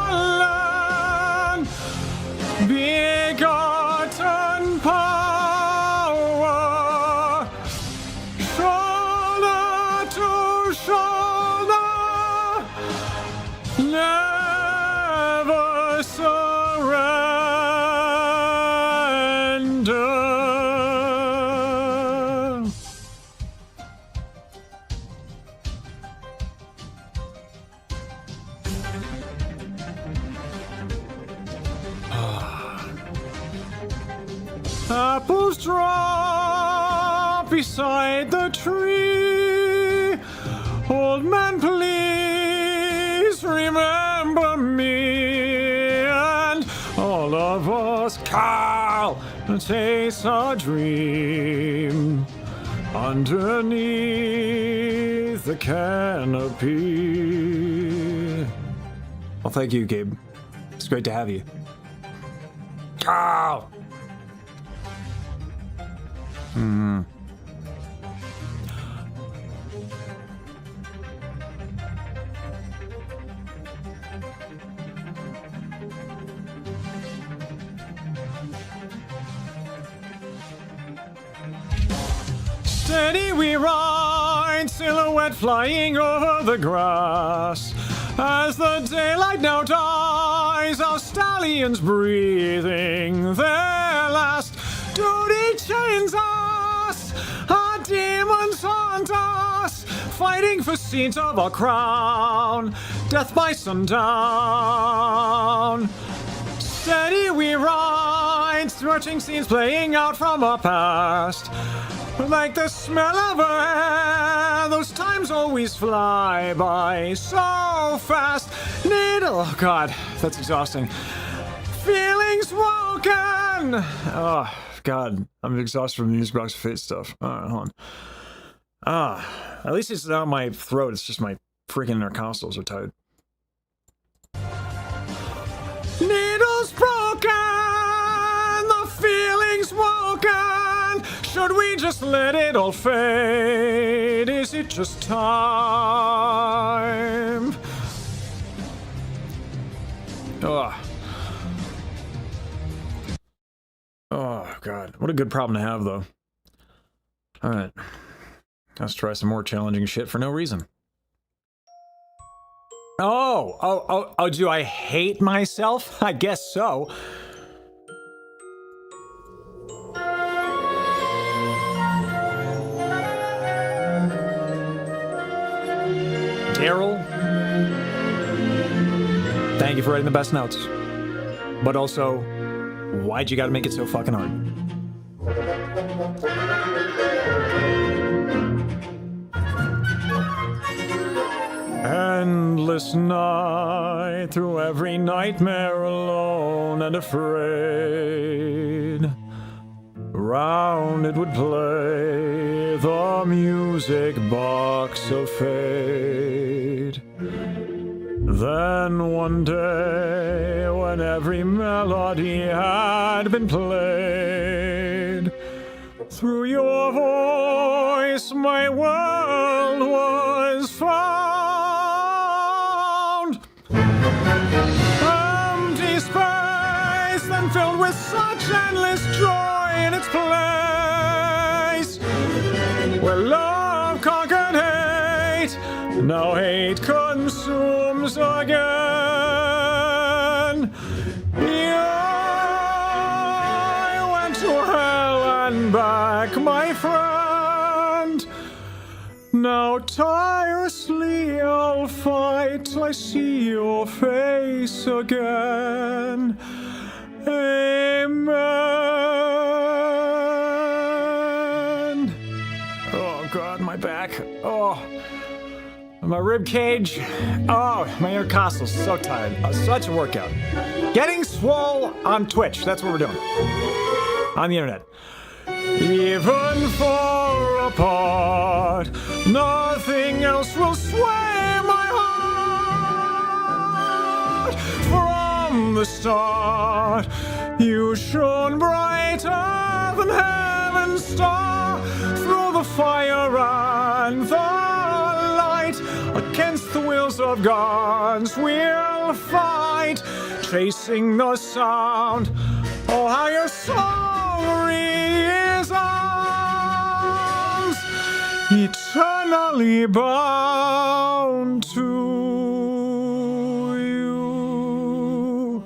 Apples drop beside the tree. Old man, please remember me. And all of us, Carl, taste a dream underneath the canopy. Well, thank you, Gabe. It's great to have you. Carl! Steady we ride, silhouette flying over the grass. As the daylight now dies, our stallions breathing their last. Duty chains us, our demons haunt us, fighting for seats of our crown. Death by sundown. Steady we ride, scorching scenes playing out from our past. Like the smell of air, those times always fly by so fast. Oh God, that's exhausting. Feelings woken. Oh God, I'm exhausted from the music box face stuff. All right, hold on. At least it's not my throat. It's just my freaking intercostals are tired. Needles broken, the feelings woken. Should we just let it all fade? Is it just time? Ugh. Oh, God. What a good problem to have, though. Alright. Let's try some more challenging shit for no reason. Oh, do I hate myself? I guess so. Daryl, thank you for writing the best notes. But also, why'd you gotta make it so fucking hard? Endless night, through every nightmare alone and afraid. Round it would play the music box of fate. Then one day, when every melody had been played, through your voice my world was found. Empty space, then filled with such endless joy in its place, where love conquered hate, now hate consumes again. I went to hell and back, my friend. Now tirelessly I'll fight till I see your face again. Amen. Oh God, my back. Oh, my rib cage. Oh, my intercostals. So tired. Such a workout. Getting swole on Twitch. That's what we're doing. On the internet. Even far apart, nothing else will sway my heart. From the start, you shone brighter than heaven's star. Through the fire and the light, against the wheels of gods we'll fight, chasing the sound. Oh, how your song resounds, eternally bound to you.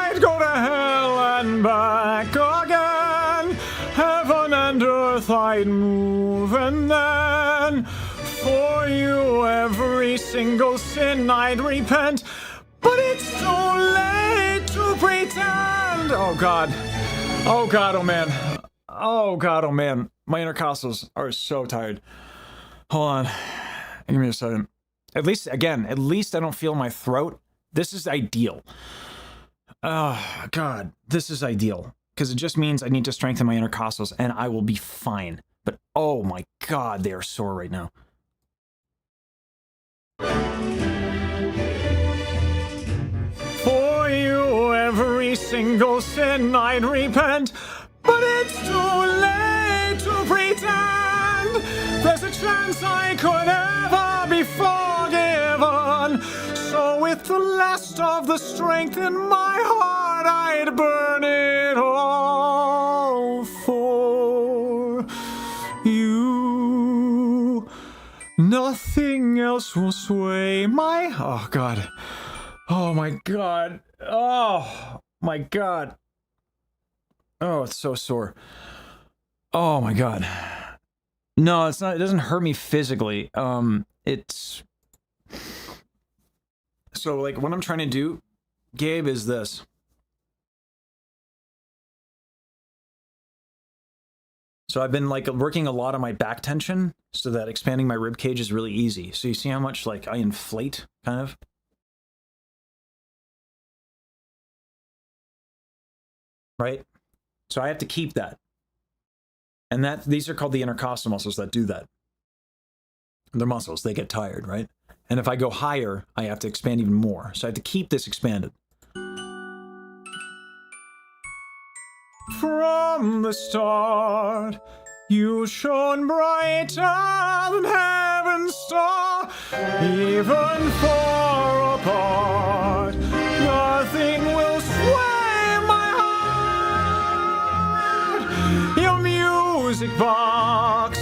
I'd go to hell and back again, heaven and earth forth I'd move, and then for you every single sin I'd repent. But it's too late to pretend. Oh God. Oh God, oh man. Oh God, oh man. My intercostals are so tired. Hold on. Give me a second. At least I don't feel my throat. This is ideal. Oh God, this is ideal. Because it just means I need to strengthen my intercostals and I will be fine. But oh my God, they are sore right now. For you, every single sin I'd repent. But it's too late to pretend. There's a chance I could ever be forgiven. So with the last of the strength in my heart, I'd burn it all for you. Nothing else will sway my... Oh, God. Oh, my God. Oh, my God. Oh, it's so sore. Oh, my God. No, it's not. It doesn't hurt me physically. It's... So, like, what I'm trying to do, Gabe, is this. So I've been, like, working a lot on my back tension so that expanding my rib cage is really easy. So you see how much, like, I inflate, kind of? Right? So I have to keep that. And these are called the intercostal muscles that do that. They're muscles. They get tired, right? And if I go higher, I have to expand even more. So I have to keep this expanded. From the start, you shone brighter than heaven's star. Even far apart, nothing will sway my heart. Your music box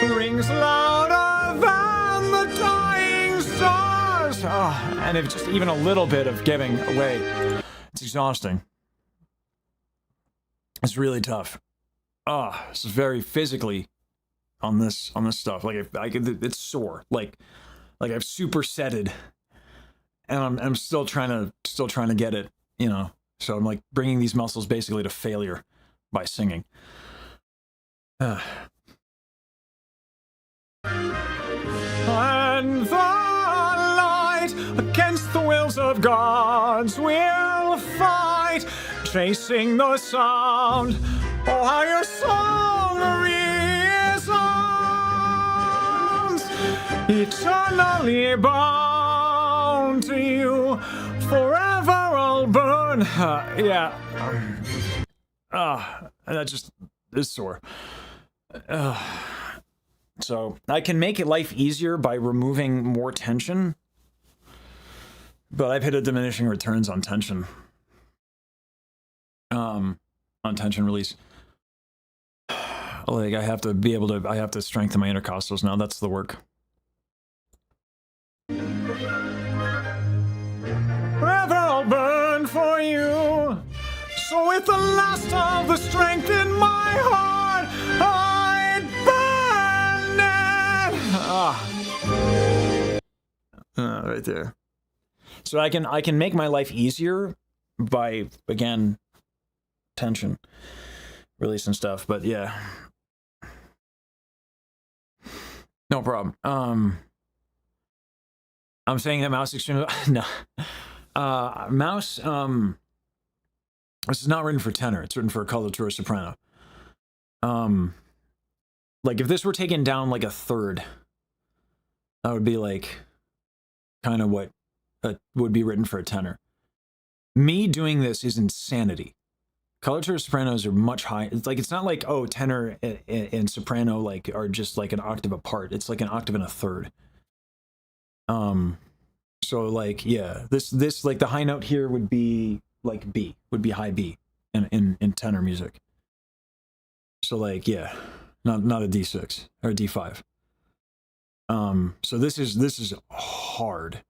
rings louder than the dying stars. And if just even a little bit of giving away, it's exhausting. It's really tough. It's very physically on this stuff. Like it's sore. Like I've supersetted, and I'm still trying to get it. You know. So I'm like bringing these muscles basically to failure by singing. And the light against the wills of gods will fight, chasing the sound. Oh, how your song resounds, eternally bound to you. Forever I'll burn. Yeah. That just is sore. So I can make life easier by removing more tension, but I've hit a diminishing returns on tension. On tension release. Like I have to strengthen my intercostals now. That's the work. Forever I'll burn for you. So with the last of the strength in my heart, I'd burn it. Right there. So I can make my life easier by, again, tension release and stuff, but yeah, no problem. I'm saying that mouse extremely no. Mouse this is not written for tenor, it's written for coloratura soprano. Like if this were taken down like a third, that would be like kind of what would be written for a tenor. Me doing this is insanity. Coloratura sopranos are much higher. It's like, it's not like, oh, tenor and soprano like are just like an octave apart. It's like an octave and a third. So like, yeah, this like the high note here would be like B, would be high B in tenor music. So like, yeah, not a D6 or a D5. So this is hard.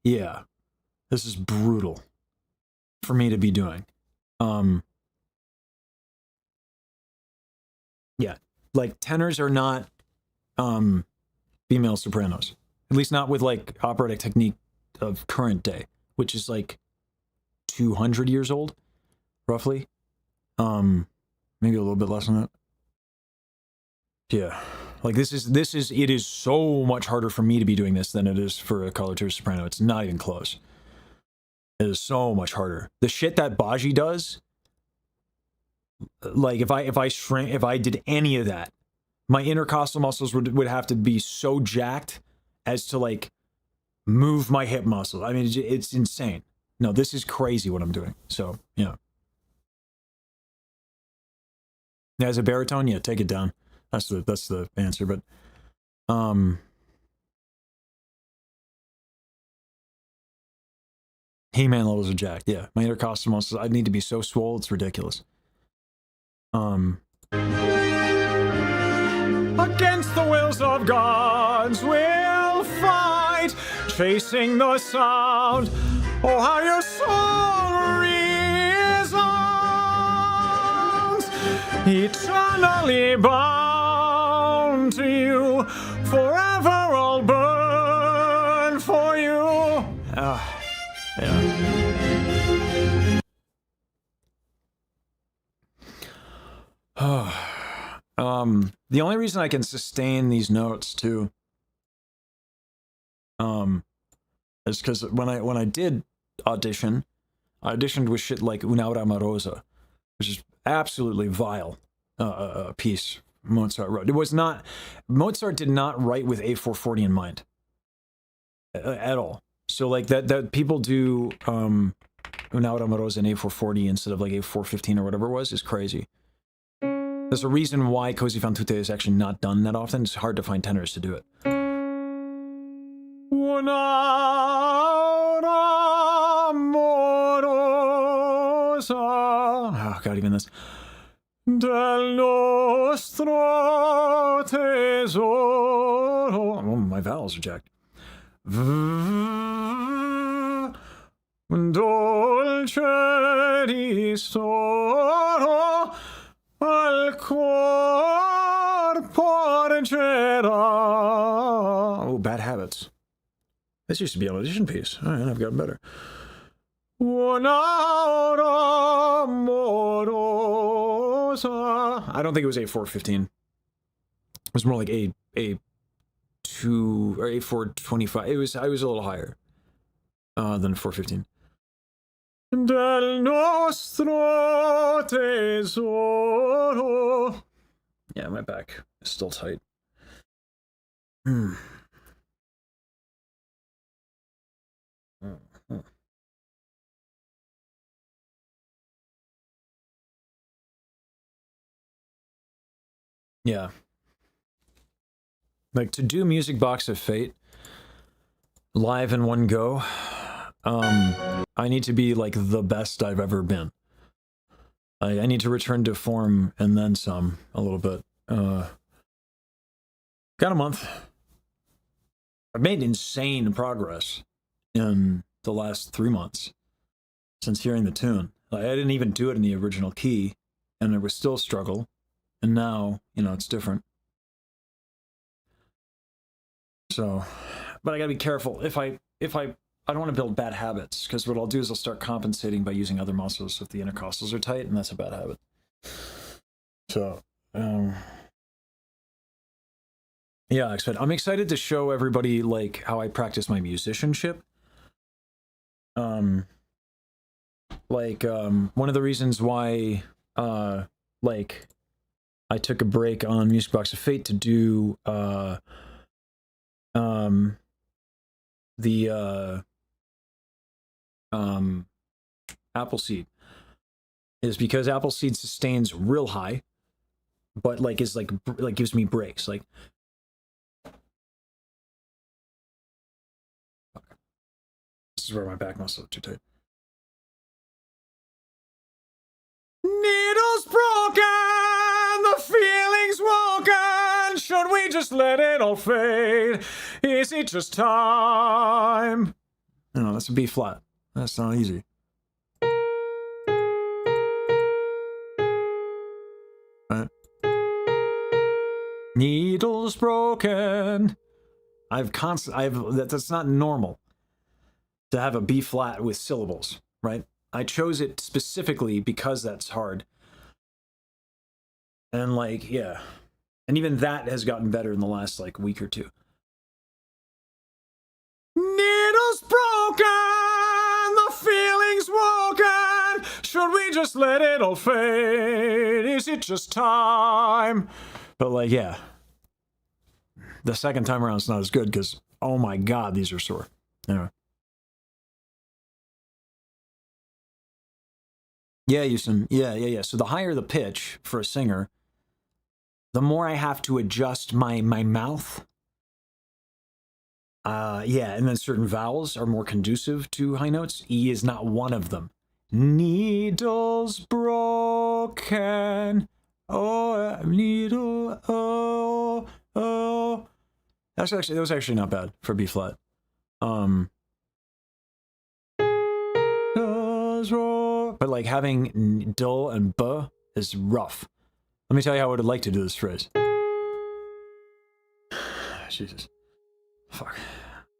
Yeah, this is brutal for me to be doing. Yeah, like tenors are not female sopranos, at least not with like operatic technique of current day, which is like 200 years old, roughly. Maybe a little bit less than that. Yeah, like it is so much harder for me to be doing this than it is for a coloratura soprano. It's not even close. It is so much harder. The shit that Baji does, like if I did any of that, my intercostal muscles would have to be so jacked as to like move my hip muscle. I mean, it's insane. No, this is crazy what I'm doing. So, yeah. As a baritone, yeah, take it down. That's the answer. But, He-Man levels are jacked. Yeah, my intercostal muscles, I need to be so swole, it's ridiculous. Against the wills of gods we'll fight, chasing the sound. Oh, how your soul resounds, eternally bound to you, forever I'll burn for you. Yeah. The only reason I can sustain these notes too, is because when I did audition, I auditioned with shit like Un'aura Amorosa, which is absolutely vile piece Mozart wrote. It was not, Mozart did not write with A440 in mind at all. So like that people do Un'aura Amorosa in A440 instead of like A415 or whatever it was is crazy. There's a reason why Così fan tutte is actually not done that often. It's hard to find tenors to do it. Un'aura amorosa. Oh, God, even this. Del nostro tesoro. Oh, my vowels are jacked. Dolce di soro. Al cor porgerà. Oh, Bad Habits. This used to be an audition piece. All right, I've gotten better. Un'aura amorosa. I don't think it was A415. It was more like A2 or A425. I was a little higher than 415. Del nostro tesoro. Yeah, my back is still tight. Yeah. Like to do Music Box of Fate live in one go, I need to be like the best I've ever been. I need to return to form and then some a little bit. Got a month. I've made insane progress in the last 3 months since hearing the tune. Like, I didn't even do it in the original key, and it was still a struggle. And now, you know, it's different. So, but I gotta be careful. If I don't want to build bad habits, because what I'll do is I'll start compensating by using other muscles if the intercostals are tight, and that's a bad habit. So, yeah, I'm excited to show everybody like how I practice my musicianship. One of the reasons why like I took a break on Music Box of Fate to do the Appleseed is because Appleseed sustains real high, but like is like gives me breaks. Like this is where my back muscles are too tight. Needles broken, the feelings woken. Should we just let it all fade? Is it just time? No, that's a B flat. That's not easy. Right? Needles broken. That's not normal to have a B flat with syllables, right? I chose it specifically because that's hard. And like, yeah. And even that has gotten better in the last like week or two. Needles broken, the feelings woken. Should we just let it all fade? Is it just time? But like, yeah. The second time around it's not as good because, oh my god, these are sore. Anyway. Yeah, Houston. Yeah. So the higher the pitch for a singer, the more I have to adjust my mouth. Yeah, and then certain vowels are more conducive to high notes. E is not one of them. Needles broken. Oh, needle. Oh. That was actually not bad for B flat. But like having dull and b is rough. Let me tell you how I would like to do this phrase. Jesus. Fuck.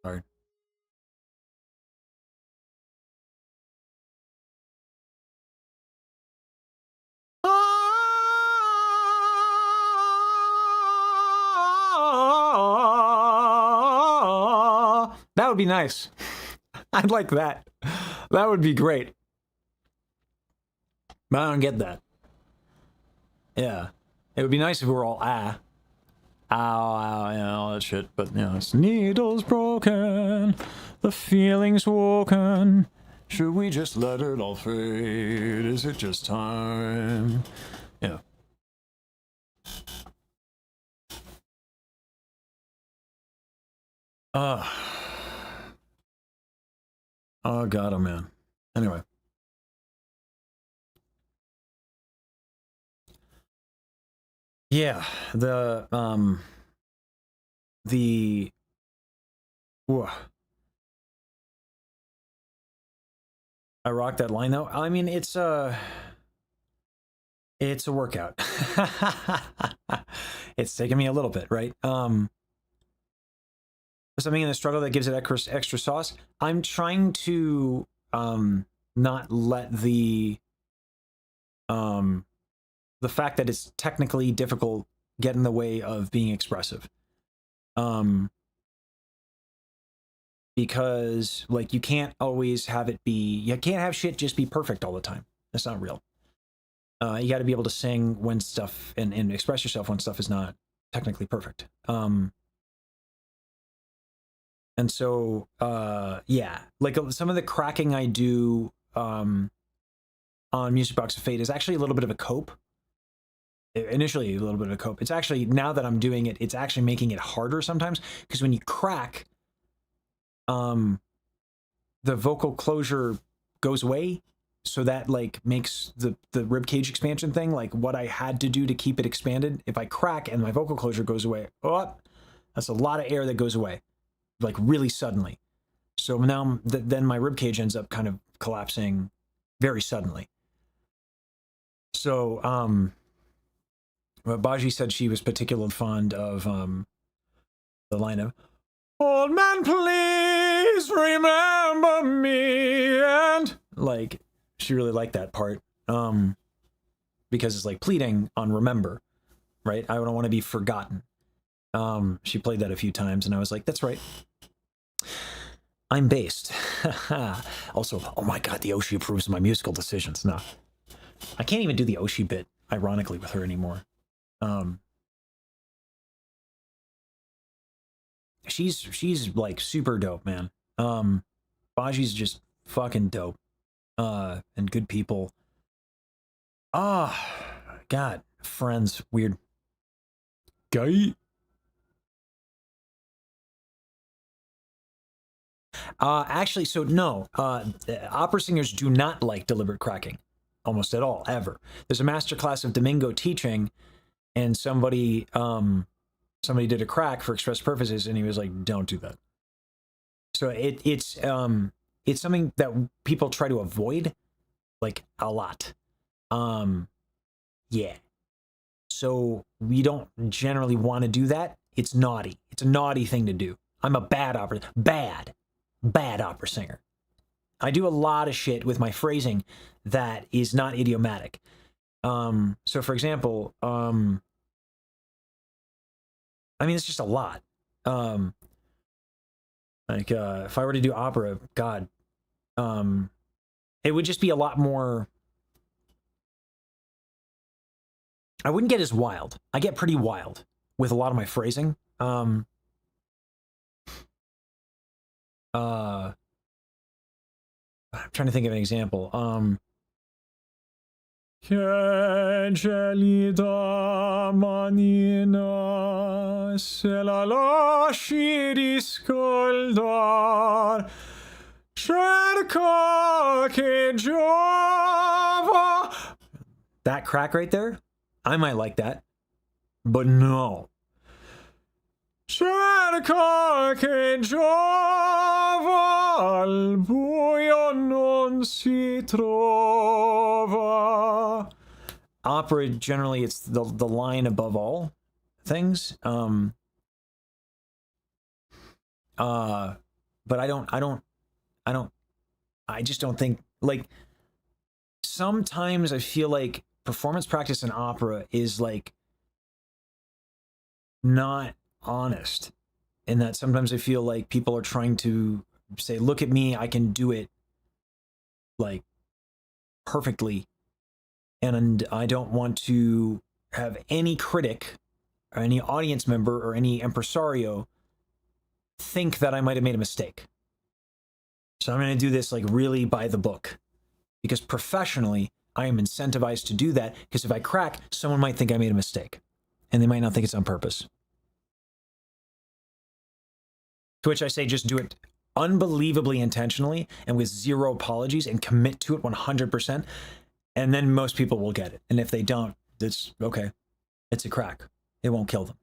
Sorry. That would be nice. I'd like that. That would be great. But I don't get that. Yeah. It would be nice if we were all ow, all that shit. But, you know, it's needles broken, the feelings woken. Should we just let it all fade? Is it just time? Yeah. Oh, God, oh, man. Anyway. Yeah, whoa. I rocked that line though. I mean, it's a workout. It's taken me a little bit, right? Something in the struggle that gives it extra sauce. I'm trying to not let the fact that it's technically difficult get in the way of being expressive. Because like you can't always have it be, you can't have shit just be perfect all the time. That's not real. You got to be able to sing when stuff and express yourself when stuff is not technically perfect. And so, yeah, like some of the cracking I do on Music Box of Fate is actually a little bit of a cope. Initially, a little bit of a cope. It's actually, now that I'm doing it, it's actually making it harder sometimes, because when you crack, the vocal closure goes away. So that like makes the rib cage expansion thing, like what I had to do to keep it expanded. If I crack and my vocal closure goes away, oh, that's a lot of air that goes away, like really suddenly. So now then my rib cage ends up kind of collapsing very suddenly. So Baji said she was particularly fond of the line of "Old man, please remember me," and like she really liked that part because it's like pleading on remember, right? I don't want to be forgotten. She played that a few times and I was like, that's right, I'm based. Also, oh my god, the Oshi approves of my musical decisions. No, I can't even do the Oshi bit ironically with her anymore. She's like super dope, man. Baji's just fucking dope. And good people. God, friends, weird. Gay. Actually, so no, opera singers do not like deliberate cracking, almost at all, ever. There's a master class of Domingo teaching, and somebody did a crack for express purposes, and he was like, "Don't do that." So it's something that people try to avoid, like a lot. Yeah. So we don't generally want to do that. It's naughty. It's a naughty thing to do. I'm a bad opera singer. I do a lot of shit with my phrasing that is not idiomatic. So for example, I mean, it's just a lot. If I were to do opera, God, it would just be a lot more. I wouldn't get as wild. I get pretty wild with a lot of my phrasing. I'm trying to think of an example. Che gelida manina se la lasci riscaldar, cerca che giova. That crack right there, I might like that, but no. Cerca che giova, al buio non si trova. Opera, generally, it's the line above all things. But I just don't think, like, sometimes I feel like performance practice in opera is like not honest, in that sometimes I feel like people are trying to say, look at me, I can do it like perfectly, and I don't want to have any critic or any audience member or any impresario think that I might have made a mistake. So I'm going to do this like really by the book, because professionally I am incentivized to do that, because if I crack, someone might think I made a mistake and they might not think it's on purpose. To which I say, just do it unbelievably intentionally and with zero apologies and commit to it 100%. And then most people will get it. And if they don't, it's okay. It's a crack. It won't kill them.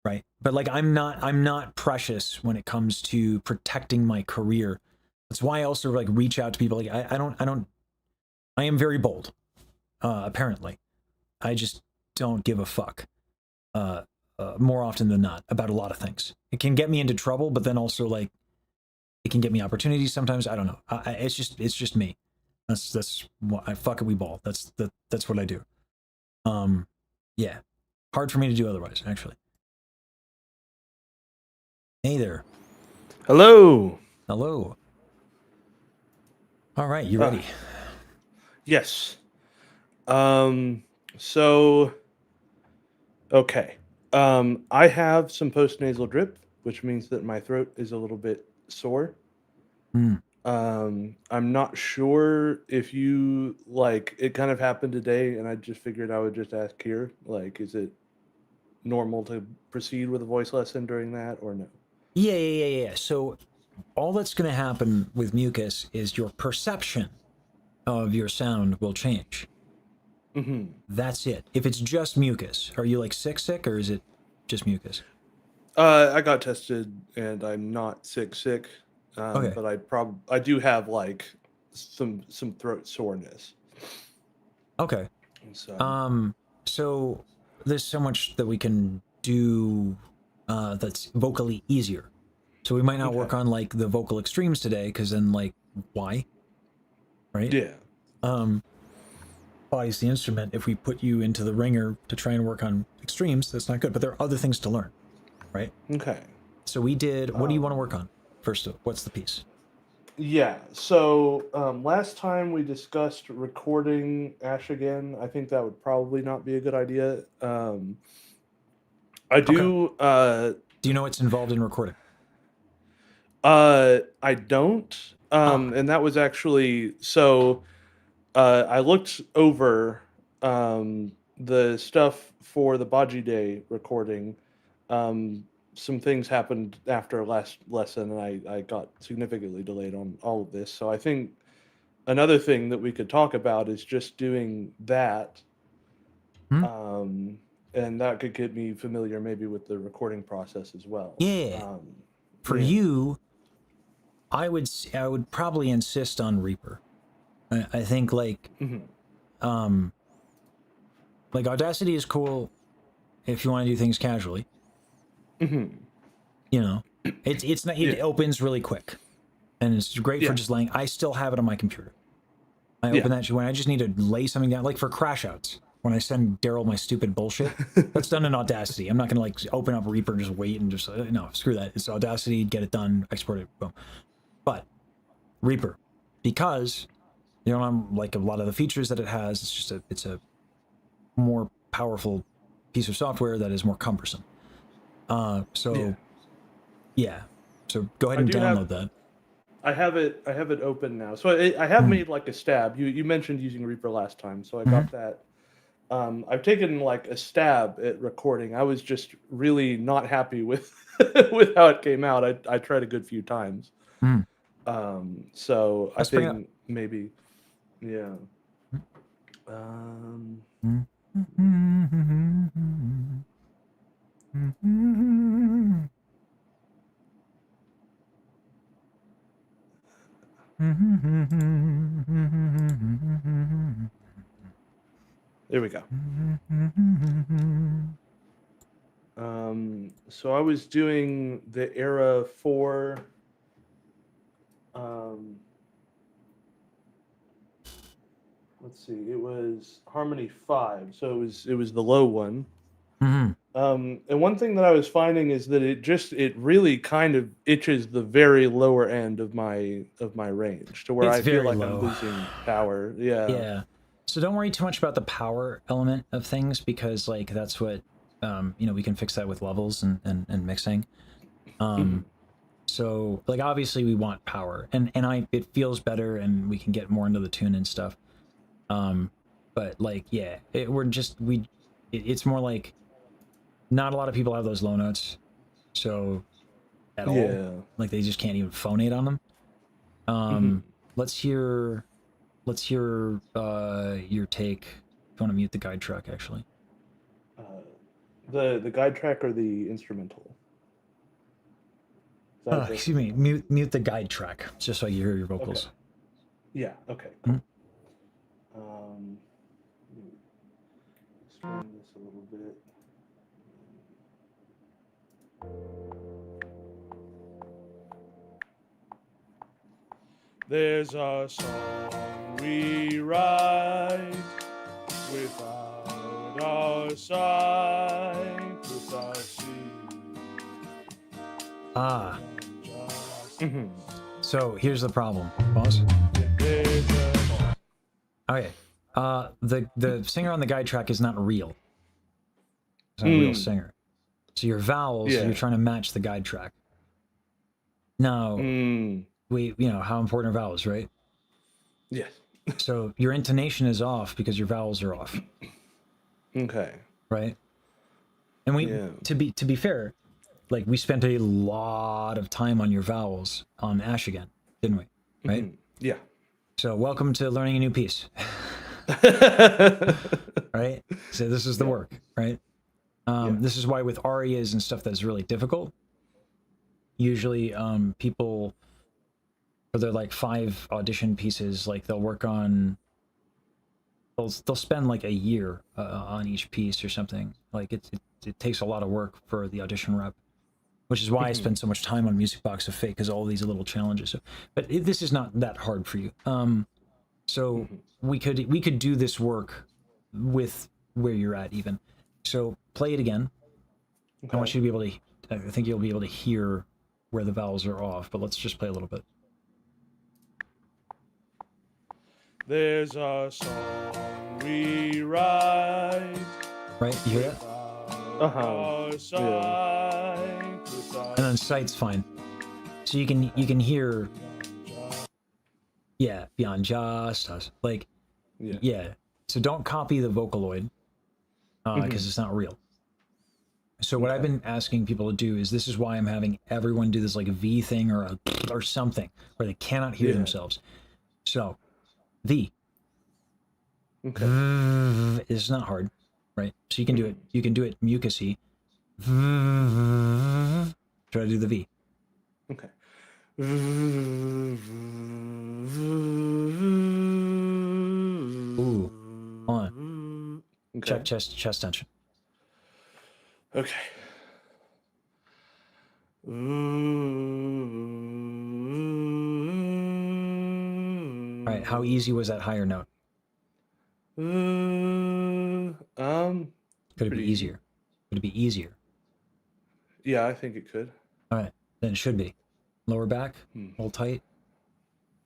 Right? But like, I'm not precious when it comes to protecting my career. That's why I also like reach out to people. Like I am very bold. Apparently. I just don't give a fuck. More often than not, about a lot of things. It can get me into trouble, but then also like it can get me opportunities sometimes. I don't know. It's just me. That's what I fuck it. We ball. That's what I do. Yeah, hard for me to do otherwise. Actually. Hey there. Hello. Hello. All right, you ready? Yes. So okay. I have some postnasal drip, which means that my throat is a little bit sore. Hmm. I'm not sure if you like it kind of happened today, and I just figured I would just ask here, like, is it normal to proceed with a voice lesson during that or no? Yeah. So all that's going to happen with mucus is your perception of your sound will change. Mm-hmm. That's it. If it's just mucus, are you like sick, or is it just mucus? I got tested and I'm not sick, Okay. but I do have like some throat soreness. Okay. So So there's so much that we can do that's vocally easier. So we might not work Okay. on like the vocal extremes today, because then like why? Right? Yeah. Body's the instrument. If we put you into the ringer to try and work on extremes, that's not good. But there are other things to learn, right? Okay. So we did. What do you want to work on first? What's the piece? Yeah. So last time we discussed recording Ash again. I think that would probably not be a good idea. I do. Do you know what's involved in recording? I don't. And that was actually so. I looked over the stuff for the Baji Day recording. Some things happened after last lesson, and I got significantly delayed on all of this. So I think another thing that we could talk about is just doing that. And that could get me familiar maybe with the recording process as well. Yeah. For yeah. you, I would probably insist on Reaper. I think like Like Audacity is cool if you want to do things casually. Mm-hmm. You know, it's not, it Yeah. opens really quick, and it's great for Yeah. just laying. I still have it on my computer. I Yeah. open that when I just need to lay something down, like for crash outs. When I send Daryl my stupid bullshit, that's done in Audacity. I'm not gonna like open up Reaper and just wait and just no, screw that. It's Audacity, get it done, export it, boom. But Reaper, because you don't have like a lot of the features that it has, it's a more powerful piece of software that is more cumbersome. So yeah. So go ahead and download that. I have it open now. So I have made like a stab. You mentioned using Reaper last time, so I got that. I've taken like a stab at recording. I was just really not happy with with how it came out. I tried a good few times. So Let's I bring it up. think maybe, yeah. Um, there we go. So I was doing the era 4. Let's see, it was Harmony 5, so it was the low one. And one thing that I was finding is that it really kind of itches the very lower end of my range to where It's I feel very like low. I'm losing power. Yeah. Yeah. So don't worry too much about the power element of things, because like that's what you know, we can fix that with levels and mixing. So like obviously we want power, and it feels better, and we can get more into the tune and stuff. But like yeah, it's more like not a lot of people have those low notes, so at all, Yeah. like they just can't even phonate on them. Let's hear your take. If you want to mute the guide track, actually. The guide track or the instrumental? Is that what Excuse me, mute the guide track, just so you hear your vocals. Okay. Yeah, okay, cool. Stream this a little bit. There's a song we write without a sight, with a sea. So here's the problem, boss. Okay, the singer on the guide track is not real. It's not a real singer. So your vowels, you're trying to match the guide track. Now, you know how important are vowels, right? Yes. So your intonation is off because your vowels are off. Okay. Right? And to be fair, like we spent a lot of time on your vowels on Ash again, didn't we? Right? Yeah. So welcome to learning a new piece. Right? So this is the work, right? This is why with arias and stuff that's really difficult, usually people, for their like 5 audition pieces, like they'll work on, they'll spend like a year on each piece or something. Like it takes a lot of work for the audition rep, which is why I spend so much time on Music Box of Fate, because all these little challenges. So, but this is not that hard for you. So we could do this work with where you're at even. So play it again. I want you to be able to, I think you'll be able to hear where the vowels are off, but let's just play a little bit. There's a song we write. Right, you hear that? And then sight's fine. So you can hear, yeah, beyond just us. Like, yeah. So don't copy the Vocaloid, because it's not real. So what I've been asking people to do is, this is why I'm having everyone do this like a V thing or something where they cannot hear themselves. So V. Okay. It's not hard, right? So you can do it. You can do it mucusy. Try to do the V. Okay. Ooh. Hold on. Okay. Check chest tension. Okay. All right, how easy was that higher note? Could it be pretty easy. easier? Could it be easier? Yeah, I think it could. All right, then it should be. Lower back, Hmm. hold tight.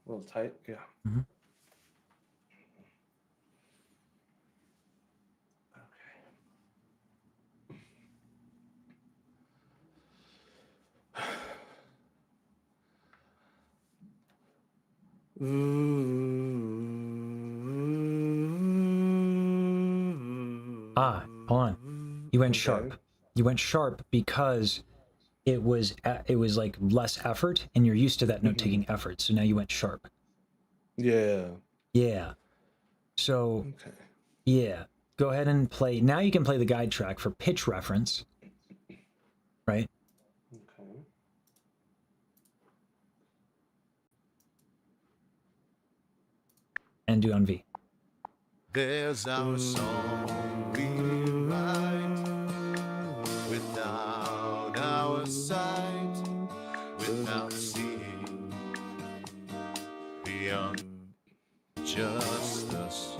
A little tight, yeah. Mm-hmm. Ah, hold on. You went Okay. sharp. You went sharp because it was like less effort, and you're used to that note taking effort. So now you went sharp. Yeah. Yeah. So Okay. yeah, go ahead and play. Now you can play the guide track for pitch reference, right? Okay. And do on V. There's our song we write without our sight, without seeing beyond just us.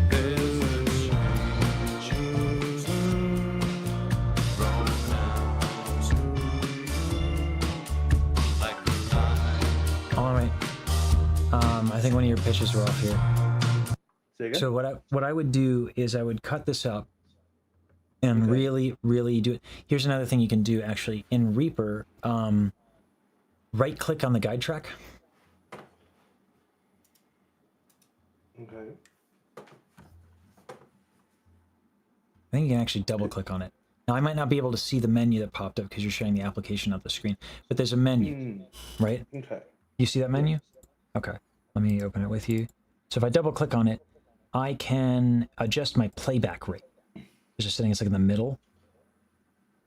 There's a change from clouds like the light. All right. I think one of your pitches are off here. Say again? So what I would do is I would cut this up and Okay. really do it. Here's another thing you can do actually in Reaper. Right click on the guide track. Okay. I think you can actually double click on it. Now I might not be able to see the menu that popped up because you're showing the application on the screen, but there's a menu, right? Okay. You see that menu? Okay. Let me open it with you. So if I double click on it, I can adjust my playback rate. It's just setting it's like in the middle.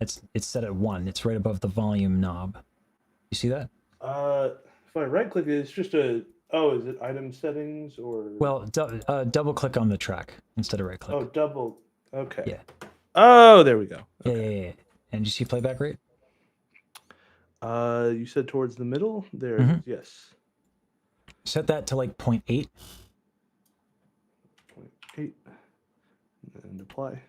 It's set at 1. It's right above the volume knob. You see that? If I right click it, it's just a. Oh, is it item settings or? Well, double click on the track instead of right click. Oh, double. Okay. Yeah. Oh, there we go. Yeah. And you see playback rate? You said towards the middle. There. Mhm. It is, yes. Set that to like 0.8. 0.8. And apply.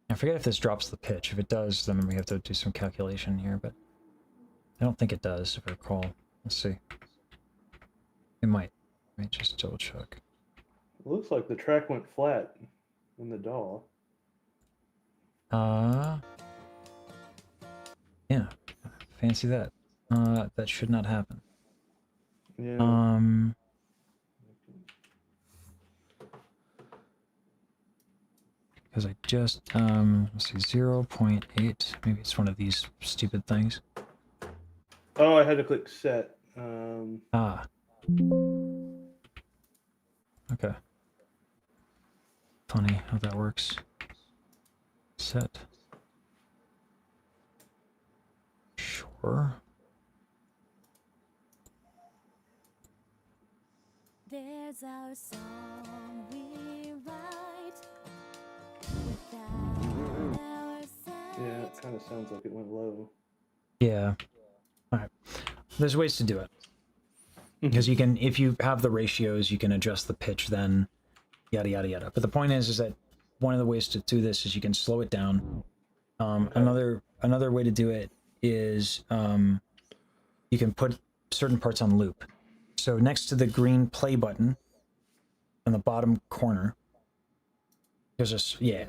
I forget if this drops the pitch. If it does, then we have to do some calculation here, but I don't think it does, if I recall. Let's see. It might. Let me just double check. It looks like the track went flat in the DAW. Yeah. Fancy that. That should not happen. Yeah. Because I just, let's see, 0.8. Maybe it's one of these stupid things. Oh, I had to click set. Okay. Funny how that works. Set. Sure. There's our song we write without our sight. Yeah, it kind of sounds like it went low. Yeah. All right. There's ways to do it. Because you can, if you have the ratios, you can adjust the pitch then, yada, yada, yada. But the point is that one of the ways to do this is you can slow it down. Another way to do it is you can put certain parts on loop. So next to the green play button on the bottom corner, there's a, yeah,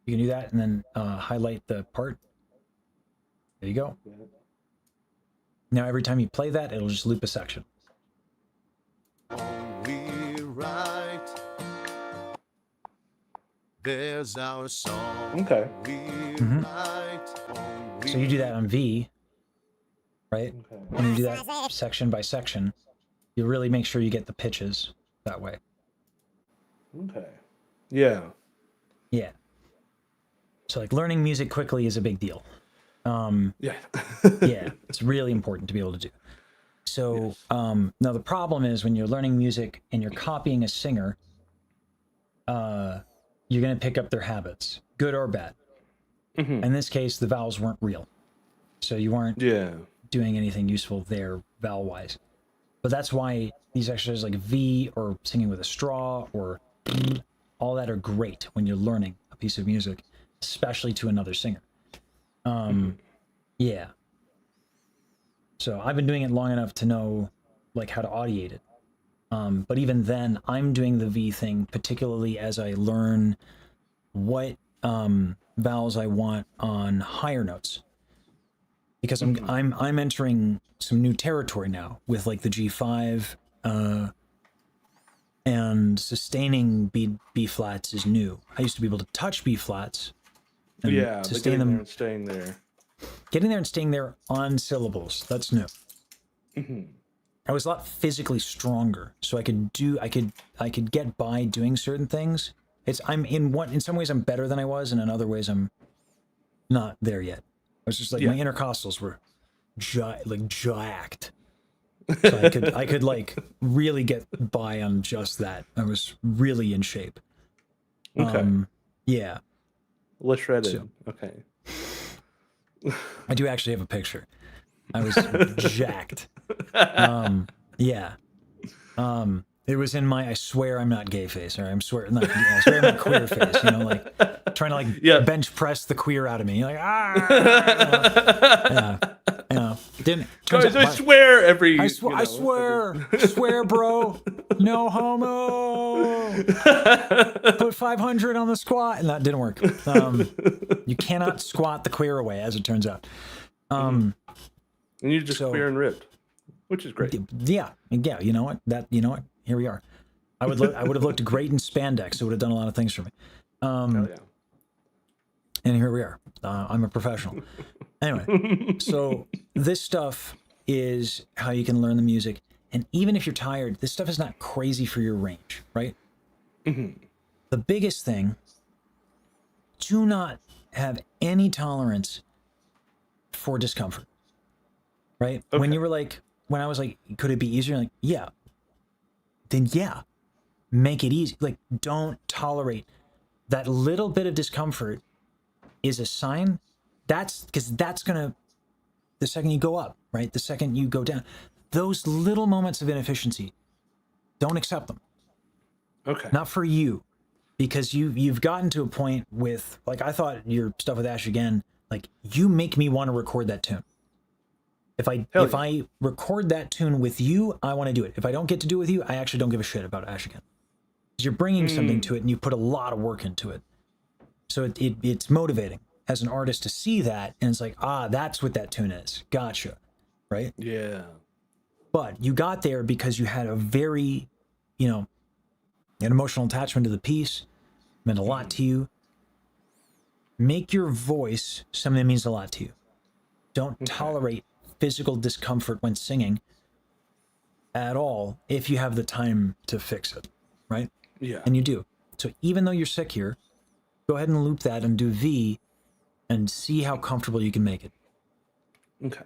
you can do that and then highlight the part. There you go. Now every time you play that, it'll just loop a section. We write. There's our song. Okay. We write. So you do that on V, right? Okay. And you do that section by section. You really make sure you get the pitches that way. Okay. Yeah. Yeah. So like learning music quickly is a big deal. Yeah. Yeah, it's really important to be able to do. So Yes. now the problem is when you're learning music and you're copying a singer, you're going to pick up their habits, good or bad. Mhm. In this case, the vowels weren't real, so you weren't Yeah. doing anything useful there vowel wise. But that's why these exercises like V or singing with a straw or all that are great when you're learning a piece of music, especially to another singer. Yeah. So I've been doing it long enough to know like how to audiate it. But even then, I'm doing the V thing, particularly as I learn what vowels I want on higher notes, because I'm entering some new territory now with like the G5, and sustaining B flats is new. I used to be able to touch B flats and Yeah, but sustain getting there them. and staying there. Getting there and staying there on syllables, that's new. I was a lot physically stronger, so I could get by doing certain things. In some ways I'm better than I was, and in other ways I'm not there yet. I was just like my Yeah. intercostals were jacked, so I could like really get by on just that. I was really in shape. Okay. Yeah, Less shredded. so Okay. I do actually have a picture. I was jacked. Yeah. It was in my I swear I'm not gay face, or I swear I'm not queer face, you know, like trying to like Yeah. bench press the queer out of me. Like didn't turns Guys, out I swear every. I swear, bro, no homo. Put 500 on the squat, and that didn't work. You cannot squat the queer away, as it turns out. And you just so- queer and ripped, which is great. Yeah. You know what? Here we are. I would have looked great in spandex. It would have done a lot of things for me. Hell yeah. And here we are. I'm a professional. Anyway, so this stuff is how you can learn the music. And even if you're tired, this stuff is not crazy for your range, right? The biggest thing, do not have any tolerance for discomfort, right? When you were like, when I was like, could it be easier? Like, yeah. Then yeah, make it easy. Like, don't tolerate that little bit of discomfort is a sign. That's because that's gonna, the second you go up, right? The second you go down, those little moments of inefficiency, don't accept them. Okay. Not for you, because you've gotten to a point with, like, I thought your stuff with Ash again, like, you make me want to record that tune. If I record that tune with you, I want to do it. If I don't get to do it with you, I actually don't give a shit about Ash again. Because you're bringing something to it, and you put a lot of work into it. So it's motivating as an artist to see that, and it's like, that's what that tune is. Gotcha, right? Yeah. But you got there because you had a very, an emotional attachment to the piece, meant a lot to you. Make your voice something that means a lot to you. Don't tolerate physical discomfort when singing at all if you have the time to fix it, right? Yeah. And you do. So even though you're sick here, go ahead and loop that and do V and see how comfortable you can make it. Okay.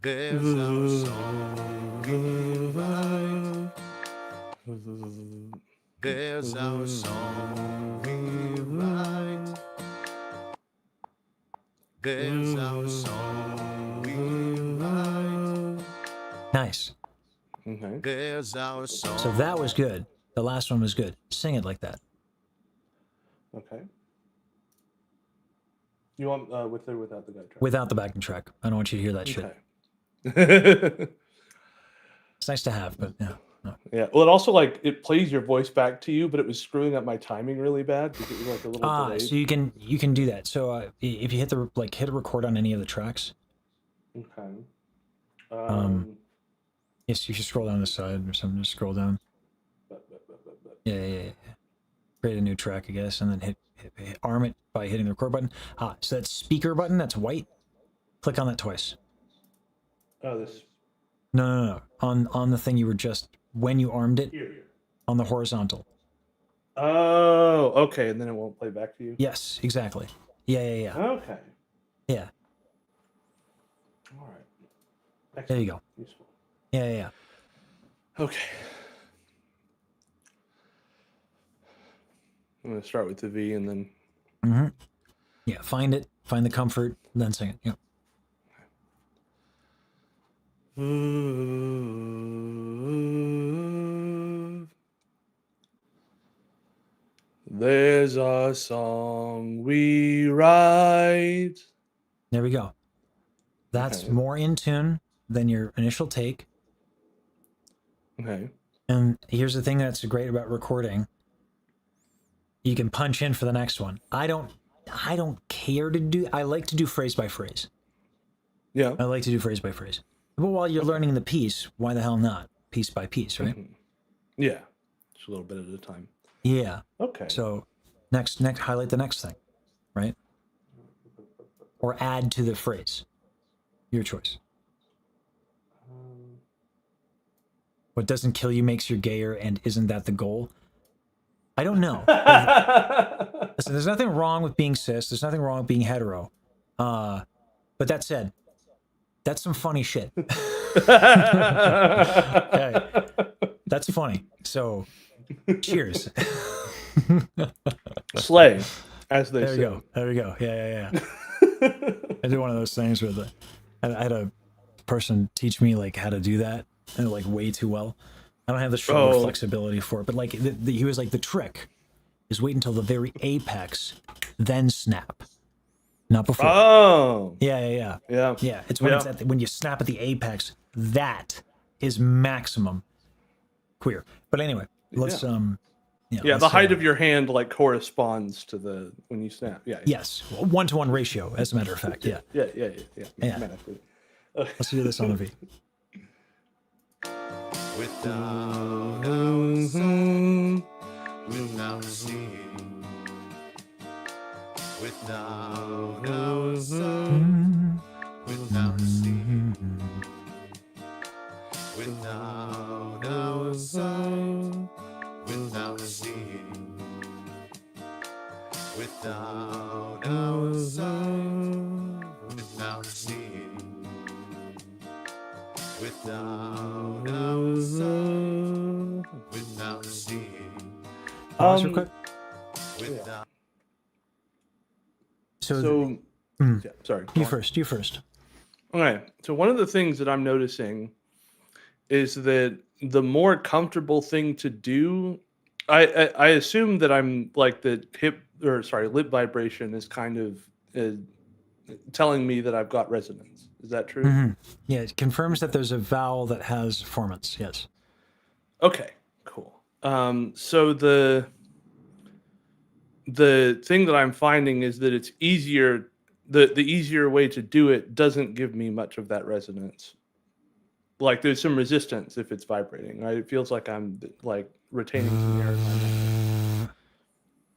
There's our song we write. There's our song we write. There's our song we write. Nice. Okay. There's our song. So that was good. The last one was good. Sing it like that. Okay. You want with or without the guide track? Without the backing track. I don't want you to hear that shit. Okay. It's nice to have, but yeah. No. Yeah. Well, it also it plays your voice back to you, but it was screwing up my timing really bad because it was like a little delayed. So you can do that. So if you hit record on any of the tracks, Okay. yes, you should scroll down the side or something. Just scroll down. Yeah. Create a new track, I guess, and then hit arm it by hitting the record button. So that speaker button that's white, click on that twice. Oh, this No. On the thing you were just, when you armed it, here. on the horizontal. Oh, okay, and then it won't play back to you. Yes, exactly. Yeah. Okay. Yeah. There you go. Useful. Yeah, yeah, yeah. Okay. I'm gonna start with the V and then. Mm-hmm. Yeah, find it, find the comfort, then sing it. Yeah. There's a song we write. There we go. That's Okay. more in tune than your initial take. Okay. And here's the thing that's great about recording. You can punch in for the next one. I don't care to do, I like to do phrase by phrase. Yeah. I like to do phrase by phrase. But while you're learning the piece, why the hell not? Piece by piece, right? Mhm. Yeah. Just a little bit at a time. Yeah. Okay. So next highlight the next thing, right? Or add to the phrase. Your choice. What doesn't kill you makes you gayer, and isn't that the goal? I don't know. Listen, there's nothing wrong with being cis. There's nothing wrong with being hetero. But that said, that's some funny shit. Okay. That's funny. So, cheers. Slay, as they There say. we go. There we go. Yeah. I did one of those things where I had a person teach me like how to do that, and like way too well. I don't have the shoulder flexibility for it, but like he was like, the trick is wait until the very apex, then snap, not before. Oh. Yeah. It's when it's when you snap at the apex, that is maximum queer. But anyway, let's Yeah, the height of your hand like corresponds to the when you snap. Yeah. Yes, 1-to-1 ratio, as a matter of fact. Yeah. Yeah. Mathematically. Let's do this on the V. Without a song, without seeing, without a song, without seeing, without a song, without seeing, without a song, without seeing, without a song, without seeing, Pause real quick. without. So yeah, sorry. you first. Okay, so one of the things that I'm noticing is that the more comfortable thing to do, I assume that I'm like the lip vibration is kind of telling me that I've got resonance. Is that true? Mm-hmm. Yeah, it confirms that there's a vowel that has formants. Yes. Okay, cool. So the thing that I'm finding is that it's easier. The easier way to do it doesn't give me much of that resonance. Like there's some resistance if it's vibrating, right? It feels like I'm like retaining some air in my neck.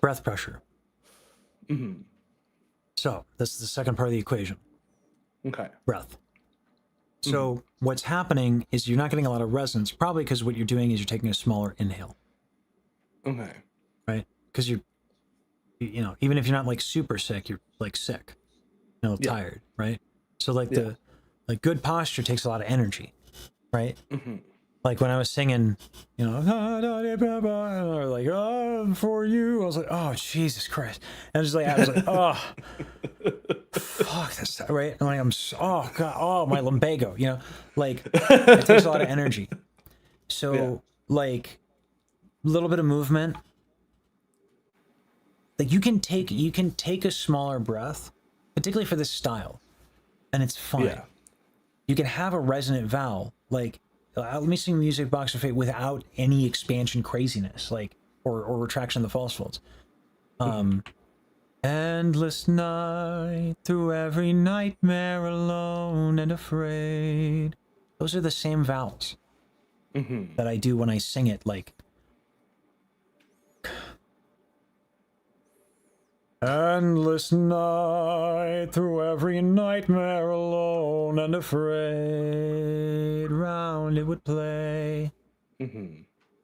Breath pressure. Mm-hmm. So that's the second part of the equation. Okay. Breath. So what's happening is you're not getting a lot of resonance, probably because what you're doing is you're taking a smaller inhale. Okay. Right? Because you know, even if you're not like super sick, you're like sick, tired, right? So like the good posture takes a lot of energy, right? Mm-hmm. Like when I was singing, or like, oh, for you, I was like, oh, Jesus Christ. And I was like, oh, fuck this, right? And like, oh, God, oh, my lumbago, like it takes a lot of energy. So like a little bit of movement, like you can take a smaller breath, particularly for this style, and it's fine. Yeah. You can have a resonant vowel, like let me sing Music Box of Fate without any expansion craziness, like or retraction of the false folds. Endless night, through every nightmare, alone and afraid. Those are the same vowels that I do when I sing it, like. Endless night, through every nightmare, alone and afraid, round it would play.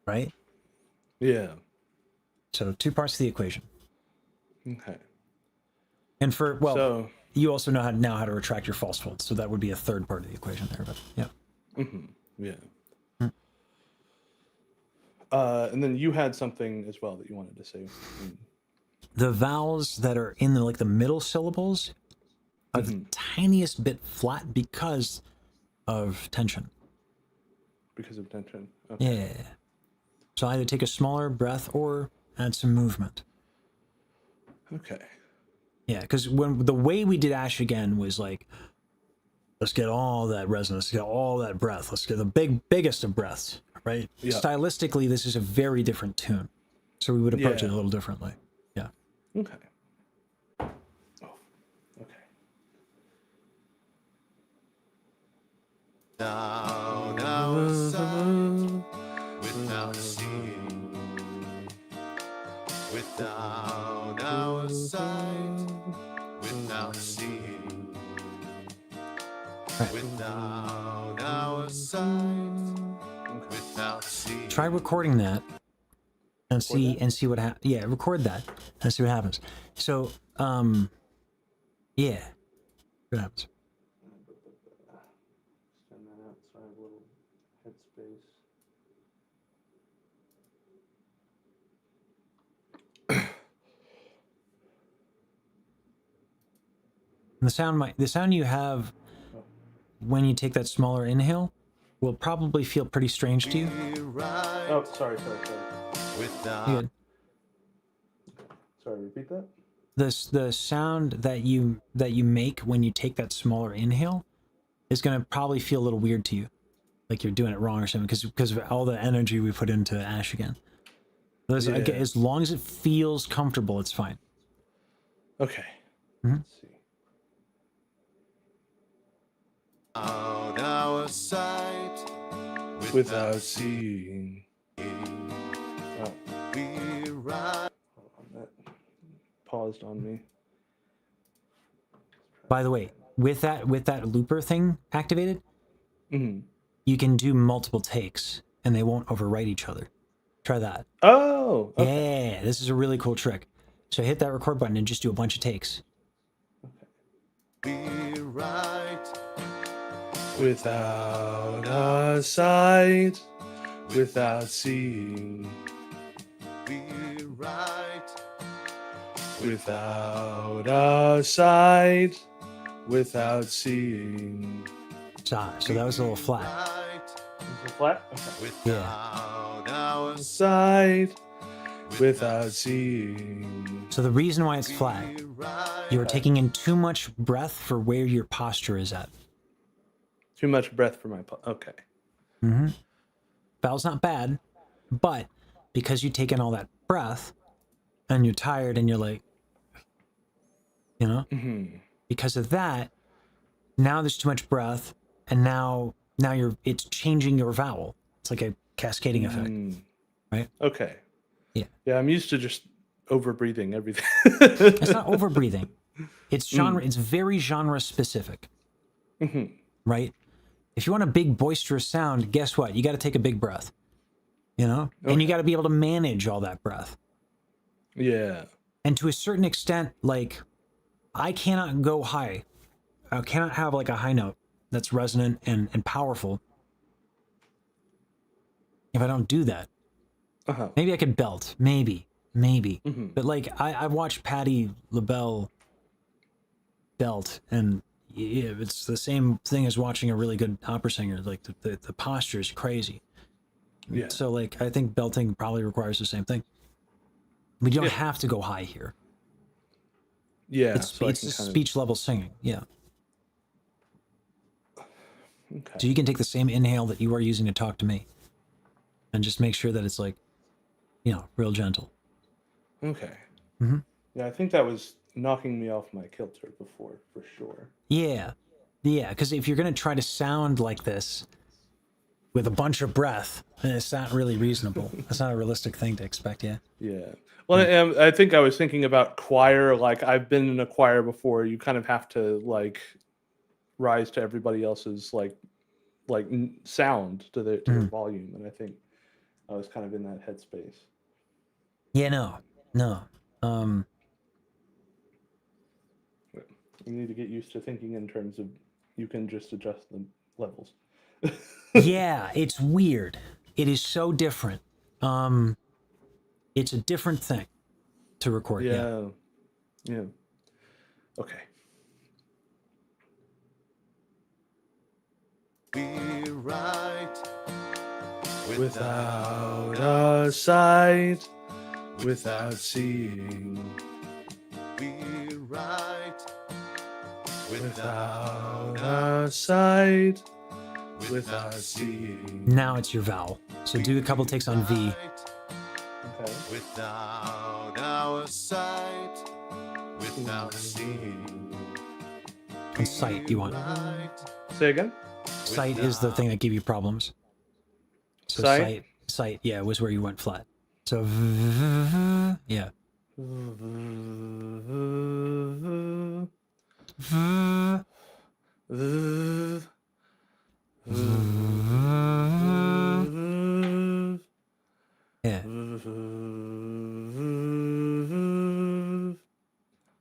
Right? Yeah. So 2 parts of the equation. Okay. And for, you also know now how to retract your false folds, so that would be a third part of the equation there. But yeah. Yeah. And then you had something as well that you wanted to say. The vowels that are in the middle syllables are the tiniest bit flat because of tension. Because of tension. Okay. Yeah. So either take a smaller breath or add some movement. Okay. Yeah, because when the way we did Ash Again was like, let's get all that resonance, let's get all that breath, let's get the biggest of breaths, right? Yeah. Stylistically, this is a very different tune. So we would approach it a little differently. Yeah. Okay. Oh, okay. Down outside without seeing. Without outside without seeing. Without outside without seeing. Try recording that and see what happens. Yeah, record that and see what happens. So, yeah, what happens? Extend that out so I have a little headspace. And the sound you have when you take that smaller inhale will probably feel pretty strange to you. Oh, sorry. You're good. Sorry, repeat that. The sound that you make when you take that smaller inhale is going to probably feel a little weird to you, like you're doing it wrong or something, because of all the energy we put into Ash Again. As long as it feels comfortable, it's fine. Okay. Mm-hmm. Let's see. Out our sight Without seeing. we ride. Hold on, that paused on me. By the way, with that looper thing activated, Mm-hmm. you can do multiple takes and they won't overwrite each other. Try that. Oh, okay. Yeah, this is a really cool trick. So hit that record button and just do a bunch of takes. We ride Without our sight, without seeing. we ride Without our sight, without seeing. So that was a little flat. Is it flat? Okay. without our Sight, without seeing. So the reason why it's flat, you are taking in too much breath for where your posture is at. Too much breath for my okay. Mm-hmm. Vowel's not bad, but because you take in all that breath and you're tired and you're like, because of that, now there's too much breath, and now it's changing your vowel. It's like a cascading effect, right? Okay. Yeah. Yeah, I'm used to just over breathing everything. It's not over breathing. It's genre. It's very genre specific, right? If you want a big boisterous sound, guess what? You got to take a big breath, and you got to be able to manage all that breath. Yeah. And to a certain extent, like, I cannot go high. I cannot have like a high note that's resonant and powerful if I don't do that. Maybe I could belt. Maybe. But like, I watched Patti LaBelle belt, and yeah, it's the same thing as watching a really good opera singer. Like the posture is crazy. Yeah. So like, I think belting probably requires the same thing. We don't have to go high here. Yeah. It's just speech level singing. Yeah. Okay. So you can take the same inhale that you are using to talk to me, and just make sure that it's like, real gentle. Okay. Mm-hmm. Yeah, I think that was knocking me off my kilter before, for sure. Yeah. Because if you're gonna try to sound like this with a bunch of breath, then it's not really reasonable. That's not a realistic thing to expect. Yeah. Yeah. Well, I think I was thinking about choir. Like, I've been in a choir before. You kind of have to like rise to everybody else's like sound to their volume, and I think I was kind of in that headspace. Yeah. No. You need to get used to thinking in terms of you can just adjust the levels. Yeah, it's weird. It is so different. It's a different thing to record. Yeah. Yeah. Okay. We write Without a sight, without seeing, we write without a sight, without seeing. Now it's your vowel. So do a couple takes on V. Okay. without our sight, without seeing. And sight you want. Right. Say again. Sight is the thing that gave you problems. So Sight? sight, yeah, was where you went flat. So yeah. Yeah.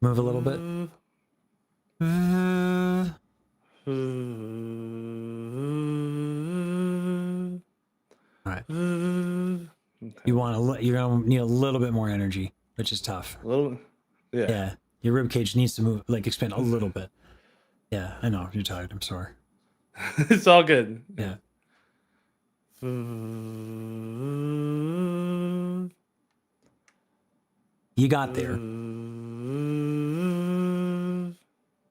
Move a little bit. All right. You want you're gonna need a little bit more energy, which is tough. A little, yeah. Yeah. Your rib cage needs to move, like expand a little bit. Yeah, I know you're tired. I'm sorry. It's all good. Yeah. You got there.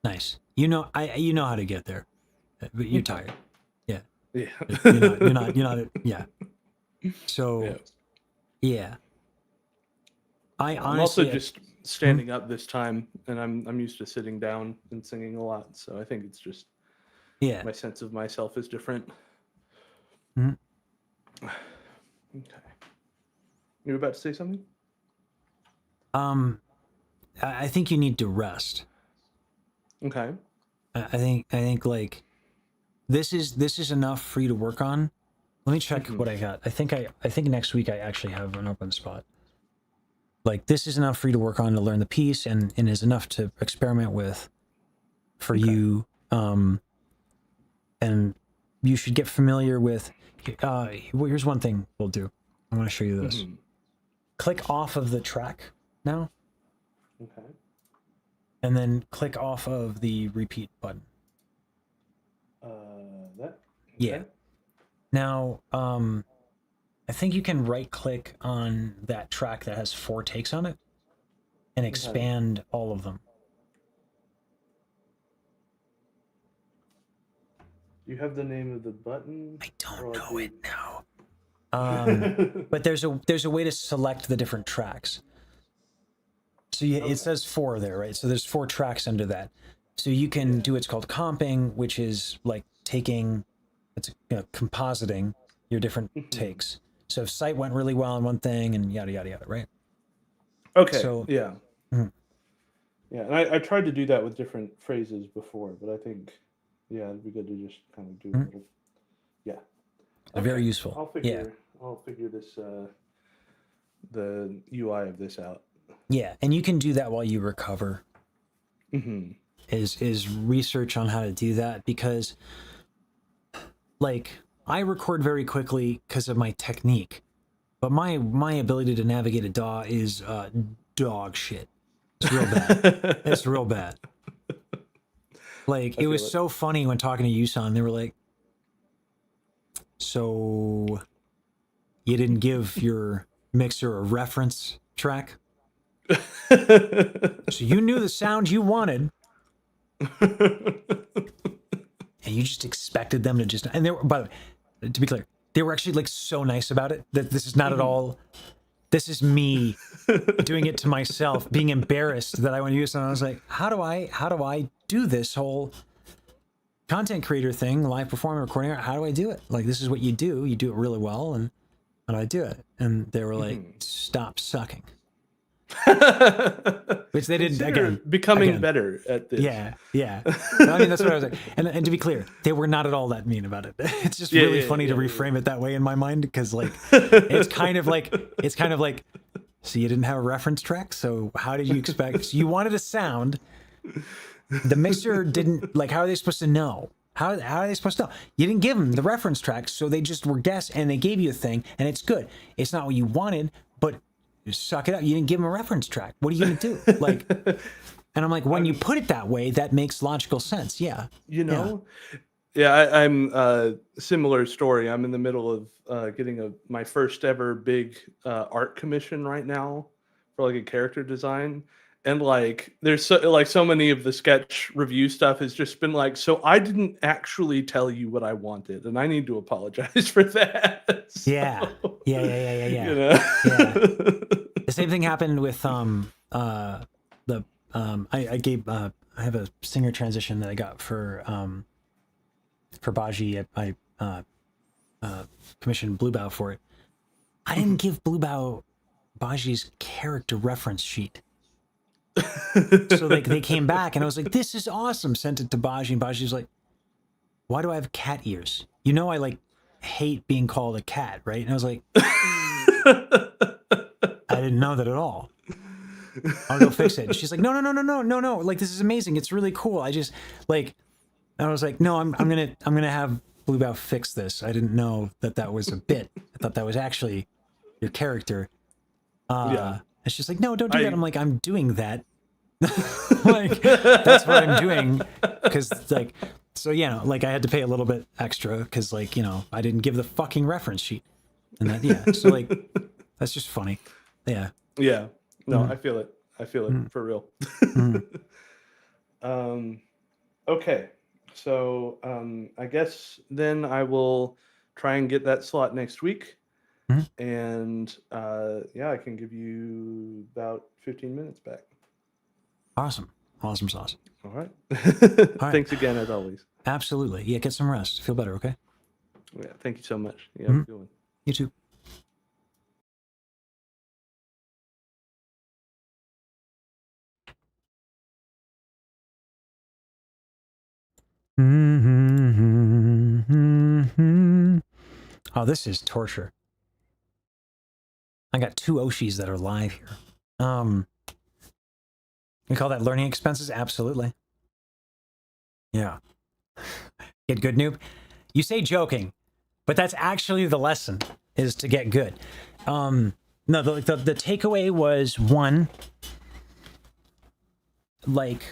Nice. You know how to get there. But you're tired. Yeah. Yeah. You're not yeah. So yeah. I I'm also honestly just standing up this time, and I'm used to sitting down and singing a lot, so I think it's just yeah. my sense of myself is different. Mhm. Okay. You were about to say something? I think you need to rest. Okay. I think like this is enough for you to work on. Let me check what I got. I think next week I actually have an open spot. Like this is enough for you to work on to learn the piece and is enough to experiment with for you. And you should get familiar with here's one thing we'll do. I'm going to show you this. Click off of the track now. Okay. And then click off of the repeat button. That? Yeah. Okay. Now, I think you can right click on that track that has 4 takes on it and expand all of them. Do you have the name of the button? I don't know it now. But there's a way to select the different tracks. So it says 4 there, right? So there's 4 tracks under that. So you can do what's called comping, which is like compositing your different takes. So if sight went really well on one thing and yada yada yada, right? Okay. So yeah. Yeah, and I tried to do that with different phrases before, but I think it'd be good to just kind of do a little. Yeah. They're very useful. I'll figure this the UI of this out. Yeah, and you can do that while you recover. Is research on how to do that, because like I record very quickly because of my technique, but my ability to navigate a DAW is dog shit. It's real bad. It's real bad. Like it was so funny when talking to Yusan, they were like, "So you didn't give your mixer a reference track? So you knew the sound you wanted, and you just expected them to just..." And they were, by the way, to be clear, they were actually like so nice about it that this is not at all. This is me doing it to myself, being embarrassed that I want to use something. I was like, how do I do this whole content creator thing, live performing, recording? How do I do it? Like, this is what you do. You do it really well, and how do I do it? And they were like, stop sucking. Which they didn't. Again, becoming better at this. Yeah. I mean, that's what I was like. And to be clear, they were not at all that mean about it. It's just really funny to reframe it that way in my mind, because like it's kind of like so you didn't have a reference track. So how did you expect? So you wanted a sound The mixer didn't, like, how are they supposed to know? How are they supposed to know? You didn't give them the reference tracks, so they just were guessed, and they gave you a thing, and it's good. It's not what you wanted, but suck it up. You didn't give them a reference track. What are you going to do? Like, and I'm like, when you put it that way, that makes logical sense. Yeah. You know? Yeah, I'm similar story. I'm in the middle of getting my first ever big art commission right now for like a character design. And like there's so many of the sketch review stuff has just been like, so I didn't actually tell you what I wanted, and I need to apologize for that. So, Yeah. Yeah. You know? Yeah. The same thing happened with I have a singer transition that I got for Baji. I commissioned Bluebow for it. I didn't give Bluebow Baji's character reference sheet. So like they came back and I was like, this is awesome. Sent it to Baji, and Baji was like, why do I have cat ears? You know I like hate being called a cat, right? And I was like, I didn't know that at all. I'll go fix it. And she's like, no. Like, this is amazing. It's really cool. I just like, and I was like, no, I'm gonna have Bluebow fix this. I didn't know that was a bit. I thought that was actually your character. Yeah. And she's like, no, don't do that. I'm like, I'm doing that. Like, that's what I'm doing. Because, like, so, you know, like, I had to pay a little bit extra because, like, you know, I didn't give the fucking reference sheet. And that, yeah. So, like, that's just funny. Yeah. Yeah. No, I feel it. I feel it for real. Okay. So, I guess then I will try and get that slot next week. And yeah, I can give you about 15 minutes back. Awesome sauce. All right. All right. Thanks again, as always. Absolutely. Yeah, get some rest. Feel better, okay? Yeah, thank you so much. Yeah, have a good one. You too. Oh, this is torture. I got 2 Oshis that are live here. We call that learning expenses? Absolutely. Yeah. Get good, noob? You say joking, but that's actually the lesson, is to get good. No, the takeaway was, one, like,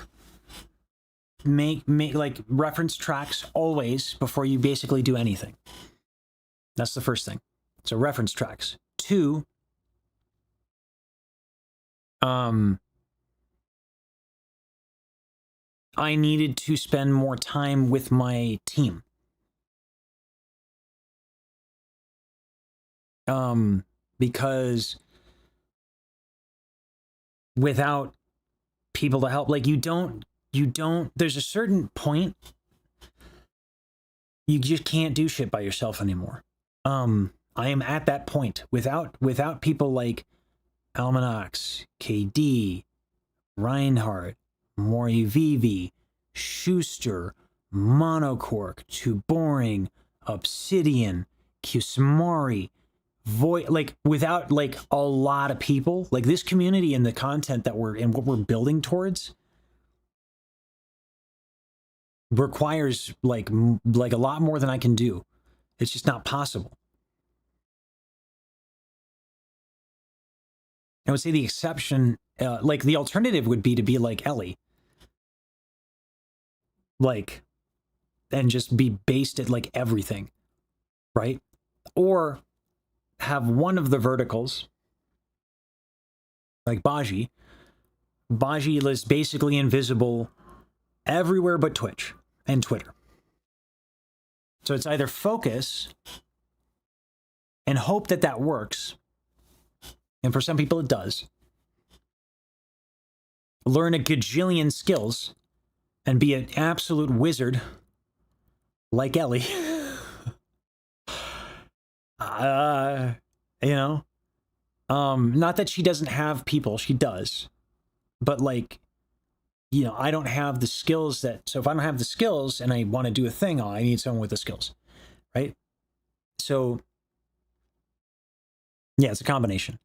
make like reference tracks always before you basically do anything. That's the first thing. So reference tracks. 2, I needed to spend more time with my team. Because without people to help, like, you don't, there's a certain point you just can't do shit by yourself anymore. I am at that point without people like Almanax, KD, Reinhardt, Mori Vivi, Schuster, Monocork, Too Boring, Obsidian, Kusmari, like, without like a lot of people, like, this community and the content that we're and what we're building towards requires like a lot more than I can do. It's just not possible. I would say the exception, like, the alternative would be to be like Ellie, like, and just be based at like everything, right? Or have one of the verticals, like Baji. Baji is basically invisible everywhere but Twitch and Twitter. So it's either focus and hope that works, and for some people it does. Learn a gajillion skills and be an absolute wizard like Ellie. You know, not that she doesn't have people, she does, but, like, you know, I don't have the skills so if I don't have the skills and I want to do a thing, I need someone with the skills, right? So yeah, it's a combination.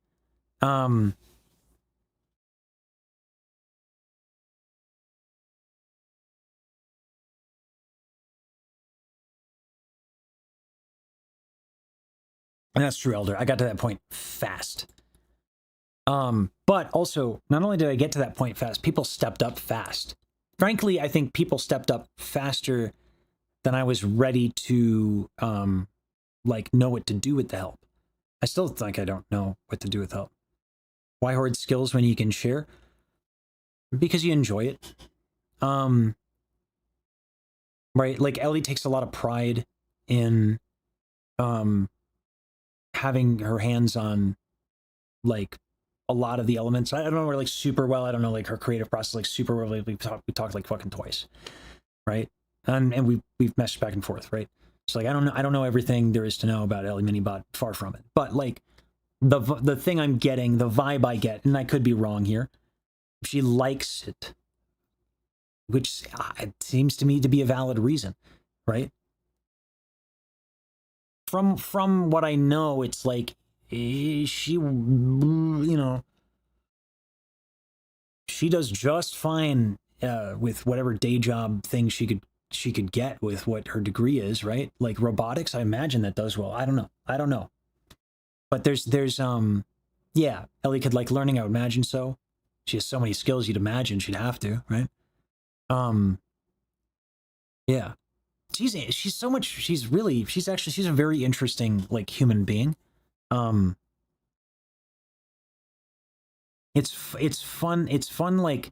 And that's true, Elder. I got to that point fast. But also, not only did I get to that point fast, people stepped up fast. Frankly, I think people stepped up faster than I was ready to, like, know what to do with the help. I still think I don't know what to do with help. Why hoard skills when you can share? Because you enjoy it. Right? Like, Ellie takes a lot of pride in, having her hands on, like, a lot of the elements. I don't know her like super well. I don't know like her creative process like super well. We talked like fucking twice, right? And we've messaged back and forth, right? So like I don't know everything there is to know about Ellie Minibot. Far from it. But like the thing I'm getting, the vibe I get, and I could be wrong here. She likes it, which it seems to me to be a valid reason, right? From what I know, it's like she, you know, she does just fine with whatever day job thing she could get with what her degree is, right? Like robotics, I imagine that does well. I don't know. But there's yeah, Ellie could like learning, I would imagine so. She has so many skills you'd imagine she'd have to, right? Yeah. She's so much, she's a very interesting like human being. It's fun like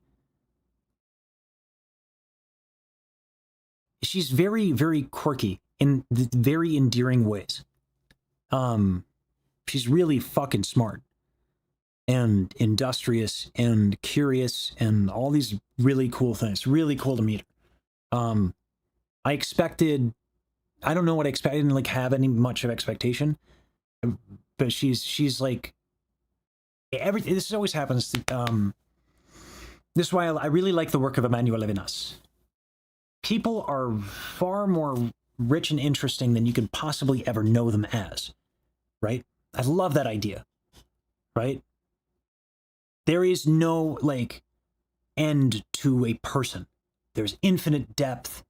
she's very, very quirky in very endearing ways. She's really fucking smart and industrious and curious and all these really cool things. Really cool to meet her. I don't know what I expected. I didn't like have any much of expectation, but she's like everything. This always happens. This is why I really like the work of Emmanuel Levinas. People are far more rich and interesting than you could possibly ever know them as, right? I love that idea, right? There is no like end to a person. There's infinite depth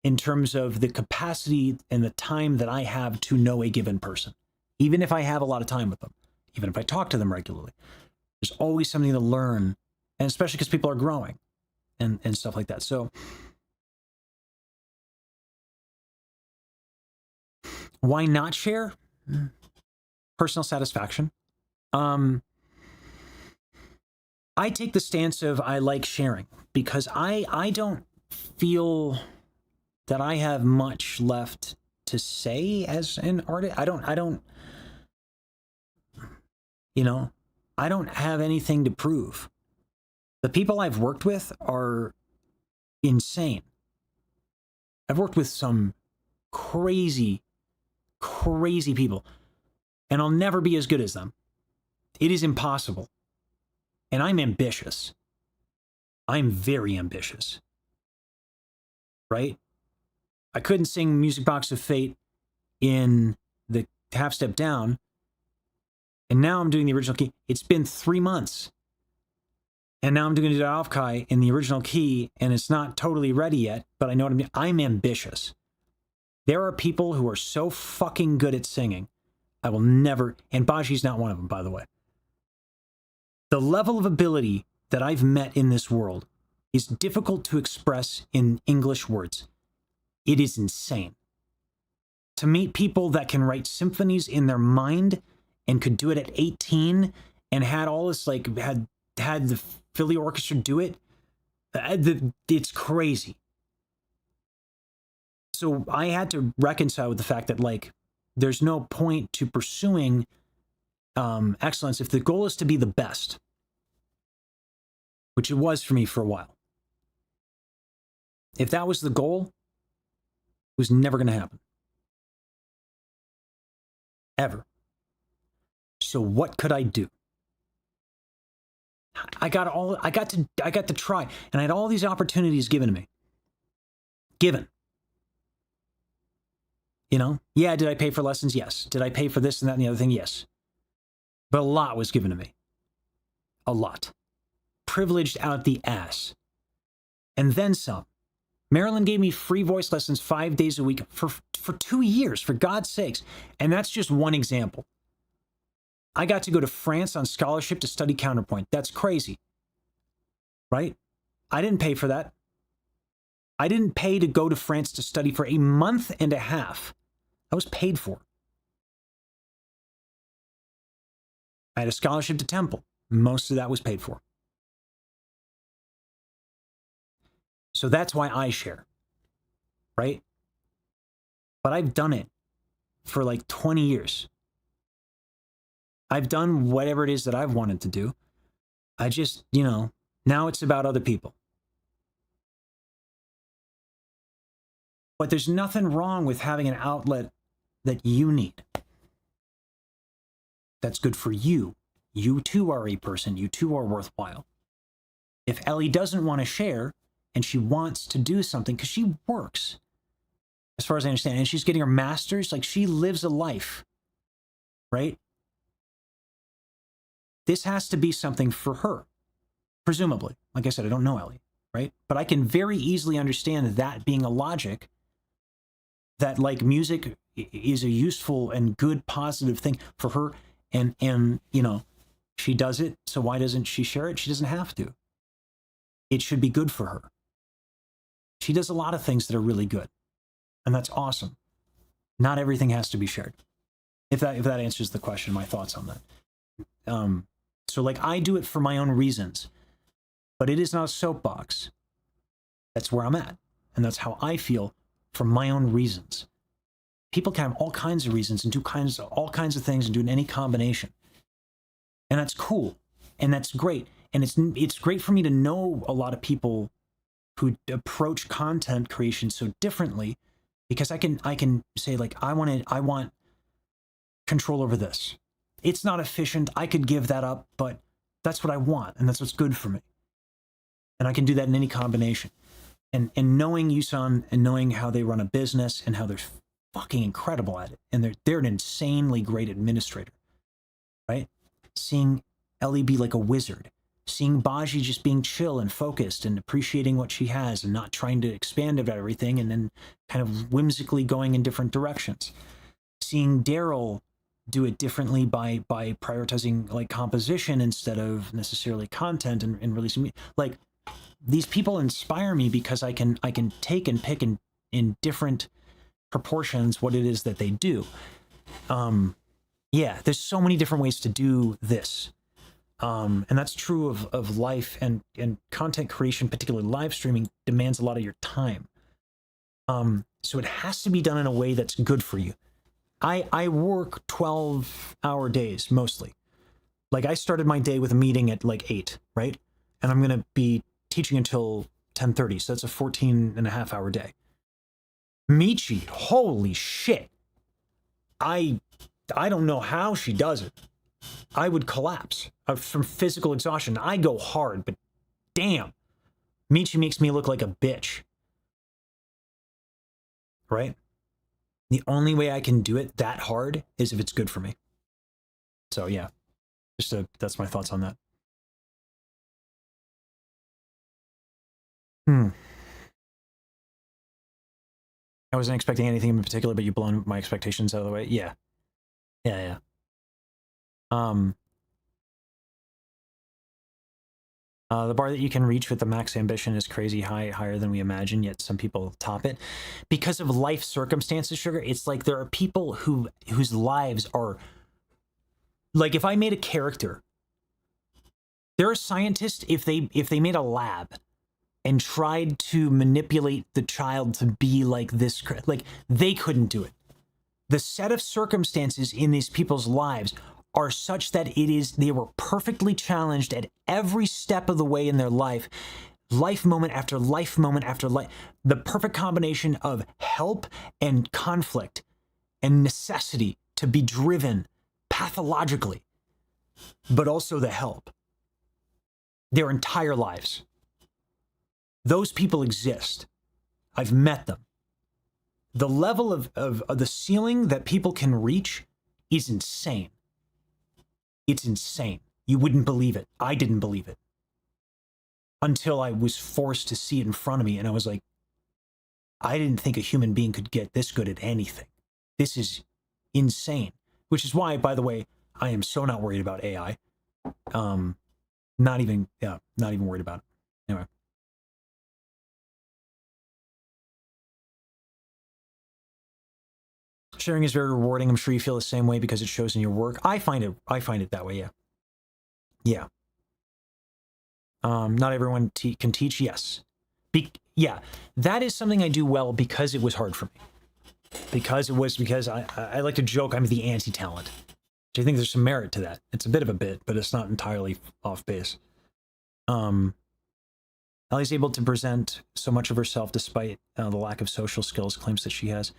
in terms of the capacity and the time that I have to know a given person, even if I have a lot of time with them, even if I talk to them regularly. There's always something to learn, and especially because people are growing and stuff like that. So why not share? Personal satisfaction. I take the stance of I like sharing because I don't feel that I have much left to say as an artist. I don't, you know, I don't have anything to prove. The people I've worked with are insane. I've worked with some crazy people, and I'll never be as good as them. It is impossible. And I'm ambitious. I'm very ambitious. Right? I couldn't sing Music Box of Fate in the half step down, and now I'm doing the original key. It's been 3 months. And now I'm doing the Aufkai in the original key, and it's not totally ready yet, but I know what I mean. I'm ambitious. There are people who are so fucking good at singing. I will never, and Baji's not one of them, by the way. The level of ability that I've met in this world is difficult to express in English words. It is insane. To meet people that can write symphonies in their mind and could do it at 18 and had all this, like, had the Philly Orchestra do it, it's crazy. So I had to reconcile with the fact that, like, there's no point to pursuing excellence if the goal is to be the best, which it was for me for a while. If that was the goal, it was never going to happen. Ever. So what could I do? I got to try, and I had all these opportunities given to me. Given. You know? Yeah, did I pay for lessons? Yes. Did I pay for this and that and the other thing? Yes. But a lot was given to me. A lot. Privileged out the ass. And then some. Marilyn gave me free voice lessons 5 days a week for 2 years, for God's sakes. And that's just one example. I got to go to France on scholarship to study counterpoint. That's crazy, right? I didn't pay for that. I didn't pay to go to France to study for a month and a half. I was paid for. I had a scholarship to Temple. Most of that was paid for. So that's why I share, right? But I've done it for like 20 years. I've done whatever it is that I've wanted to do. I just, now it's about other people. But there's nothing wrong with having an outlet that you need. That's good for you. You too are a person. You too are worthwhile. If Ellie doesn't want to share and she wants to do something, because she works, as far as I understand, and she's getting her master's, like she lives a life, right? This has to be something for her, presumably. Like I said, I don't know Ellie, right? But I can very easily understand that being a logic that like music is a useful and good positive thing for her, and she does it, so why doesn't she share it? She doesn't have to. It should be good for her. She does a lot of things that are really good, and that's awesome. Not everything has to be shared. If that answers the question, my thoughts on that. So like I do it for my own reasons, but it is not a soapbox. That's where I'm at, and that's how I feel for my own reasons. People can have all kinds of reasons and do all kinds of things and do in any combination. And that's cool. And that's great. And it's great for me to know a lot of people who approach content creation so differently, because I can say like, I want control over this. It's not efficient. I could give that up, but that's what I want. And that's what's good for me. And I can do that in any combination. And knowing Yusan and knowing how they run a business and how they're fucking incredible at it. And they're an insanely great administrator, right? Seeing Ellie be like a wizard. Seeing Baji just being chill and focused and appreciating what she has and not trying to expand about everything and then kind of whimsically going in different directions. Seeing Daryl do it differently by prioritizing like composition instead of necessarily content and releasing like these people inspire me because I can take and pick in different proportions what it is that they do. Yeah, there's so many different ways to do this. And that's true of life and content creation, particularly live streaming, demands a lot of your time. So it has to be done in a way that's good for you. I work 12-hour days mostly. Like I started my day with a meeting at like 8, right? And I'm going to be teaching until 10:30. So that's a 14.5-hour day. Michi, holy shit. I don't know how she does it. I would collapse from physical exhaustion. I go hard, but damn, Michi makes me look like a bitch. Right? The only way I can do it that hard is if it's good for me. So yeah, that's my thoughts on that. I wasn't expecting anything in particular, but you've blown my expectations out of the way. Yeah. The bar that you can reach with the max ambition is crazy high, higher than we imagine, yet some people top it. Because of life circumstances, Sugar, it's like there are people whose lives are... Like, if I made a character, there are scientists, if they made a lab and tried to manipulate the child to be like this, like, they couldn't do it. The set of circumstances in these people's lives are such that they were perfectly challenged at every step of the way in their life moment after life moment after life. The perfect combination of help and conflict and necessity to be driven pathologically, but also the help. Their entire lives. Those people exist. I've met them. The level of the ceiling that people can reach is insane. It's insane. You wouldn't believe it. I didn't believe it. Until I was forced to see it in front of me, and I was like, I didn't think a human being could get this good at anything. This is insane. Which is why, by the way, I am so not worried about AI. Not even worried about it. Anyway. Sharing is very rewarding. I'm sure you feel the same way because it shows in your work. I find it that way, yeah. Yeah. Not everyone can teach, yes. Yeah, that is something I do well because it was hard for me. Because I like to joke I'm the anti-talent. I think there's some merit to that. It's a bit of a bit, but it's not entirely off base. Ellie's able to present so much of herself despite the lack of social skills claims that she has.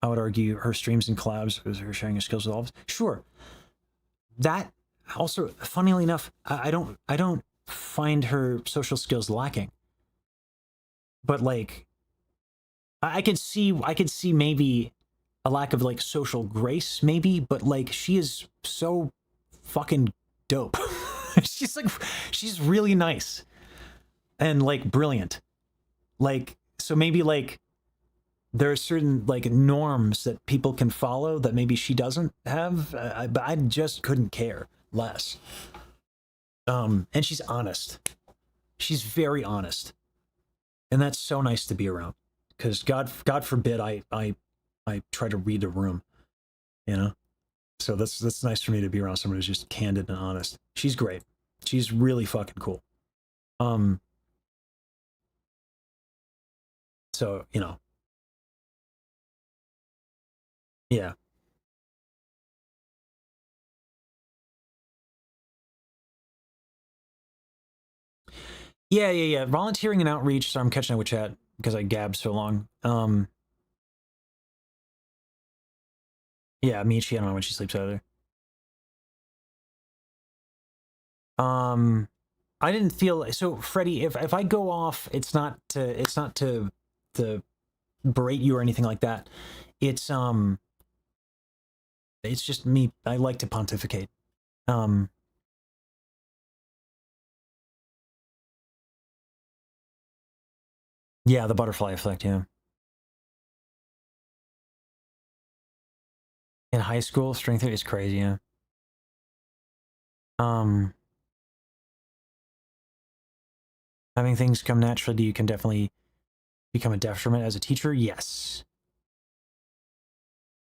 I would argue her streams and collabs is her sharing her skills with all of us. Sure. That also, funnily enough, I don't find her social skills lacking. But like, I could see maybe a lack of like social grace, maybe, but like she is so fucking dope. she's really nice and like brilliant. Like, so maybe like there are certain like norms that people can follow that maybe she doesn't have, but I just couldn't care less. And she's honest. She's very honest. And that's so nice to be around, because God forbid I try to read a room, you know. So that's nice for me to be around someone who's just candid and honest. She's great. She's really fucking cool. So you know, yeah. Yeah. Volunteering and outreach. So I'm catching up with chat because I gabbed so long. Yeah, Michi, I don't know when she sleeps either. I didn't feel so, Freddie. If I go off, it's not to berate you or anything like that. It's just me. I like to pontificate. Yeah, the butterfly effect. Yeah. In high school, string theory is crazy. Yeah. Having things come naturally to you can definitely become a detriment as a teacher. Yes.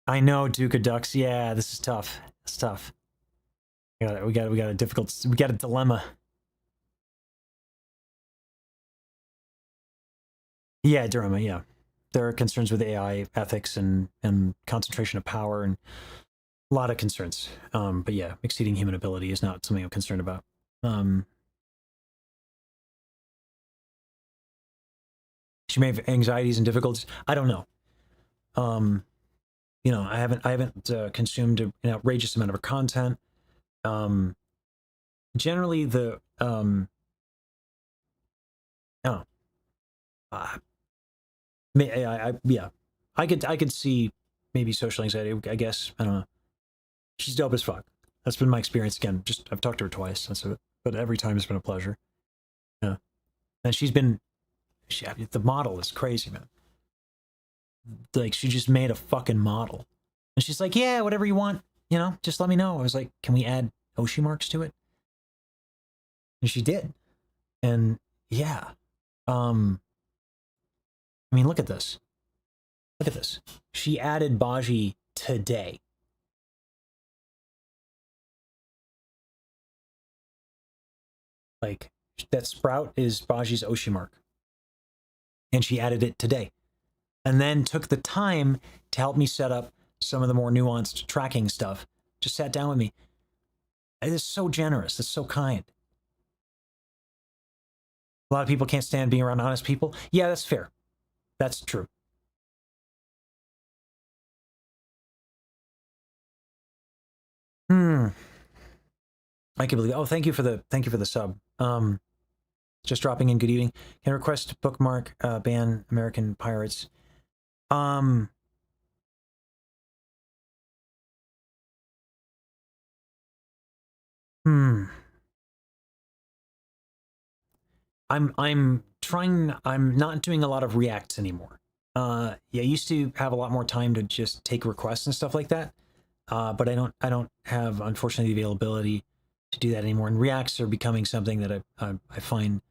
I know, Duke of Ducks. Yeah, this is tough. It's tough. We got a dilemma. Yeah, Durham. Yeah, there are concerns with AI ethics and concentration of power and a lot of concerns. But yeah, exceeding human ability is not something I'm concerned about. She may have anxieties and difficulties. I don't know. You know, I haven't consumed an outrageous amount of her content. Generally, the oh, yeah, I could see maybe social anxiety. I guess I don't know. She's dope as fuck. That's been my experience. Again, just I've talked to her twice. That's it. But every time it's been a pleasure. Yeah, and the model is crazy, man. Like she just made a fucking model, and she's like, yeah, whatever you want, you know, just let me know. I was like, can we add Oshi marks to it? And she did, and yeah, I mean, look at this. Look at this. She added Baji today. Like, that sprout is Baji's Oshi mark. And she added it today. And then took the time to help me set up some of the more nuanced tracking stuff. Just sat down with me. It is so generous. It's so kind. A lot of people can't stand being around honest people. Yeah, that's fair. That's true. I can believe. Oh, thank you for the sub. Just dropping in. Good evening. Can I request bookmark ban American Pirates? I'm trying. I'm not doing a lot of reacts anymore. Yeah, I used to have a lot more time to just take requests and stuff like that. But I don't have, unfortunately, the availability to do that anymore. And reacts are becoming something that I find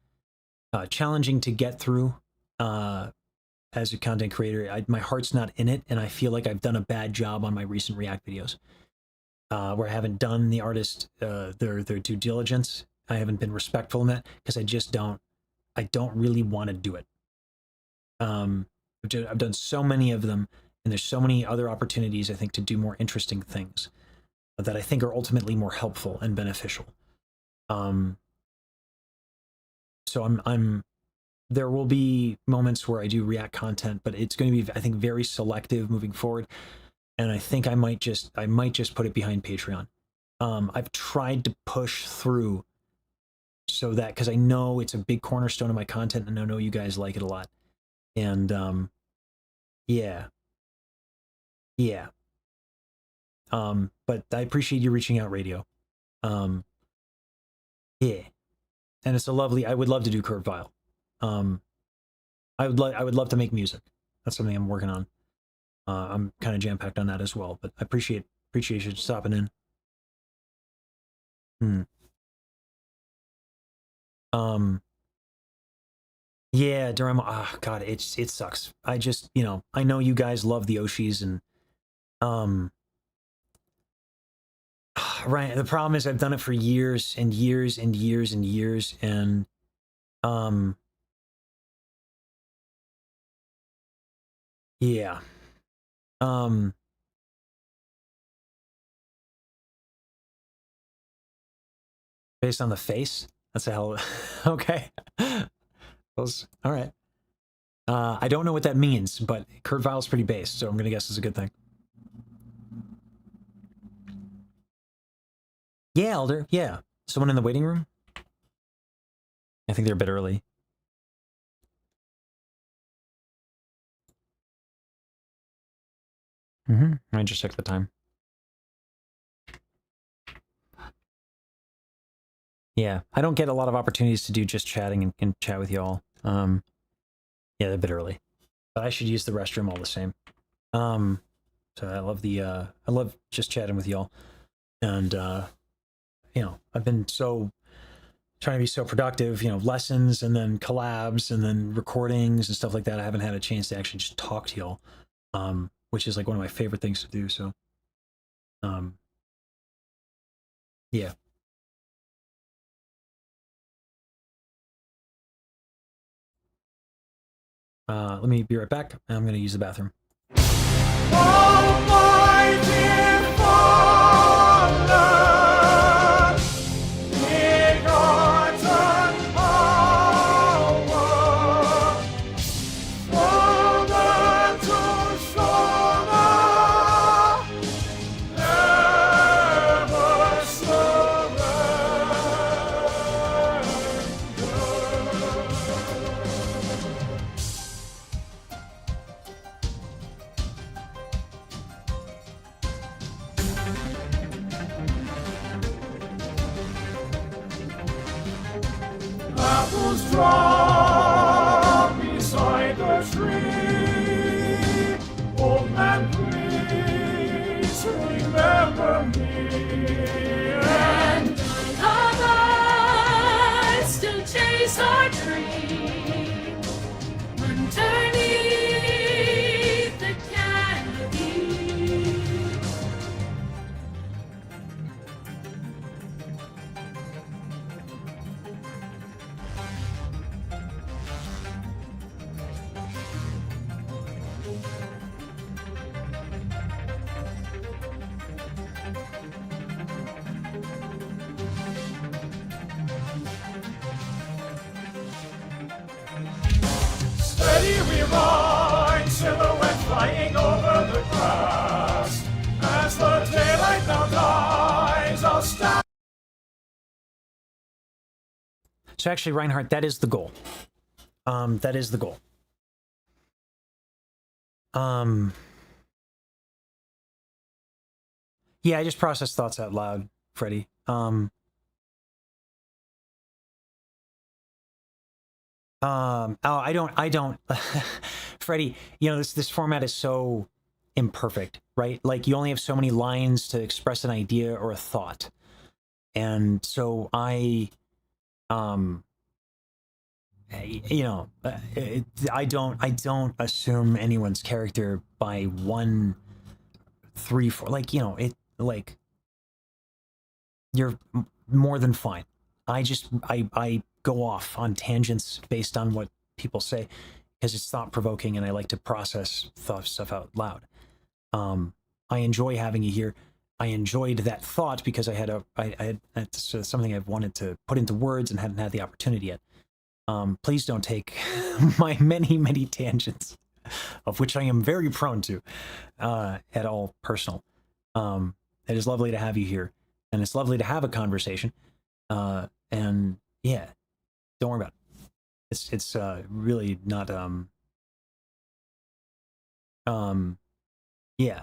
challenging to get through as a content creator. My heart's not in it, and I feel like I've done a bad job on my recent React videos, where I haven't done the artist their due diligence. I haven't been respectful in that because I don't really want to do it. I've done so many of them, and there's so many other opportunities, I think, to do more interesting things that I think are ultimately more helpful and beneficial. So I'm there will be moments where I do React content, but it's going to be, I think, very selective moving forward. And I think I might just put it behind Patreon. I've tried to push through so that, because I know it's a big cornerstone of my content, and I know you guys like it a lot. And yeah. But I appreciate you reaching out, Radio. Yeah. And it's a lovely, I would love to do Curve File. I would love to make music. That's something I'm working on. I'm kind of jam-packed on that as well, but I appreciate you stopping in. Yeah, Dorama, God, it sucks. I just, I know you guys love the Oshis, and right, the problem is I've done it for years and years and years and years, and yeah. Based on the face? That's a hell of okay. All right. I don't know what that means, but Kurt Vile's pretty based, so I'm gonna guess it's a good thing. Yeah, Elder. Yeah. Someone in the waiting room? I think they're a bit early. I just checked the time. Yeah, I don't get a lot of opportunities to do just chatting and chat with y'all. Yeah, they're a bit early, but I should use the restroom all the same. So I love just chatting with y'all, and I've been trying to be so productive, lessons and then collabs and then recordings and stuff like that. I haven't had a chance to actually just talk to y'all, which is like one of my favorite things to do. So, yeah. Let me be right back. I'm going to use the bathroom. Apples drop beside the tree. Old man, please remember me. And none of us to chase our dream underneath the canopy. Steady we ride, silhouette flying over the grass. As the daylight now dies, I'll stand. So actually, Reinhardt, that is the goal. That is the goal. Yeah, I just process thoughts out loud, Freddie. Oh, I don't, Freddie, you know, this format is so imperfect, right? Like you only have so many lines to express an idea or a thought. And so you know, I don't assume anyone's character by 1, 3, 4. Like, you know, it like you're more than fine. I go off on tangents based on what people say because it's thought provoking and I like to process stuff out loud. I enjoy having you here. I enjoyed that thought because I had that's something I've wanted to put into words and hadn't had the opportunity yet. Please don't take my many tangents, of which I am very prone to, at all personal. It is lovely to have you here, and it's lovely to have a conversation. And yeah, don't worry about it. It's really not yeah.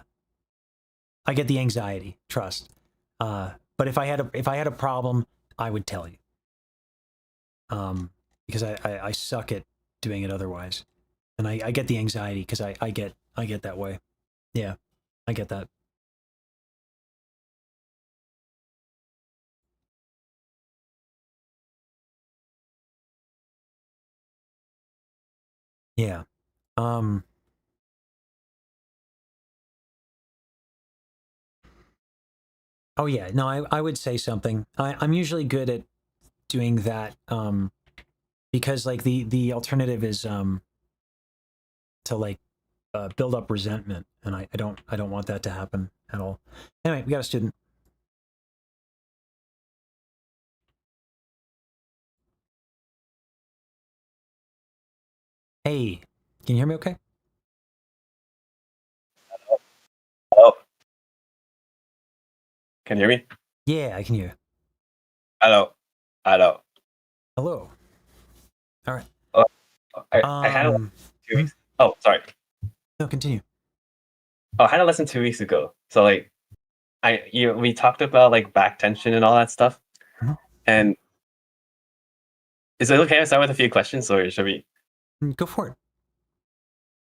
I get the anxiety, trust. But if I had a problem, I would tell you. Because I suck at doing it otherwise. And I get the anxiety because I get that way. Yeah, I get that. Yeah. Oh yeah, no, I would say something. I'm usually good at doing that, because like the alternative is to like build up resentment, and I don't want that to happen at all. Anyway, we got a student. Hey, can you hear me okay? Hello. Can you hear me? Yeah, I can hear you. Hello. Hello. Hello. All right. Oh, I had a lesson 2 weeks. Oh, sorry. No, continue. Oh, I had a lesson 2 weeks ago. So like, we talked about like back tension and all that stuff. And is it okay if I start with a few questions, or should we? Go for it.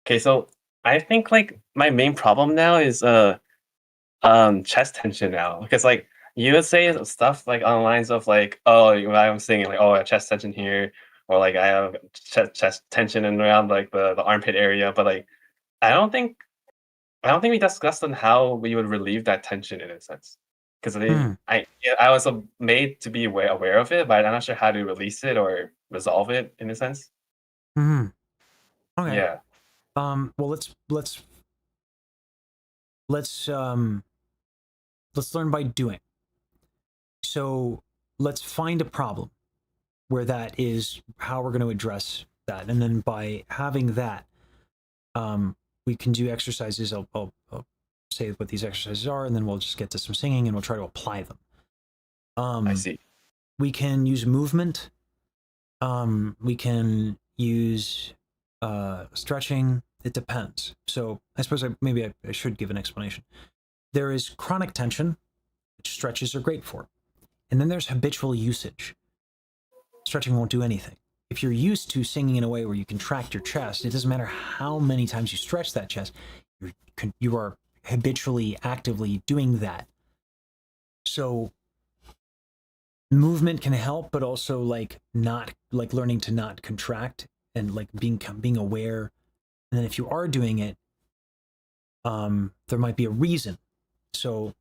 Okay, so I think like my main problem now is chest tension now, because like you would say stuff like on the lines of like, oh, when I'm saying like, oh, I have chest tension here, or like I have chest tension and around like the armpit area, but like I don't think we discussed on how we would relieve that tension in a sense, because I was made to be aware of it, but I'm not sure how to release it or resolve it in a sense. Okay. Yeah. Well, let's learn by doing. So let's find a problem where that is how we're going to address that, and then by having that, we can do exercises. I'll say what these exercises are, and then we'll just get to some singing, and we'll try to apply them. I see. We can use movement. We can use stretching. It depends. So I suppose maybe I should give an explanation. There is chronic tension, which stretches are great for. And then there's habitual usage. Stretching won't do anything. If you're used to singing in a way where you contract your chest, it doesn't matter how many times you stretch that chest, you are habitually, actively doing that. So movement can help, but also like not like learning to not contract and like being aware. And then if you are doing it, there might be a reason. So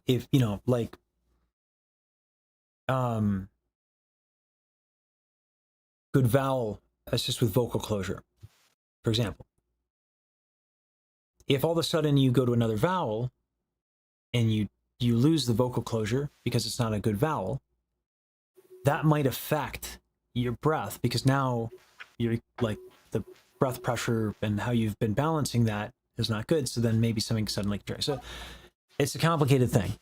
if you know, like good vowel assist with vocal closure, for example. If all of a sudden you go to another vowel and you lose the vocal closure because it's not a good vowel, that might affect your breath, because now you're like the breath pressure and how you've been balancing that is not good. So then maybe something suddenly triggers. So it's a complicated thing,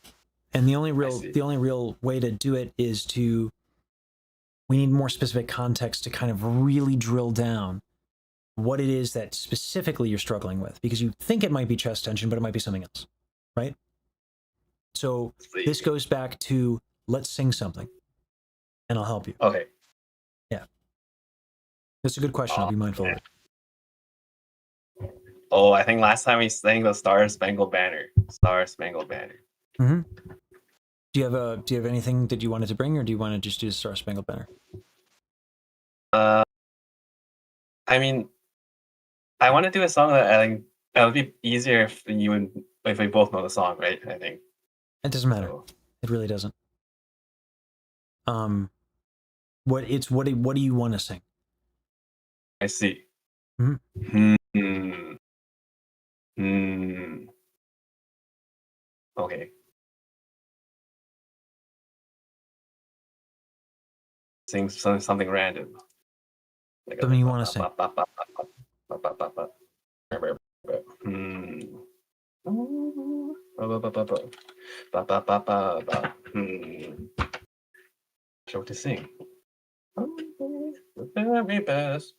and the only real way to do it is we need more specific context to kind of really drill down what it is that specifically you're struggling with, because you think it might be chest tension, but it might be something else, right? So this goes back to, let's sing something and I'll help you. Okay. Yeah. That's a good question. I'll be mindful of it. Oh, I think last time we sang the Star Spangled Banner. Star Spangled Banner. Mm-hmm. Do you have anything that you wanted to bring, or do you want to just do the Star Spangled Banner? I mean, I want to do a song that I think it would be easier if we both know the song, right? I think. It doesn't matter. So, It really doesn't. What do you want to sing? I see. Mm-hmm. Okay. Sing something random. Like Something you want to sing. What to sing? The very best.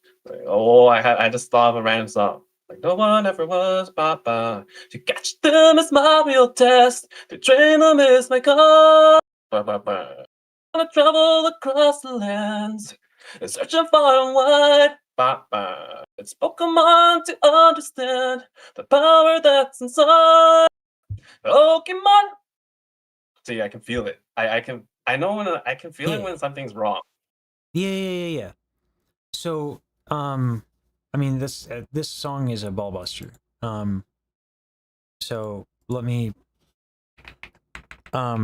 Oh, I just thought of a random song. Like no one ever was, Papa. To catch them is my real test. To train them is my call. Wanna travel across the lands, searching far and wide. It's Pokemon to understand the power that's inside. Pokemon. See, I can feel it. I know when I can feel it when something's wrong. Yeah. So, I mean, this song is a ball buster. So let me, let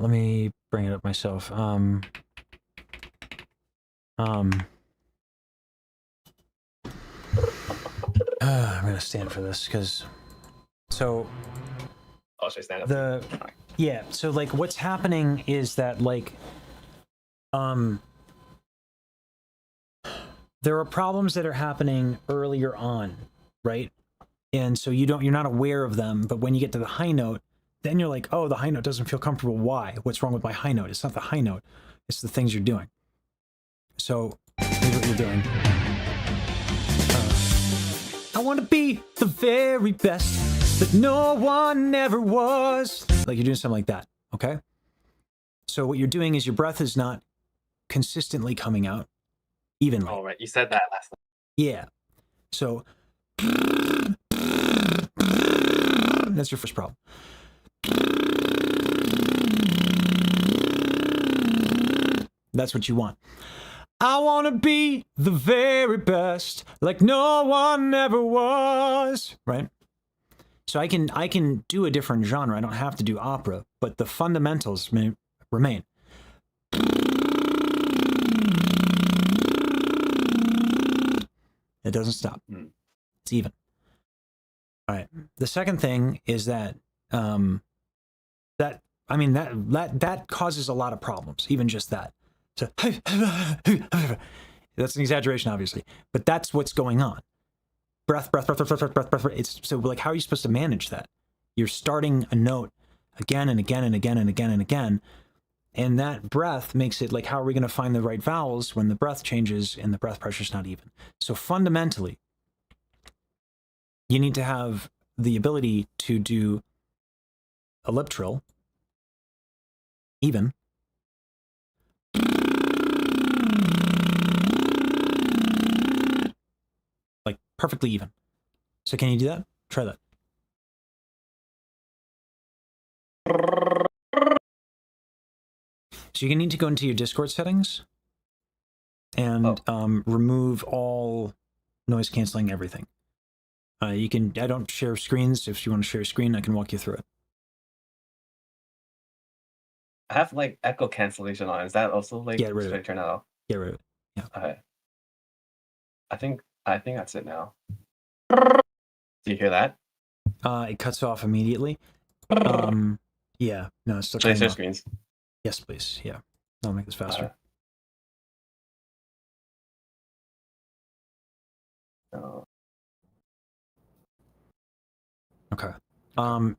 me bring it up myself. I'm gonna stand for this because, so. Oh, should I stand up? Yeah. So like, what's happening is that like, there are problems that are happening earlier on, right? And so you're not aware of them, but when you get to the high note, then you're like, oh, the high note doesn't feel comfortable. Why? What's wrong with my high note? It's not the high note. It's the things you're doing. So here's what you're doing. I want to be the very best that no one ever was. Like you're doing something like that, okay? So what you're doing is your breath is not consistently coming out evenly. Oh, right. You said that last time. Yeah. So that's your first problem. That's what you want. I want to be the very best, like no one ever was, right? So I can do a different genre. I don't have to do opera, but the fundamentals remain. It doesn't stop. It's even. All right. The second thing is that that causes a lot of problems. Even just that. So that's an exaggeration, obviously, but that's what's going on. Breath. It's so like, how are you supposed to manage that? You're starting a note again and again and again and again and again. And that breath makes it like, how are we going to find the right vowels when the breath changes and the breath pressure is not even? So fundamentally, you need to have the ability to do a lip trill, even. Like perfectly even. So can you do that? Try that. So you're gonna need to go into your Discord settings and remove all noise canceling everything. I don't share screens. If you want to share a screen, I can walk you through it. I have like echo cancellation on. Is that also like Get rid of should I it. turn that off? Get rid of it. Yeah. Okay. I think that's it now. Do you hear that? It cuts off immediately. Yeah. No, it's still Should I cutting share off. screens? Yes, please. Yeah. I'll make this faster. Okay.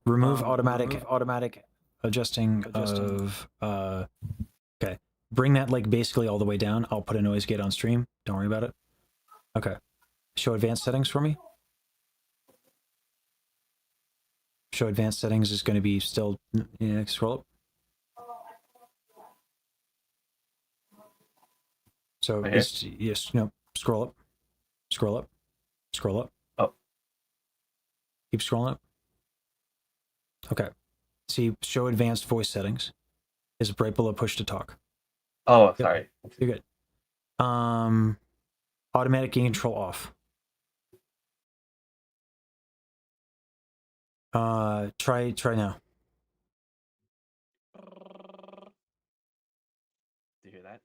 Remove automatic adjusting of okay. Bring that like basically all the way down. I'll put a noise gate on stream. Don't worry about it. Okay. Show advanced settings for me. Show advanced settings is going to be still, yeah, scroll up. So Right here? yes, no, scroll up, scroll up, scroll up. Oh. Keep scrolling up. Okay. See, show advanced voice settings is right below push to talk. Oh, Yep. sorry. You're good. Automatic gain control off. Try now. Do you hear that?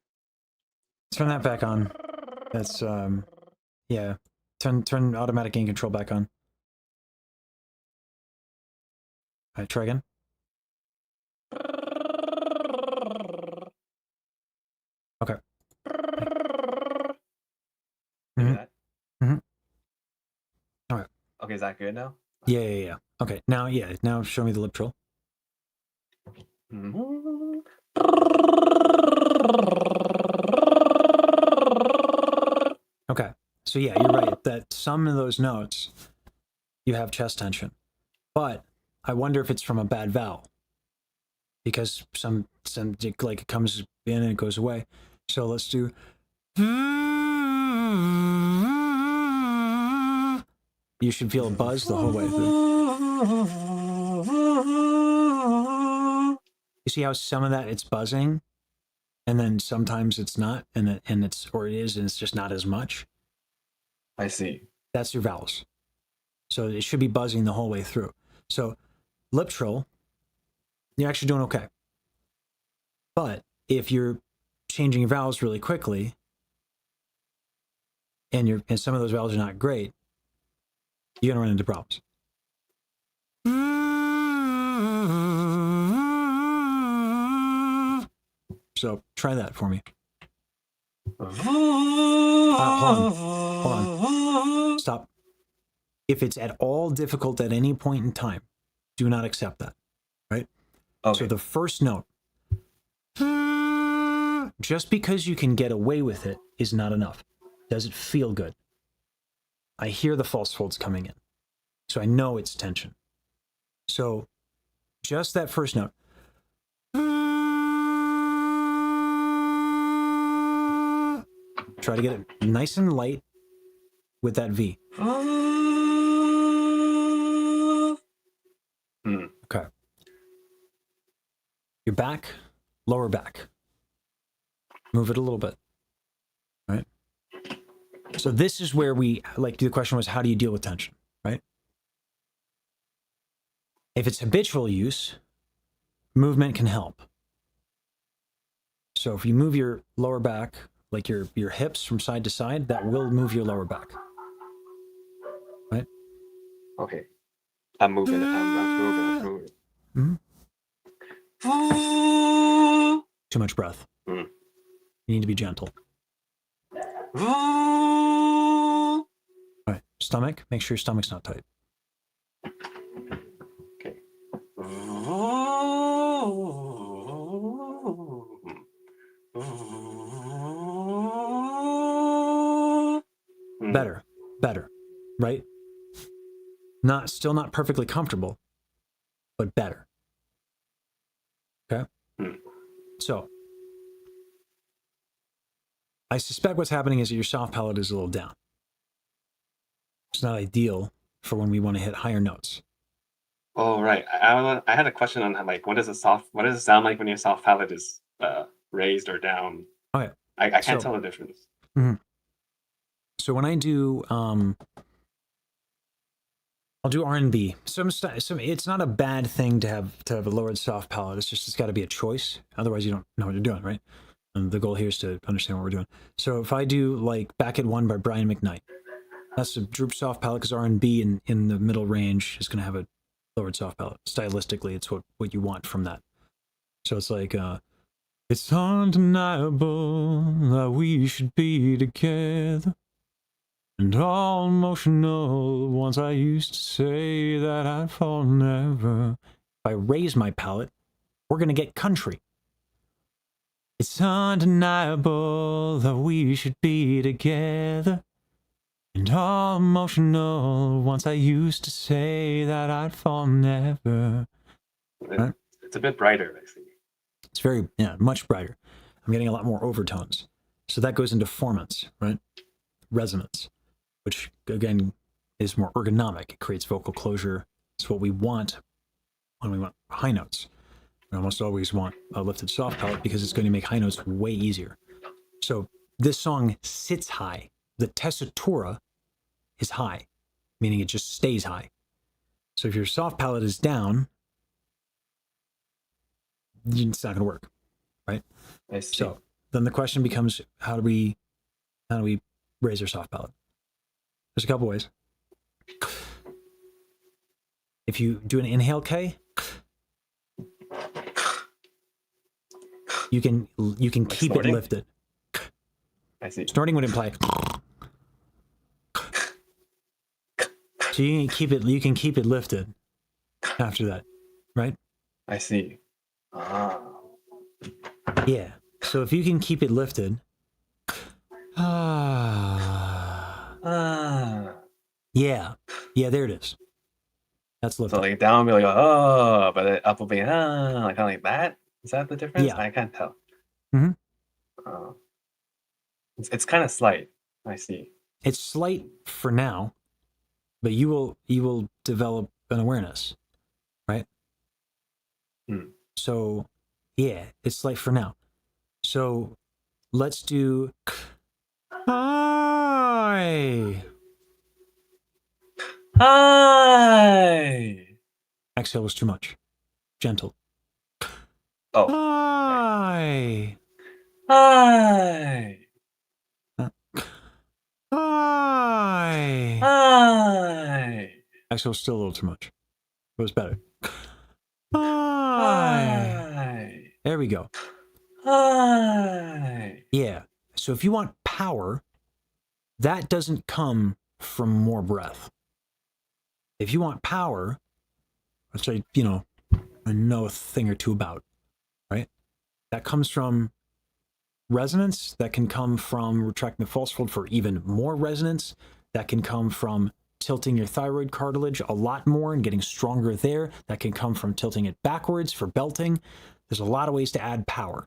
Turn that back on. That's yeah. Turn automatic gain control back on. All right, try again. Okay. Do you hear Mhm. that? Mhm. All right. Okay, is that good now? Yeah. Okay. Now show me the lip trill. Mhm. Okay. So yeah, you're right that some of those notes you have chest tension. But I wonder if it's from a bad vowel. Because some like it comes in and it goes away. So let's do you should feel a buzz the whole way through. You see how some of that it's buzzing, and then sometimes it's not, and it is, and it's just not as much. I see. That's your vowels. So it should be buzzing the whole way through. So lip trill, you're actually doing okay. But if you're changing your vowels really quickly, and some of those vowels are not great, you're gonna run into problems. So try that for me. Hold on. Stop. If it's at all difficult at any point in time, do not accept that. Right? Okay. So the first note, just because you can get away with it is not enough. Does it feel good? I hear the false folds coming in. So I know it's tension. So just that first note. Try to get it nice and light with that V. Okay. Your back, lower back. Move it a little bit. Right? So this is where the question was, how do you deal with tension? Right? If it's habitual use, movement can help. So if you move your lower back, like your hips from side to side, that will move your lower back. Right? Okay. I'm moving it. I'm moving it. Mm-hmm. Too much breath. Mm. You need to be gentle. All right. Stomach. Make sure your stomach's not tight. Okay. Better. Right? Still not perfectly comfortable, but better. Okay? So, I suspect what's happening is that your soft palate is a little down. It's not ideal for when we want to hit higher notes. Oh, right. I had a question on what does it sound like when your soft palate is raised or down? Oh yeah. I can't tell the difference. Mm-hmm. So when I do I'll do R&B. Some it's not a bad thing to have a lowered soft palate. It's got to be a choice. Otherwise you don't know what you're doing, right? And the goal here is to understand what we're doing. So if I do like Back at One by Brian McKnight, that's a droop soft palate because R&B in the middle range is going to have a lowered soft palate. Stylistically, it's what you want from that. So it's like, it's undeniable that we should be together. And all emotional, once I used to say that I'd fall never. If I raise my palate, we're going to get country. It's undeniable that we should be together. And all emotional, once I used to say that I'd fall never. Right? It's a bit brighter, I see. It's very, much brighter. I'm getting a lot more overtones. So that goes into formants, right? Resonance, which again is more ergonomic. It creates vocal closure. It's what we want when we want high notes. We almost always want a lifted soft palate because it's going to make high notes way easier. So this song sits high. The tessitura is high, meaning it just stays high. So if your soft palate is down, it's not going to work, right? I see. So then the question becomes, how do we raise our soft palate? There's a couple ways. If you do an inhale K, you can keep snorting? it lifted. I see. Snorting would imply. So you can keep it lifted after that, right? I see. Ah. Yeah. So if you can keep it lifted, yeah, there it is. That's lifted. So like down will be like oh, but then up will be like kind of like that. Is that the difference? Yeah. I can't tell. Mhm. It's kind of slight. I see. It's slight for now, but you will develop an awareness, right? So yeah, it's slight for now. So let's do hi. Hi. Exhale was too much. Gentle. Oh. Hi. Hi. Hi. Hi. Exhale was still a little too much. It was better. Hi. There we go. Hi. Yeah. So if you want power, that doesn't come from more breath. If you want power, which I know a thing or two about, right? That comes from resonance. That can come from retracting the false fold for even more resonance. That can come from tilting your thyroid cartilage a lot more and getting stronger there. That can come from tilting it backwards for belting. There's a lot of ways to add power.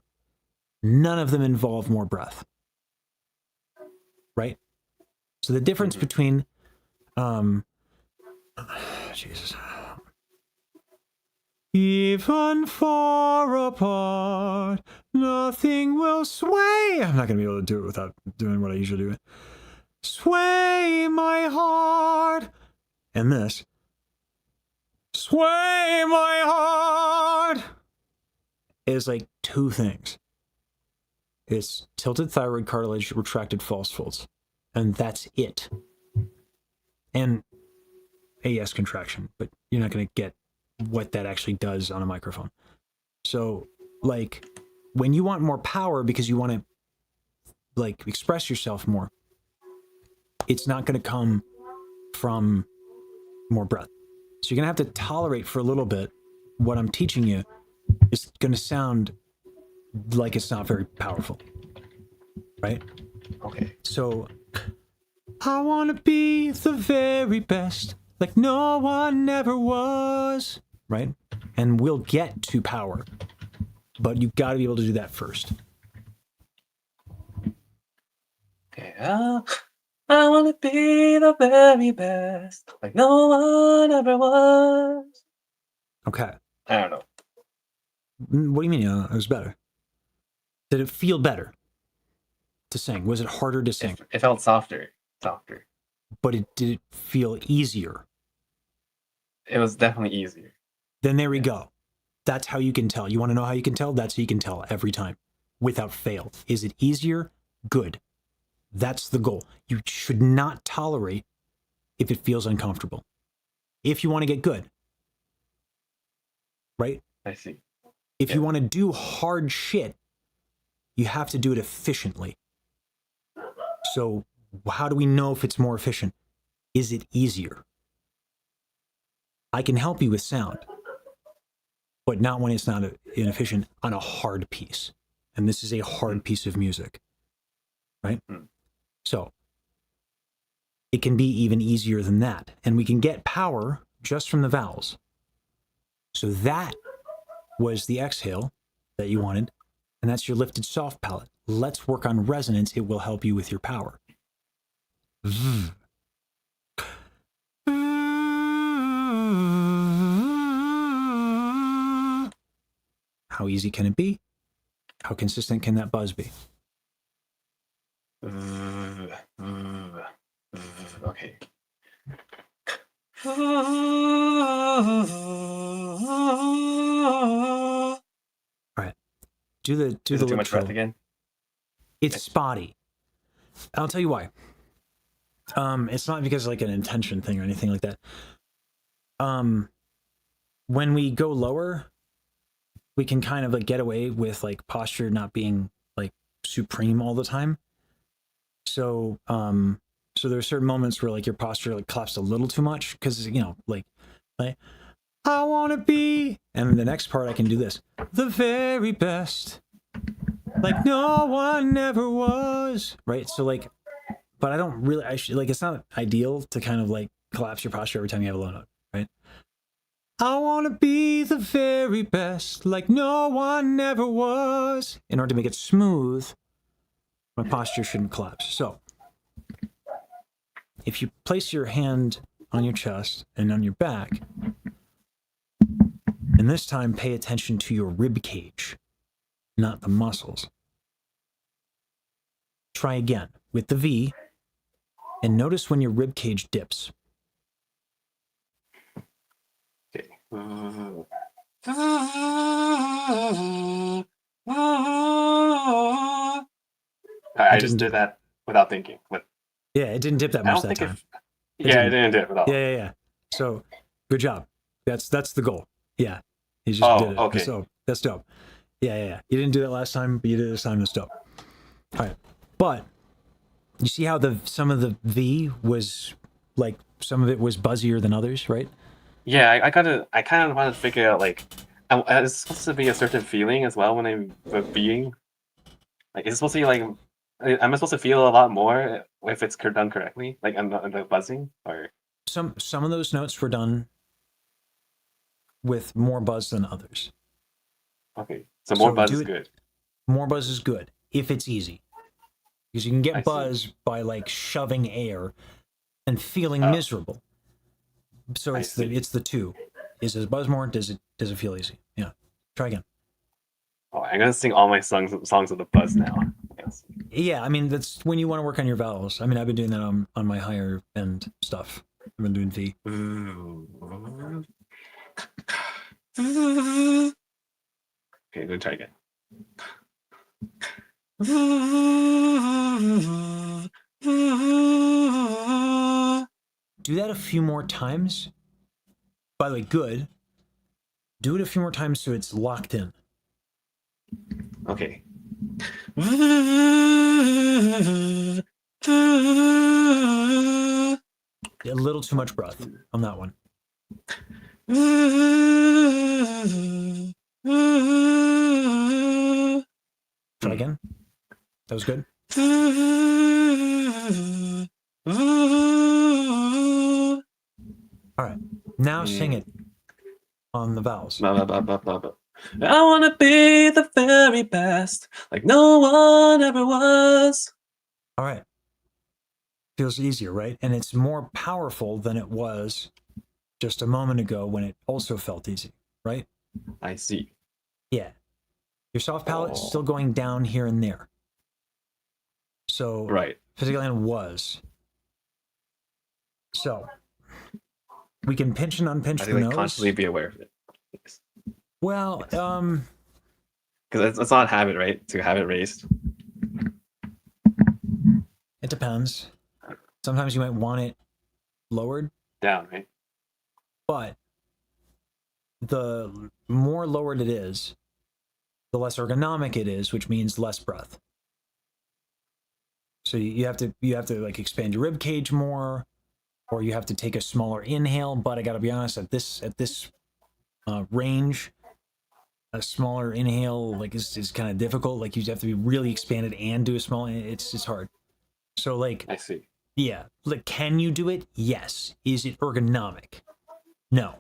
None of them involve more breath, right? So the difference between, Jesus. Even far apart, nothing will sway. I'm not going to be able to do it without doing what I usually do. Sway my heart. And this. Sway my heart. Is like two things. It's tilted thyroid cartilage, retracted false folds. And that's it. And AS contraction, but you're not going to get what that actually does on a microphone. So, like, when you want more power because you want to, like, express yourself more, it's not going to come from more breath. So you're going to have to tolerate for a little bit what I'm teaching you is going to sound like it's not very powerful, right? Okay. So, I want to be the very best, like no one ever was, right? And we'll get to power, but you got to be able to do that first. Okay. I want to be the very best, like no one ever was. Okay. I don't know. What do you mean? It was better. Did it feel better to sing? Was it harder to sing? It felt softer. But did it feel easier? It was definitely easier. Then there we go. That's how you can tell. You want to know how you can tell? That's how you can tell every time, without fail. Is it easier? Good. That's the goal. You should not tolerate if it feels uncomfortable. If you want to get good, right? I see. If you want to do hard shit, you have to do it efficiently. So how do we know if it's more efficient? Is it easier? I can help you with sound, but not when it's not inefficient on a hard piece. And this is a hard piece of music, right? So it can be even easier than that. And we can get power just from the vowels. So that was the exhale that you wanted. And that's your lifted soft palate. let's work on resonance. It will help you with your power. How easy can it be? How consistent can that buzz be? Okay. All right. Do the Is the it too lip much breath trill. again? It's spotty. I'll tell you why. It's not because like an intention thing or anything like that. When we go lower, we can kind of like get away with like posture not being like supreme all the time. So so there are certain moments where like your posture like collapsed a little too much because you know like I want to be, and the next part I can do this, the very best, like no one ever was, right? So like, but I don't really, like it's not ideal to kind of like collapse your posture every time you have a low note, right? I want to be the very best, like no one ever was. In order to make it smooth, my posture shouldn't collapse. So if you place your hand on your chest and on your back, and this time pay attention to your rib cage, not the muscles. Try again with the V, and notice when your rib cage dips. Okay. I just did that without thinking. But yeah, it didn't dip that I much don't that think time. Yeah, it didn't dip at all. Yeah. So, good job. That's the goal. Yeah, you just did it. Okay. So that's dope. Yeah. You didn't do that last time, but you did it this time. That's dope. All right, but you see how some of the V was like some of it was buzzier than others, right? Yeah, I kind of want to figure out like, it's supposed to be a certain feeling as well when I'm being. Like, is it supposed to be like, am I supposed to feel a lot more if it's done correctly? Like, on the buzzing, or Some of those notes were done with more buzz than others. okay, so more buzz is good. More buzz is good if it's easy, because you can get I buzz see. by like shoving air and feeling miserable. So it's the two. Is it buzz more? Does it feel easy? Yeah. Try again. Oh, I'm gonna sing all my songs with the buzz now. Yes. Yeah, I mean that's when you want to work on your vowels. I mean I've been doing that on my higher end stuff. I've been doing V. Okay, let's try again. Do that a few more times. By the way, good. Do it a few more times so it's locked in. Okay. A little too much breath on that one. Try again. That was good. All right. Now sing it on the vowels. I want to be the very best, like no one ever was. All right. Feels easier, right? And it's more powerful than it was just a moment ago when it also felt easy, right? I see. Yeah. Your soft palate is still going down here and there. So right. Physical hand was. So we can pinch and unpinch the nose. Constantly be aware of it. Yes. Well, because it's not a habit, right? To have it raised. It depends. Sometimes you might want it lowered. Down, right? But the more lowered it is, the less ergonomic it is, which means less breath. So you have to like expand your rib cage more, or you have to take a smaller inhale. But I got to be honest, at this range, a smaller inhale like is kind of difficult. Like you have to be really expanded and do a small. It's hard. So like I see. Yeah, like can you do it? Yes. Is it ergonomic? No,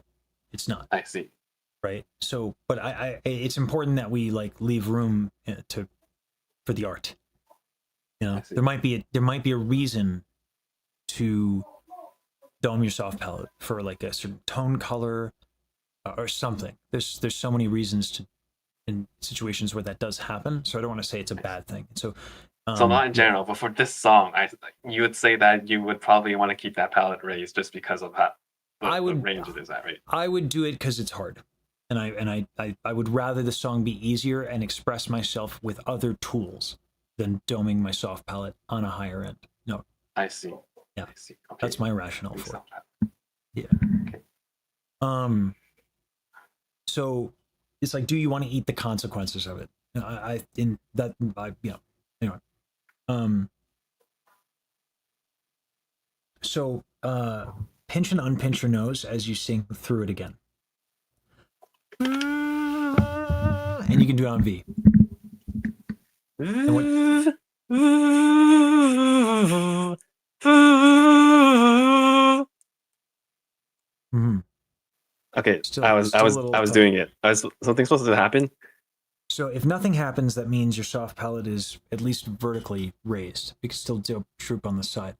it's not. I see. Right. So, but I it's important that we like leave room for the art. You know, I see. there might be a reason to dome your soft palette for like a certain tone color or something. There's so many reasons to in situations where that does happen. So I don't want to say it's a bad thing. So So not in yeah. general, but for this song, you would say that you would probably want to keep that palette raised just because of how I the would range it is at, right? I would do it because it's hard, and I would rather the song be easier and express myself with other tools than doming my soft palette on a higher end. No, I see. yeah, I see. Okay. that's my rationale Please for it. stop that. Yeah. Okay. So it's like, do you want to eat the consequences of it? You know, anyway. So pinch and unpinch your nose as you sing through it again. And you can do it on V. And what, Mhm. Okay, Still I a was little tough. doing it. Something supposed to happen. So if nothing happens, that means your soft palette is at least vertically raised. You can still do droop on the side.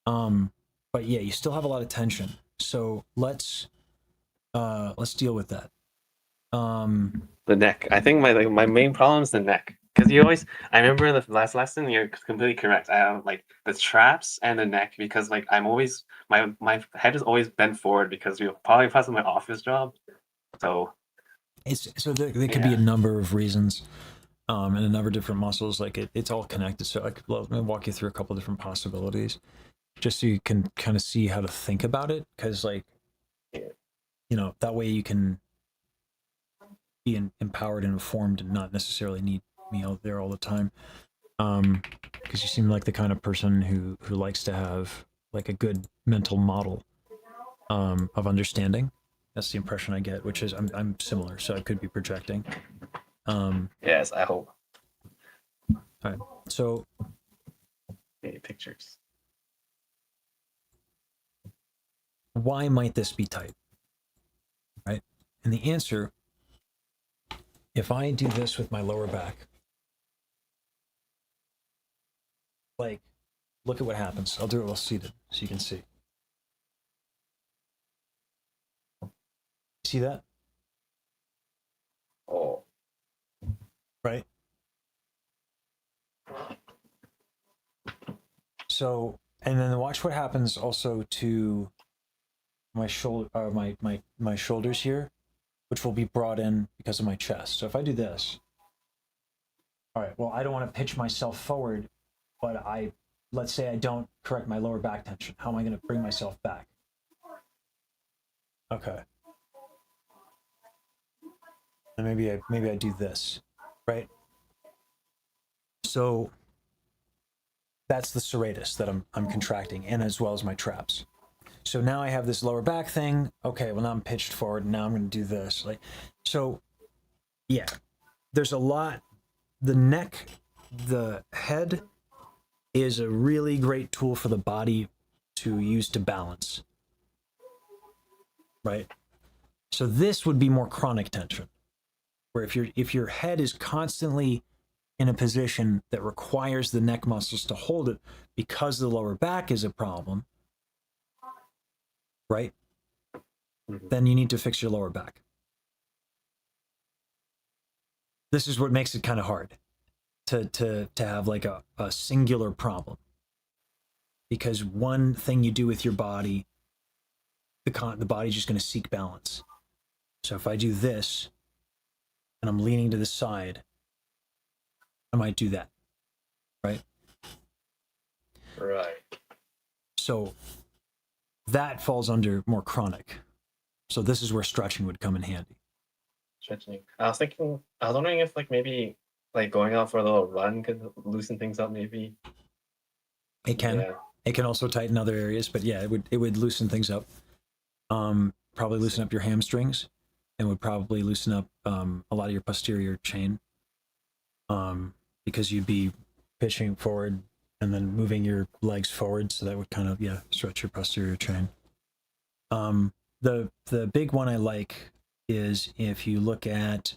But yeah, you still have a lot of tension. So let's deal with that. The neck. I think my main problem is the neck. Because you always, I remember in the last lesson, you're completely correct. I have like the traps and the neck because like I'm always my head is always bent forward because you probably because of my office job. So there could be a number of reasons, and a number of different muscles. Like it's all connected. So let me walk you through a couple different possibilities, just so you can kind of see how to think about it. Because like, you know, that way you can be empowered and informed and not necessarily need me out there all the time. Because you seem like the kind of person who likes to have like a good mental model of understanding. That's the impression I get, which is I'm similar, so I could be projecting. yes, I hope. All right, so Pictures. why might this be tight? Right, and the answer, if I do this with my lower back, like, look at what happens. I'll do it while seated, so you can see. See that? Oh. Right? So, and then watch what happens also to my shoulder, my shoulders here, which will be brought in because of my chest. So if I do this, all right, well, I don't want to pitch myself forward, but let's say I don't correct my lower back tension. How am I going to bring myself back? Okay. And maybe I do this, right? So that's the serratus that I'm contracting, and as well as my traps. So now I have this lower back thing. Okay, well now I'm pitched forward, and now I'm going to do this. Like, so yeah, there's a lot. The neck, the head is a really great tool for the body to use to balance, right? So this would be more chronic tension, where if your head is constantly in a position that requires the neck muscles to hold it because the lower back is a problem, right? Then you need to fix your lower back. This is what makes it kind of hard to have like a singular problem, because one thing you do with your body, the body's just going to seek balance. So if I do this and I'm leaning to the side, I might do that, right? Right. So that falls under more chronic. So this is where stretching would come in handy. Stretching. I was wondering if like maybe like going out for a little run could loosen things up maybe. It can. Yeah. It can also tighten other areas, but yeah, it would loosen things up. Probably loosen up your hamstrings, and would probably loosen up a lot of your posterior chain. Because you'd be pitching forward and then moving your legs forward, so that would kind of stretch your posterior chain. The big one I like is if you look at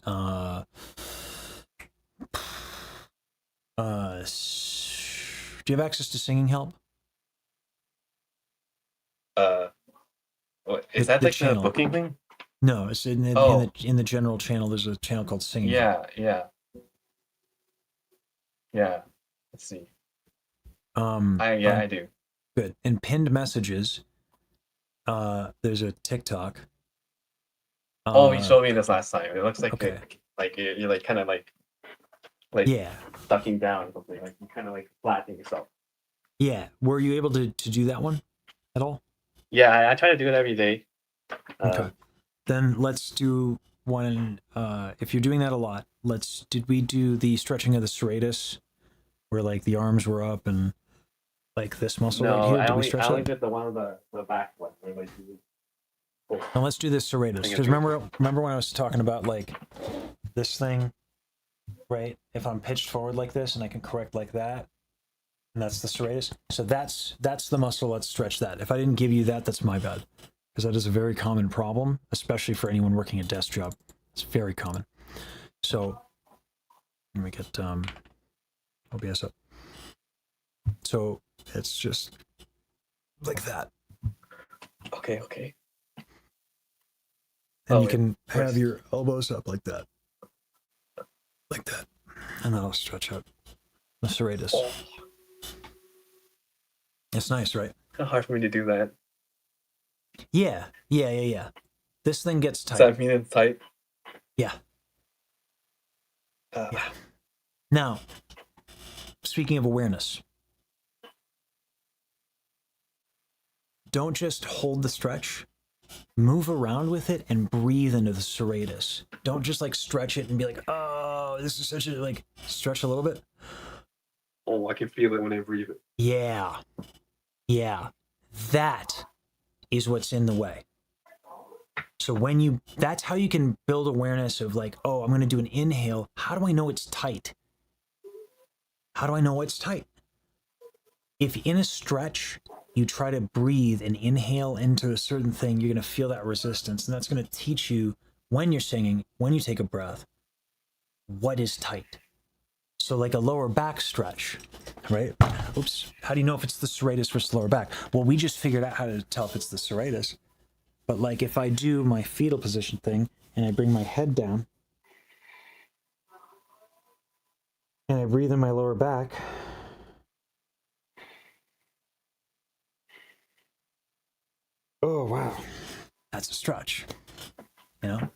Do you have access to Singing Help? What, is that The like the channel. booking thing? No, it's in the general channel. There's a channel called Singing Help. Yeah. Let's see. I do. Good. In pinned messages, there's a TikTok. Oh, you showed me this last time. It looks like okay. you're like kind of like yeah. ducking down or something. Like you're kind of like flattening yourself. Yeah. Were you able to do that one at all? Yeah, I try to do it every day. Okay. Then let's do one. If you're doing that a lot, did we do the stretching of the serratus, where like the arms were up and like this muscle right here? Did we stretch I only that? did the one of the back one. Where like Now let's do this serratus. Because remember when I was talking about like this thing, right? If I'm pitched forward like this and I can correct like that, and that's the serratus. So that's the muscle. Let's stretch that. If I didn't give you that, that's my bad. Because that is a very common problem, especially for anyone working a desk job. It's very common. So let me get OBS up. So it's just like that. Okay. And you can have your elbows up like that. Like that. And that'll stretch out the serratus. Oh. It's nice, right? It's hard for me to do that. Yeah. This thing gets tight. Does that mean it's tight? Yeah. Yeah. Now, speaking of awareness, don't just hold the stretch. Move around with it and breathe into the serratus. Don't just like stretch it and be like, oh, this is such a like stretch a little bit. Oh, I can feel it when I breathe it. Yeah. That is what's in the way. So that's how you can build awareness of like, oh, I'm going to do an inhale. How do I know it's tight? How do I know it's tight? If in a stretch, you try to breathe and inhale into a certain thing, you're going to feel that resistance. And that's going to teach you when you're singing, when you take a breath, what is tight. So like a lower back stretch, right? Oops. How do you know if it's the serratus versus lower back? Well, we just figured out how to tell if it's the serratus. But like if I do my fetal position thing and I bring my head down and I breathe in my lower back, oh, wow. That's a stretch, you know?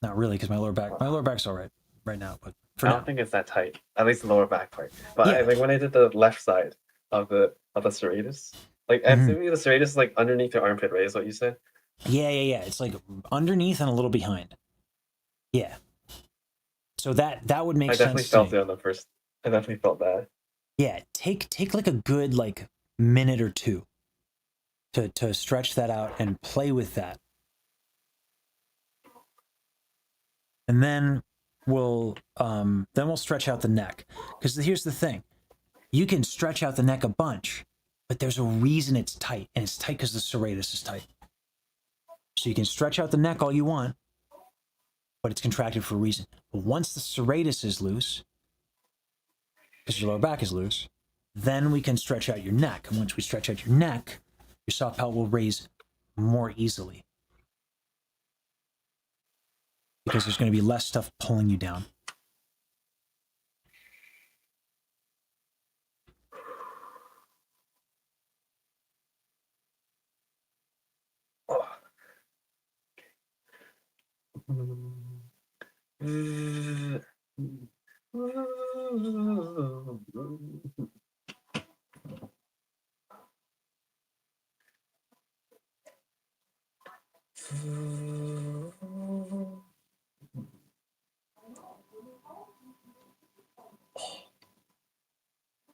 Not really, because my lower back's all right now, but I don't think it's that tight. At least the lower back part. But Yeah. like when I did the left side of the serratus, like I'm assuming the serratus is like underneath your armpit, right? Is what you said? Yeah. It's like underneath and a little behind. Yeah. So that would make sense. I definitely felt it on the first. I definitely felt that. Yeah, take like a good like minute or two to stretch that out and play with that. And then we'll stretch out the neck. Because here's the thing. You can stretch out the neck a bunch, but there's a reason it's tight, and it's tight because the serratus is tight. So you can stretch out the neck all you want, but it's contracted for a reason. But once the serratus is loose, because your lower back is loose, then we can stretch out your neck. And once we stretch out your neck, your soft palate will raise more easily. Because there's going to be less stuff pulling you down.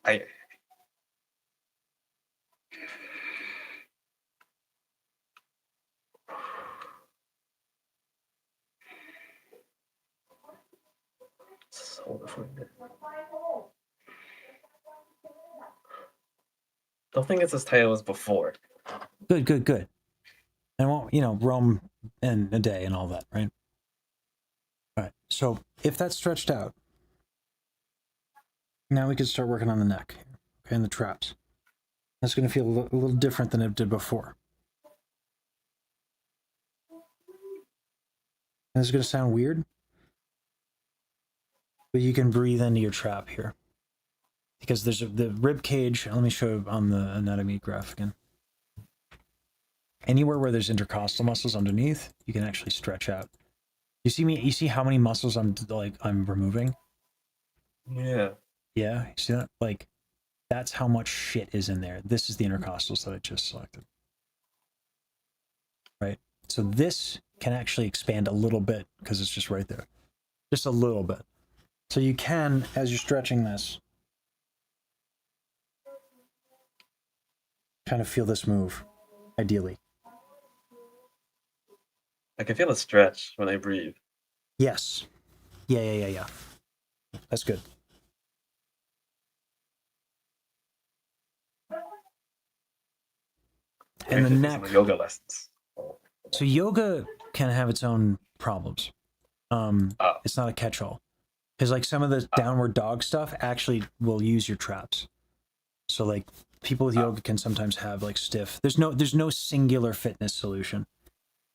I so different. Don't think it's as tight as before. Good. And won't, roam in a day and all that, right? All right. So if that's stretched out, Now we can start working on the neck, okay, and the traps. That's going to feel a little different than it did before. And this is going to sound weird, but you can breathe into your trap here. Because there's the rib cage. Let me show you on the anatomy graph again. Anywhere where there's intercostal muscles underneath, you can actually stretch out. You see me? You see how many muscles I'm removing? Yeah. Yeah, you see that? Like, that's how much shit is in there. This is the intercostals that I just selected. Right? So this can actually expand a little bit because it's just right there. Just a little bit. So you can, as you're stretching this, kind of feel this move, ideally. I can feel a stretch when I breathe. Yes. Yeah. That's good. And the neck. Yoga lessons. So yoga can have its own problems. It's not a catch-all. Because like some of the downward dog stuff actually will use your traps. So like people with yoga can sometimes have like stiff. There's no singular fitness solution,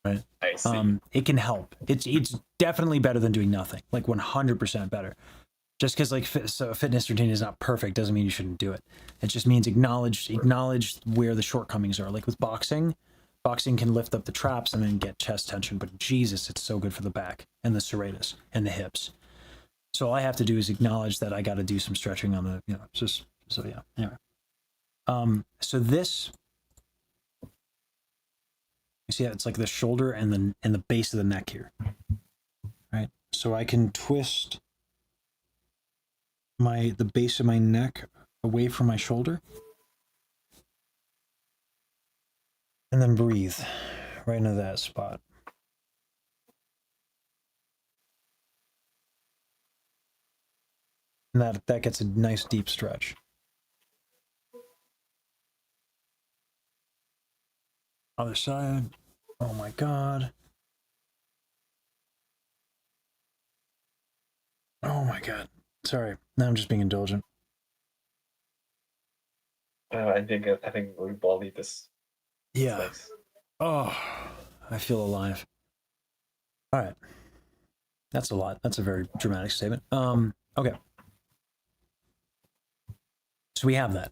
right? I see. It can help. It's definitely better than doing nothing. Like 100% better. Just because like a fitness routine is not perfect doesn't mean you shouldn't do it. It just means acknowledge where the shortcomings are. Like with boxing can lift up the traps and then get chest tension. But Jesus, it's so good for the back and the serratus and the hips. So all I have to do is acknowledge that I got to do some stretching on the, just so yeah. Anyway, so this, you see, it's like the shoulder and the base of the neck here, right? So I can twist the base of my neck away from my shoulder, and then breathe right into that spot. And that gets a nice deep stretch. Other side. Oh my God. Oh my God. Sorry. Now I'm just being indulgent. I think we all need this. Yeah. Nice. Oh, I feel alive. All right. That's a lot. That's a very dramatic statement. Okay. So we have that.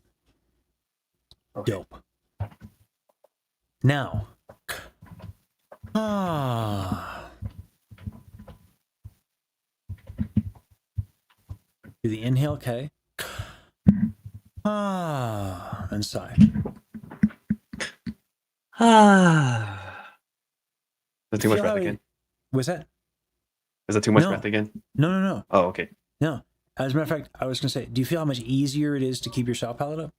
Okay. Dope. Now. Do the inhale, K. And sigh. Is that too much breath again? Was that? Is that too much No. breath again? No. Oh, okay. No. As a matter of fact, I was going to say, do you feel how much easier it is to keep your soft palate up?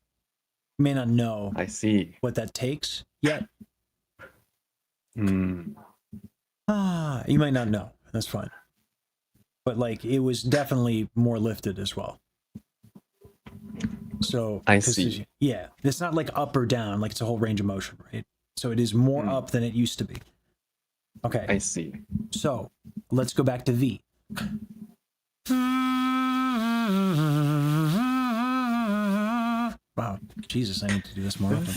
You may not know I see. what that takes yet. Mm. You might not know. That's fine. But like, it was definitely more lifted as well. So I see. Yeah, it's not like up or down. Like it's a whole range of motion, right? So it is more up than it used to be. Okay. I see. So let's go back to V. Wow, Jesus, I need to do this more often.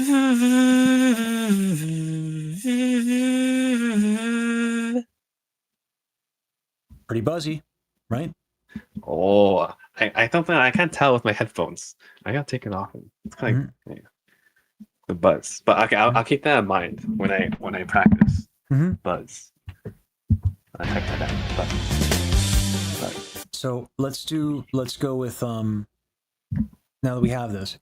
Pretty buzzy, right? Oh, I don't think I can't tell with my headphones. I gotta take it off. It's kind of the buzz. But okay, I'll keep that in mind when I practice. Buzz. I type that out. Buzz. So let's go with now that we have this.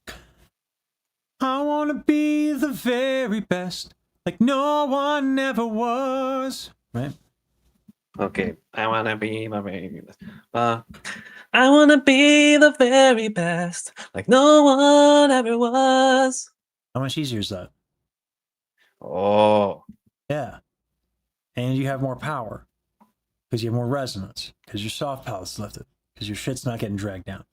I wanna be the very best, like no one ever was. Right? Okay, I wanna be the very best. I wanna be the very best, like no one ever was. How much easier is that? Oh. Yeah. And you have more power because you have more resonance because your soft palate's lifted because your shit's not getting dragged down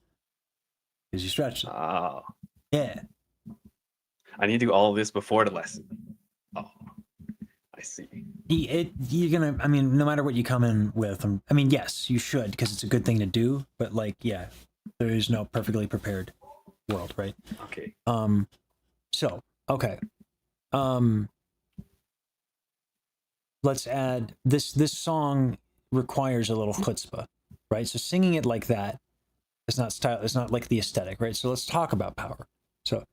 because you stretched it. Oh. Yeah. I need to do all of this before the lesson. Oh, I see. You're gonna. I mean, no matter what you come in with, I mean, yes, you should because it's a good thing to do. But like, yeah, There is no perfectly prepared world, right? Okay. So, okay. Let's add this song requires a little chutzpah, right? So singing it like that is not style, it's not like the aesthetic, right? So let's talk about power. So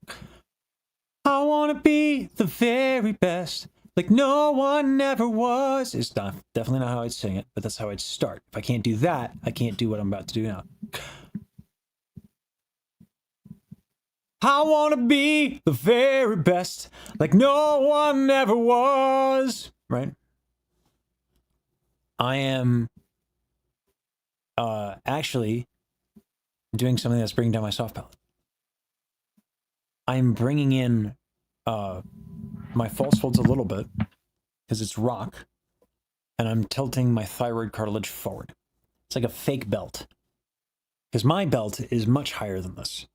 I want to be the very best, like no one ever was. It's not definitely not how I'd sing it, but that's how I'd start. If I can't do that, I can't do what I'm about to do now. I want to be the very best, like no one ever was, right? I am actually doing something that's bringing down my soft palate. I'm bringing in my false folds a little bit because it's rock, and I'm tilting my thyroid cartilage forward. It's like a fake belt because my belt is much higher than this.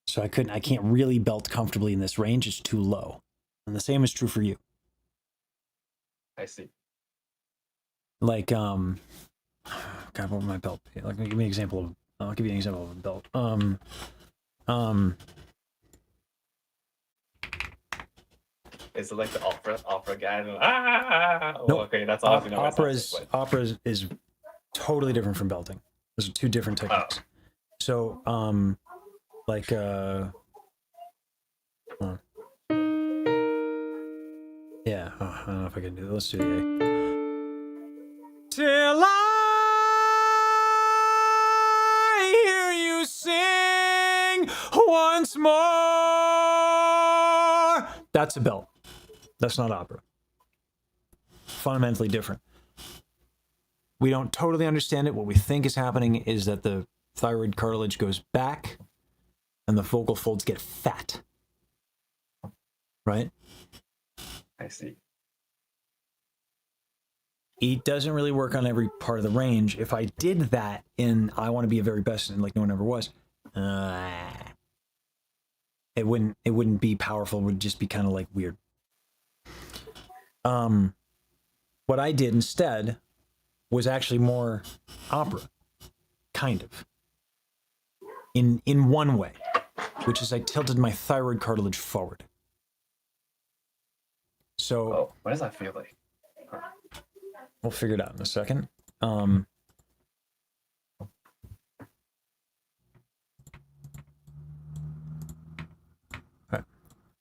So I can't really belt comfortably in this range. It's too low. And the same is true for you. I see. Like, God, what would my belt be? Like, give me an example of, I'll give you an example of a belt. Is it like the opera guy? Oh, Nope. okay, that's obviously not what it sounds like, but- Opera is totally different from belting. Those are two different techniques. So, like, yeah, I don't know if I can do that. Let's do the A. Till I hear you sing once more. That's a belt. That's not opera. Fundamentally different. We don't totally understand it. What we think is happening is that the thyroid cartilage goes back and the vocal folds get fat. Right? I see. It doesn't really work on every part of the range. If I did that in I Want to Be a Very Best and like no one ever was, it wouldn't be powerful. It would just be kind of like weird. What I did instead was actually more opera, kind of. In one way, which is I tilted my thyroid cartilage forward. So, oh, what does that feel like? We'll figure it out in a second. Right.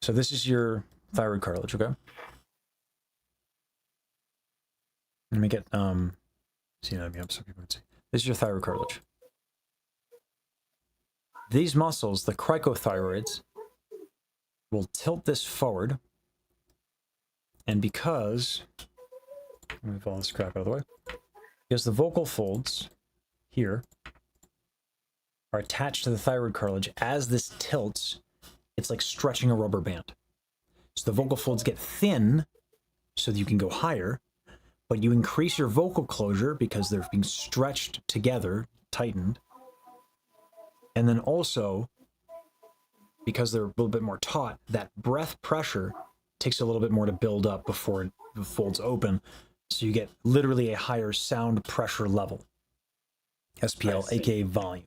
So this is your thyroid cartilage, okay? Let me get see that up so people can see. This is your thyroid cartilage. These muscles, the cricothyroids, will tilt this forward. And because, let me move all this crap out of the way. Because the vocal folds here are attached to the thyroid cartilage, as this tilts, it's like stretching a rubber band. So the vocal folds get thin so that you can go higher, but you increase your vocal closure because they're being stretched together, tightened. And then also, because they're a little bit more taut, that breath pressure takes a little bit more to build up before the folds open. So you get literally a higher sound pressure level. SPL, aka volume.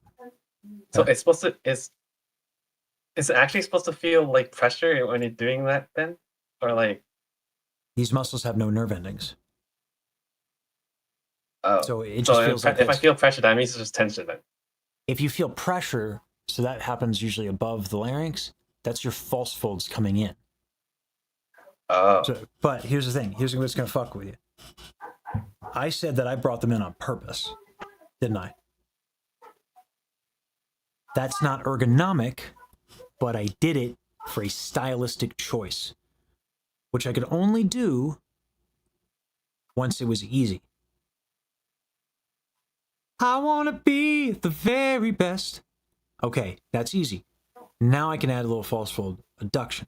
So it's supposed to, is it actually supposed to feel like pressure when you're doing that then? Or like... These muscles have no nerve endings. Oh. So it just feels like if I feel pressure, that means it's just tension then. If you feel pressure, so that happens usually above the larynx, that's your false folds coming in. Oh. So, but here's the thing. Here's what's going to fuck with you. I said that I brought them in on purpose, didn't I? That's not ergonomic, but I did it for a stylistic choice, which I could only do once it was easy. I want to be the very best. Okay, that's easy. Now I can add a little false fold adduction.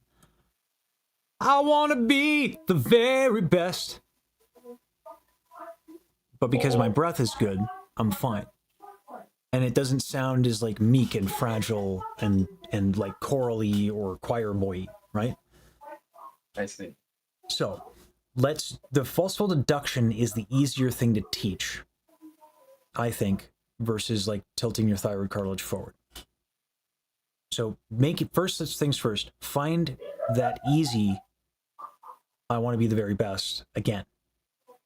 I want to be the very best. But because my breath is good, I'm fine. And it doesn't sound as like meek and fragile and like chorally or choir boy, right? I see. So the false fold adduction is the easier thing to teach, I think, versus like tilting your thyroid cartilage forward. So make it first. Things first. Find that easy. I want to be the very best again.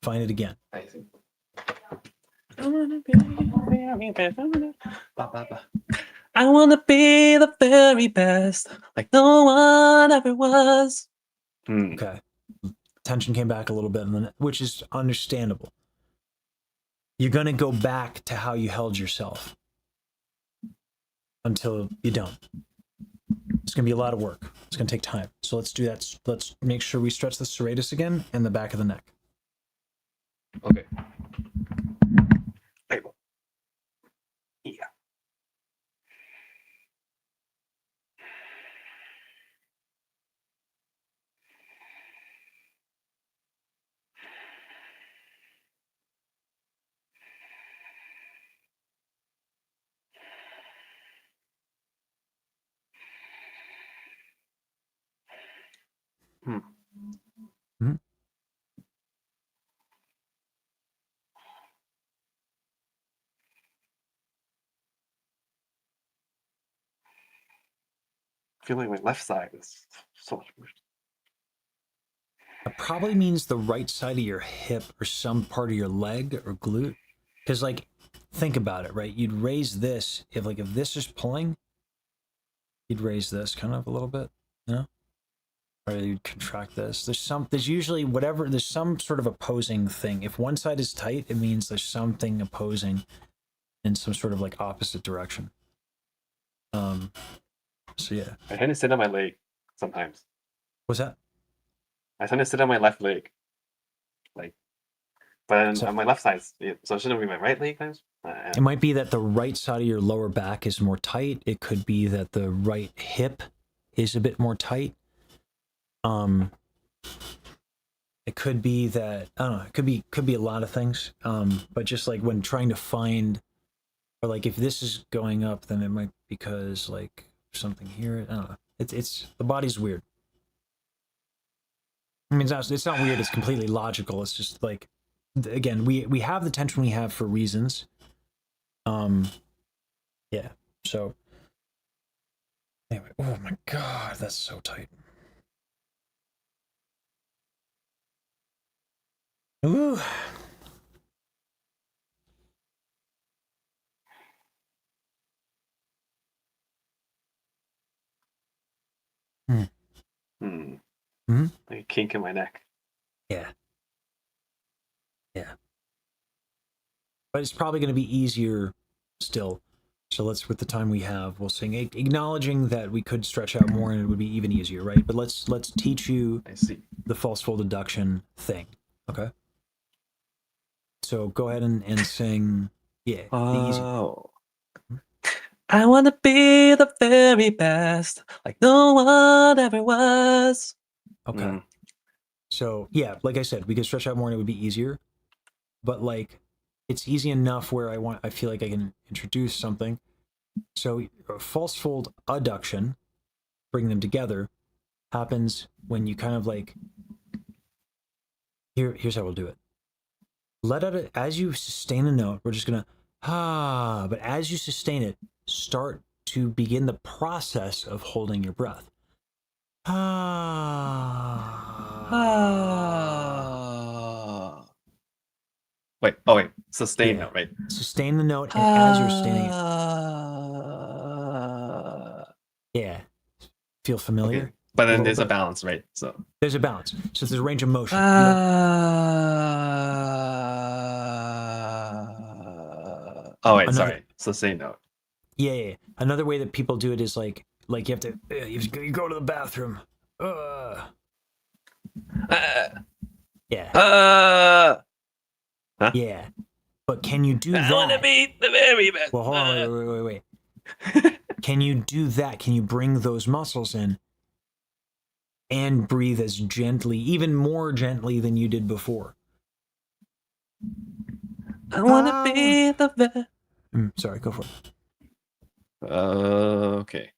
Find it again. I see. I wanna be the very best. I wanna be the very best, like no one ever was. Okay. Tension came back a little bit, and then, which is understandable. You're gonna go back to how you held yourself until you don't. It's gonna be a lot of work. It's gonna take time. So let's do that. Let's make sure we stretch the serratus again and the back of the neck. Okay. Yeah. Mm-hmm. I feel like my left side is so much worse. That probably means the right side of your hip or some part of your leg or glute. Because, like, think about it, right? You'd raise this if this is pulling. You'd raise this kind of a little bit, you know, or you'd contract this. There's usually there's some sort of opposing thing. If one side is tight, it means there's something opposing in some sort of like opposite direction. So yeah. I tend to sit on my leg sometimes. What's that? I tend to sit on my left leg, like, but So- on my left side, so it shouldn't be my right leg, guys. It might be that the right side of your lower back is more tight. It could be that the right hip is a bit more tight. It could be that, I don't know, it could be a lot of things. But just like when trying to find, or like if this is going up, then it might be because like something here. I don't know. It's the body's weird. I mean, it's not weird. It's completely logical. It's just like, again, we have the tension we have for reasons. Yeah. So anyway, oh my God, that's so tight. Ooh. Like a kink in my neck. Yeah. Yeah. But it's probably going to be easier still. So let's, with the time we have, we'll sing, acknowledging that we could stretch out more and it would be even easier, right? But let's teach you I see. the false fold adduction thing, okay? So go ahead and sing, yeah, the easy. Oh. I want to be the very best, like no one ever was. Okay. So yeah, like I said, we could stretch out more and it would be easier. But like, it's easy enough where I feel like I can introduce something. So false fold adduction, bring them together, happens when you kind of like, here's how we'll do it. Let out it as you sustain a note. We're just gonna but as you sustain it, start to begin the process of holding your breath. Wait, sustain Yeah. that, right? Sustain the note, and as you're sustaining it, yeah, feel familiar. Okay. But then little there's a bit. balance, right? So There's a balance. So there's a range of motion. oh wait, Another- sorry. Sustain note. Yeah. Another way that people do it is like you have to you go to the bathroom. Yeah. Huh? Yeah. But can you do that? I want to be the very best. Well, hold on, wait. Can you do that? Can you bring those muscles in and breathe as gently, even more gently than you did before? I want to be the Sorry, go for it. Okay.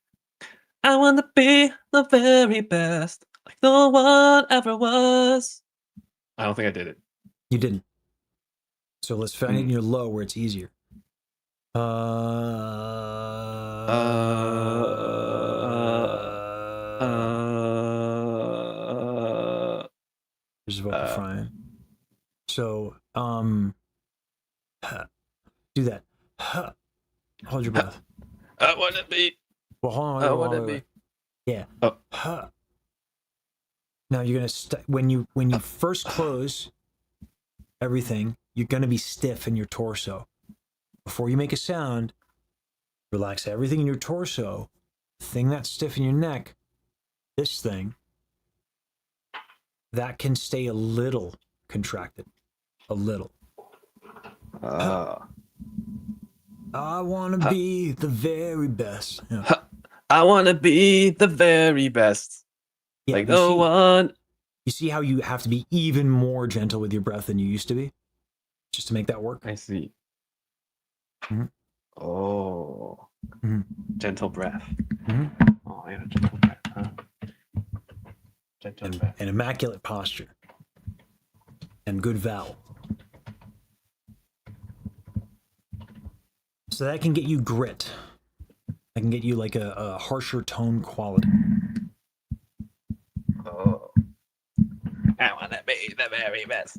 I want to be the very best, like no one ever was. I don't think I did it. You didn't. So let's find it in your low where it's easier. There's vocal frying. So, do that. Hold your breath. I wanna be. Well, hold on. I wanna be. Yeah. Oh. Now you're gonna when you first close everything, you're gonna be stiff in your torso. Before you make a sound, relax everything in your torso. The thing that's stiff in your neck, this thing, that can stay a little contracted. A little. I want to be the very best. Yeah. I want to be the very best. Yeah, like no one. You see how you have to be even more gentle with your breath than you used to be? Just to make that work? I see. Mm-hmm. Oh. Mm-hmm. Gentle breath. Mm-hmm. Oh, yeah, gentle breath. Huh? Gentle breath. And immaculate posture. And good vowel. So that can get you grit. That can get you like a harsher tone quality. Oh. I want to be the very best.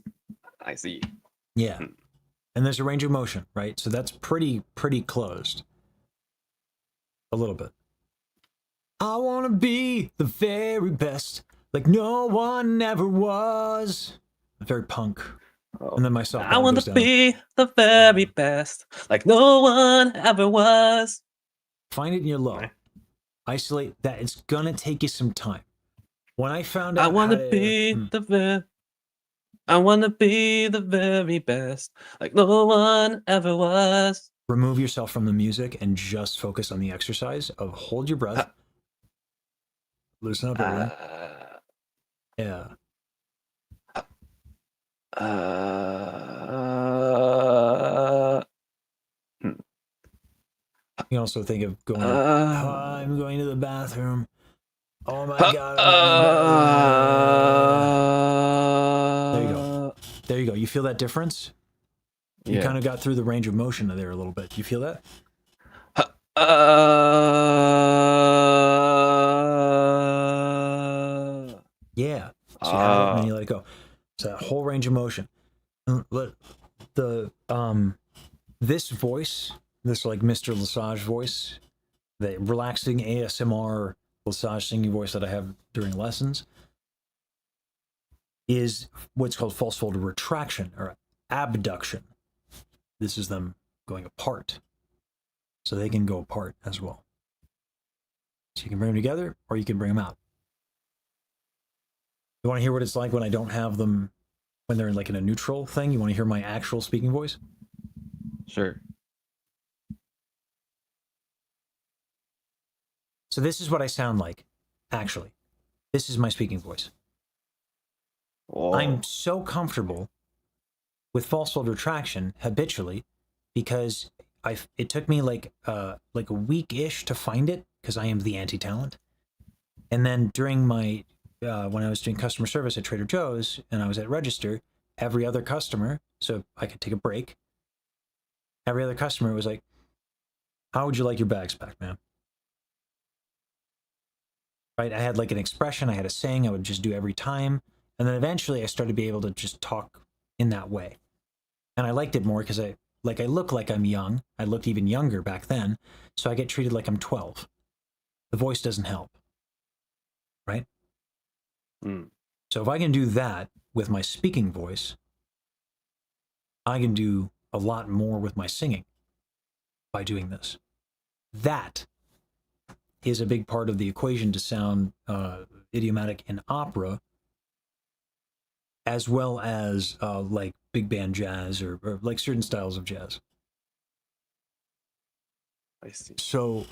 I see. Yeah. And there's a range of motion, right? So that's pretty closed. A little bit. I want to be the very best, like no one ever was. Very punk. Oh. And then my soft I want to be the very best, like no one ever was. Find it in your low. Right. Isolate that. It's gonna take you some time. When I found out, I want to be I want to be the very best, like no one ever was. Remove yourself from the music and just focus on the exercise of hold your breath. Loosen up, everyone. Yeah. You can also think of going, I'm going to the bathroom. Oh my God. There you go. There you go. You feel that difference? You kind of got through the range of motion there a little bit. You feel that? Yeah. So you have it and then you let it go. So that whole range of motion. This voice, this like Mr. Lesage voice, the relaxing ASMR Lesage singing voice that I have during lessons, is what's called false fold retraction or abduction. This is them going apart. So they can go apart as well. So you can bring them together or you can bring them out. You want to hear what it's like when I don't have them, when they're in like in a neutral thing? You want to hear my actual speaking voice? Sure. So this is what I sound like, actually. This is my speaking voice. Oh. I'm so comfortable with false fold retraction habitually because it took me like a week-ish to find it because I am the anti-talent. And then during my when I was doing customer service at Trader Joe's and I was at register, every other customer, so I could take a break, every other customer was like, how would you like your bags packed, ma'am? Right? I had like an expression, I had a saying I would just do every time. And then eventually I started to be able to just talk in that way. And I liked it more because I look like I'm young. I looked even younger back then. So I get treated like I'm 12. The voice doesn't help. Right? So if I can do that with my speaking voice, I can do a lot more with my singing by doing this. That is a big part of the equation to sound idiomatic in opera, as well as like big band jazz or like certain styles of jazz. I see. So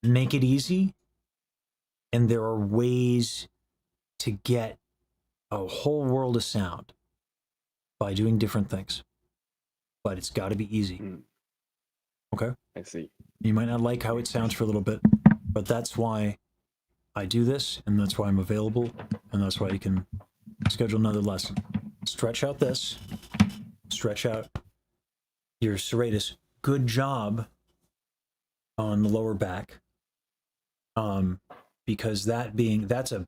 make it easy, and there are ways to get a whole world of sound by doing different things. But it's got to be easy. Okay? I see. You might not like how it sounds for a little bit, but that's why I do this, and that's why I'm available, and that's why you can schedule another lesson. Stretch out this, stretch out your serratus. Good job on the lower back. Because that's a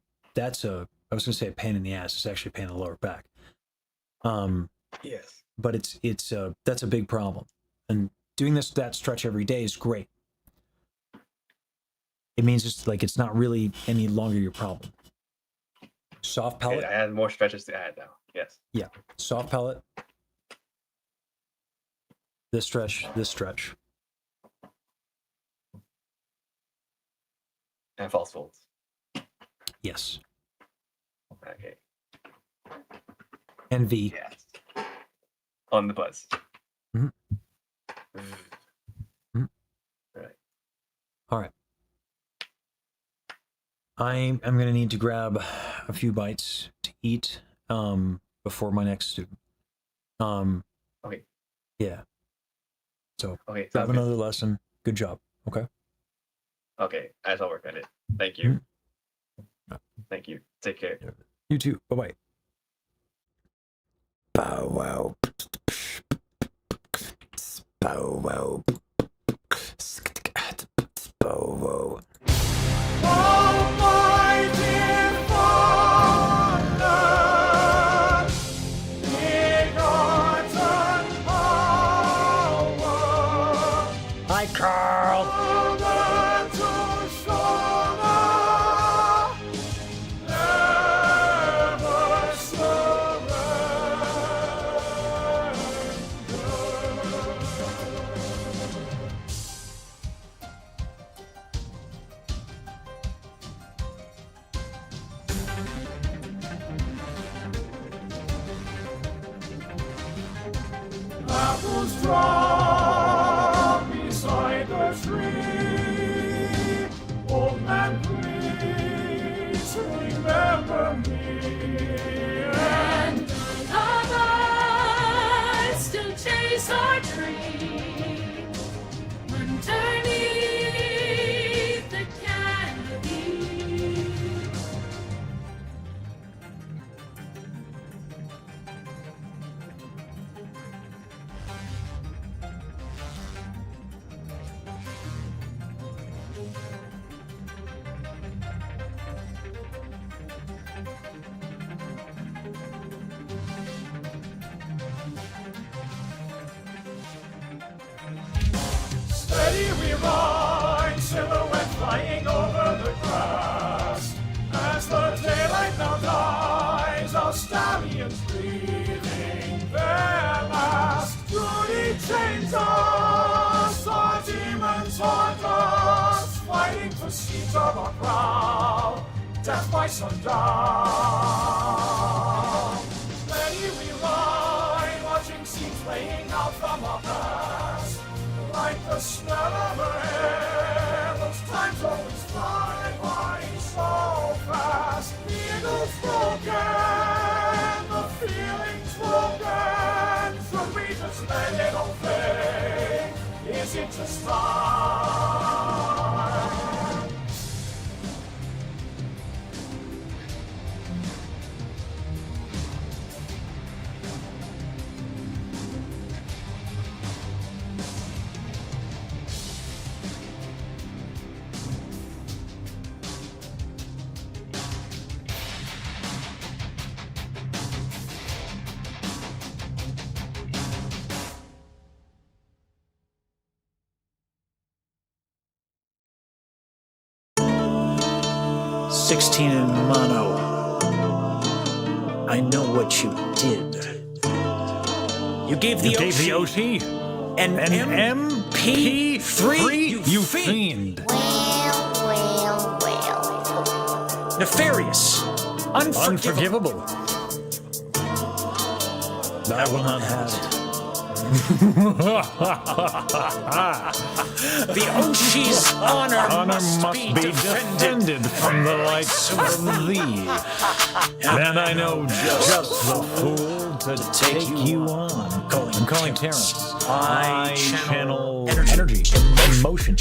I was going to say a pain in the ass. It's actually a pain in the lower back. Yes. But that's a big problem. And doing that stretch every day is great. It means it's not really any longer your problem. Soft pellet. I had more stretches to add now. Yes. Yeah. Soft pellet. This stretch. And false folds. Yes. Okay. And V. Yes. On the buzz. Mhm. Mhm. Right. All right. I'm going to need to grab a few bites to eat before my next student. Okay. Yeah. So Okay. grab sounds good. another lesson. Good job. Okay. Okay. I shall work on it. Thank you. Mhm. Thank you. Take care. You too. Bye bye. Bow wow. Bow wow. Bow wow. Oh, my dear father, begotten power, Hi, Carl. shoulder to shoulder, never surrender. Apples drop beside the tree. Old man, please remember me. And another still chase our dream underneath the canopy. Steady we ride, silhouette flying over the grass. As the daylight now dies, our stallions breathing their last. Truly chains us, our demons haunt us, fighting for seats of our crown, death by sundown. Steady we ride, watching scenes playing out from our past. Like the smell of her hair, those times always fly by so fast. The eagle's broken, the feeling's broken. Should we just let it all fade? Is it just time? "16 in mono. I know what you did. You gave the OC an MP3, you fiend. Nefarious. Unforgivable. I will not have it. The Oshi's honor must be defended from the likes of thee. And I know just the fool to take you on. I'm calling Terrence. I channel energy, emotion.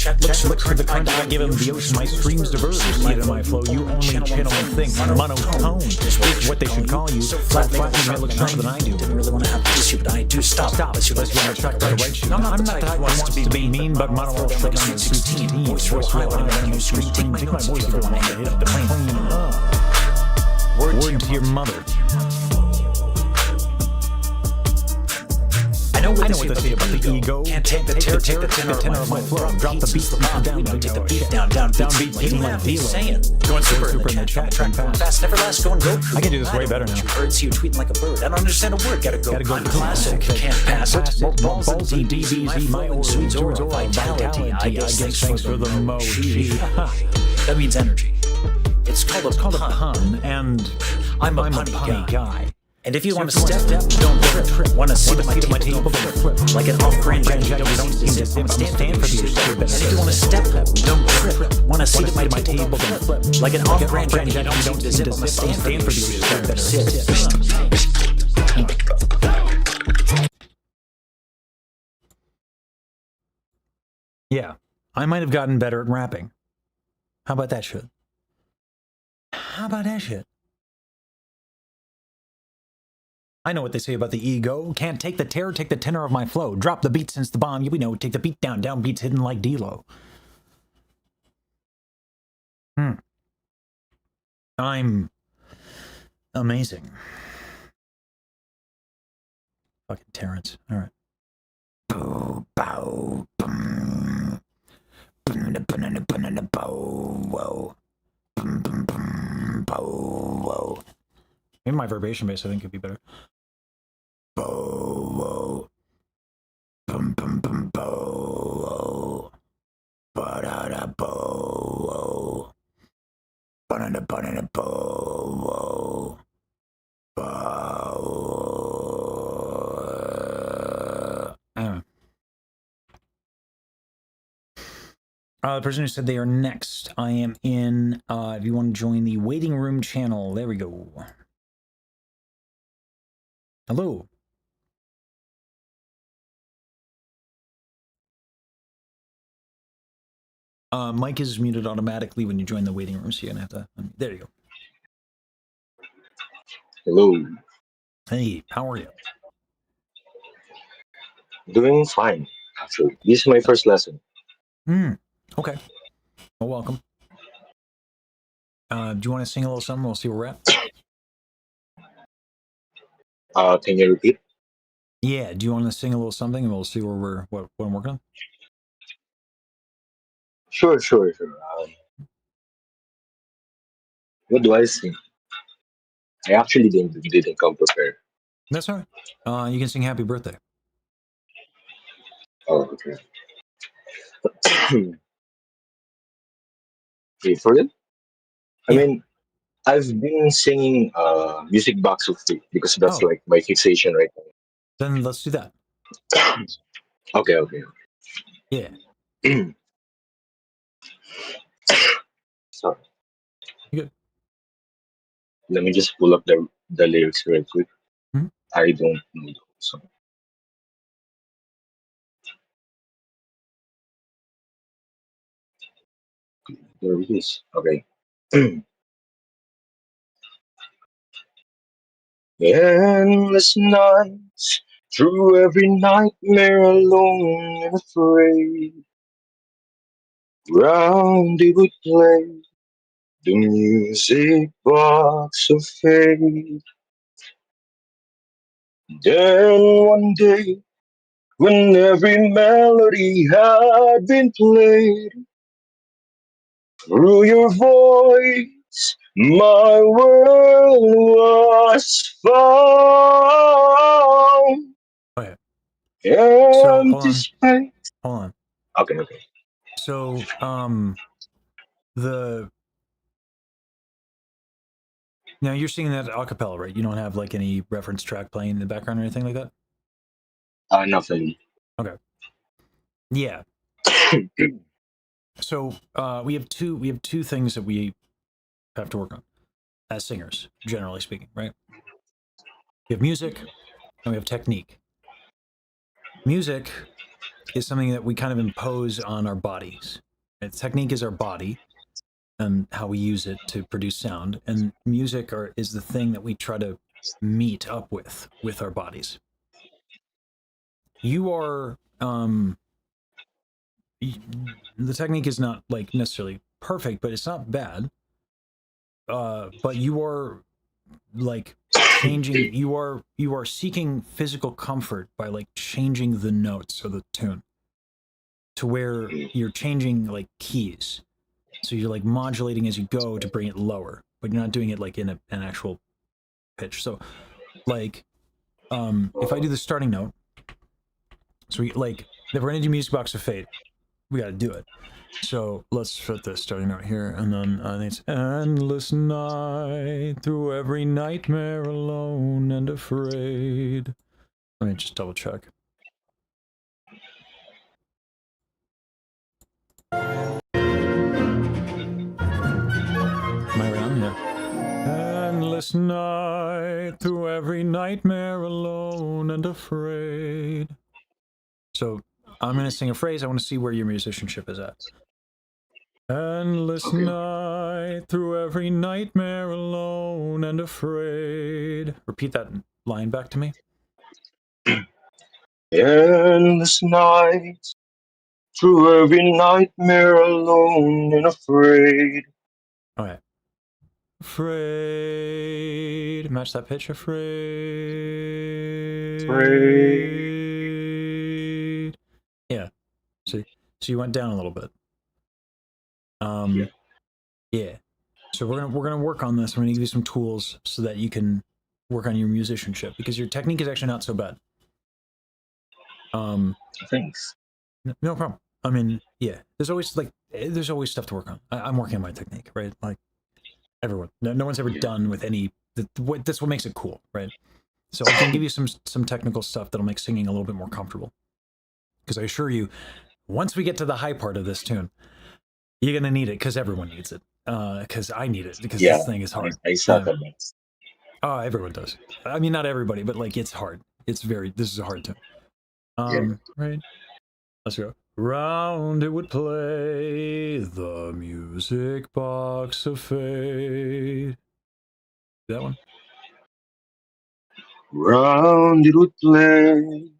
Look for the current I give him the ocean. My streams diverse. See it in my flow. You only channel one thing. Monotone is what they should call you. Flat, you may look stronger than I do. Didn't really want to have this issue, but I do. you stop. Let's you want to track the right shoe. I'm not the type who wants to be mean, but my role is like a sweet 16. Voice real high when I'm you screaming. Think my voice will want to hit up the plane. Word to your mother. I know what they say about the ego. Can't take the tenor of my flow. Drop the beat down, take the beat down, beat hitting like D-Lo. Going super in the chat, track fast, never last, going go. I can do this way better now. See you tweeting like a bird. I don't understand a word. Gotta go. I'm classic. Can't pass it. Balls and DBs. My old sweet or vitality. I guess thanks for the mochi. That means energy. It's called a pun, and I'm a punny guy. And if you want to step, don't trip. Want to sit at my table, flip. Like an off-brand jacket, don't stand for these. And if you want to step, don't trip. Want to sit at my table, flip. Like an off-brand jacket, don't stand for these. Sit. Yeah, I might have gotten better at rapping. How about that shit? I know what they say about the ego. Can't take the terror, take the tenor of my flow. Drop the beat since the bomb. We know, take the beat down. Down beats hidden like D-Lo. I'm amazing. Fucking Terrence. All right. Bow, bow, boom. Bow, bow. Maybe my verbation bass, I think, could be better. Bow, bum, bum, bum, bow, ba-da-da, bow, ba-da-da, ba-da-da, bow, bow. Anyway. The person who said they are next, I am in, if you want to join the waiting room channel, there we go. Hello. Mic is muted automatically when you join the waiting room, so you're gonna have to. There you go. Hello. Hey, how are you? Doing fine, actually. This is my first lesson. Okay. Well, welcome. Do you want to sing a little something? We'll see where we're at. Can you repeat? Yeah. Do you want to sing a little something, and we'll see where what I'm working on? Sure. What do I sing? I actually didn't come prepared. That's all right. You can sing "Happy Birthday." Oh, okay. Wait for it. I mean, I've been singing music box of Fate because that's like my fixation right now. Then let's do that. Okay. Yeah. Sorry. Good. Let me just pull up the lyrics real quick. I don't know the whole song. There it is. Okay. Endless nights, through every nightmare alone and afraid. Round it would play the music box of fate. Then one day, when every melody had been played, through your voice, my world was found. Okay. Empty space. Hold on. Okay. So, now you're singing that a cappella, right? You don't have like any reference track playing in the background or anything like that? Nothing. Okay. Yeah. So we have two things that we have to work on as singers, generally speaking, right? We have music and we have technique. Music is something that we kind of impose on our bodies. Right? Technique is our body and how we use it to produce sound, and music is the thing that we try to meet up with our bodies. you are the technique is not like necessarily perfect, but it's not bad. But you are like changing. You are seeking physical comfort by like changing the notes of the tune to where you're changing like keys. So you're like modulating as you go to bring it lower, but you're not doing it like in an actual pitch. So like if I do the starting note, so we like if we're gonna do Music Box of Fate, we gotta do it. So let's put the starting note here, and then I think it's endless night through every nightmare alone and afraid. Let me just double check. Am I right on? Yeah. Endless night through every nightmare alone and afraid. So I'm gonna sing a phrase. I want to see where your musicianship is at. Endless night through every nightmare alone and afraid. Repeat that line back to me. Endless night, through every nightmare alone and afraid. Okay. Afraid. Match that pitch. Afraid. Yeah. So you went down a little bit. Yeah. So we're gonna work on this. We're gonna give you some tools so that you can work on your musicianship because your technique is actually not so bad. Thanks. No problem. I mean, yeah. There's always stuff to work on. I'm working on my technique, right? Like everyone. No one's ever done with any. That's what makes it cool, right? So I can give you some technical stuff that'll make singing a little bit more comfortable. Because I assure you, once we get to the high part of this tune, you're gonna need it because everyone needs it. Because I need it because this thing is hard. I suck at that. Oh, everyone does. I mean, not everybody, but like it's hard. This is a hard tune. Right. Let's go. Round it would play the music box of fate. That one. Round it would play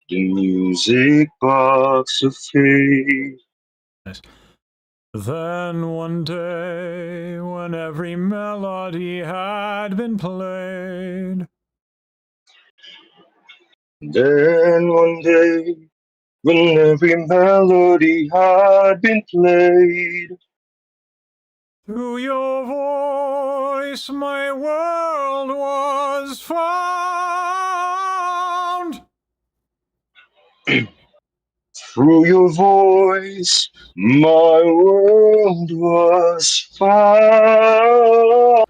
the music box of fate. Nice. Then one day, when every melody had been played. Then one day, when every melody had been played, Through your voice, my world was found. through your voice, my world was found.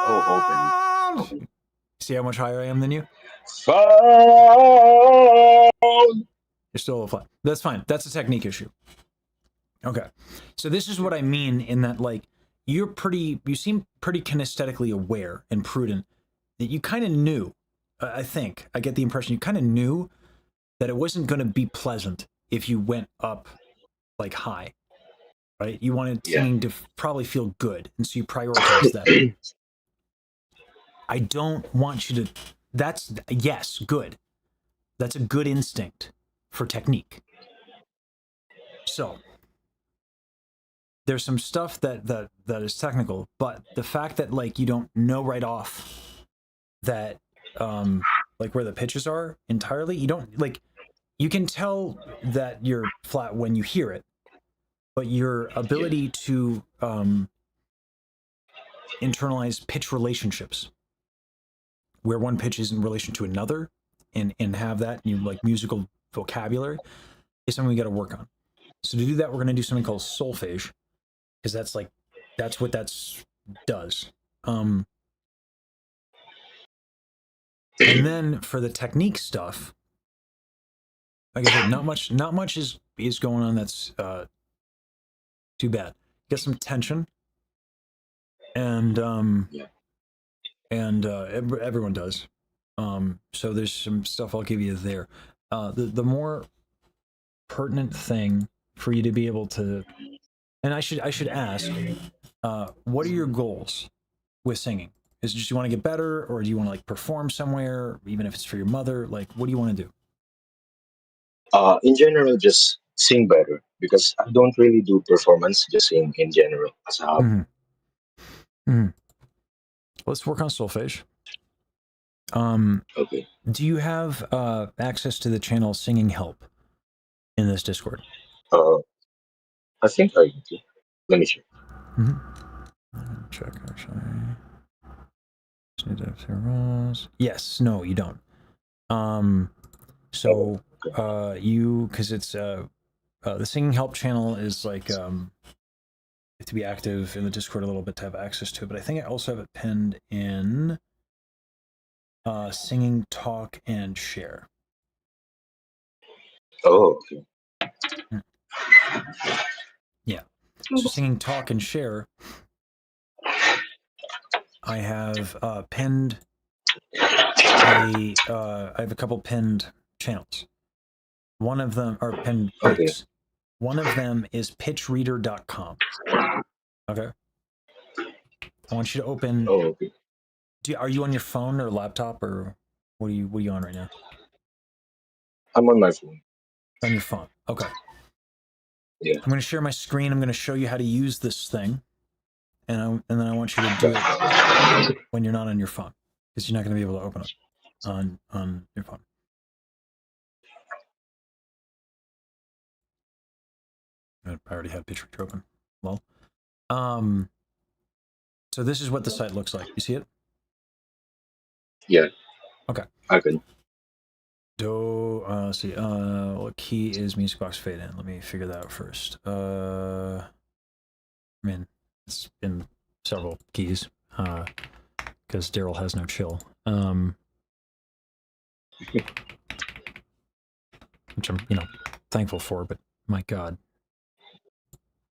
Open. See how much higher I am than you? Found. You're still a little flat. That's fine. That's a technique issue. Okay. So this is what I mean in that, like, you seem pretty kinesthetically aware and prudent that you kind of knew, I think, I get the impression you kind of knew that it wasn't going to be pleasant if you went up, like, high, right? You wanted singing to probably feel good, and so you prioritize that. I don't want you to, yes, good. That's a good instinct for technique. So there's some stuff that is technical, but the fact that like you don't know right off that like where the pitches are entirely, you don't like, you can tell that you're flat when you hear it, but your ability to internalize pitch relationships, where one pitch is in relation to another, and have that in your like musical vocabulary, is something we got to work on. So to do that, we're going to do something called solfege, because that's what that does. And then for the technique stuff, like I said, not much is going on that's too bad. Get some tension, and everyone does. So there's some stuff I'll give you there. The more pertinent thing for you to be able to, and I should ask, what are your goals with singing? Is it just you want to get better, or do you want to like perform somewhere, even if it's for your mother? Like, what do you want to do? In general, just sing better because I don't really do performance. Just sing in general as a hobby. Let's work on solfege. Okay. Do you have access to the channel Singing Help in this Discord? I think I do. Let me check. Check actually. Just need to have your roles. Yes. No, you don't. So you, because it's the Singing Help channel is like you have to be active in the Discord a little bit to have access to it. But I think I also have it pinned in Singing Talk and Share. Oh, okay. Yeah. So Singing Talk and Share, I have pinned I have a couple pinned channels. One of them are pinned links. One of them is pitchreader.com. Okay. I want you to open. Oh, okay. Are you on your phone or laptop, or what are you on right now? I'm on my phone. On your phone. Okay. Yeah. I'm going to share my screen. I'm going to show you how to use this thing, and then I want you to do it when you're not on your phone, because you're not going to be able to open it on your phone. I already have PitchReader open. Well, so this is what the site looks like. You see it? Yeah. Okay. I can. Let's see. What key is music box fade in? Let me figure that out first. I mean, it's in several keys, because Daryl has no chill. Which I'm, thankful for, but my God,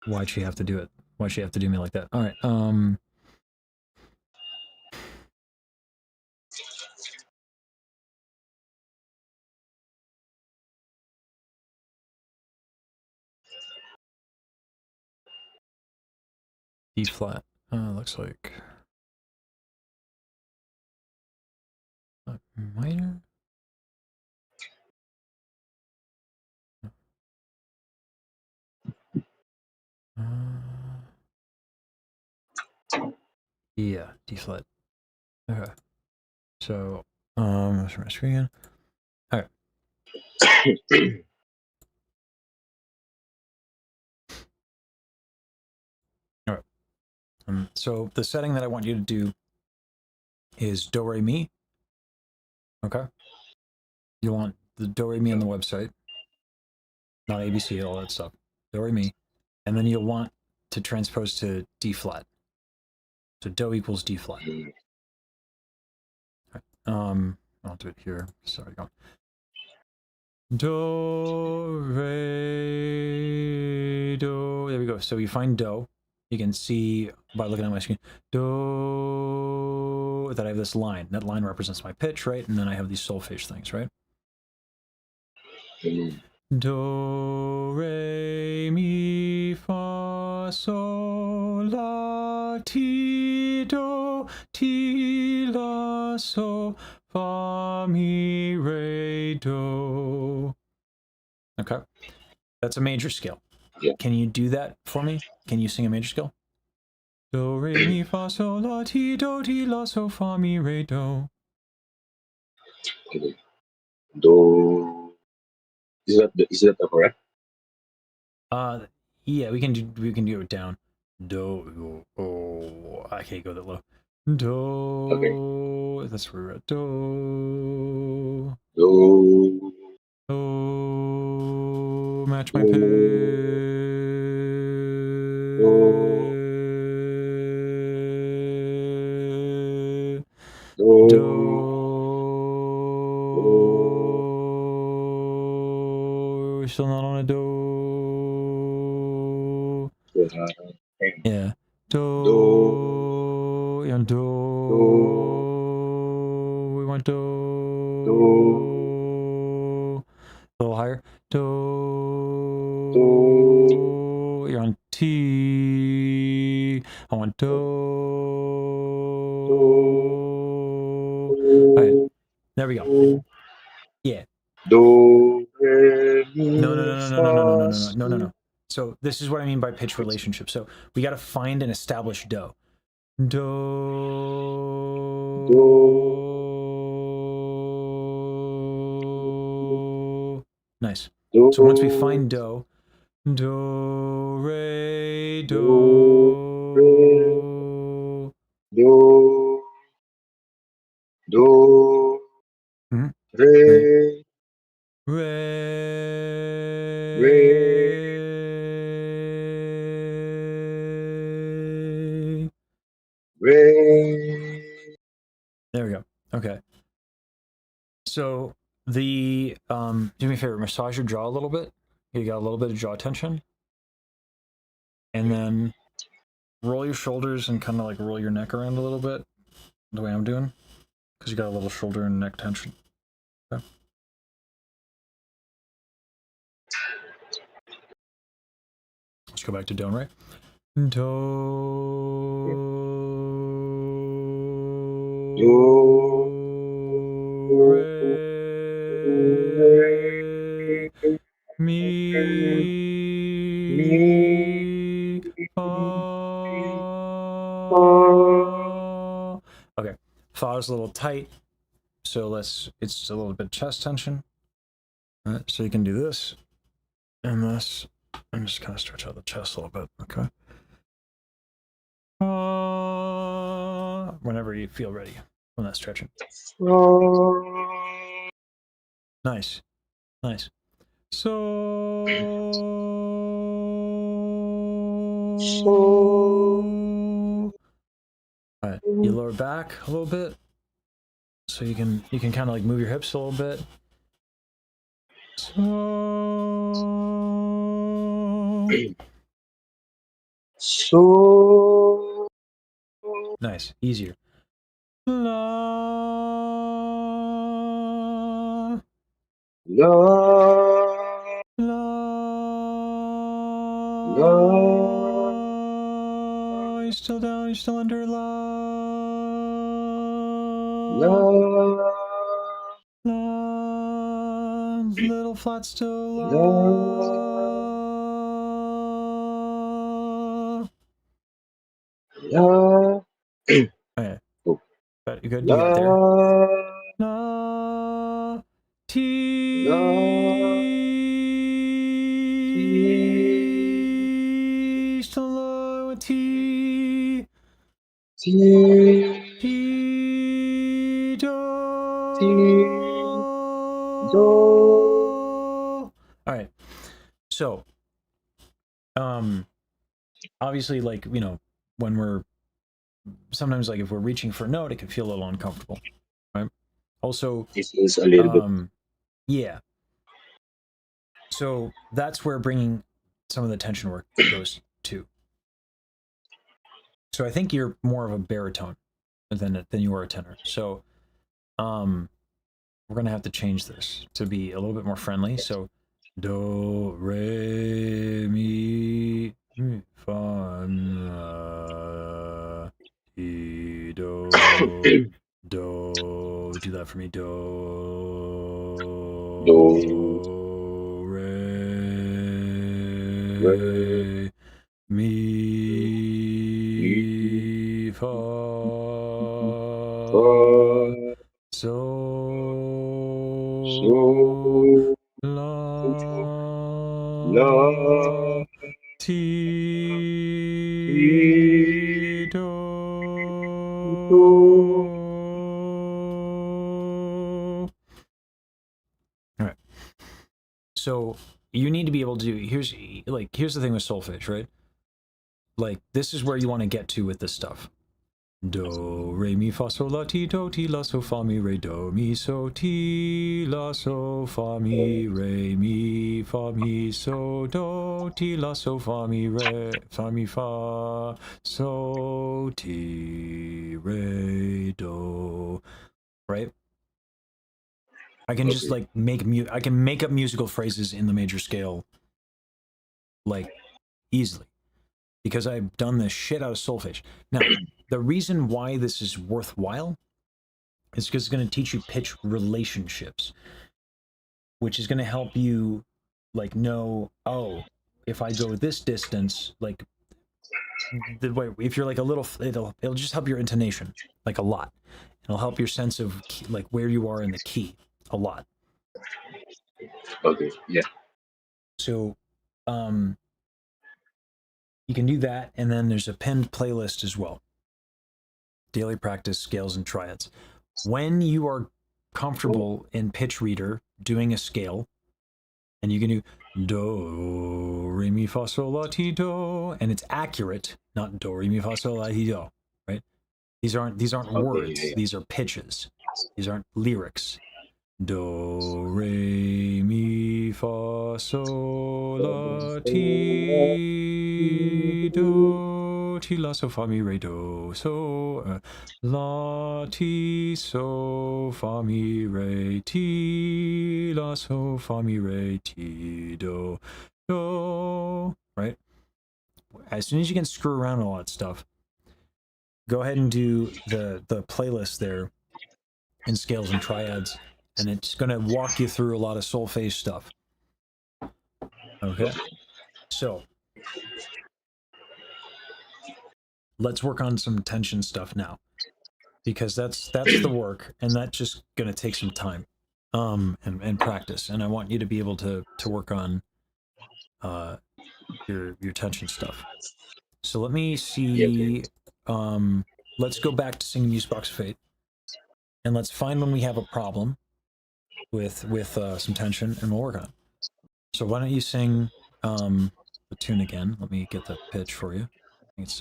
why'd she have to do it? Why'd she have to do me like that? All right. E flat. Looks like minor. Yeah, D flat. Okay. So, let's my screen again. All right. All right. So the setting that I want you to do is do re mi. Okay. You want the do re mi on the website, not ABC, all that stuff. Do re mi, and then you'll want to transpose to D flat. So do equals D flat. I'll do it here. Sorry, go. Do re do. There we go. So you find do. You can see by looking at my screen. Do that I have this line. That line represents my pitch, right? And then I have these solfege things, right? Do re mi fa sol la ti do ti la so fa mi re do. Okay, that's a major scale. Yeah. Can you do that for me? Can you sing a major scale? Do re mi fa sol la ti la so fa mi re do. Okay. Do. Is that correct? Yeah, we can do it down. Do. Oh, I can't go that low. Do. Okay. That's where we're at. Do. Do. Do. Match my Do. pitch. Do. Do. We're still not on a do. Yeah. Do. Do. Yeah, do. Do. We want do. Do. A little higher. Do. Do. You're on T. I want do. Do. There we go. Yeah. Do, re, mi, No, no, no, no, no, fa, no, no, no, no, no, si. no, no, no. So this is what I mean by pitch relationship. So we got to find and establish do. Do. Nice. Do, So once we find do, do, re, re, do. do, do, Mhm. re, Re. re. There we go. Okay. So the do me a favor, massage your jaw a little bit. You got a little bit of jaw tension. And then roll your shoulders and kind of like roll your neck around a little bit, the way I'm doing. Because you got a little shoulder and neck tension. Okay. Let's go back to don't, right? Do, re, mi, fa. Okay, fa is a little tight, so it's a little bit chest tension. All right, so you can do this and this, and just kind of stretch out the chest a little bit, okay? Whenever you feel ready from that stretching. Nice, nice. So, all right, you lower back a little bit, so you can kind of like move your hips a little bit. So Nice, easier. La, la la la. You're still down. You're still under. La. la La. Little flat still. la la. Okay. Oh. You good? You got there? La La. la T. Still low with T. ti T. Do. ti do. All right. So, obviously, like, you know, when we're sometimes like if we're reaching for a note, it can feel a little uncomfortable, right? Also, This is a little bit. yeah. So that's where bringing some of the tension work goes to. So I think you're more of a baritone than you are a tenor. So, we're gonna have to change this to be a little bit more friendly. So, do, re, mi, fa, la, ti, do, do. Do that for me. Do, Do, re, mi, fa, fa, so, so, la, la, ti, ti, do. do. All right. So you need to be able to do, here's the thing with solfege, right? Like, this is where you want to get to with this stuff. Do, re, mi, fa, sol, la, ti, do, ti, la, so, fa, mi, re, do, mi, so, ti, la, so, fa, mi, re, mi, fa, mi, so, do, ti, la, so, fa, mi, re, fa, mi, fa, so, ti, re, do, right? I can just like I can make up musical phrases in the major scale like easily because I've done this shit out of solfege. Now, the reason why this is worthwhile It's just going to teach you pitch relationships, which is going to help you like know, oh, if I go this distance, like the way if you're like a little, it'll just help your intonation like a lot. It'll help your sense of key, like where you are in the key a lot. Okay. Yeah. So, you can do that, and then there's a pinned playlist as well. Daily practice, scales, and triads. When you are comfortable in Pitch Reader doing a scale, and you can do do, re, mi, fa, sol, la, ti, do, and it's accurate, not do, re, mi, fa, sol, la, ti, do, right? These aren't Okay. words. Yeah. These are pitches. These aren't lyrics. Do, re, mi, fa, sol, la, ti, do, ti, la, so, fa, mi, re, do, so, la, ti, so, fa, mi, re, ti, la, so, fa, mi, re, ti, do, do, right? As soon as you can screw around all that stuff, go ahead and do the playlist there in scales and triads, and it's going to walk you through a lot of solfege stuff. Okay, so let's work on some tension stuff now, because that's the work, and that's just going to take some time and practice, and I want you to be able to work on your tension stuff. So let me see. Let's go back to singing Music Box of Fate, and let's find when we have a problem with some tension, and we'll work on it. So why don't you sing the tune again? Let me get the pitch for you. It's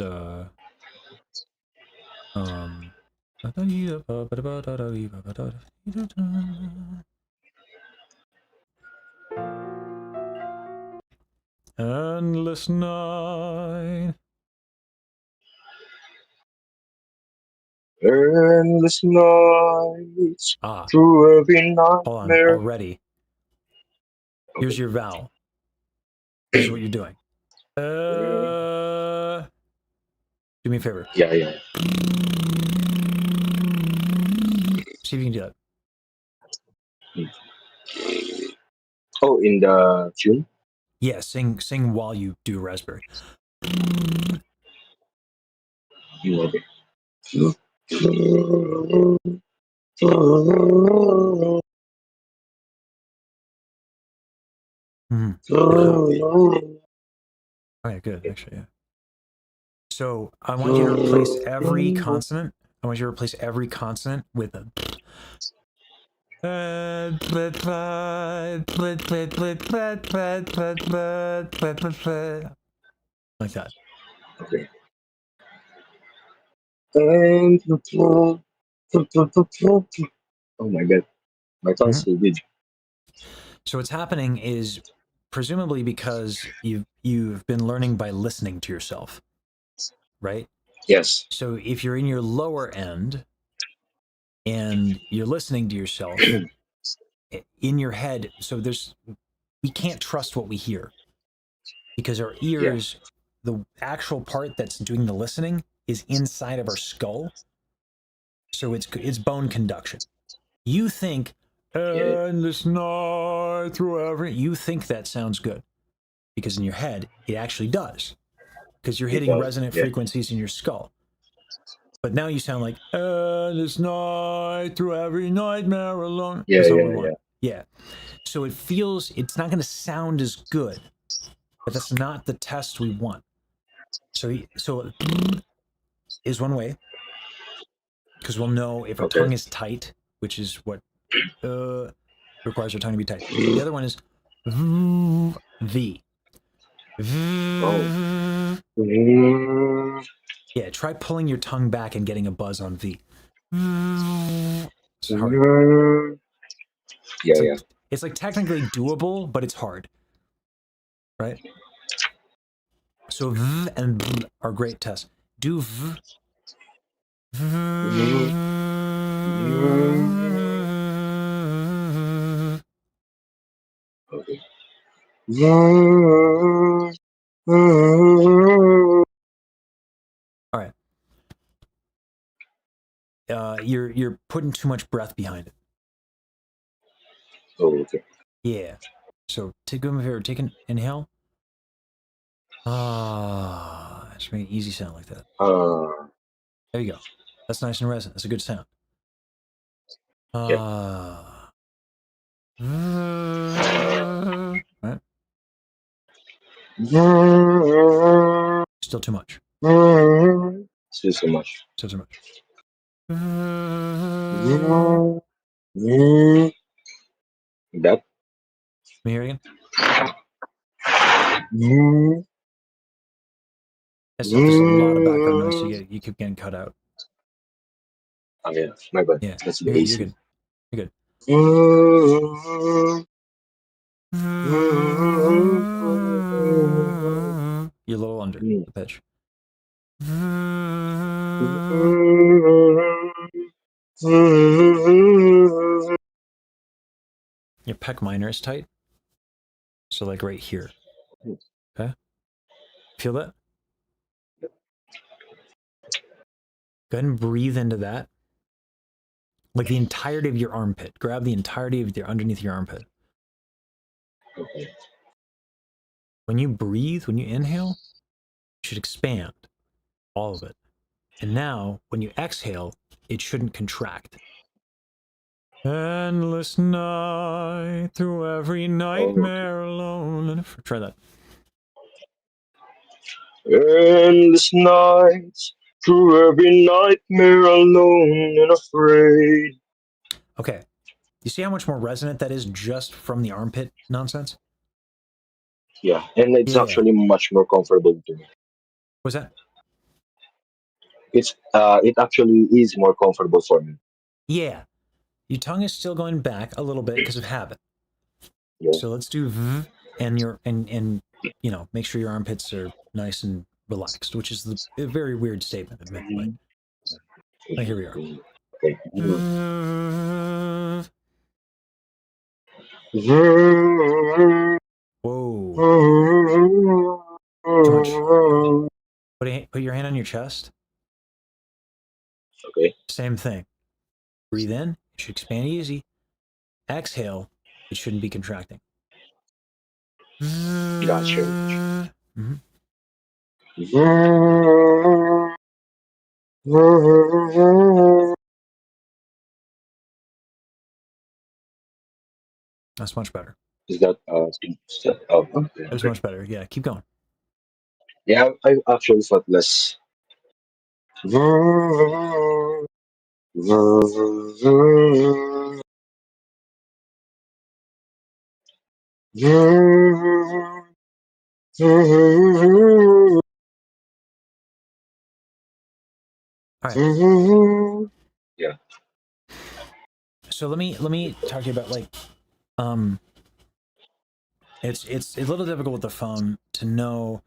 Endless Night. Endless nights Ah, through every hold on. nightmare. Already. Here's your vowel. This is what you're doing. Do me a favor. Yeah, yeah. See if you can do that. Oh, in the tune? Yeah, sing while you do raspberry. Okay. Okay, good. Actually, yeah. So I want you to replace every consonant. I want you to replace every consonant with a. Like that. Okay. And oh my god, my tongue's so big. So what's happening is presumably because you've been learning by listening to yourself, right? Yes. So if you're in your lower end and you're listening to yourself in your head, so we can't trust what we hear, because our ears, the actual part that's doing the listening is inside of our skull. So it's bone conduction. You think, endless night through every, you think that sounds good, because in your head it actually does, because you're hitting resonant frequencies in your skull. But now you sound like endless night through every nightmare alone. Yeah, That's not yeah, what we want. Yeah. So it's not going to sound as good, but that's not the test we want. So is one way, because we'll know if our tongue is tight, which is what requires our tongue to be tight. The other one is V. Yeah, try pulling your tongue back and getting a buzz on V. It's hard. It's like technically doable, but it's hard. Right? So V and V are great tests. Do V. Okay. All right. you're putting too much breath behind it. Oh, okay. Yeah. So take me a favor, take an inhale. Just make an easy sound like that. There you go. That's nice and resonant. That's a good sound. Right? Still too much. Still so much. Still too much. That. Let me hear it again. That's there's a lot of background noise. You keep getting cut out. Oh yeah, my bad. Yeah, That's the you're AC. good. You're good. You're a little under the pitch. Your pec minor is tight. So like right here. Okay? Feel that? Go ahead and breathe into that. Like the entirety of your armpit. Grab the entirety of underneath your armpit. Okay. When you breathe, when you inhale, you should expand all of it. And now, when you exhale, it shouldn't contract. Endless night, through every nightmare alone. Try that. Endless nights, through every nightmare alone and afraid. Okay. You see how much more resonant that is just from the armpit nonsense? Yeah, and it's actually much more comfortable to me. What's that? It actually is more comfortable for me. Yeah. Your tongue is still going back a little bit because of habit. Yeah. So let's do and you know, make sure your armpits are nice and relaxed, which is a very weird statement, admittedly. But here we are. Okay. Whoa. Too much. Put your hand on your chest. Okay. Same thing. Breathe in. It should expand easy. Exhale. It shouldn't be contracting. Gotcha. Mm-hmm. That's much better. Is that okay. That's much better. Yeah, keep going. Yeah, I actually felt less. All right. Yeah. So let me talk to you about like it's a little difficult with the phone to know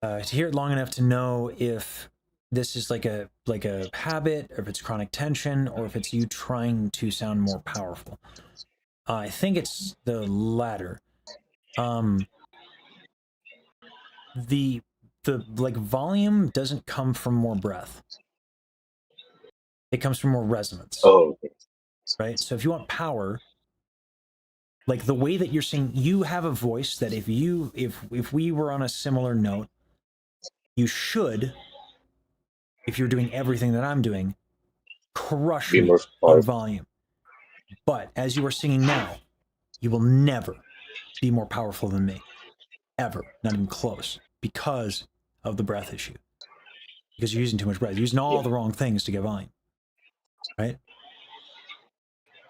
to hear it long enough to know if this is like a habit, or if it's chronic tension, or if it's you trying to sound more powerful. I think it's the latter. The like volume doesn't come from more breath. It comes from more resonance. Oh. Right? So if you want power, like the way that you're singing, you have a voice that if we were on a similar note, you should, if you're doing everything that I'm doing, crush me on volume. But as you are singing now, you will never be more powerful than me. Ever. Not even close. Because of the breath issue. Because you're using too much breath. You're using all the wrong things to get volume. Right?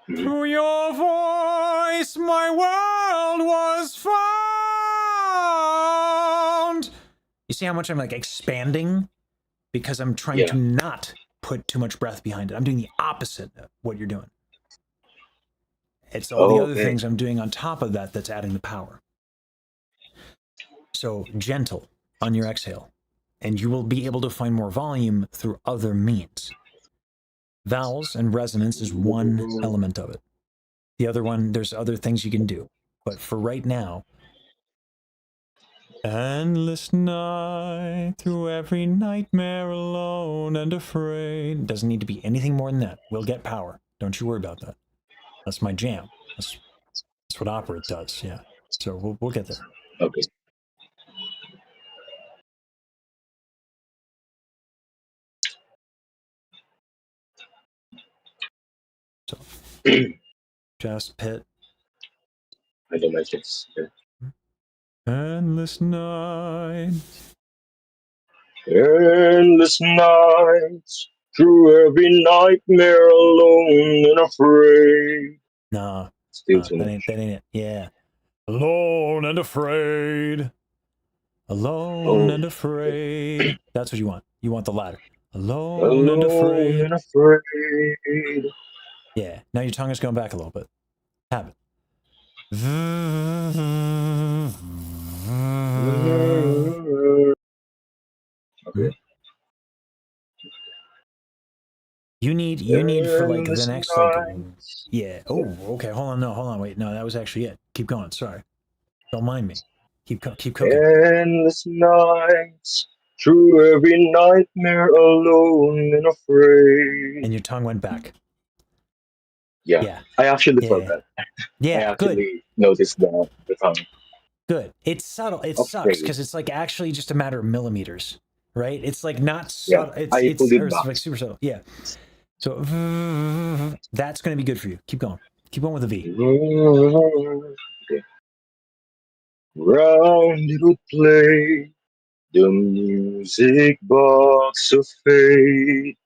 Through your voice, my world was found. You see how much I'm like expanding? Because I'm trying to not put too much breath behind it. I'm doing the opposite of what you're doing. It's all the other things I'm doing on top of that that's adding the power. So gentle on your exhale, and you will be able to find more volume through other means. Vowels and resonance is one element of it. The other one, there's other things you can do. But for right now, Endless night, through every nightmare alone and afraid. Doesn't need to be anything more than that. We'll get power. Don't you worry about that. That's my jam. That's what opera does. Yeah. So we'll get there. Okay. So just pit. I don't know if it's Endless night. endless nights, through every nightmare alone and afraid. Nah. Still too That much. ain't it. Yeah. Alone and afraid. Alone Oh, and okay. afraid. That's what you want. You want the latter. Alone and Alone and afraid. afraid. Yeah. Now your tongue is going back a little bit. Have it. Okay. You need for like the Endless next like nights. yeah. Oh, okay. Hold on. Wait. No, that was actually it. Keep going. Sorry. Don't mind me. Keep cooking. Endless nights, through every nightmare alone and afraid. And your tongue went back. Yeah, Yeah. I actually felt Yeah. that. I Yeah. Good. actually noticed the tongue. Good. It's subtle. It sucks Afraid. because it's like actually just a matter of millimeters, right? It's like not Yeah, subtle. I pulled it It's back. like super subtle. Yeah. So that's going to be good for you. Keep going. Keep going with a V. Okay. Round it would play the music box of fate.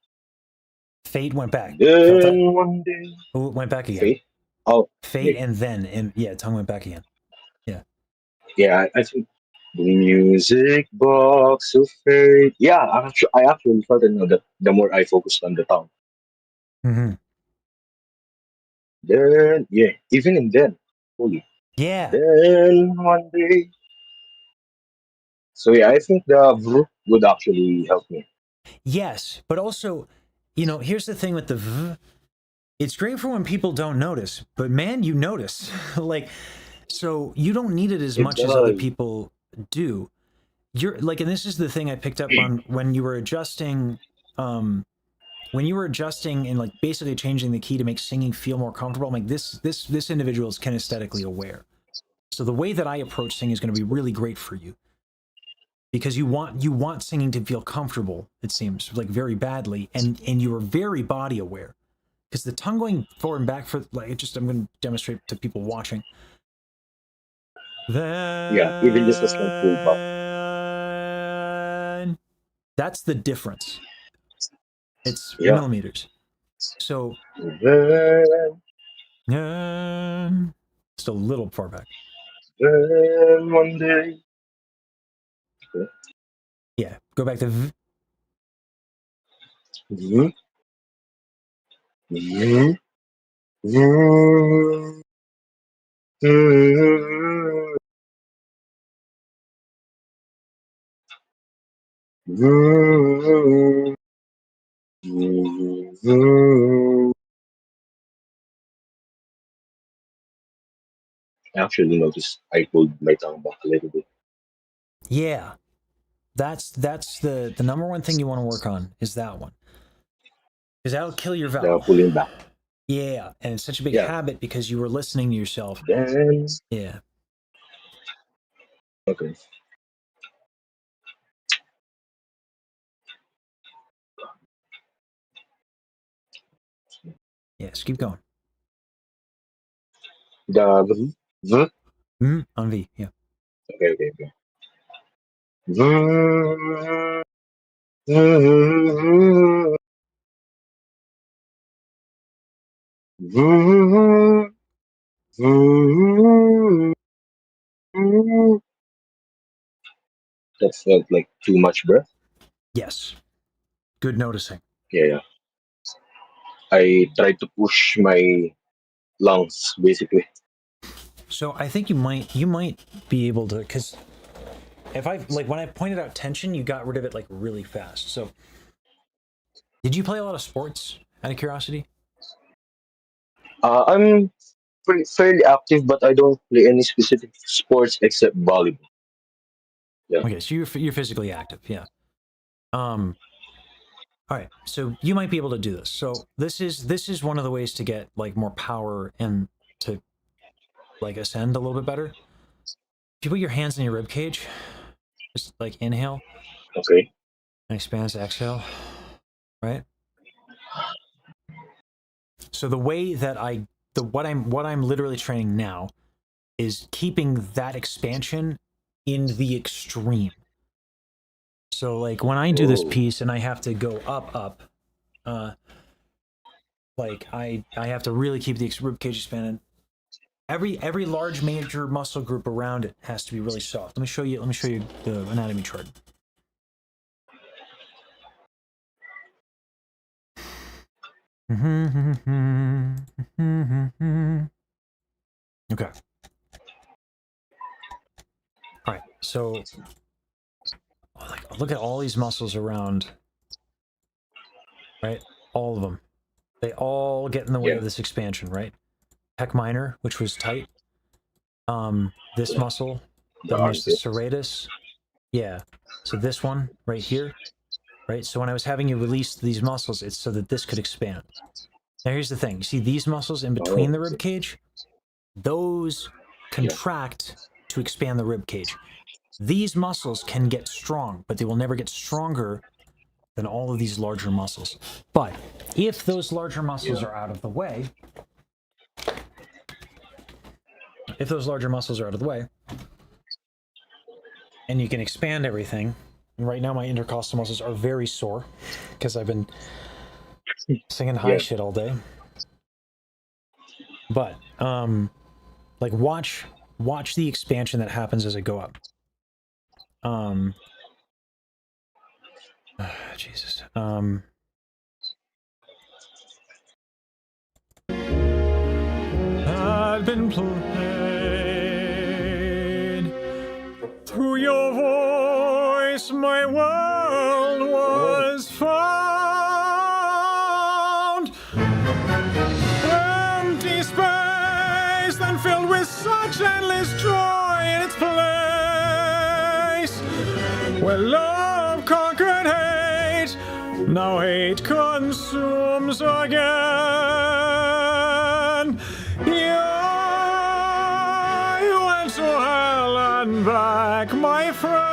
Fate went back. Felt that? Then one day, Oh, it went back again. fate. Oh, Fate okay. and then and yeah, tongue went back again. Yeah. Yeah, I think the music box of fate. Yeah, I actually felt it now that the more I focused on the tongue. Mm-hmm. Then, yeah, even in then, holy. Yeah. Then one day. So yeah, I think the vr would actually help me. Yes, but also, here's the thing with the v. It's great for when people don't notice, but man, you notice. Like, so you don't need it as It much as other does. people do. You're like, and this is the thing I picked up on when you were adjusting, and like basically changing the key to make singing feel more comfortable. I'm like, this individual is kinesthetically aware. So the way that I approach singing is going to be really great for you because you want singing to feel comfortable. It seems like very badly, and you are very body aware because the tongue going forward and back for like I'm going to demonstrate to people watching. Yeah, even just a slight pullback. Then that's the difference. It's Yeah. millimeters. So Then, just a little far back. then one day. Okay. Yeah, go back to v. Mhm. Mhm. Mhm. Mhm. Mhm. Mhm. I actually noticed I pulled my tongue back a little bit. Yeah, that's the number one thing you want to work on is that one because that'll kill your The vowel. pulling back. Yeah, and it's such a big Yeah. habit because you were listening to yourself. Then, Yeah, okay. yes, keep going. The v. On V. Yeah. Okay, okay, okay. V. V. V. V. That felt like too much breath. Yes. Good noticing. Yeah, yeah. I tried to push my lungs, basically. So I think you might be able to because if I like when I pointed out tension, you got rid of it like really fast. So did you play a lot of sports out of curiosity? I'm fairly active, but I don't play any specific sports except volleyball. Yeah. Okay, so you're physically active, yeah. All right, so you might be able to do this. So this is one of the ways to get like more power and to like ascend a little bit better. If you put your hands in your rib cage, just like inhale Okay. and expand, exhale, right? So the way that what I'm literally training now is keeping that expansion in the extreme. So like when I do this piece and I have to go up, like I have to really keep the rib cage expanded. Every large major muscle group around it has to be really soft. Let me show you the anatomy chart. Okay. All right. So like look at all these muscles around, right? All of them. They all get in the way of this expansion, right? Pec minor, which was tight. This muscle, then there's the serratus. Yeah. So this one right here, right? So when I was having you release these muscles, it's so that this could expand. Now here's the thing. You see these muscles in between the rib cage? Those contract to expand the rib cage. These muscles can get strong, but they will never get stronger than all of these larger muscles. But if those larger muscles are out of the way, and you can expand everything. And right now my intercostal muscles are very sore because I've been singing high shit all day. But like watch the expansion that happens as I go up. Jesus. I've been played through your voice, my world was found. Empty space, then filled with such endless joy in its place, where love conquered hate, now hate consumes again. You went to hell and back, my friend.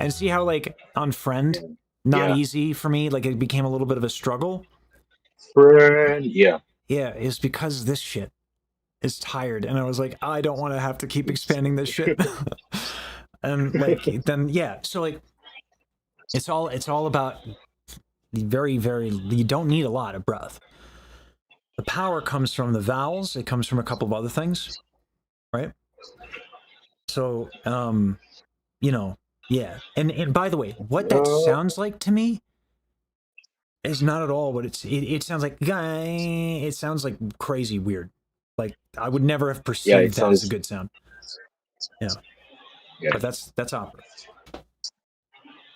And see how, like, on friend, not easy for me, like, it became a little bit of a struggle? Friend, yeah. Yeah, it's because this shit is tired, and I was like, I don't want to have to keep expanding this shit. And, like, then, yeah, so, like, it's all about very, very, you don't need a lot of breath. The power comes from the vowels. It comes from a couple of other things, right? So, you know, yeah. And by the way, what that sounds like to me is not at all what it sounds like. It sounds like crazy weird. Like I would never have perceived that as a good sound. Yeah. But that's opera.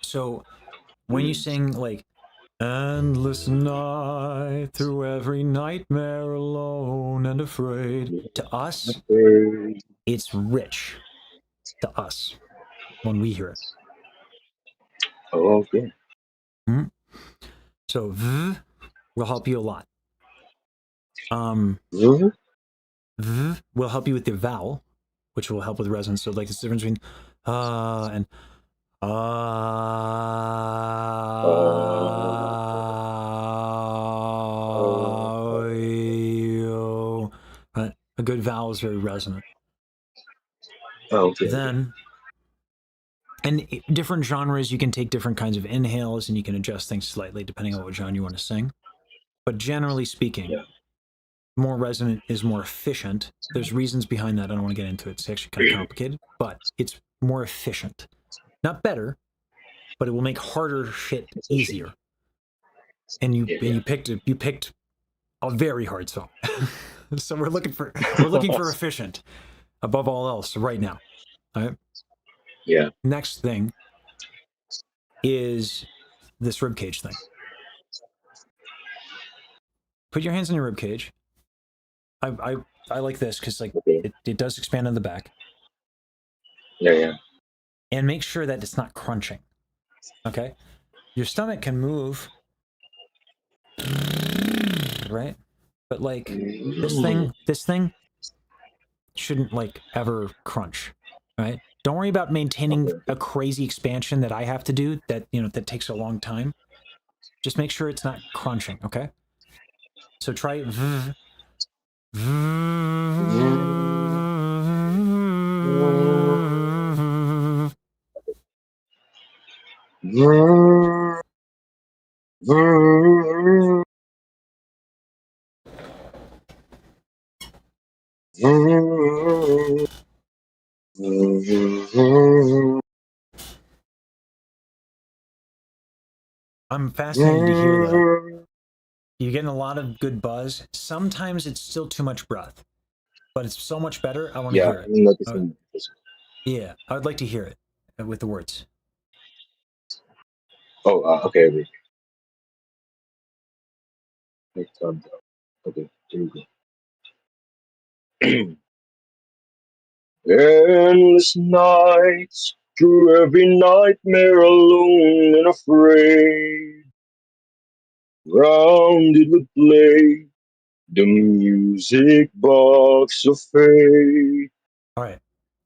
So when you sing like endless night through every nightmare alone and afraid, to us, it's rich. To us, when we hear it. Oh, okay. Mm-hmm. So v will help you a lot. V will help you with the vowel, which will help with resonance. So like the difference between and a good vowel is very resonant. Okay. Then, and different genres, you can take different kinds of inhales and you can adjust things slightly depending on what genre you want to sing. But generally speaking, more resonant is more efficient. There's reasons behind that. I don't want to get into it. It's actually kind of complicated, but it's more efficient. Not better, but it will make harder shit easier. And you picked a very hard song. So we're looking for efficient above all else right now. All right? Yeah. Next thing is this rib cage thing. Put your hands in your rib cage. I like this because like it does expand in the back. Yeah. And make sure that it's not crunching. Okay? Your stomach can move, right? But like this thing shouldn't like ever crunch, right? Don't worry about maintaining Okay. a crazy expansion that I have to do that, that takes a long time. Just make sure it's not crunching, okay? So try I'm fascinated to hear that. You're getting a lot of good buzz. Sometimes it's still too much breath, but it's so much better. I want to Yeah, hear it. I'm noticing this. Yeah, I would like to hear it with the words. Oh, okay, wait. Wait, okay, here we go. Endless nights, through every nightmare alone and afraid. Round it would play the music box of fate. All right.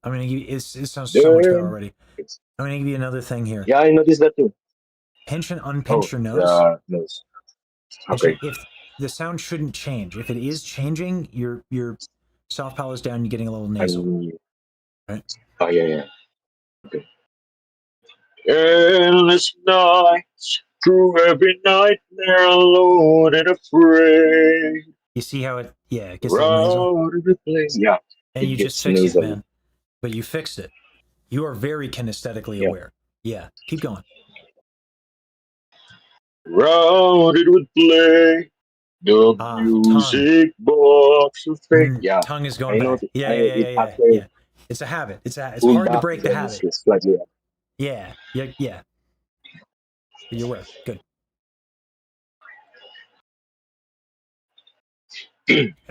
I'm gonna give you, it sounds so much better Then, already. I'm gonna give you another thing here. yeah, I noticed that too. Pinch and unpinch Oh, your nose. the nose. Okay. If the sound shouldn't change, if it is changing, your soft palate is down. You're getting a little nasal. I'm. Right? Oh, yeah. Okay. Endless nights, through every nightmare alone and afraid. You see how it? Yeah, it gets a little nasal, Round the place. Yeah, and it you just gets fixed it, nasally. man. But you fixed it. You are very kinesthetically Yeah. aware. Yeah, keep going. Round it would play the Tongue. music box of fate. Yeah, Tongue is going I know. bad. Yeah, I yeah, yeah, it yeah, yeah, after yeah. It's a habit. It's pull hard to back, break the then it's habit. just slightly up. Yeah, yeah, yeah. But you're aware. Good.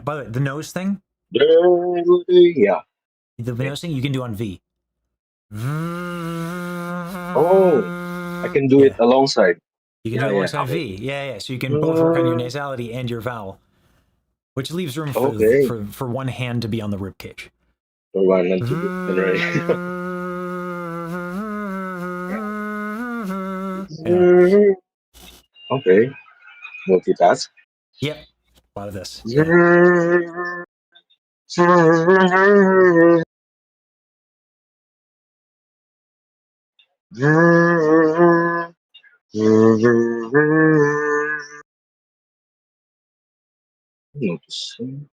By the way, the nose thing, Yeah. the nose thing, you can do on V. Oh, I can do it Yeah, alongside. you can do Yeah, it yeah. alongside Okay. V. Yeah, yeah. So you can both work on your nasality and your vowel, which leaves room for Okay. one hand to be on the rib cage. So one and two. Right. Yeah. Okay. Multitask. Yep. A lot of this. Yeah. Yeah. Noticing.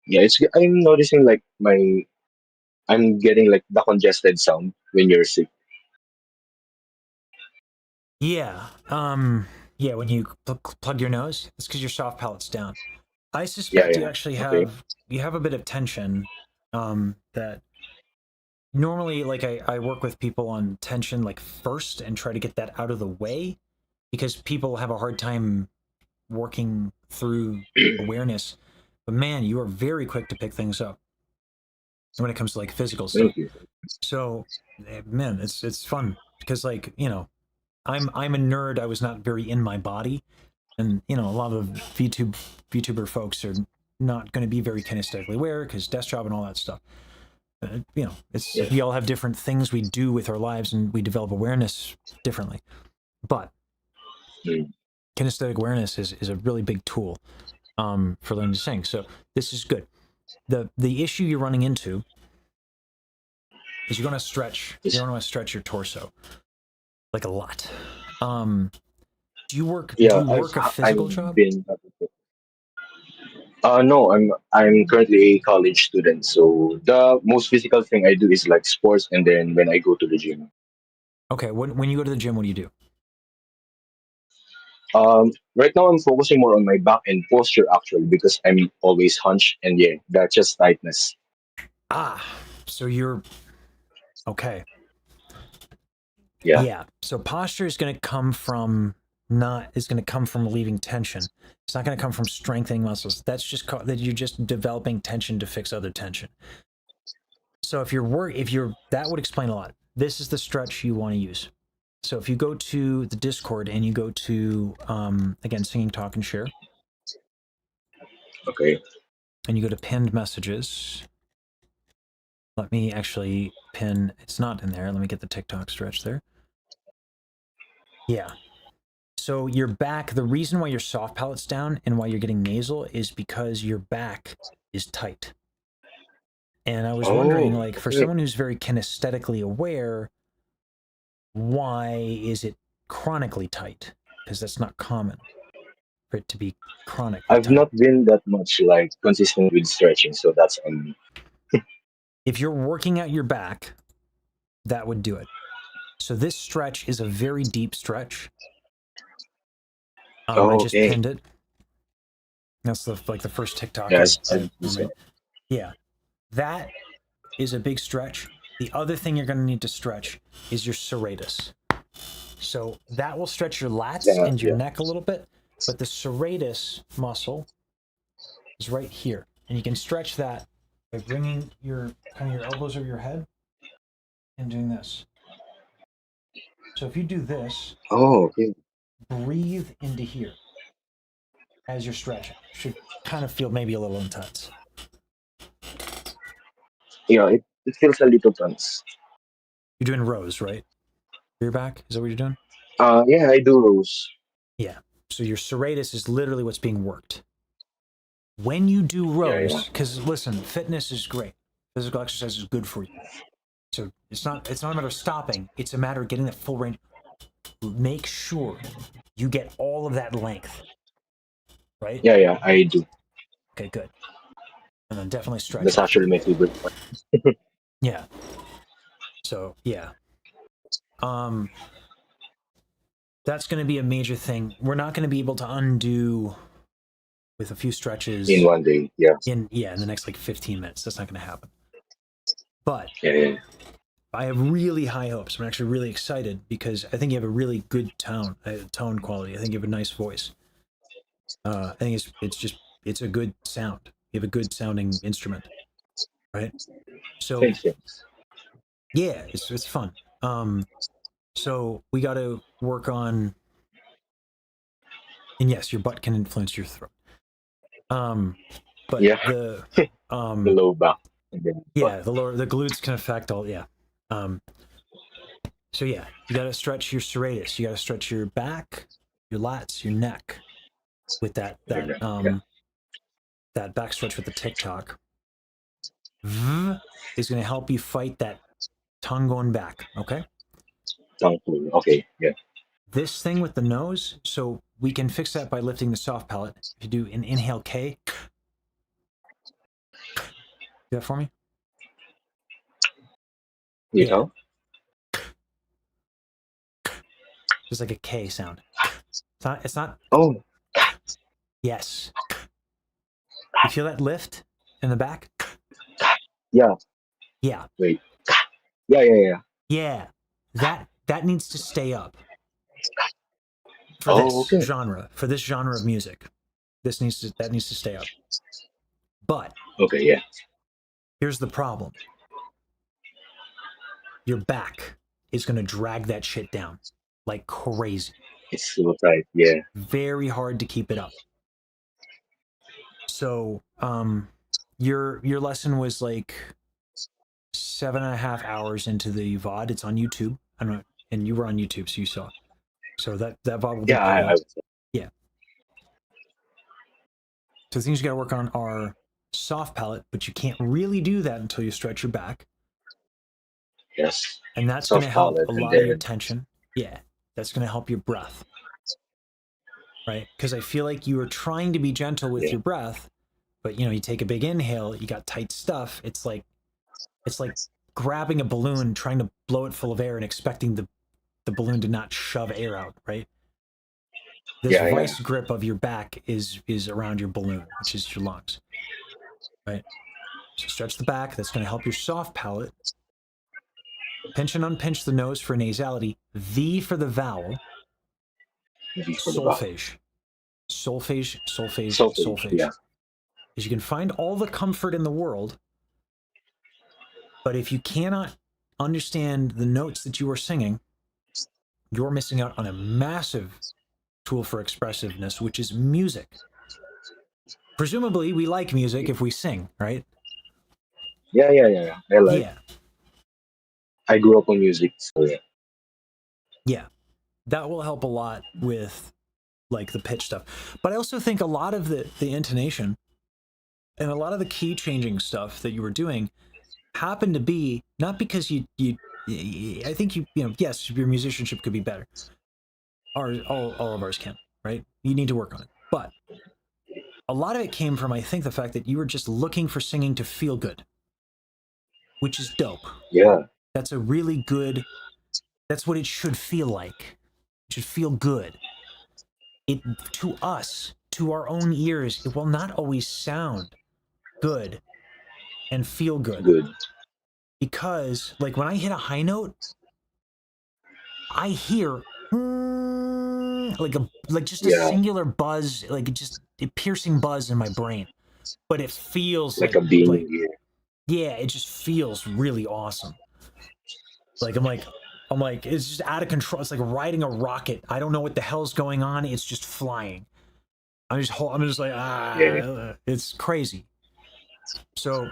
Yeah, it's. I'm noticing like I'm getting like the congested sound when you're sick. Yeah. Yeah. When you plug your nose, it's because your soft palate's down. I Yeah, suspect you yeah. actually Okay. have a bit of tension. That normally, like I work with people on tension like first and try to get that out of the way because people have a hard time working through awareness. But man, you are very quick to pick things up when it comes to like physical stuff. Thank you. So, man, it's fun because like I'm a nerd. I was not very in my body, and a lot of VTuber folks are not going to be very kinesthetically aware because desk job and all that stuff. It's Yeah. we all have different things we do with our lives, and we develop awareness differently. But Mm. kinesthetic awareness is a really big tool for learning to sing. So this is good. The issue you're running into is you're going to stretch. You're It's- going to stretch your torso like a lot. Um, do you work? Do yeah, you work a physical I've job? been. No, I'm currently a college student, so the most physical thing I do is like sports, and then when I go to the gym. Okay. When you go to the gym, what do you do? Right now I'm focusing more on my back and posture actually because I'm always hunched, and yeah, that's just tightness. Ah, so you're okay. Yeah. Yeah. So posture is going to come from relieving tension. It's not going to come from strengthening muscles. That's just that you're just developing tension to fix other tension. So if you're that would explain a lot. This is the stretch you want to use. So if you go to the Discord and you go to again singing, talk, and share, Okay. and you go to pinned messages. Let me actually pin. It's not in there. Let me get the TikTok stretch there. Yeah. So your back. The reason why your soft palate's down and why you're getting nasal is because your back is tight. And I was wondering, Oh, like, for okay. someone who's very kinesthetically aware, why is it chronically tight? Because that's not common for it to be chronically I've tight. not been that much like consistent with stretching, so that's on me. If you're working out your back, that would do it. So this stretch is a very deep stretch. I Oh, just okay. pinned it. That's the first TikTok Yes, I so. made. Yeah, that is a big stretch. The other thing you're going to need to stretch is your serratus. So that will stretch your lats Yeah, and your yeah. neck a little bit, but the serratus muscle is right here, and you can stretch that by bringing your your elbows over your head and doing this. So if you do this, Oh, okay. breathe into here as you're stretching. Should kind of feel maybe a little intense. Yeah, it feels a little tense. You're doing rows, right? Your back? Is that what you're doing? Yeah, I do rows. Yeah. So your serratus is literally what's being worked. When you do Yeah, yeah. rows, because listen, fitness is great. Physical exercise is good for you. So it's not a matter of stopping. It's a matter of getting that full range. Make sure you get all of that length. Right? Yeah, yeah, I do. Okay, good. And then definitely stretch That's after. actually my favorite part. Yeah. So yeah. That's going to be a major thing. We're not going to be able to undo with a few stretches In one day, yeah. in the next like 15 minutes. That's not going to happen. But Yeah, yeah. I have really high hopes. I'm actually really excited because I think you have a really good tone quality. I think you have a nice voice. I think it's a good sound. You have a good sounding instrument, right? So Thanks. yeah, it's fun. So we got to work on, and yes, your butt can influence your throat. But Yeah. the The low back. And then yeah, the glutes can affect all. Yeah. So yeah, you got to stretch your serratus. You got to stretch your back, your lats, your neck, with that yeah. that back stretch with the TikTok. Is going to help you fight that tongue going back. Okay. Okay, yeah. This thing with the nose, so we can fix that by lifting the soft palate. If you do an inhale K, do that for me. You Yeah. know? Just like a K sound. It's not. Oh, Yes. You feel that lift in the back? yeah. Yeah. Wait. Yeah. Yeah. That needs to stay up. For Oh, this okay. genre, of music. That needs to stay up. But Okay, yeah. here's the problem. Your back is going to drag that shit down like crazy. It's so tight, yeah. Very hard to keep it up. So, your lesson was like 7.5 hours into the VOD. It's on YouTube. I don't know, and you were on YouTube, so you saw. So that VOD will be Yeah, public. I Yeah. So the things you got to work on are soft palate, but you can't really do that until you stretch your back. yes. And that's going to Soft help palate, a and lot of your then tension. Yeah. That's going to help your breath. Right? Because I feel like you are trying to be gentle with your breath, but you take a big inhale, you got tight stuff. It's like grabbing a balloon, trying to blow it full of air and expecting the balloon to not shove air out, right? This vice grip of your back is around your balloon, which is your lungs. Right? So stretch the back. That's going to help your soft palate. Pinch and unpinch the nose for nasality. V for the vowel. Solfege. Solfege. yeah. Because you can find all the comfort in the world But if you cannot understand the notes that you are singing, you're missing out on a massive tool for expressiveness, which is music. Presumably, we like music if we sing, right? Yeah, yeah, yeah, yeah. I like. Yeah, I grew up on music, so yeah. yeah. That will help a lot with like the pitch stuff. But I also think a lot of the intonation and a lot of the key changing stuff that you were doing happened to be not because I think you know, yes, your musicianship could be better. All of ours can, right? You need to work on it. But a lot of it came from, I think, the fact that you were just looking for singing to feel good, which is dope. Yeah, That's a really good, that's what it should feel like. It should feel good. It, to us, to our own ears, it will not always sound good and feel good. good. Because, like, when I hit a high note, I hear like just a Yeah, singular buzz, like just a piercing buzz in my brain. But it feels like a beam like in the air. yeah, it just feels really awesome. Like I'm like it's just out of control. It's like riding a rocket. I don't know what the hell's going on. It's just flying. I'm just like Yeah, it's crazy. So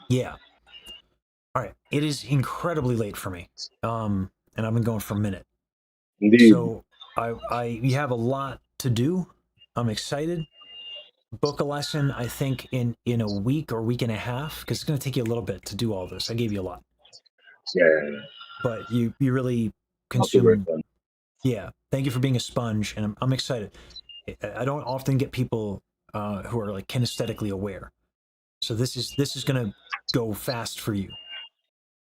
yeah. All right. It is incredibly late for me. And I've been going for a minute. indeed. So we have a lot to do. I'm excited. Book a lesson, I think, in a week or week and a half, because it's going to take you a little bit to do all this. I gave you a lot, Yeah, yeah, yeah. but you really Not to work consume. on. Yeah, thank you for being a sponge, and I'm excited. I don't often get people who are like kinesthetically aware, so this is going to go fast for you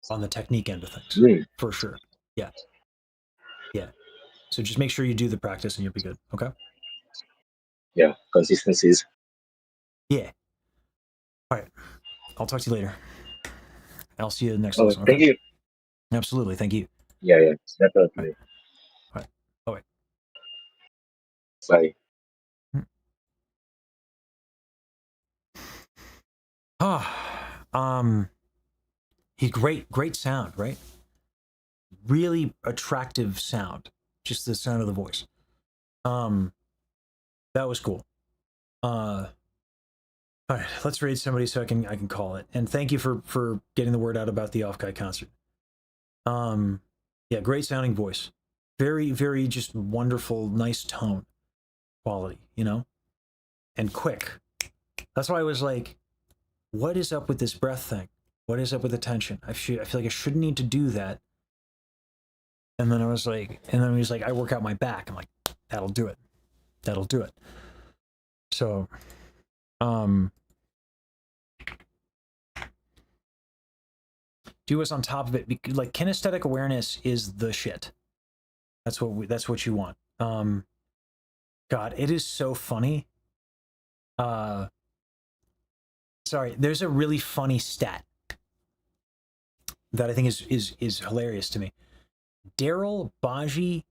on the technique end of things, Mm, for sure. Yeah, yeah. So just make sure you do the practice, and you'll be good. Okay. yeah, consistencies. Yeah. All right. I'll talk to you later. I'll see you in the next Oh, lesson. Okay. thank you. Absolutely. Thank you. Yeah, yeah, All right. definitely. All right. Oh wait. Bye. Ah, he great sound, right? Really attractive sound. Just the sound of the voice. That was cool. All right, let's raid somebody so I can call it. And thank you for getting the word out about the Off Guy concert. Yeah, great sounding voice. Very, very just wonderful, nice tone quality, you know? And quick. That's why I was like, what is up with this breath thing? What is up with the tension? I feel like I shouldn't need to do that. And then he was like, I work out my back. I'm like, that'll do it. That'll do it. So, do what's on top of it. Because, like, kinesthetic awareness is the shit. That's what you want. God, it is so funny. Sorry, there's a really funny stat that I think is hilarious to me. Daryl, Baji,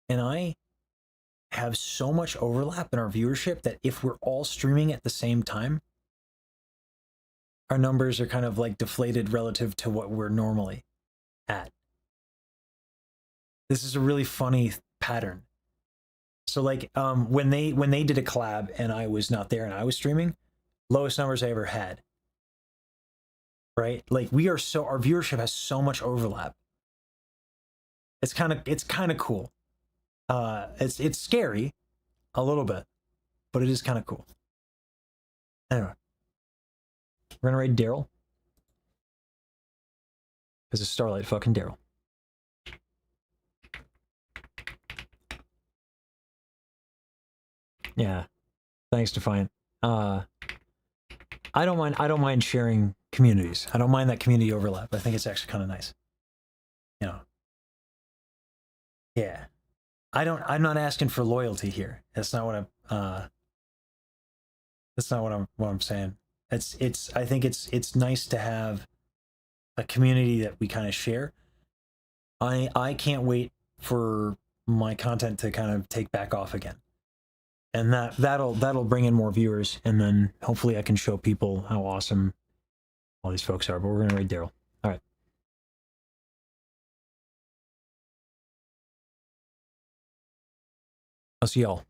and I have so much overlap in our viewership that if we're all streaming at the same time, our numbers are kind of like deflated relative to what we're normally at. This is a really funny pattern. So like when they did a collab and I was not there and I was streaming, lowest numbers I ever had. Right? Like our viewership has so much overlap. It's kind of cool. It's scary a little bit, but it is kind of cool. Anyway, we're gonna raid Daryl because it's Starlight fucking Daryl. Yeah, thanks, Defiant. I don't mind sharing communities. I don't mind that community overlap. I think it's actually kind of nice. You know. Yeah. I'm not asking for loyalty here. That's not what I'm saying. I think it's nice to have a community that we kind of share. I can't wait for my content to kind of take back off again. And that'll bring in more viewers, and then hopefully I can show people how awesome all these folks are, but we're gonna raid Daryl. All right. I'll see y'all.